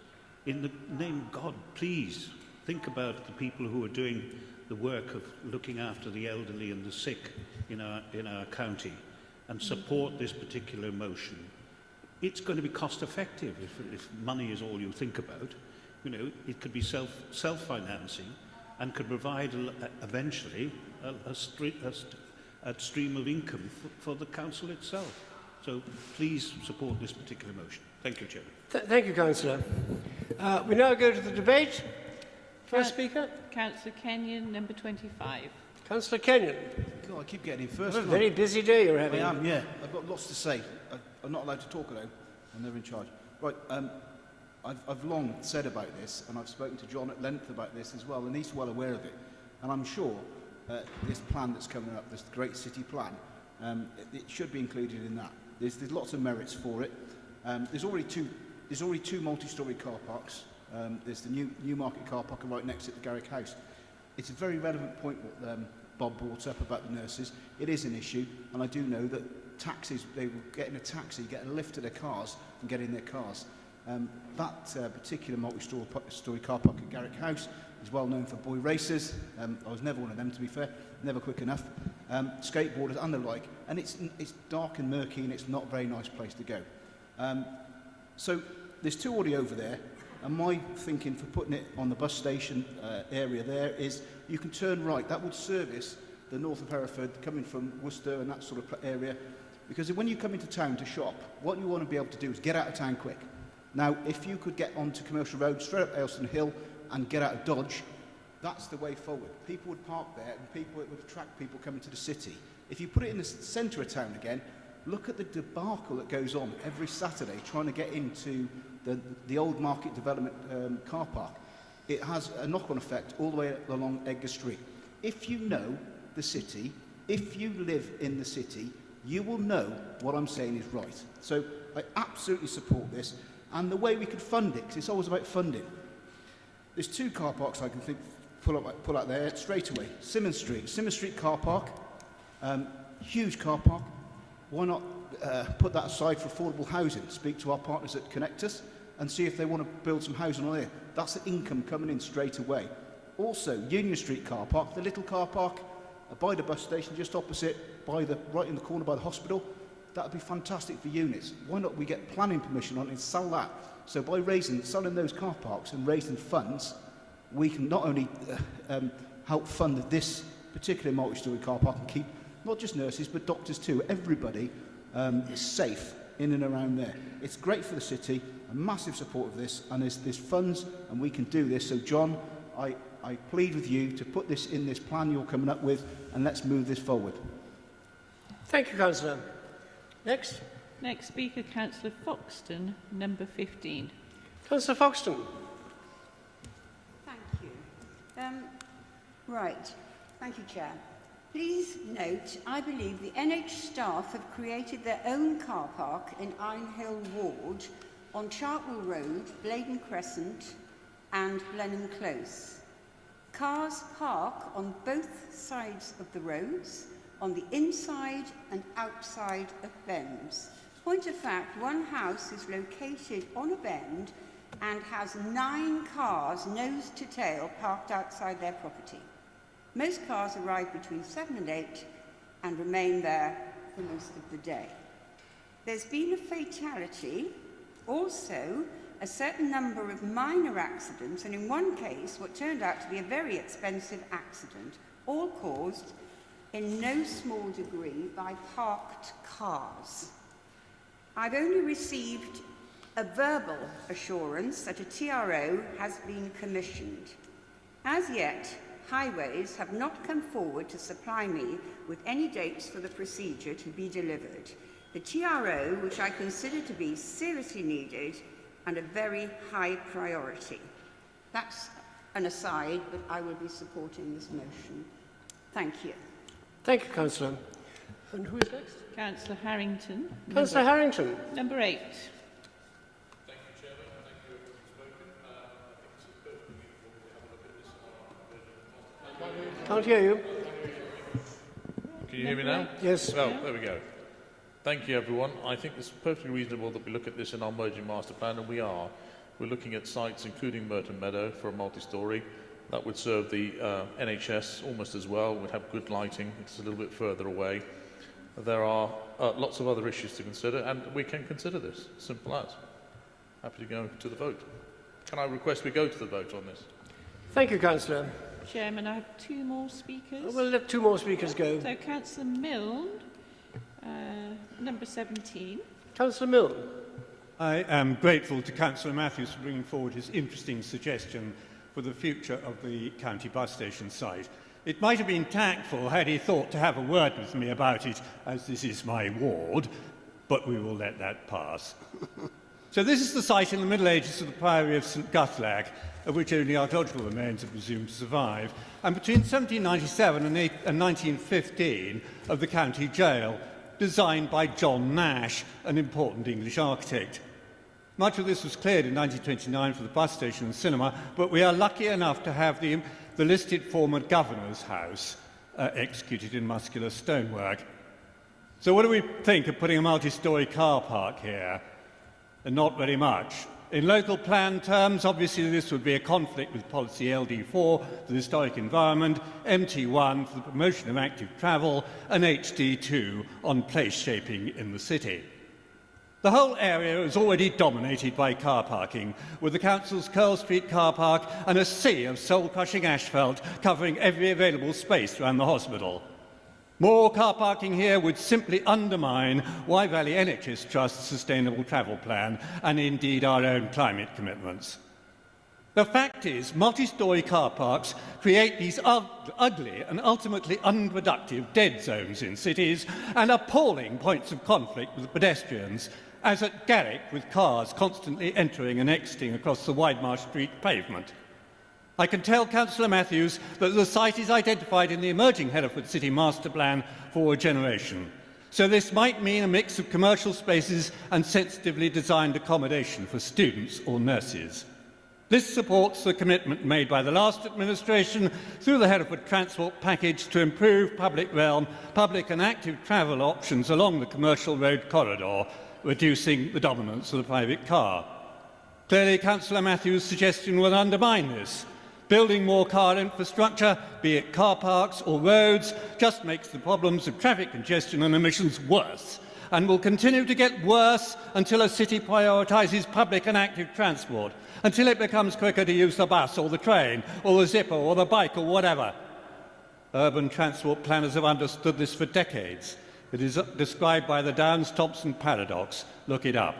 [SPEAKER 4] In the name of God, please think about the people who are doing the work of looking after the elderly and the sick in our county, and support this particular motion. It's going to be cost effective if money is all you think about. You know, it could be self-financing and could provide eventually a stream of income for the council itself. So please support this particular motion. Thank you, Chairman.
[SPEAKER 1] Thank you, Councillor. We now go to the debate. First speaker.
[SPEAKER 5] Councillor Kenyon, number 25.
[SPEAKER 1] Councillor Kenyon.
[SPEAKER 9] God, I keep getting in first.
[SPEAKER 1] A very busy day you're having.
[SPEAKER 9] I am, yeah. I've got lots to say. I'm not allowed to talk though. I'm never in charge. Right. I've long said about this, and I've spoken to John at length about this as well, and he's well aware of it. And I'm sure this plan that's coming up, this Great City Plan, it should be included in that. There's lots of merits for it. There's already two multi-storey car parks. There's the Newmarket car park right next to the Garrick House. It's a very relevant point what Bob brought up about the nurses. It is an issue, and I do know that taxis, they will get in a taxi, get a lift to their cars and get in their cars. That particular multi-storey car park at Garrick House is well known for boy racers. I was never one of them, to be fair, never quick enough. Skateboarders and the like, and it's dark and murky, and it's not a very nice place to go. So there's two already over there, and my thinking for putting it on the bus station area there is you can turn right. That would service the north of Hereford, coming from Worcester and that sort of area, because when you come into town to shop, what you want to be able to do is get out of town quick. Now, if you could get onto Commercial Road, straight up Ayleston Hill, and get out of Dodge, that's the way forward. People would park there, and it would attract people coming to the city. If you put it in the centre of town again, look at the debacle that goes on every Saturday trying to get into the old market development car park. It has a knock-on effect all the way along Edgar Street. If you know the city, if you live in the city, you will know what I'm saying is right. So I absolutely support this. And the way we could fund it, because it's always about funding. There's two car parks I can think pull out there straight away. Simmons Street car park, huge car park. Why not put that aside for affordable housing? Speak to our partners at Connect Us and see if they want to build some housing on there. That's the income coming in straight away. Also, Union Street car park, the little car park by the bus station just opposite, right in the corner by the hospital. That would be fantastic for units. Why not we get planning permission on it and sell that? So by selling those car parks and raising funds, we can not only help fund this particular multi-storey car park and keep not just nurses but doctors too, everybody is safe in and around there. It's great for the city, a massive support of this, and there's funds and we can do this. So John, I plead with you to put this in this plan you're coming up with, and let's move this forward.
[SPEAKER 1] Thank you, Councillor. Next.
[SPEAKER 5] Next speaker, Councillor Foxton, number 15.
[SPEAKER 1] Councillor Foxton.
[SPEAKER 17] Thank you. Right. Thank you, Chair. Please note, I believe the NH staff have created their own car park in Ironhill Ward on Chartwell Road, Bladen Crescent and Blenheim Close. Cars park on both sides of the roads, on the inside and outside of bends. Point of fact, one house is located on a bend and has 9 cars, nose to tail, parked outside their property. Most cars arrive between 7 and 8 and remain there for most of the day. There's been a fatality, also a certain number of minor accidents, and in one case, what turned out to be a very expensive accident, all caused in no small degree by parked cars. I've only received a verbal assurance that a TRO has been commissioned. As yet, Highways have not come forward to supply me with any dates for the procedure to be delivered. The TRO, which I consider to be seriously needed and a very high priority. That's an aside, but I will be supporting this motion. Thank you.
[SPEAKER 1] Thank you, Councillor. And who is next?
[SPEAKER 5] Councillor Harrington.
[SPEAKER 1] Councillor Harrington.
[SPEAKER 5] Number 8.
[SPEAKER 1] Can't hear you.
[SPEAKER 16] Can you hear me now?
[SPEAKER 1] Yes.
[SPEAKER 16] Well, there we go. Thank you, everyone. I think it's perfectly reasonable that we look at this in our merging master plan, and we are. We're looking at sites, including Merton Meadow, for a multi-storey. That would serve the NHS almost as well. We'd have good lighting. It's a little bit further away. There are lots of other issues to consider, and we can consider this. Simple as. Happy to go to the vote. Can I request we go to the vote on this?
[SPEAKER 1] Thank you, Councillor.
[SPEAKER 5] Chairman, I have 2 more speakers.
[SPEAKER 1] We'll let 2 more speakers go.
[SPEAKER 5] So Councillor Milne, number 17.
[SPEAKER 1] Councillor Milne.
[SPEAKER 19] I am grateful to Councillor Matthews for bringing forward his interesting suggestion for the future of the county bus station site. It might have been tactful had he thought to have a word with me about it, as this is my ward, but we will let that pass. So this is the site in the Middle Ages of the Priory of St Guthlac, of which only archaeological remains are presumed to survive, and between 1797 and 1915 of the county jail, designed by John Nash, an important English architect. Much of this was cleared in 1929 for the bus station and cinema, but we are lucky enough to have the listed former governor's house executed in muscular stonework. So what do we think of putting a multi-storey car park here? And not very much. In local plan terms, obviously this would be a conflict with policy LD4 for the historic environment, MT1 for the promotion of active travel, and HD2 on place shaping in the city. The whole area is already dominated by car parking, with the council's Curl Street car park and a sea of soul-crushing asphalt covering every available space around the hospital. More car parking here would simply undermine Wye Valley NHS Trust's sustainable travel plan and indeed our own climate commitments. The fact is, multi-storey car parks create these ugly and ultimately unproductive dead zones in cities and appalling points of conflict with pedestrians, as at Garrick with cars constantly entering and exiting across the Widemarsh Street pavement. I can tell Councillor Matthews that the site is identified in the emerging Hereford City Master Plan for a generation. So this might mean a mix of commercial spaces and sensitively designed accommodation for students or nurses. This supports the commitment made by the last administration through the Hereford Transport Package to improve public realm, public and active travel options along the commercial road corridor, reducing the dominance of the private car. Clearly, Councillor Matthews' suggestion will undermine this. Building more car infrastructure, be it car parks or roads, just makes the problems of traffic congestion and emissions worse, and will continue to get worse until a city prioritises public and active transport, until it becomes quicker to use the bus or the train or the zipper or the bike or whatever. Urban transport planners have understood this for decades. It is described by the Downs-Thompson paradox. Look it up.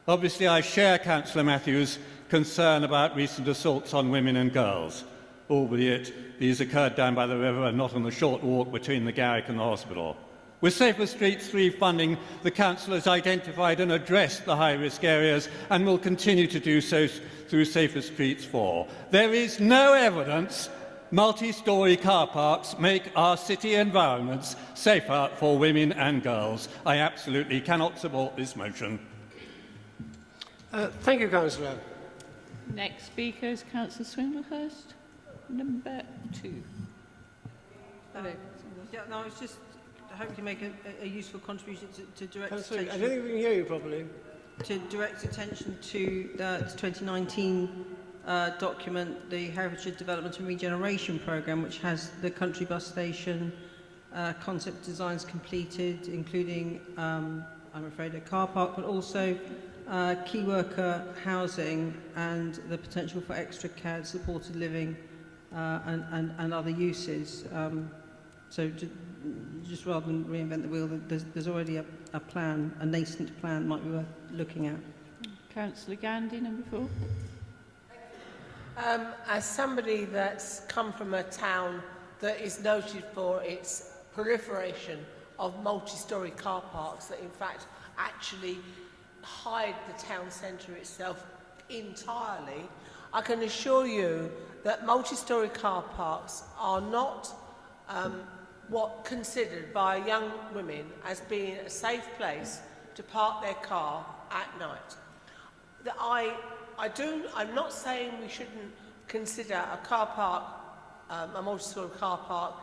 [SPEAKER 19] Obviously, I share Councillor Matthews' concern about recent assaults on women and girls, albeit these occurred down by the river and not on the short walk between the Garrick and the hospital. With Safer Streets 3 funding, the Council has identified and addressed the high-risk areas and will continue to do so through Safer Streets 4. There is no evidence multi-storey car parks make our city environments safer for women and girls. I absolutely cannot support this motion.
[SPEAKER 1] Thank you, Councillor.
[SPEAKER 5] Next speaker is Councillor Swindlehurst, number 2. Hello.
[SPEAKER 12] Yeah, no, it's just hopefully make a useful contribution to direct
[SPEAKER 1] Councillor,
[SPEAKER 12] attention.
[SPEAKER 1] I don't think we can hear you properly.
[SPEAKER 12] To direct attention to the 2019 document, the Herefordshire Development and Regeneration Programme, which has the country bus station concept designs completed, including, I'm afraid, a car park, but also key worker housing and the potential for extra care, supported living and other uses. So just rather than reinvent the wheel, there's already a plan, a nascent plan might be worth looking at.
[SPEAKER 5] Councillor Gandy, number 4.
[SPEAKER 8] As somebody that's come from a town that is noted for its proliferation of multi-storey car parks that in fact actually hide the town centre itself entirely, I can assure you that multi-storey car parks are not what considered by young women as being a safe place to park their car at night. I'm not saying we shouldn't consider a car park, a multi-storey car park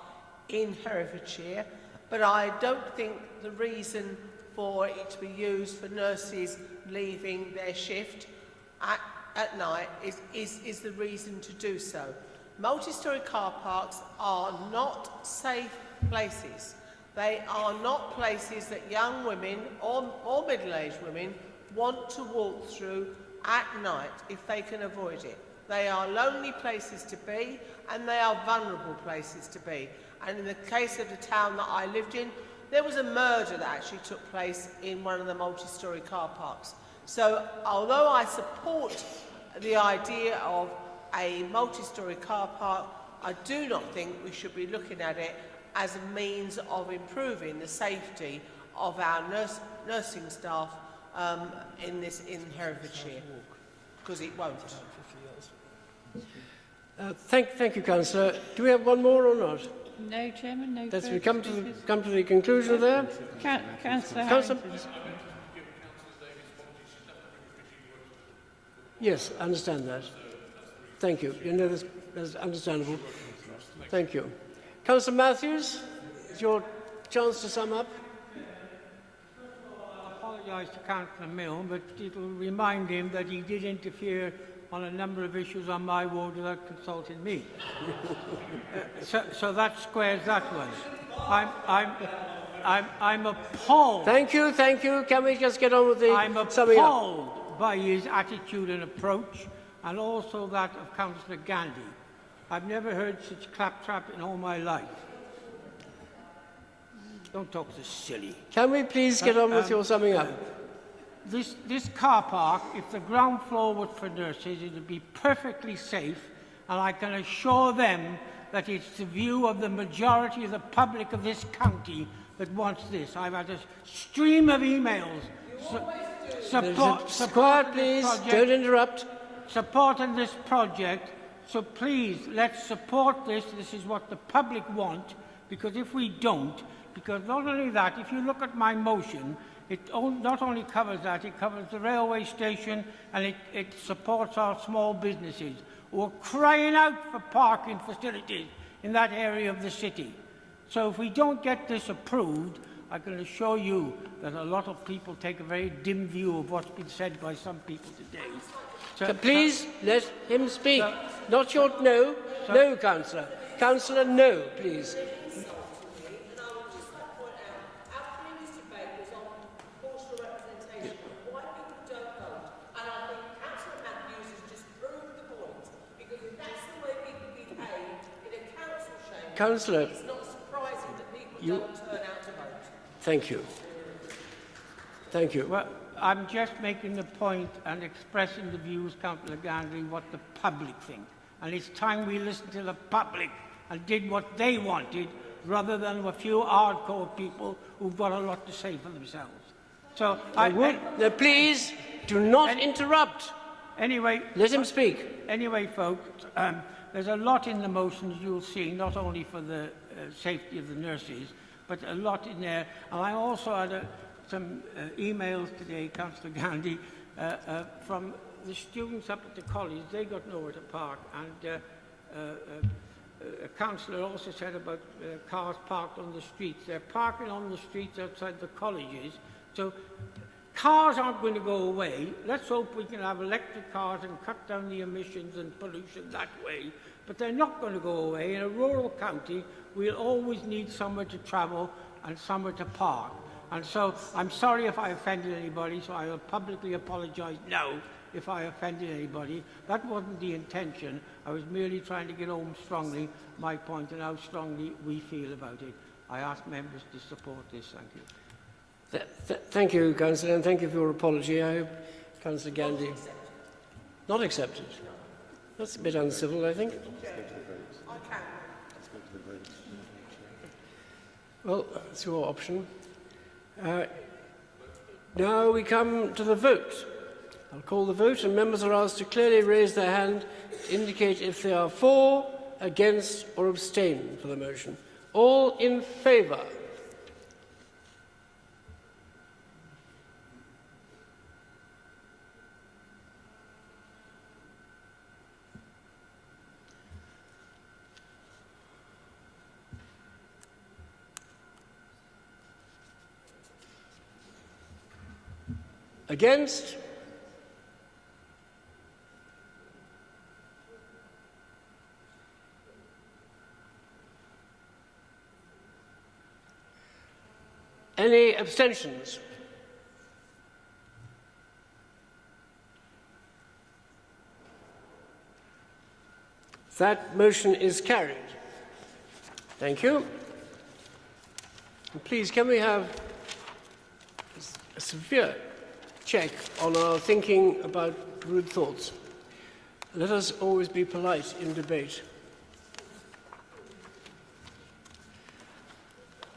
[SPEAKER 8] in Herefordshire, but I don't think the reason for it to be used for nurses leaving their shift at night is the reason to do so. Multi-storey car parks are not safe places. They are not places that young women or middle-aged women want to walk through at night if they can avoid it. They are lonely places to be, and they are vulnerable places to be. And in the case of the town that I lived in, there was a murder that actually took place in one of the multi-storey car parks. So although I support the idea of a multi-storey car park, I do not think we should be looking at it as a means of improving the safety of our nursing staff in Herefordshire, because it won't.
[SPEAKER 1] Thank you, Councillor. Do we have one more or not?
[SPEAKER 5] No, Chairman, no.
[SPEAKER 1] That's we
[SPEAKER 5] further
[SPEAKER 1] come to the
[SPEAKER 5] speakers.
[SPEAKER 1] conclusion there.
[SPEAKER 5] Councillor
[SPEAKER 1] Councillor.
[SPEAKER 5] Harrington.
[SPEAKER 1] Yes, I understand that. Thank you. You know, that's understandable. Thank you. Councillor Matthews, it's your chance to sum up.
[SPEAKER 10] I apologise to Councillor Milne, but it will remind him that he did interfere on a number of issues on my ward without consulting me. So that squares that one. I'm appalled.
[SPEAKER 1] Thank you. Can we just get on with the summing up?
[SPEAKER 10] I'm appalled by his attitude and approach, and also that of Councillor Gandy. I've never heard such claptrap in all my life. Don't talk so silly.
[SPEAKER 1] Can we please get on with your summing up?
[SPEAKER 10] This car park, if the ground floor was for nurses, it would be perfectly safe, and I can assure them that it's the view of the majority of the public of this county that wants this. I've had a stream of emails.
[SPEAKER 1] Quiet, please. Don't interrupt.
[SPEAKER 10] Supporting this project. So please, let's support this. This is what the public want, because if we don't, because not only that, if you look at my motion, it not only covers that, it covers the railway station, and it supports our small businesses who are crying out for parking facilities in that area of the city. So if we don't get this approved, I can assure you that a lot of people take a very dim view of what's been said by some people today.
[SPEAKER 1] So please let him speak. Not your no, Councillor. Councillor, no, please. Councillor,
[SPEAKER 8] it's not surprising that people don't turn out to vote.
[SPEAKER 1] Thank you. Thank you.
[SPEAKER 10] Well, I'm just making the point and expressing the views, Councillor Gandhi, what the public think. And it's time we listened to the public and did what they wanted, rather than a few hardcore people who've got a lot to say for themselves. So
[SPEAKER 1] please do not interrupt.
[SPEAKER 10] Anyway,
[SPEAKER 1] let him speak.
[SPEAKER 10] Anyway, folks, there's a lot in the motions you'll see, not only for the safety of the nurses, but a lot in there. And I also had some emails today, Councillor Gandhi, from the students up at the college. They got nowhere to park, and a councillor also said about cars parked on the streets. They're parking on the streets outside the colleges. So cars aren't going to go away. Let's hope we can have electric cars and cut down the emissions and pollution that way. But they're not going to go away. In a rural county, we'll always need somewhere to travel and somewhere to park. And so I'm sorry if I offended anybody, so I will publicly apologise now if I offended anybody. That wasn't the intention. I was merely trying to get home strongly my point and how strongly we feel about it. I ask members to support this. Thank you.
[SPEAKER 1] Thank you, Councillor, and thank you for your apology. I hope Councillor Gandhi... Not accepted. That's a bit uncivil, I think. Well, that's your option. Now we come to the vote. I'll call the vote, and members are asked to clearly raise their hand to indicate if they are for, against, or abstain for the motion. All in favour? Against? Any abstentions? That motion is carried. Thank you. And please, can we have a severe check on our thinking about rude thoughts? Let us always be polite in debate.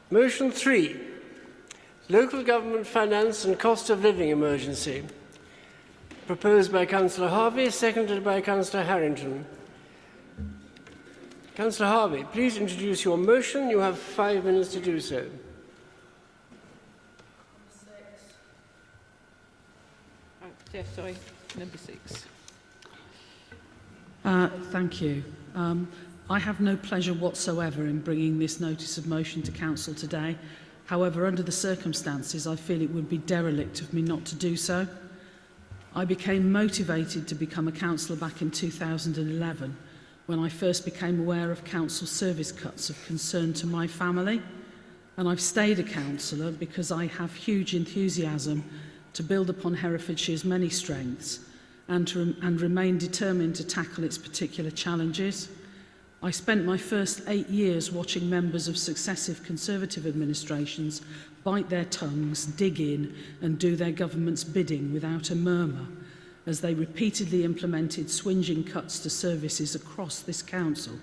[SPEAKER 1] Motion 3, Local Government Finance and Cost of Living Emergency, proposed by Councillor Harvey, seconded by Councillor Harrington. Councillor Harvey, please introduce your motion. You have 5 minutes to do so.
[SPEAKER 5] Yes, sorry, number 6.
[SPEAKER 2] Thank you. I have no pleasure whatsoever in bringing this notice of motion to Council today. However, under the circumstances, I feel it would be derelict of me not to do so. I became motivated to become a councillor back in 2011 when I first became aware of council service cuts of concern to my family. And I've stayed a councillor because I have huge enthusiasm to build upon Herefordshire's many strengths and remain determined to tackle its particular challenges. I spent my first 8 years watching members of successive Conservative administrations bite their tongues, dig in and do their government's bidding without a murmur as they repeatedly implemented swinging cuts to services across this council.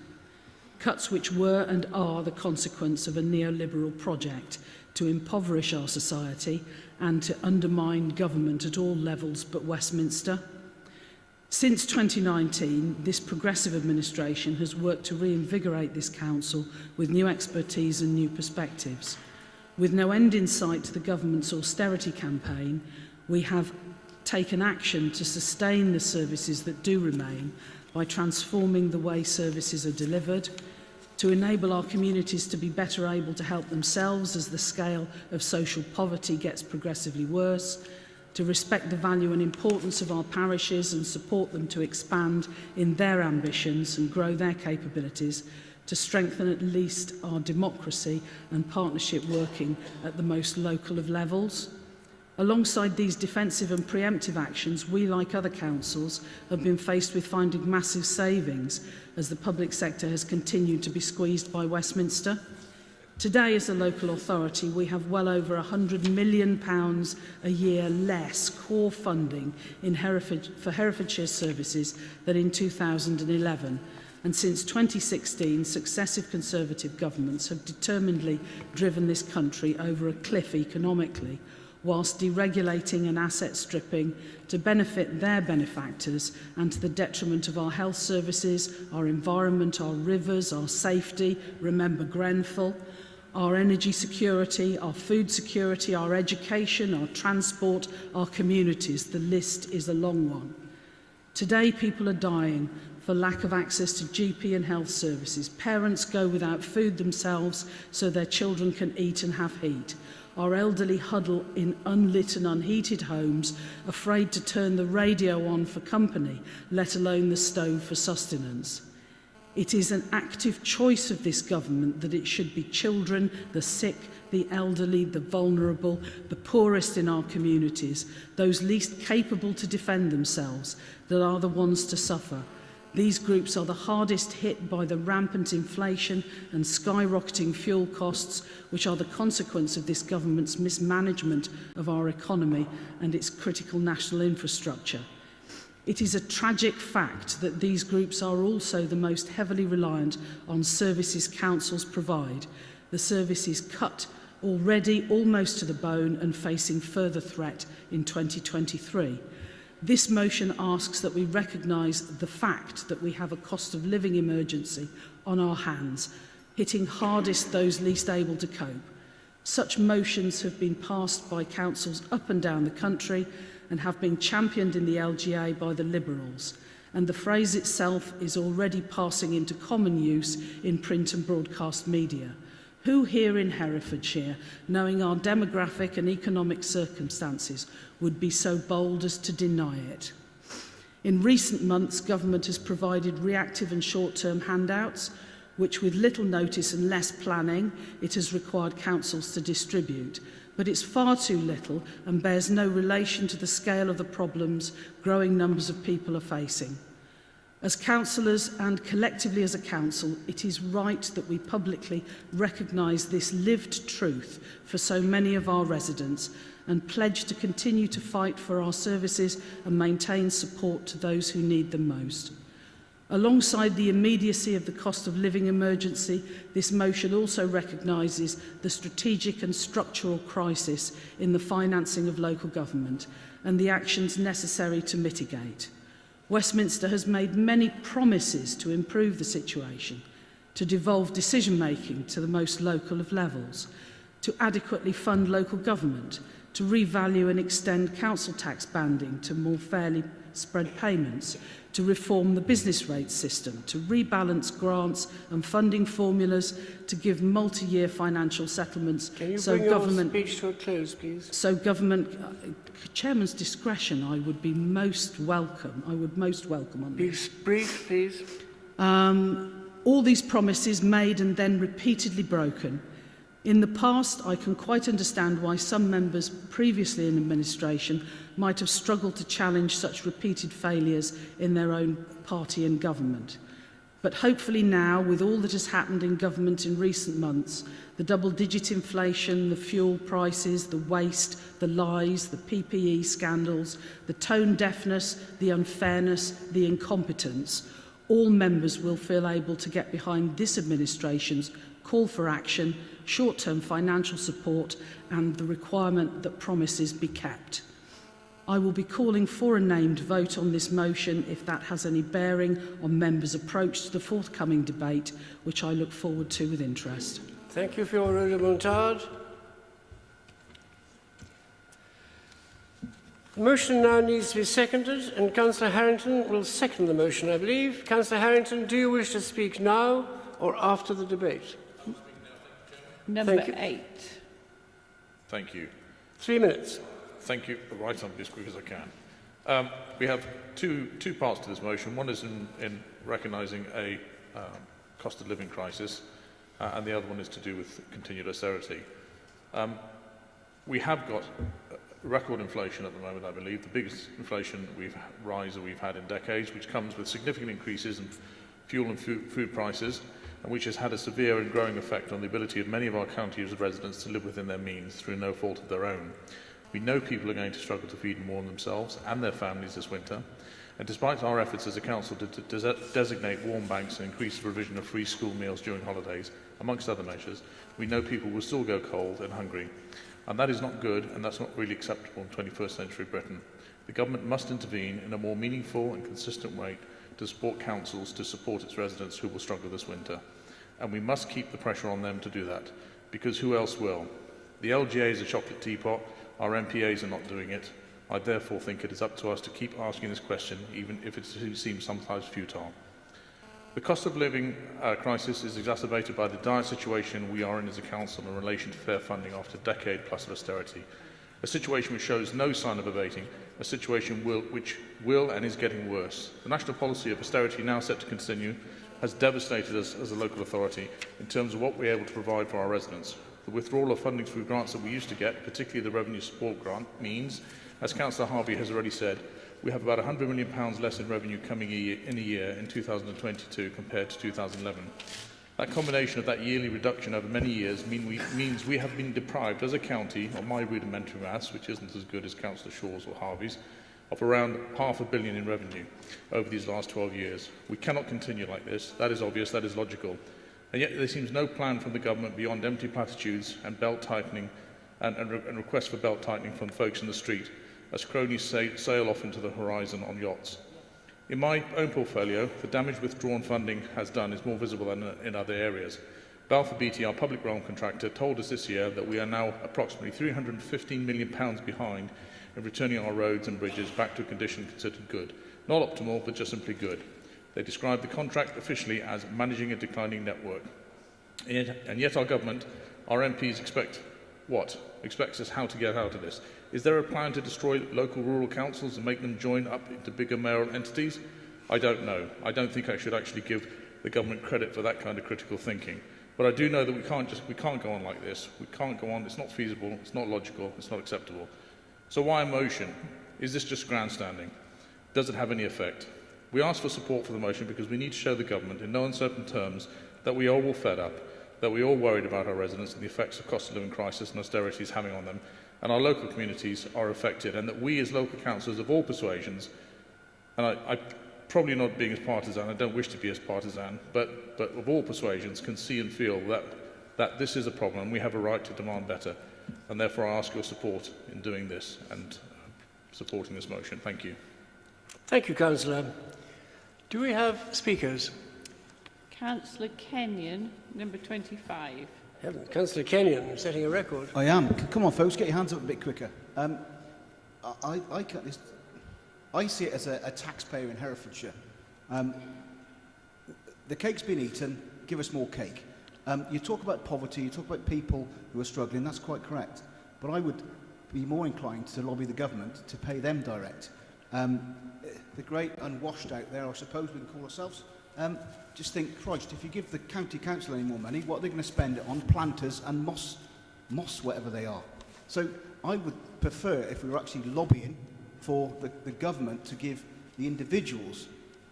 [SPEAKER 2] Cuts which were and are the consequence of a neoliberal project to impoverish our society and to undermine government at all levels but Westminster. Since 2019, this progressive administration has worked to reinvigorate this council with new expertise and new perspectives. With no end in sight to the government's austerity campaign, we have taken action to sustain the services that do remain by transforming the way services are delivered, to enable our communities to be better able to help themselves as the scale of social poverty gets progressively worse, to respect the value and importance of our parishes and support them to expand in their ambitions and grow their capabilities, to strengthen at least our democracy and partnership working at the most local of levels. Alongside these defensive and preemptive actions, we, like other councils, have been faced with finding massive savings as the public sector has continued to be squeezed by Westminster. Today, as a local authority, we have well over £100 million a year less core funding for Herefordshire services than in 2011. And since 2016, successive Conservative governments have determinedly driven this country over a cliff economically, whilst deregulating and asset stripping to benefit their benefactors and to the detriment of our health services, our environment, our rivers, our safety, remember Grenfell, our energy security, our food security, our education, our transport, our communities. The list is a long one. Today, people are dying for lack of access to GP and health services. Parents go without food themselves so their children can eat and have heat. Our elderly huddle in unlit and unheated homes, afraid to turn the radio on for company, let alone the stove for sustenance. It is an active choice of this government that it should be children, the sick, the elderly, the vulnerable, the poorest in our communities, those least capable to defend themselves, that are the ones to suffer. These groups are the hardest hit by the rampant inflation and skyrocketing fuel costs, which are the consequence of this government's mismanagement of our economy and its critical national infrastructure. It is a tragic fact that these groups are also the most heavily reliant on services councils provide. The services cut already almost to the bone and facing further threat in 2023. This motion asks that we recognise the fact that we have a cost of living emergency on our hands, hitting hardest those least able to cope. Such motions have been passed by councils up and down the country and have been championed in the LGA by the Liberals, and the phrase itself is already passing into common use in print and broadcast media. Who here in Herefordshire, knowing our demographic and economic circumstances, would be so bold as to deny it? In recent months, government has provided reactive and short-term handouts, which with little notice and less planning, it has required councils to distribute. But it's far too little and bears no relation to the scale of the problems growing numbers of people are facing. As councillors and collectively as a council, it is right that we publicly recognise this lived truth for so many of our residents and pledge to continue to fight for our services and maintain support to those who need them most. Alongside the immediacy of the cost of living emergency, this motion also recognises the strategic and structural crisis in the financing of local government and the actions necessary to mitigate. Westminster has made many promises to improve the situation, to devolve decision-making to the most local of levels, to adequately fund local government, to revalue and extend council tax banding to more fairly spread payments, to reform the business rates system, to rebalance grants and funding formulas, to give multi-year financial settlements.
[SPEAKER 1] Can you
[SPEAKER 2] so
[SPEAKER 1] bring
[SPEAKER 2] government,
[SPEAKER 1] your speech to a close, please?
[SPEAKER 2] So government, Chairman's discretion, I would be most welcome. I would most welcome on this.
[SPEAKER 1] Be brief, please.
[SPEAKER 2] All these promises made and then repeatedly broken. In the past, I can quite understand why some members previously in administration might have struggled to challenge such repeated failures in their own party and government. But hopefully now, with all that has happened in government in recent months, the double-digit inflation, the fuel prices, the waste, the lies, the PPE scandals, the tone deafness, the unfairness, the incompetence, all members will feel able to get behind this administration's call for action, short-term financial support and the requirement that promises be kept. I will be calling for a named vote on this motion if that has any bearing on members' approach to the forthcoming debate, which I look forward to with interest.
[SPEAKER 1] Thank you for your rodomontade. The motion now needs to be seconded, and Councillor Harrington will second the motion, I believe. Councillor Harrington, do you wish to speak now or after the debate?
[SPEAKER 5] Number 8.
[SPEAKER 16] Thank you.
[SPEAKER 1] 3 minutes.
[SPEAKER 16] Thank you. Right, I'll be as quick as I can. We have two parts to this motion. One is in recognising a cost of living crisis, and the other one is to do with continued austerity. We have got record inflation at the moment, I believe, the biggest inflation rise that we've had in decades, which comes with significant increases in fuel and food prices, and which has had a severe and growing effect on the ability of many of our county's residents to live within their means through no fault of their own. We know people are going to struggle to feed and warm themselves and their families this winter, and despite our efforts as a council to designate warm banks and increase the provision of free school meals during holidays, amongst other measures, we know people will still go cold and hungry. And that is not good, and that's not really acceptable in 21st century Britain. The government must intervene in a more meaningful and consistent way to support councils to support its residents who will struggle this winter. And we must keep the pressure on them to do that, because who else will? The LGA is a chocolate teapot, our MPAs are not doing it. I therefore think it is up to us to keep asking this question, even if it seems sometimes futile. The cost of living crisis is exacerbated by the dire situation we are in as a council in relation to fair funding after a decade plus of austerity. A situation which shows no sign of abating, a situation which will and is getting worse. The national policy of austerity now set to continue has devastated us as a local authority in terms of what we're able to provide for our residents. The withdrawal of funding through grants that we used to get, particularly the revenue support grant, means, as Councillor Harvey has already said, we have about £100 million less in revenue coming in a year in 2022 compared to 2011. That combination of that yearly reduction over many years means we have been deprived as a county, on my rudimentary maths, which isn't as good as Councillor Shaw's or Harvey's, of around £500 million in revenue over these last 12 years. We cannot continue like this. That is obvious, that is logical. And yet there seems no plan from the government beyond empty platitudes and belt tightening and requests for belt tightening from folks in the street as cronies sail off into the horizon on yachts. In my own portfolio, the damage withdrawn funding has done is more visible than in other areas. Balfour Beatty, our public realm contractor, told us this year that we are now approximately £315 million behind in returning our roads and bridges back to a condition considered good. Not optimal, but just simply good. They described the contract officially as managing a declining network. And yet our government, our MPs expect what? Expects us how to get out of this. Is there a plan to destroy local rural councils and make them join up into bigger mayoral entities? I don't know. I don't think I should actually give the government credit for that kind of critical thinking. But I do know that we can't go on like this. We can't go on. It's not feasible. It's not logical. It's not acceptable. So why a motion? Is this just grandstanding? Does it have any effect? We ask for support for the motion because we need to show the government in no uncertain terms that we are all fed up, that we are all worried about our residents and the effects of cost of living crisis and austerity is having on them, and our local communities are affected, and that we as local councillors of all persuasions, and I probably not being as partisan, I don't wish to be as partisan, but of all persuasions can see and feel that this is a problem and we have a right to demand better, and therefore I ask your support in doing this and supporting this motion. Thank you.
[SPEAKER 1] Thank you, Councillor. Do we have speakers?
[SPEAKER 5] Councillor Kenyon, number 25.
[SPEAKER 1] Councillor Kenyon, setting a record.
[SPEAKER 9] I am. Come on, folks, get your hands up a bit quicker. I see it as a taxpayer in Herefordshire. The cake's been eaten, give us more cake. You talk about poverty, you talk about people who are struggling, that's quite correct. But I would be more inclined to lobby the government to pay them direct. The great unwashed out there, I suppose we can call ourselves, just think, Christ, if you give the county council any more money, what are they going to spend it on? Planters and moss, whatever they are. So I would prefer if we were actually lobbying for the government to give the individuals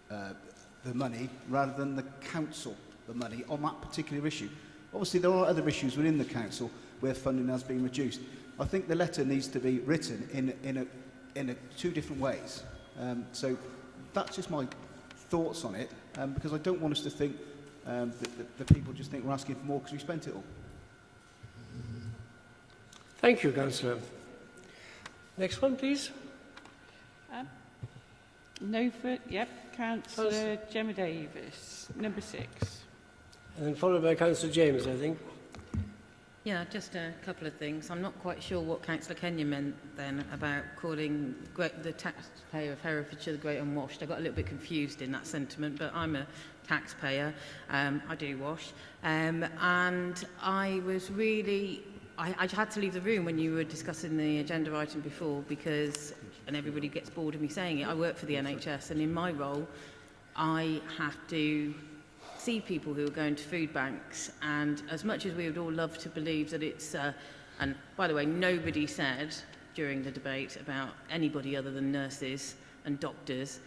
[SPEAKER 9] the money rather than the council the money on that particular issue. Obviously, there are other issues within the council where funding has been reduced. I think the letter needs to be written in two different ways. So that's just my thoughts on it, because I don't want us to think that the people just think we're asking for more because we spent it all.
[SPEAKER 1] Thank you, Councillor. Next one, please.
[SPEAKER 5] Knowford, yep. Councillor Gemma Davis, number 6.
[SPEAKER 1] And then followed by Councillor James, I think.
[SPEAKER 3] Yeah, just a couple of things. I'm not quite sure what Councillor Kenyon meant then about calling the taxpayer of Herefordshire the Great Unwashed. I got a little bit confused in that sentiment, but I'm a taxpayer. I do wash. And I was really... I had to leave the room when you were discussing the agenda item before because, and everybody gets bored of me saying it, I work for the NHS, and in my role, I have to see people who are going to food banks, and as much as we would all love to believe that it's, and by the way, nobody said during the debate about anybody other than nurses and doctors,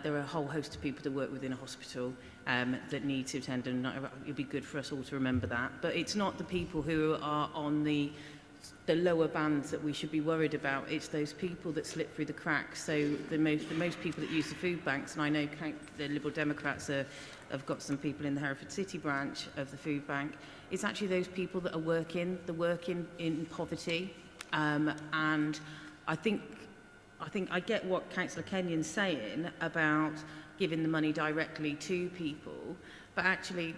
[SPEAKER 3] there are a whole host of people that work within a hospital that need to attend, and it'd be good for us all to remember that. But it's not the people who are on the the lower bands that we should be worried about. It's those people that slip through the cracks. So the most people that use the food banks, and I know the Liberal Democrats have got some people in the Hereford City branch of the food bank, it's actually those people that are working in poverty. And I think I get what Councillor Kenyon's saying about giving the money directly to people, but actually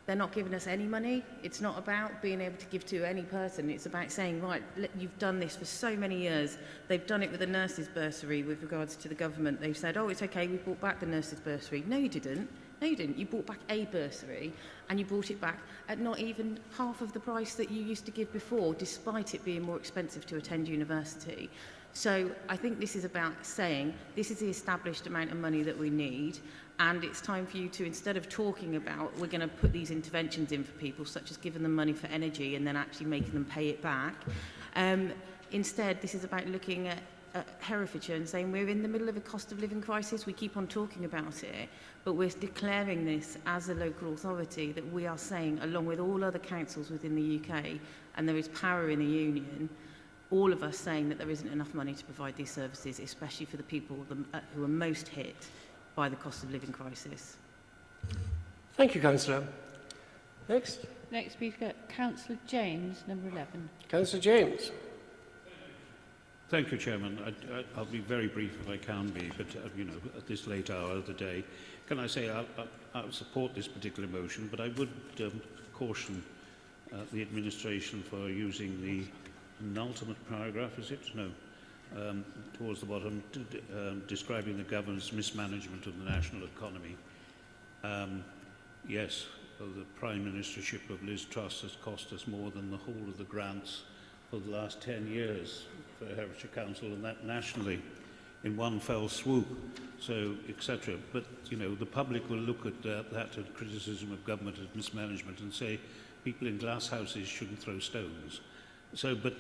[SPEAKER 3] they're not giving us any money. It's not about being able to give to any person. It's about saying, right, you've done this for so many years. They've done it with the nurses' bursary with regards to the government. They've said, oh, it's okay, we brought back the nurses' bursary. No, you didn't. No, you didn't. You brought back a bursary, and you brought it back at not even half of the price that you used to give before, despite it being more expensive to attend university. So I think this is about saying this is the established amount of money that we need, and it's time for you to, instead of talking about we're going to put these interventions in for people, such as giving them money for energy and then actually making them pay it back, instead this is about looking at Herefordshire and saying we're in the middle of a cost of living crisis. We keep on talking about it, but we're declaring this as a local authority, that we are saying, along with all other councils within the UK, and there is power in a union, all of us saying that there isn't enough money to provide these services, especially for the people who are most hit by the cost of living crisis.
[SPEAKER 1] Thank you, Councillor. Next.
[SPEAKER 5] Next speaker, Councillor James, number 11.
[SPEAKER 1] Councillor James.
[SPEAKER 4] Thank you, Chairman. I'll be very brief if I can be, but you know, at this late hour of the day, can I say I support this particular motion, but I would caution the administration for using the penultimate paragraph, is it? No. Towards the bottom, describing the government's mismanagement of the national economy. Yes, the Prime Ministership of Liz Truss has cost us more than the whole of the grants for the last 10 years for Herefordshire Council, and that nationally in one fell swoop, so etc. But you know, the public will look at that criticism of government as mismanagement and say people in glass houses shouldn't throw stones. So, but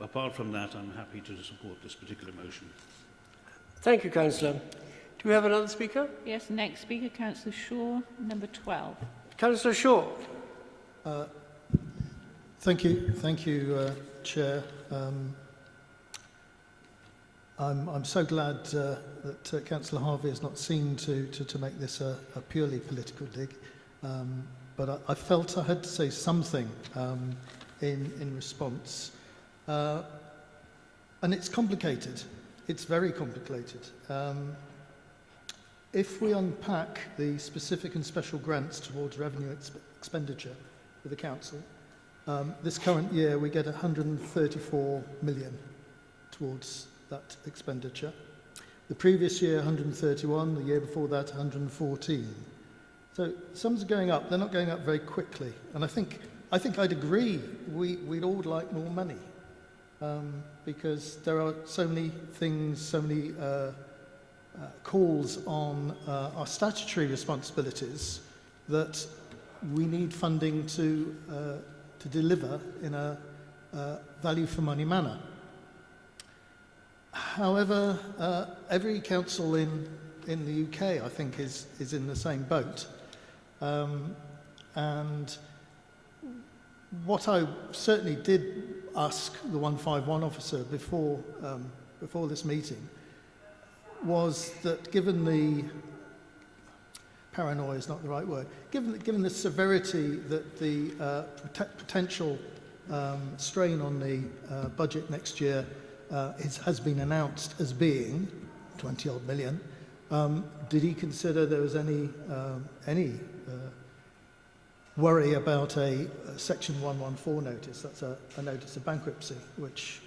[SPEAKER 4] apart from that, I'm happy to support this particular motion.
[SPEAKER 1] Thank you, Councillor. Do we have another speaker?
[SPEAKER 5] Yes, next speaker, Councillor Shaw, number 12.
[SPEAKER 1] Councillor Shaw.
[SPEAKER 14] Thank you, Chair. I'm so glad that Councillor Harvey has not seen to make this a purely political dig, but I felt I had to say something in response. And it's complicated. It's very complicated. If we unpack the specific and special grants towards revenue expenditure for the Council, this current year we get 134 million towards that expenditure. The previous year 131, the year before that 114. So sums are going up. They're not going up very quickly. And I think I'd agree we'd all like more money, because there are so many things, so many calls on our statutory responsibilities that we need funding to deliver in a value for money manner. However, every council in the UK, I think, is in the same boat. And what I certainly did ask the 151 officer before this meeting was that, given the paranoia is not the right word, given the severity that the potential strain on the budget next year has been announced as being 20 odd million, did he consider there was any worry about a Section 114 notice? That's a notice of bankruptcy, which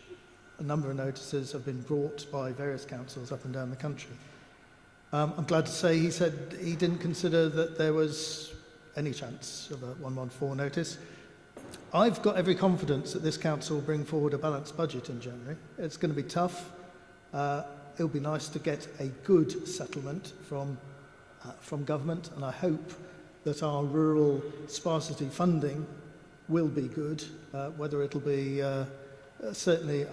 [SPEAKER 14] a number of notices have been brought by various councils up and down the country. I'm glad to say he said he didn't consider that there was any chance of a 114 notice. I've got every confidence that this council will bring forward a balanced budget in January. It's going to be tough. It'll be nice to get a good settlement from government, and I hope that our rural sparsity funding will be good. Whether it'll be certainly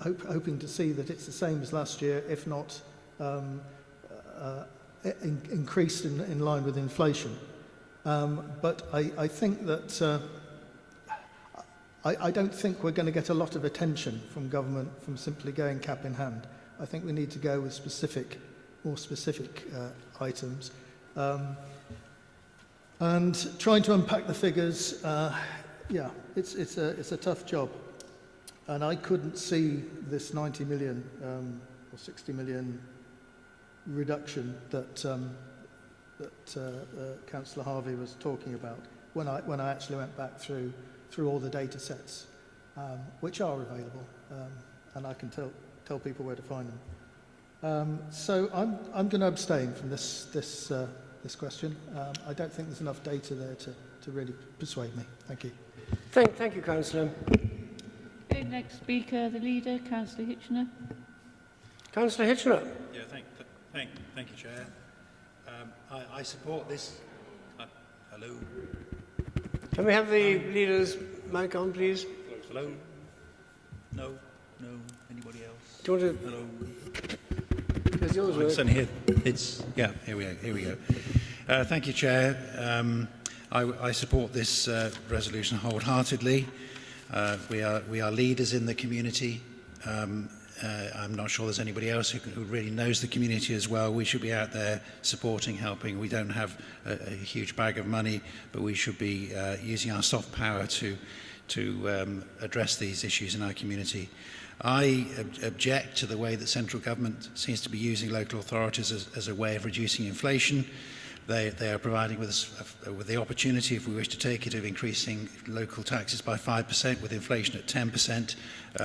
[SPEAKER 14] hoping to see that it's the same as last year, if not increased in line with inflation. But I think that I don't think we're going to get a lot of attention from government from simply going cap in hand. I think we need to go with more specific items. And trying to unpack the figures, yeah, it's a tough job. And I couldn't see this 90 million or 60 million reduction that Councillor Harvey was talking about when I actually went back through all the data sets, which are available, and I can tell people where to find them. So I'm going to abstain from this question. I don't think there's enough data there to really persuade me. Thank you.
[SPEAKER 1] Thank you, Councillor.
[SPEAKER 5] Okay, next speaker, the leader, Councillor Hitchener.
[SPEAKER 1] Councillor Hitchener.
[SPEAKER 13] Yeah, thank you, Chair. I support this. Hello.
[SPEAKER 1] Can we have the leader's mic on, please?
[SPEAKER 13] Hello. No. Anybody else?
[SPEAKER 1] Do you want to?
[SPEAKER 13] Hello.
[SPEAKER 1] Because yours works.
[SPEAKER 13] It's only here. Here we go. Thank you, Chair. I support this resolution wholeheartedly. We are leaders in the community. I'm not sure there's anybody else who really knows the community as well. We should be out there supporting, helping. We don't have a huge bag of money, but we should be using our soft power to address these issues in our community. I object to the way that central government seems to be using local authorities as a way of reducing inflation. They are providing with the opportunity, if we wish to take it, of increasing local taxes by 5% with inflation at 10%.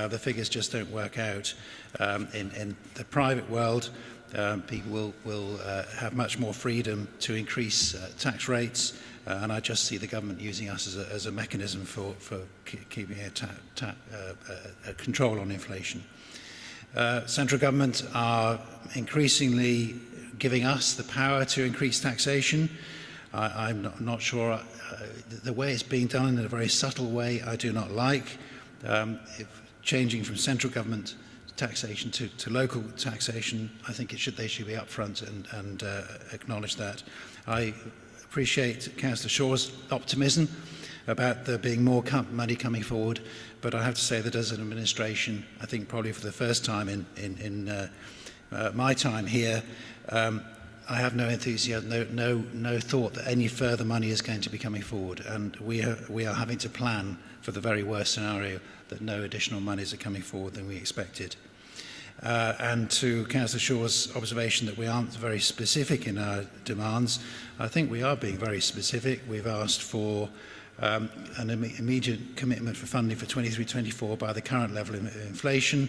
[SPEAKER 13] The figures just don't work out. In the private world, people will have much more freedom to increase tax rates, and I just see the government using us as a mechanism for keeping a control on inflation. Central government are increasingly giving us the power to increase taxation. I'm not sure. The way it's being done in a very subtle way, I do not like. Changing from central government taxation to local taxation, I think they should be upfront and acknowledge that. I appreciate Councillor Shaw's optimism about there being more money coming forward, but I have to say that as an administration, I think probably for the first time in my time here, I have no enthusiasm, no thought that any further money is going to be coming forward, and we are having to plan for the very worst scenario, that no additional monies are coming forward than we expected. And to Councillor Shaw's observation that we aren't very specific in our demands, I think we are being very specific. We've asked for an immediate commitment for funding for 23-24 by the current level of inflation,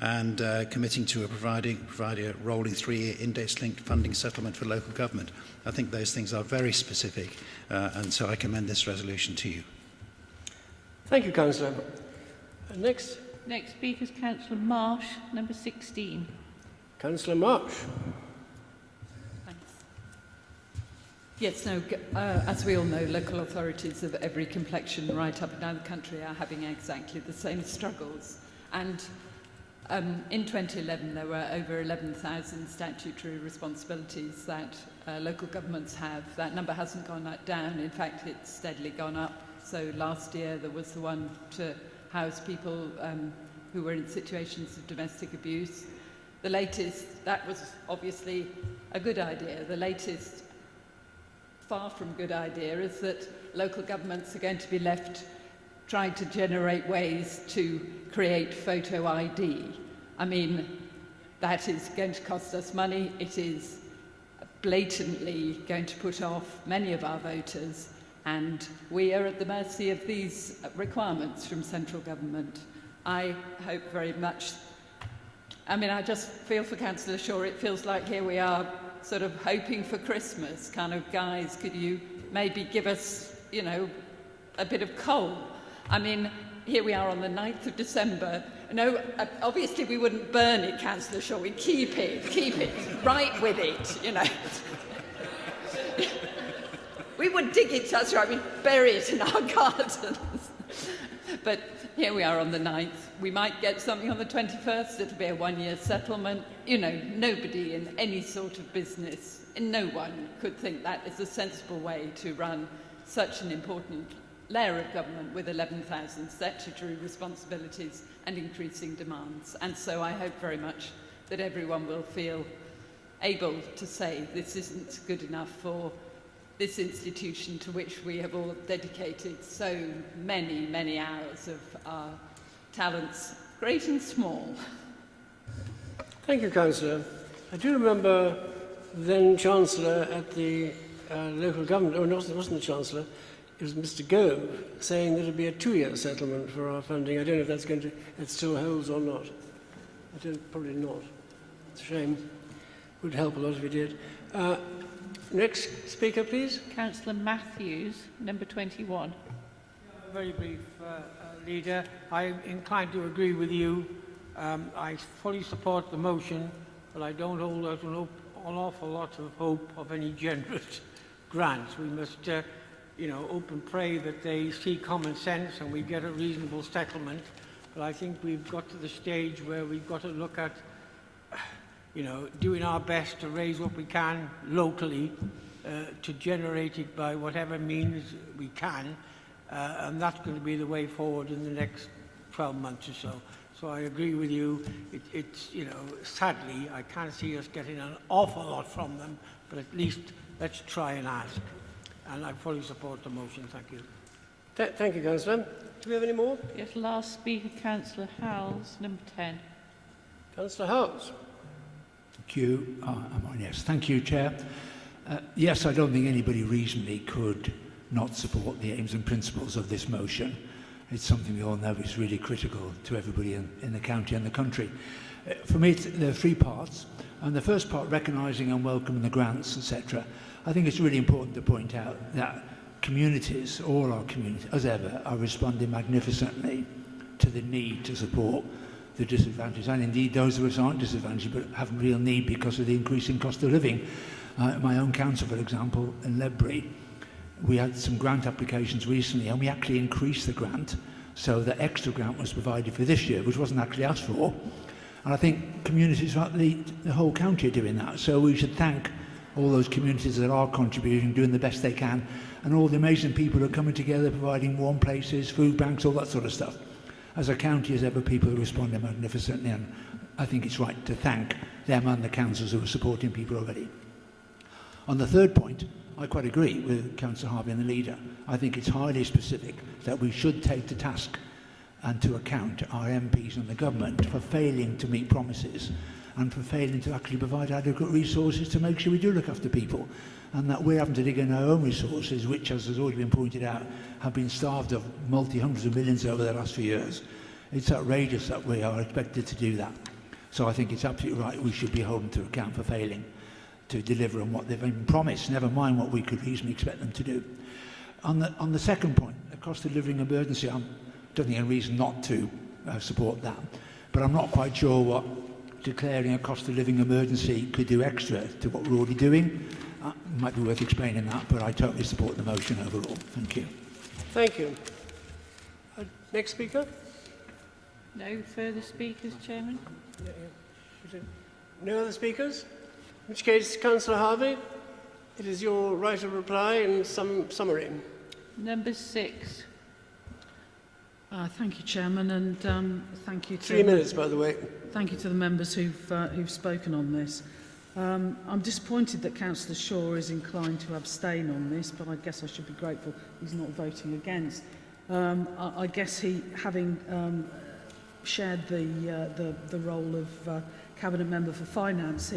[SPEAKER 13] and committing to providing a rolling 3-year index-linked funding settlement for local government. I think those things are very specific, and so I commend this resolution to you.
[SPEAKER 1] Thank you, Councillor. Next.
[SPEAKER 5] Next speaker is Councillor Marsh, number 16.
[SPEAKER 1] Councillor Marsh.
[SPEAKER 7] Yes, as we all know, local authorities of every complexion right up and down the country are having exactly the same struggles. And in 2011, there were over 11,000 statutory responsibilities that local governments have. That number hasn't gone down. In fact, it's steadily gone up. So last year, there was the one to house people who were in situations of domestic abuse. The latest, that was obviously a good idea. The latest, far from good idea, is that local governments are going to be left trying to generate ways to create photo ID. I mean, that is going to cost us money. It is blatantly going to put off many of our voters, and we are at the mercy of these requirements from central government. I hope very much, I just feel for Councillor Shaw. It feels like here we are sort of hoping for Christmas, kind of, guys, could you maybe give us, a bit of coal? Here we are on the 9th of December. No, obviously we wouldn't burn it, Councillor Shaw. We'd keep it, right with it, We would dig it, that's right, we'd bury it in our gardens. But here we are on the 9th. We might get something on the 21st. It'll be a one-year settlement. Nobody in any sort of business, no one could think that is a sensible way to run such an important layer of government with 11,000 statutory responsibilities and increasing demands. And so I hope very much that everyone will feel able to say this isn't good enough for this institution to which we have all dedicated so many, many hours of our talents, great and small.
[SPEAKER 1] Thank you, Councillor. I do remember then Chancellor at the local government, oh, no, it wasn't the Chancellor, it was Mr. Gove, saying that it would be a 2-year settlement for our funding. I don't know if that's it still holds or not. Probably not. It's a shame. Would help a lot if we did. Next speaker, please.
[SPEAKER 5] Councillor Matthews, number 21.
[SPEAKER 10] Very brief, Leader. I'm inclined to agree with you. I fully support the motion, but I don't hold out an awful lot of hope of any generous grants. We must, hope and pray that they see common sense and we get a reasonable settlement. But I think we've got to the stage where we've got to look at, doing our best to raise what we can locally, to generate it by whatever means we can, and that's going to be the way forward in the next 12 months or so. So I agree with you. It's sadly, I can't see us getting an awful lot from them, but at least let's try and ask. And I fully support the motion. Thank you.
[SPEAKER 1] Thank you, Councillor. Do we have any more?
[SPEAKER 5] Yes, last speaker, Councillor Howells, number 10.
[SPEAKER 1] Councillor Howells.
[SPEAKER 20] Thank you. I'm on, yes. Thank you, Chair. Yes, I don't think anybody reasonably could not support the aims and principles of this motion. It's something we all know is really critical to everybody in the county and the country. For me, there are 3 parts. And the first part, recognising and welcoming the grants, etc. I think it's really important to point out that communities, all our communities, as ever, are responding magnificently to the need to support the disadvantaged, and indeed those of us aren't disadvantaged but have a real need because of the increasing cost of living. My own council, for example, in Ledbury, we had some grant applications recently and we actually increased the grant so that extra grant was provided for this year, which wasn't actually asked for. And I think communities throughout the whole county are doing that. So we should thank all those communities that are contributing, doing the best they can, and all the amazing people who are coming together, providing warm places, food banks, all that sort of stuff. As a county, as ever, people are responding magnificently, and I think it's right to thank them and the councils who are supporting people already. On the third point, I quite agree with Councillor Harvey and the leader. I think it's highly specific that we should take to task and to account our MPs and the government for failing to meet promises and for failing to actually provide adequate resources to make sure we do look after people, and that we're having to dig in our own resources, which, as has already been pointed out, have been starved of multi-hundreds of millions over the last few years. It's outrageous that we are expected to do that. So I think it's absolutely right we should be holding to account for failing to deliver on what they've been promised, never mind what we could reasonably expect them to do. On the second point, the cost of living emergency, I don't think any reason not to support that, but I'm not quite sure what declaring a cost of living emergency could do extra to what we're already doing. It might be worth explaining that, but I totally support the motion overall. Thank you.
[SPEAKER 1] Thank you. Next speaker.
[SPEAKER 5] No further speakers, Chairman.
[SPEAKER 1] No other speakers? In which case, Councillor Harvey, it is your right of reply and some summary.
[SPEAKER 5] Number 6.
[SPEAKER 2] Thank you, Chairman, and thank you to
[SPEAKER 1] 3 minutes, by the way.
[SPEAKER 2] Thank you to the members who've spoken on this. I'm disappointed that Councillor Shaw is inclined to abstain on this, but I guess I should be grateful he's not voting against. I guess he, having shared the role of Cabinet Member for Finance,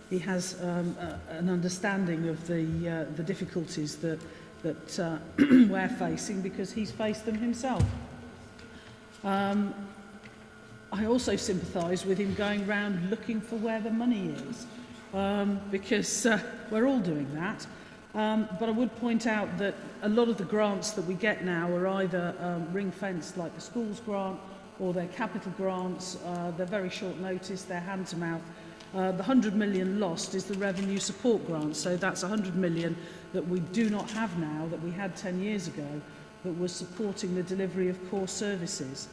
[SPEAKER 2] he has an understanding of the difficulties that we're facing because he's faced them himself. I also sympathise with him going round looking for where the money is, because we're all doing that. But I would point out that a lot of the grants that we get now are either ring-fenced, like the schools grant, or they're capital grants. They're very short notice, they're hand-to-mouth. The 100 million lost is the revenue support grant, so that's 100 million that we do not have now, that we had 10 years ago, that was supporting the delivery of core services.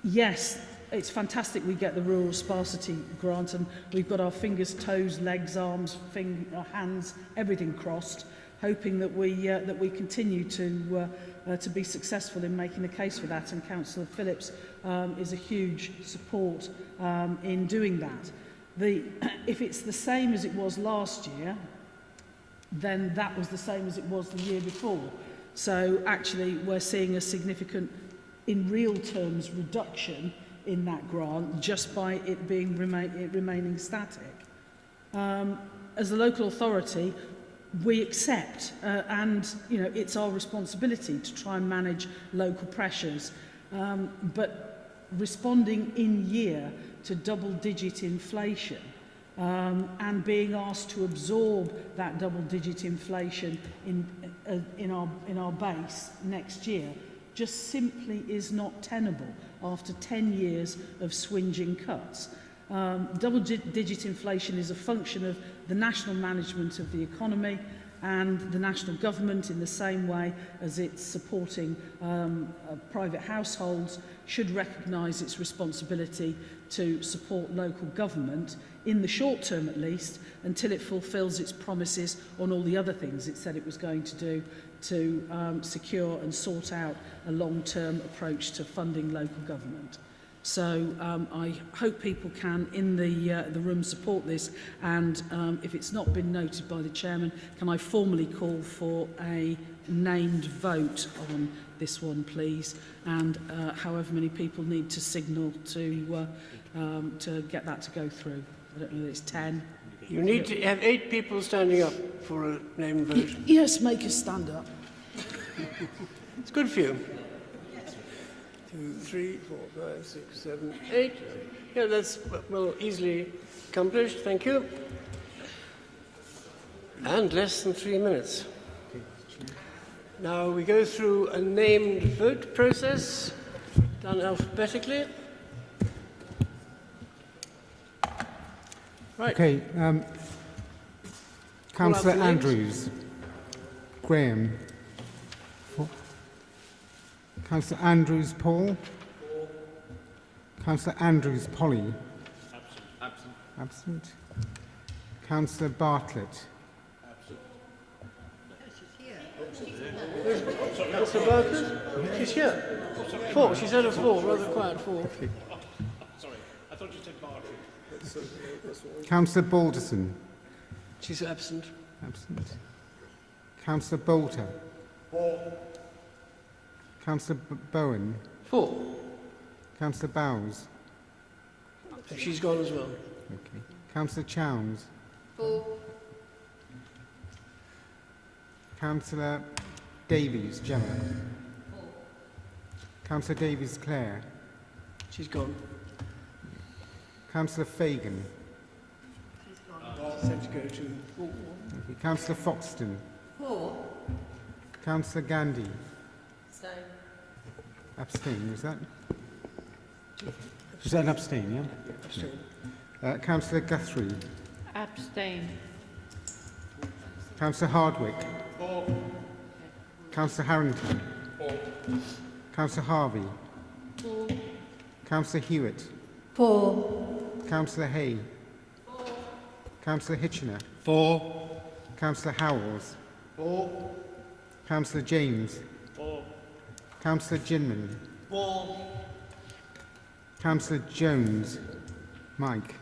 [SPEAKER 2] Yes, it's fantastic we get the rural sparsity grant, and we've got our fingers, toes, legs, arms, hands, everything crossed, hoping that we continue to be successful in making the case for that, and Councillor Phillips is a huge support in doing that. If it's the same as it was last year, then that was the same as it was the year before. So actually we're seeing a significant, in real terms, reduction in that grant just by it remaining static. As a local authority, we accept, and it's our responsibility to try and manage local pressures, but responding in year to double-digit inflation and being asked to absorb that double-digit inflation in our base next year just simply is not tenable after 10 years of swinging cuts. Double-digit inflation is a function of the national management of the economy, and the national government, in the same way as it's supporting private households, should recognise its responsibility to support local government, in the short term at least, until it fulfils its promises on all the other things it said it was going to do to secure and sort out a long-term approach to funding local government. So I hope people can, in the room, support this, and if it's not been noted by the Chairman, can I formally call for a named vote on this one, please, and however many people need to signal to get that to go through. I don't know whether it's 10.
[SPEAKER 1] You need to have 8 people standing up for a named vote.
[SPEAKER 2] Yes, make us stand up.
[SPEAKER 1] It's good for you. 2, 3, 4, 5, 6, 7, 8. Yeah, that's well easily accomplished. Thank you. And less than 3 minutes. Now we go through a named vote process, done alphabetically. Right.
[SPEAKER 21] Okay. Councillor
[SPEAKER 1] Call out the names.
[SPEAKER 21] Andrews. Graham. Councillor Andrews Paul. Councillor Andrews Polly.
[SPEAKER 4] Absent.
[SPEAKER 21] Absent. Councillor Bartlett.
[SPEAKER 1] Councillor Bartlett? She's here. 4. She said a 4, rather quiet 4.
[SPEAKER 4] Sorry, I thought you said Bartlett.
[SPEAKER 21] Councillor Balderson.
[SPEAKER 1] She's absent.
[SPEAKER 21] Absent. Councillor Bolter.
[SPEAKER 4] 4.
[SPEAKER 21] Councillor Bowen.
[SPEAKER 1] 4.
[SPEAKER 21] Councillor Bowes.
[SPEAKER 1] She's gone as well.
[SPEAKER 21] Okay. Councillor Chowns.
[SPEAKER 17] 4.
[SPEAKER 21] Councillor Davies Gemma.
[SPEAKER 17] 4.
[SPEAKER 21] Councillor Davies Clare.
[SPEAKER 1] She's gone.
[SPEAKER 21] Councillor Fagan.
[SPEAKER 1] She's had to go to.
[SPEAKER 21] Okay. Councillor Foxton.
[SPEAKER 17] 4.
[SPEAKER 21] Councillor Gandhi.
[SPEAKER 17] So.
[SPEAKER 21] Abstain, was that? Was that an abstain, yeah?
[SPEAKER 1] Abstain.
[SPEAKER 21] Councillor Guthrie.
[SPEAKER 5] Abstain.
[SPEAKER 21] Councillor Hardwick.
[SPEAKER 4] 4.
[SPEAKER 21] Councillor Harrington.
[SPEAKER 4] 4.
[SPEAKER 21] Councillor Harvey.
[SPEAKER 17] 4.
[SPEAKER 21] Councillor Hewitt.
[SPEAKER 17] 4.
[SPEAKER 21] Councillor Hay.
[SPEAKER 17] 4.
[SPEAKER 21] Councillor Hitchener.
[SPEAKER 19] 4.
[SPEAKER 21] Councillor Howells.
[SPEAKER 4] 4.
[SPEAKER 21] Councillor James.
[SPEAKER 4] 4.
[SPEAKER 21] Councillor Ginman.
[SPEAKER 4] 4.
[SPEAKER 21] Councillor Jones. Mike.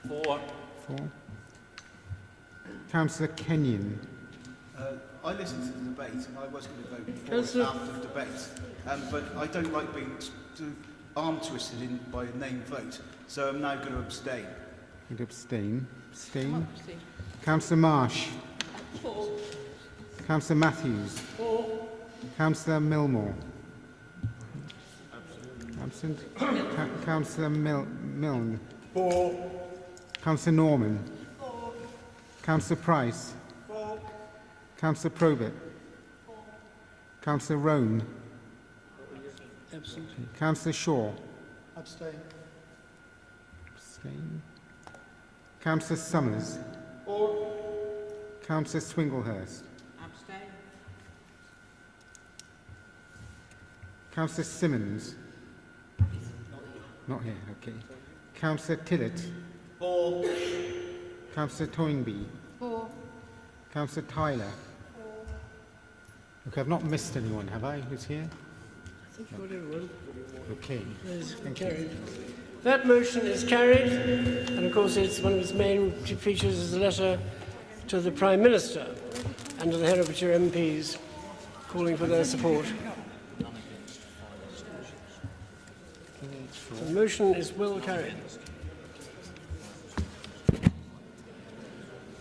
[SPEAKER 4] 4.
[SPEAKER 21] 4. Councillor Kenyon.
[SPEAKER 9] I listened to the debate and I was going to vote for it
[SPEAKER 1] Councillor-
[SPEAKER 9] after the debate, but I don't like being arm twisted in by a named vote, so I'm now going to abstain.
[SPEAKER 21] Would abstain. Abstain. Councillor Marsh.
[SPEAKER 17] 4.
[SPEAKER 21] Councillor Matthews.
[SPEAKER 17] 4.
[SPEAKER 21] Councillor Milmore. Absent. Councillor Milne.
[SPEAKER 4] 4.
[SPEAKER 21] Councillor Norman.
[SPEAKER 17] 4.
[SPEAKER 21] Councillor Price.
[SPEAKER 17] 4.
[SPEAKER 21] Councillor Probert. Councillor Roan.
[SPEAKER 1] Absent.
[SPEAKER 21] Councillor Shaw.
[SPEAKER 14] Abstain.
[SPEAKER 21] Abstain. Councillor Summers.
[SPEAKER 4] 4.
[SPEAKER 21] Councillor Swinglehurst.
[SPEAKER 17] Abstain.
[SPEAKER 21] Councillor Simmons. Not here, okay. Councillor Tillett.
[SPEAKER 4] 4.
[SPEAKER 21] Councillor Toynbee.
[SPEAKER 17] 4.
[SPEAKER 21] Councillor Tyler. Okay, I've not missed anyone, have I? Who's here?
[SPEAKER 1] I think you got everyone.
[SPEAKER 21] Okay.
[SPEAKER 1] Is
[SPEAKER 21] Thank you.
[SPEAKER 1] carried. That motion is carried, and of course it's one of its main features is a letter to the Prime Minister and to the Herefordshire MPs calling for their support. So the motion is well carried.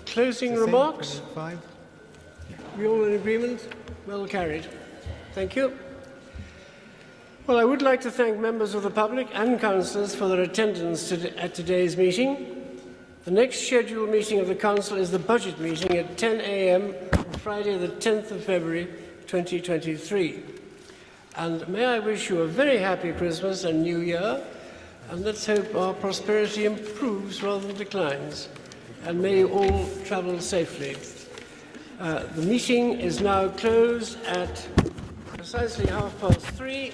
[SPEAKER 1] Closing remarks?
[SPEAKER 21] Five.
[SPEAKER 1] We all in agreement? Well carried. Thank you. Well, I would like to thank members of the public and councillors for their attendance at today's meeting. The next scheduled meeting of the council is the budget meeting at 10 a.m. on Friday the 10th of February 2023. And may I wish you a very happy Christmas and New Year, and let's hope our prosperity improves rather than declines, and may you all travel safely. The meeting is now closed at precisely 3:30.